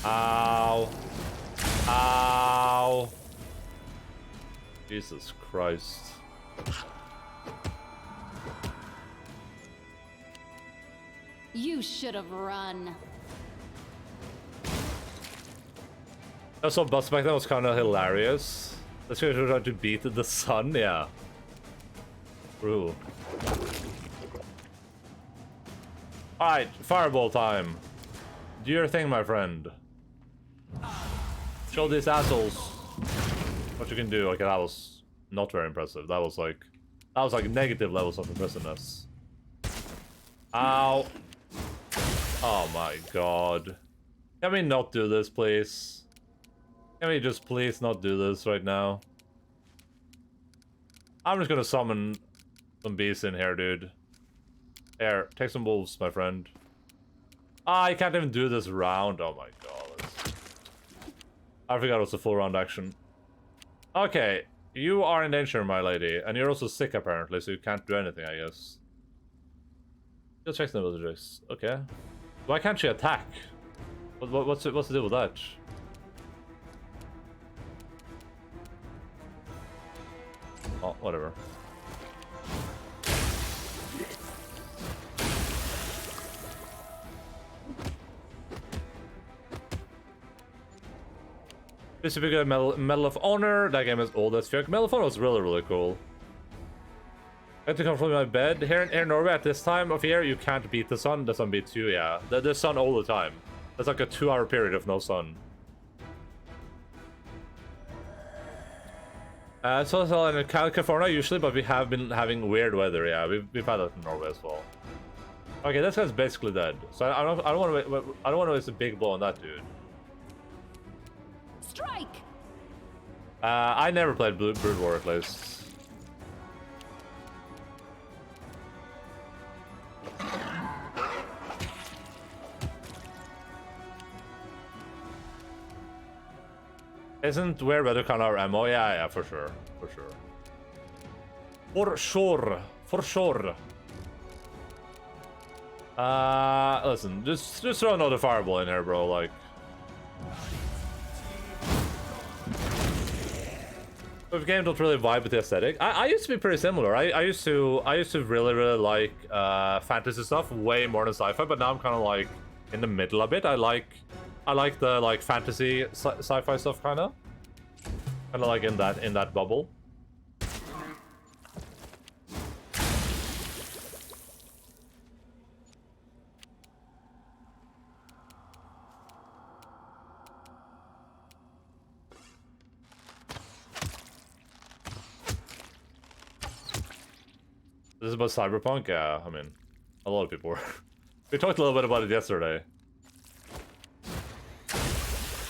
Ow. Ow. Jesus Christ. You should have run. Also, boss back then was kind of hilarious. This guy was trying to beat the sun, yeah. True. Alright, fireball time. Do your thing, my friend. Show these assholes what you can do. Okay, that was not very impressive. That was like negative levels of impressiveness. Ow. Oh my god. Can we not do this, please? Can we just please not do this right now? I'm just gonna summon some beasts in here, dude. Here, take some wolves, my friend. Ah, I can't even do this round. Oh my god. I forgot it was a full round action. Okay, you are in danger, my lady. And you're also sick, apparently, so you can't do anything, I guess. Just check the villages. Okay. Why can't she attack? What's the deal with that? Oh, whatever. This is a good Medal of Honor. That game is old as fuck. Medal of Honor was really cool. I had to come from my bed. Here in Norway at this time of year, you can't beat the sun. The sun beats you, yeah. The sun all the time. That's like a 2-hour period of no sun. So it's all in California usually, but we have been having weird weather, yeah. We've had that in Norway as well. Okay, this guy's basically dead. So I don't want to waste a big blow on that dude. Strike! I never played Brood War at least. Isn't weird weather kind of our ammo? Yeah, for sure. For sure. Listen, just throw another fireball in here, bro, like. The game don't really vibe with the aesthetic. I used to be pretty similar. I used to really like fantasy stuff way more than sci-fi, but now I'm kind of like in the middle a bit. I like the like fantasy sci-fi stuff kind of like in that bubble. This is about Cyberpunk? Yeah, I mean, a lot of people were. We talked a little bit about it yesterday.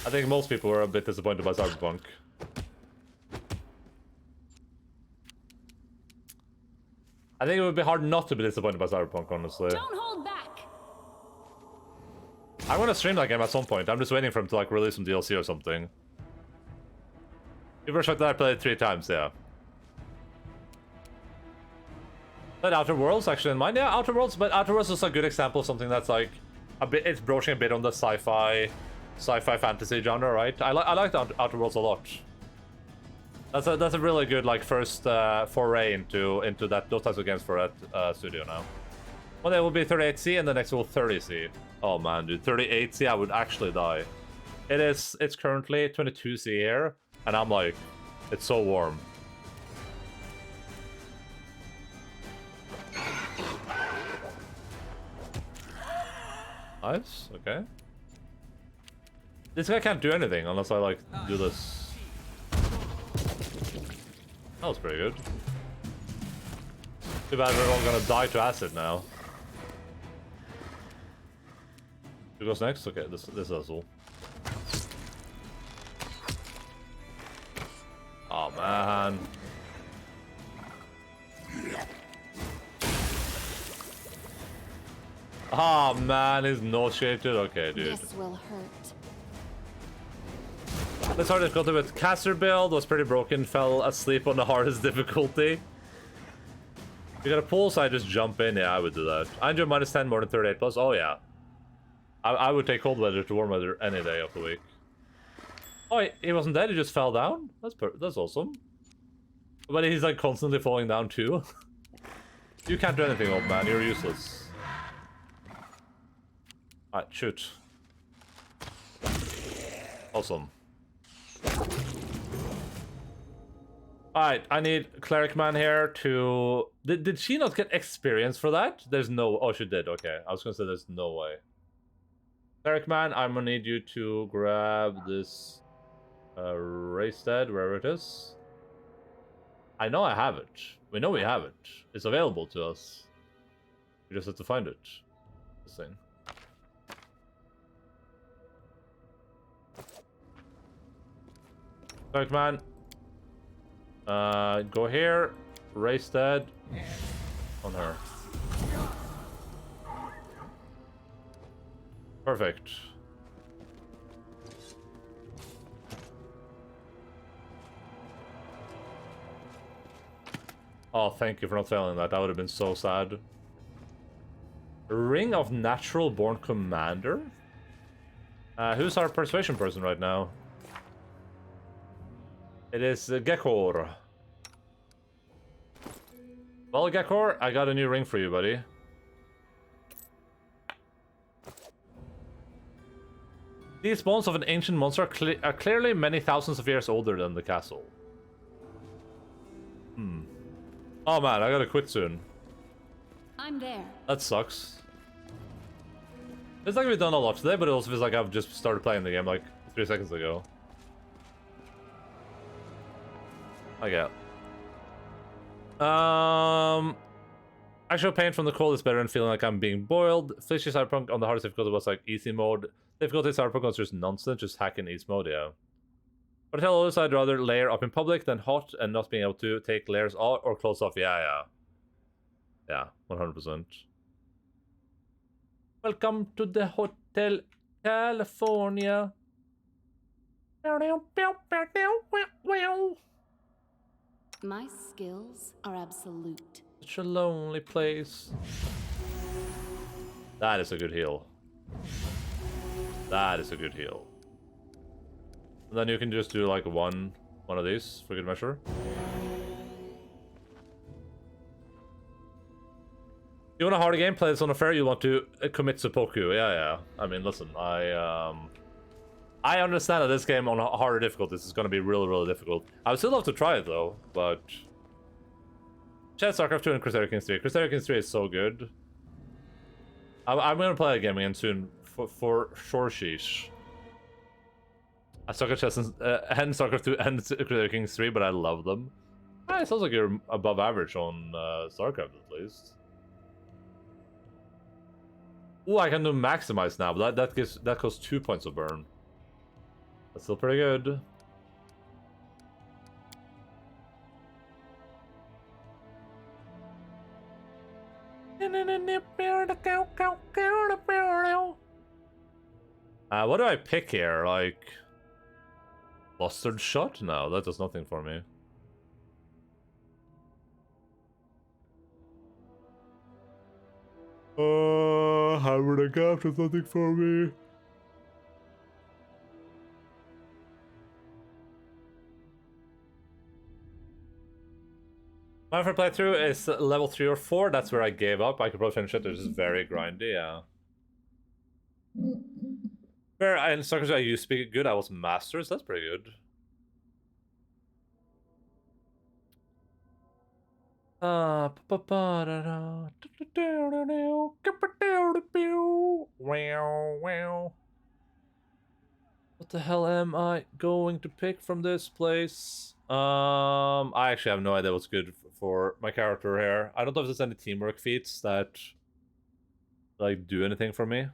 I think most people were a bit disappointed by Cyberpunk. I think it would be hard not to be disappointed by Cyberpunk, honestly. Don't hold back. I want to stream that game at some point. I'm just waiting for him to like release some DLC or something. You first that I played it 3 times, yeah. But Outer Worlds actually in mind, yeah, Outer Worlds, but Outer Worlds is a good example of something that's like a bit, it's broaching a bit on the sci-fi fantasy genre, right? I like the Outer Worlds a lot. That's a really good like first foray into those types of games for that studio now. One day will be 38C and the next will 30C. Oh man, dude, 38C I would actually die. It's currently 22C here, and I'm like, it's so warm. Nice, okay. This guy can't do anything unless I like do this. That was pretty good. Too bad we're all gonna die to acid now. Who goes next? Okay, this asshole. Oh man. Oh man, he's nauseated. Okay, dude. This will hurt. This hard difficulty with caster build was pretty broken. Fell asleep on the hardest difficulty. You got a pull, so I just jump in. Yeah, I would do that. I enjoy -10 more than 38 plus. Oh yeah. I would take cold weather to warm weather any day of the week. Oh, he wasn't dead. He just fell down. That's awesome. But he's like constantly falling down too. You can't do anything, old man. You're useless. Alright, shoot. Awesome. Alright, I need Cleric Man here to... Did she not get experience for that? There's no... Oh, she did. Okay. I was gonna say there's no way. Cleric Man, I'm gonna need you to grab this... race dead, wherever it is. I know I have it. We know we have it. It's available to us. We just have to find it. This thing. Cleric Man. Go here. Race dead. On her. Perfect. Oh, thank you for not failing that. That would have been so sad. Ring of Natural Born Commander? Who's our persuasion person right now? It is Gekor. Well, Gekor, I got a new ring for you, buddy. These bones of an ancient monster are clearly many thousands of years older than the castle. Oh man, I gotta quit soon. I'm there. That sucks. It's like we've done a lot today, but it also feels like I've just started playing the game like 3 seconds ago. Okay. Actual pain from the cold is better than feeling like I'm being boiled. Fishy Cyberpunk on the hardest difficulty was like easy mode. Difficulty Cyberpunk was just nonsense, just hack in easy mode, yeah. But I tell others I'd rather layer up in public than hot and not being able to take layers off or close off. Yeah. Yeah, 100%. Welcome to the Hotel California. My skills are absolute. Such a lonely place. That is a good heal. That is a good heal. And then you can just do like one of these for good measure. You want a harder game? Play this on a fair. You want to commit seppuku. Yeah. I mean, listen, I understand that this game on harder difficulties is going to be really, really difficult. I would still love to try it though, but... Chat StarCraft 2 and Crusader Kings 3. Crusader Kings 3 is so good. I'm going to play a game again soon for sure, sheesh. I suck at chess and StarCraft 2 and Crusader Kings 3, but I love them. It sounds like you're above average on StarCraft at least. Oh, I can do maximize now, but that costs 2 points of burn. That's still pretty good. What do I pick here? Like... Mustard shot? No, that does nothing for me. Hammer the gap does nothing for me. My favorite playthrough is level 3 or 4. That's where I gave up. I could probably finish it. It's just very grindy, yeah. Where in StarCraft I used to be good, I was Masters. That's pretty good. What the hell am I going to pick from this place? I actually have no idea what's good for my character here. I don't know if there's any teamwork feats that like do anything for me.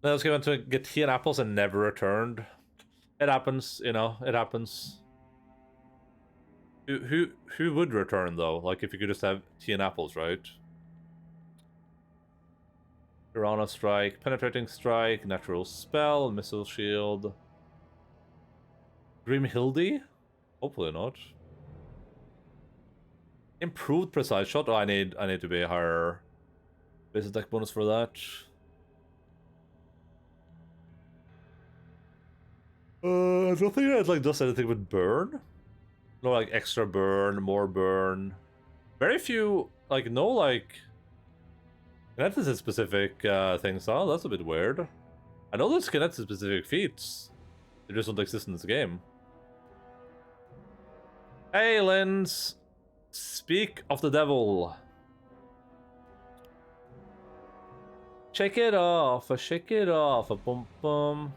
I was going to get tea and apples and never returned. It happens, you know, it happens. Who would return though? Like if you could just have tea and apples, right? Piranha Strike, Penetrating Strike, Natural Spell, Missile Shield. Grimhildy? Hopefully not. Improved Precise Shot. Oh, I need to be a higher base attack bonus for that. I don't think it like does anything with burn. No, like extra burn, more burn. Very few, like no like kinetic specific things. Oh, that's a bit weird. I know there's kinetic specific feats. They just don't exist in this game. Hey, Lens. Speak of the devil. Shake it off, shake it off, a bum bum.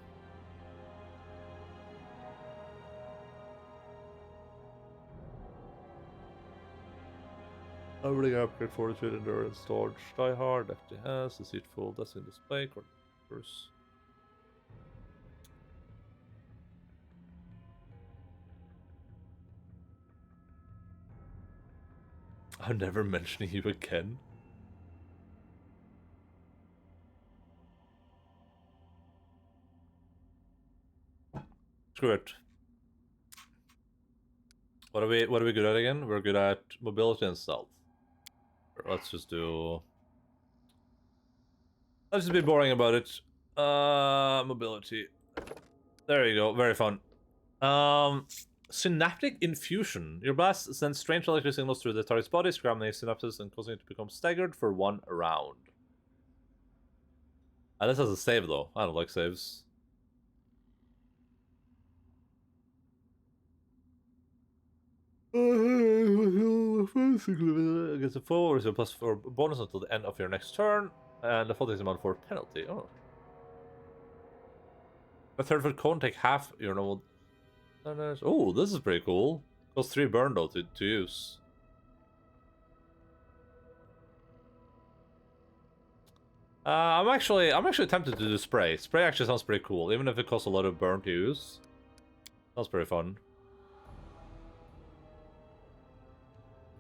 I'm really gonna upgrade fortitude, endurance, storage, die hard, FTS, deceitful, destiny display, course. I'm never mentioning you again. Screw it. What are we good at again? We're good at mobility and stealth. Let's just do... Let's just be boring about it. Mobility. There you go, very fun. Synaptic Infusion. Your blast sends strange electric signals through the target's body, scrambling synapses and causing it to become staggered for 1 round. And this has a save though. I don't like saves. Against a foe, receive a +4 bonus until the end of your next turn, and the foe takes a -4 penalty. Oh. A 30-foot cone take half your normal. Oh, this is pretty cool. Costs 3 burn though to use. I'm actually tempted to do spray. Spray actually sounds pretty cool, even if it costs a lot of burn to use. Sounds pretty fun.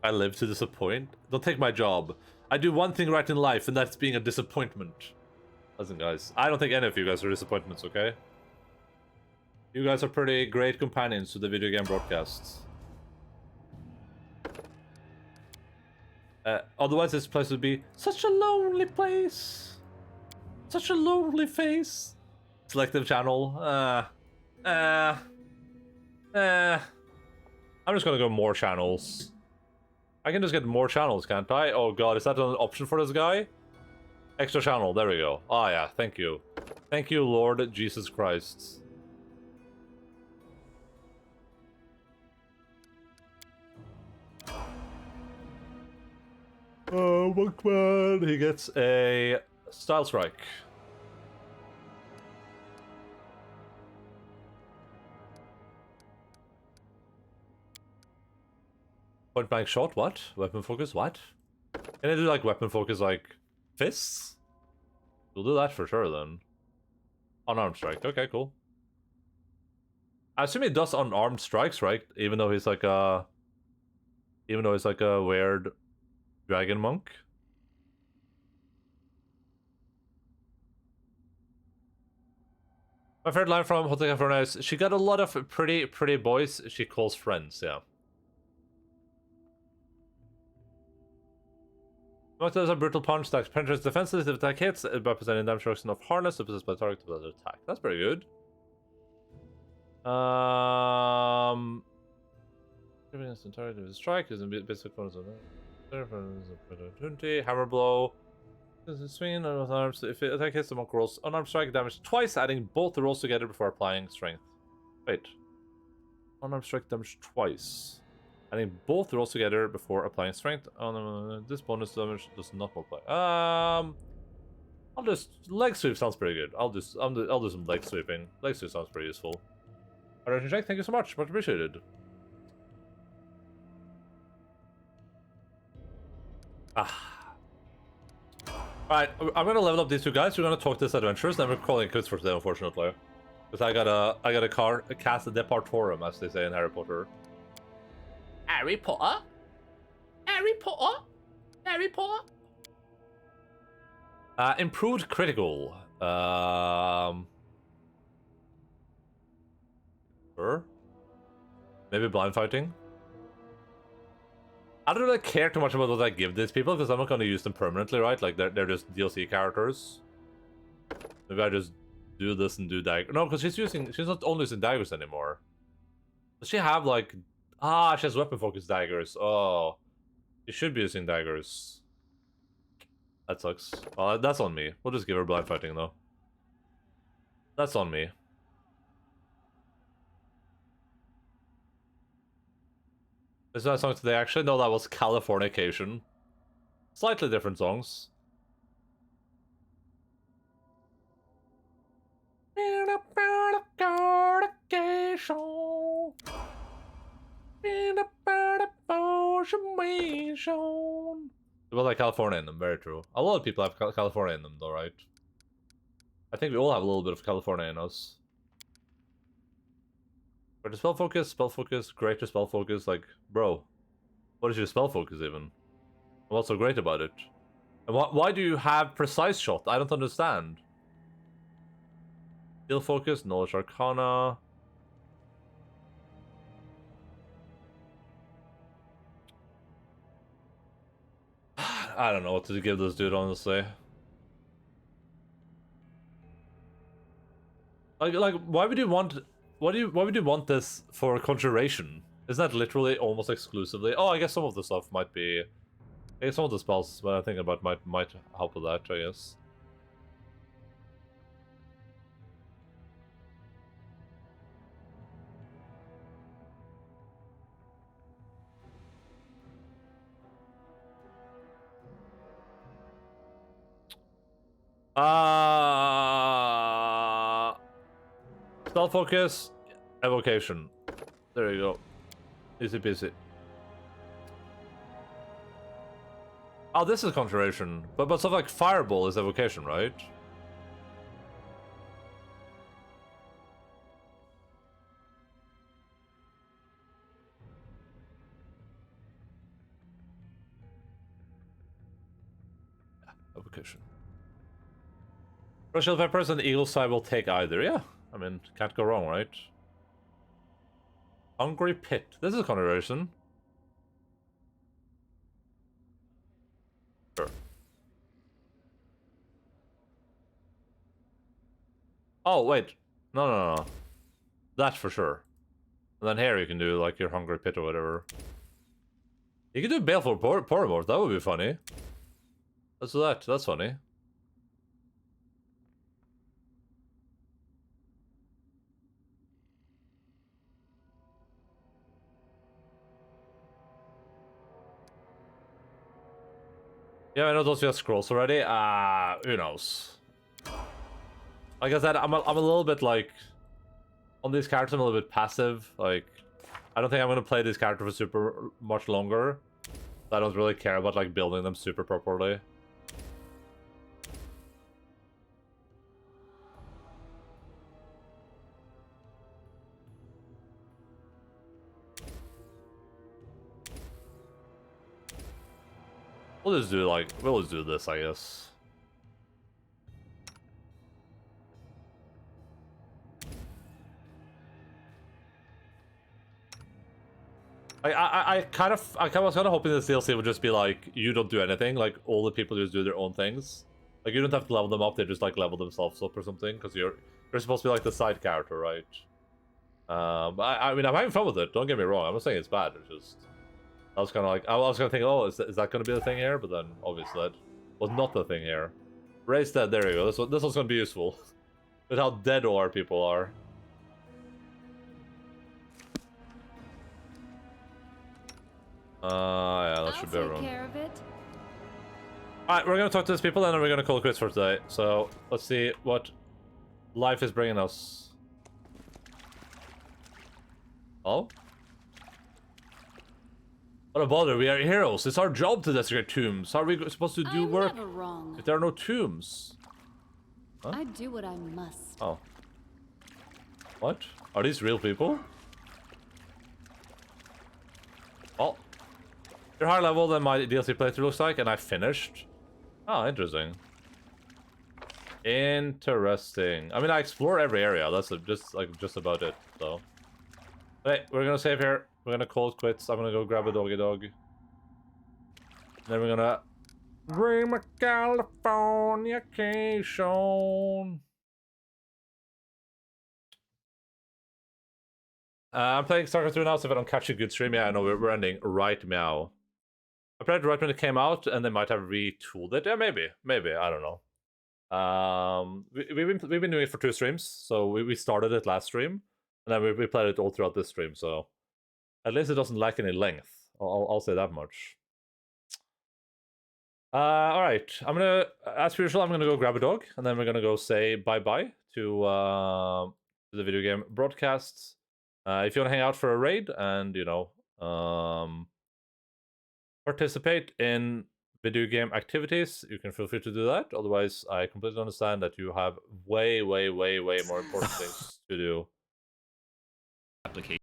I live to disappoint. Don't take my job. I do one thing right in life, and that's being a disappointment. Listen, guys, I don't think any of you guys are disappointments, okay? You guys are pretty great companions to the video game broadcasts. Otherwise, this place would be such a lonely place. Such a lonely face. Selective channel. I'm just gonna go more channels. I can just get more channels, can't I? Oh god, is that an option for this guy? Extra channel, there we go. Ah yeah, thank you. Thank you, Lord Jesus Christ. Oh, Monkman, he gets a Style Strike. Point blank shot, what? Weapon focus, what? Can I do like weapon focus like fists? We'll do that for sure then. Unarmed strike, okay, cool. I assume he does unarmed strikes, right? Even though he's like a weird dragon monk. My favorite line from Hotel California is, she got a lot of pretty boys she calls friends, yeah. Monk does a brutal punch that penetrates defenses if attack hits by presenting damage reduction of harness to possess by target to other attack. That's pretty good. Giving us the target of the strike is a basic bonus of that. Hammer blow. Swinging with arms. If the attack hits, the monk rolls unarmed strike damage twice, adding both the rolls together before applying strength. Wait. Unarmed strike damage twice. Adding both rolls together before applying strength. Oh, no, this bonus damage does not multiply. I'll just leg sweep sounds pretty good. I'll do some leg sweeping. Leg sweep sounds pretty useful. Alright, Jack, thank you so much. Much appreciated. Alright, I'm gonna level up these two guys. We're gonna talk this adventures, then we're calling it quits for today, unfortunately. Because I gotta cast a departorum, as they say in Harry Potter. Harry Potter? Harry Potter? Harry Potter? Improved critical. Sure. Maybe blind fighting. I don't really care too much about what I give these people because I'm not going to use them permanently, right? Like they're just DLC characters. Maybe I just do this and do dagger. No, because she's not only using daggers anymore. Does she have like she has weapon focused daggers. Oh, she should be using daggers. That sucks. Well, that's on me. We'll just give her blind fighting though. That's on me. Is that a song today actually? No, that was Californication. Slightly different songs. Well, like California in them, very true. A lot of people have California in them though, right? I think we all have a little bit of California in us. But the spell focus, greater spell focus, like, bro, what is your spell focus even? What's so great about it? And why do you have precise shot? I don't understand. Skill focus, knowledge arcana. I don't know what to give this dude, honestly. Like, why would you want? Why would you want this for conjuration? Isn't that literally almost exclusively? Oh, I guess some of the stuff might be. I guess some of the spells when I think about might help with that. I guess. Spell focus, evocation. There you go. Easy peasy. Oh, this is conjuration, but stuff like fireball is evocation, right? Evocation. Brushel peppers and eagle side will take either. Yeah, I mean, can't go wrong, right? Hungry pit. This is conjuration. Sure. Oh wait, no. That's for sure. And then here you can do like your hungry pit or whatever. You can do baleful Poromort. That would be funny. Let's do that. That's funny. Yeah, I know those just scrolls already. Who knows? Like I said, I'm a little bit like on these characters. I'm a little bit passive. Like, I don't think I'm gonna play this character for super much longer. I don't really care about like building them super properly. We'll just do this, I guess. I was kind of hoping this DLC would just be like, you don't do anything, like all the people just do their own things. Like you don't have to level them up, they just like level themselves up or something, because you're supposed to be like the side character, right? I mean, I'm having fun with it, don't get me wrong, I'm not saying it's bad, it's just... I was kind of like, I was going to think, oh, is that going to be the thing here? But then, obviously, that was not the thing here. Raise dead, there you go. This one's going to be useful. With how dead all our people are. Yeah, that should be everyone. I'll take care of it. Alright, we're gonna talk to these people and then we're gonna call it quits for today. So, let's see what life is bringing us. Oh? What a bother, we are heroes. It's our job to desecrate tombs. How are we supposed to do I'm work never wrong. if there are no tombs? Huh? I do what I must. Oh. What? Are these real people? Well, they're higher level than my DLC playthrough looks like, and I finished. Oh, interesting. Interesting. I mean, I explore every area. That's just about it, though. Hey, we're gonna save here. We're gonna call it quits. I'm gonna go grab a doggy dog. Then we're gonna dream a Californication. I'm playing StarCraft 2 now, so if I don't catch a good stream, yeah, I know we're ending right meow. I played it right when it came out, and they might have retooled it. Yeah, maybe, I don't know. We've been doing it for 2 streams, so we started it last stream, and then we played it all throughout this stream. So at least it doesn't lack any length. I'll say that much. All right, as usual, I'm gonna go grab a dog, and then we're gonna go say bye to the video game broadcasts. If you want to hang out for a raid and participate in video game activities, you can feel free to do that. Otherwise, I completely understand that you have way more important things to do. Application.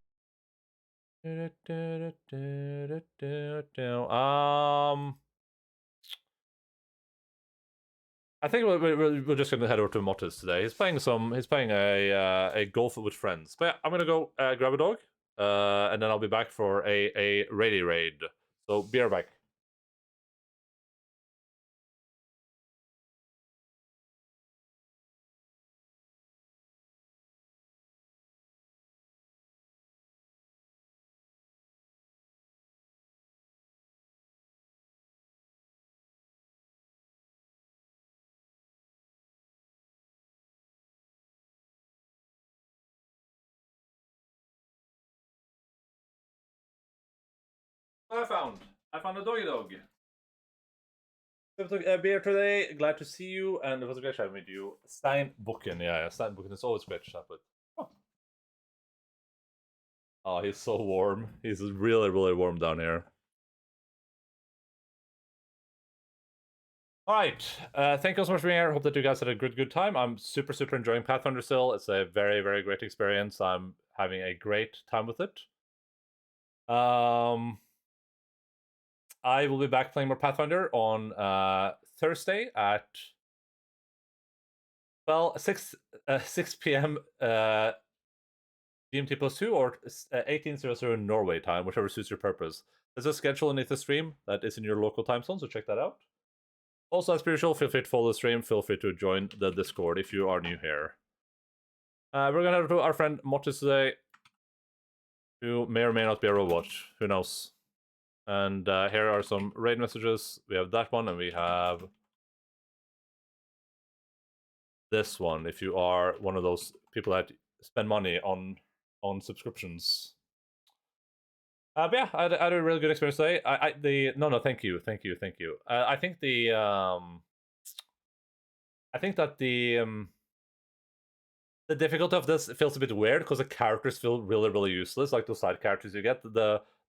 I think we're just gonna head over to Mottis today. He's playing a golf with friends. But yeah, I'm gonna go grab a dog, and then I'll be back for a raid. So be right back. I found a doggy dog. Beer today. Glad to see you, and it was a great chatting with you, Steinbucken. Yeah, Steinbucken is always great to chat with. Oh, he's so warm. He's really warm down here. All right. Thank you so much for being here. Hope that you guys had a good time. I'm super enjoying Pathfinder still. It's a very great experience. I'm having a great time with it. I will be back playing more Pathfinder on Thursday at 6 p.m. GMT +2 or 18:00 Norway time, whichever suits your purpose. There's a schedule underneath the stream that is in your local time zone, so check that out. Also, as usual, feel free to follow the stream. Feel free to join the Discord if you are new here. We're gonna have to our friend Mottis today, who may or may not be a robot. Who knows? And here are some raid messages. We have that one, and we have this one. If you are one of those people that spend money on subscriptions. But yeah, I had a really good experience today. No, thank you. I think that the difficulty of this feels a bit weird because the characters feel really useless. Like the side characters you get.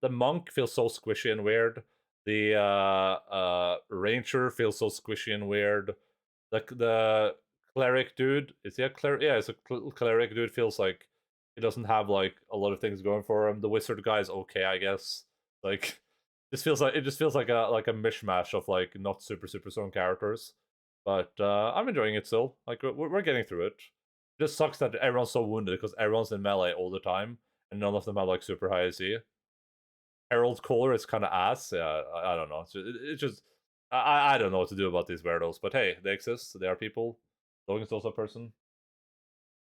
The monk feels so squishy and weird. The ranger feels so squishy and weird. The cleric dude, is he a cleric? Yeah, it's a cleric dude. Feels like he doesn't have like a lot of things going for him. The wizard guy is okay, I guess. Like, it just feels like a mishmash of like not super strong characters. But I'm enjoying it still. Like we're getting through it. It just sucks that everyone's so wounded because everyone's in melee all the time, and none of them have like super high AC. Herald Caller is kind of ass. Yeah, I don't know. It's just I don't know what to do about these weirdos. But hey, they exist. They are people. Logan's also a person.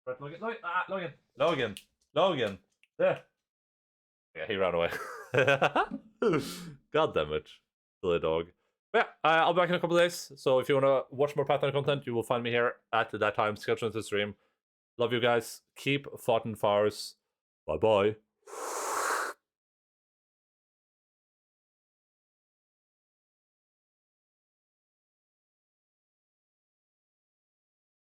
Right, Logan. There. Yeah, he ran away. God damn it, silly dog. But yeah, I'll be back in a couple of days. So if you want to watch more Pathfinder content, you will find me here at that time. Schedule into the stream. Love you guys. Keep fighting fires. Bye.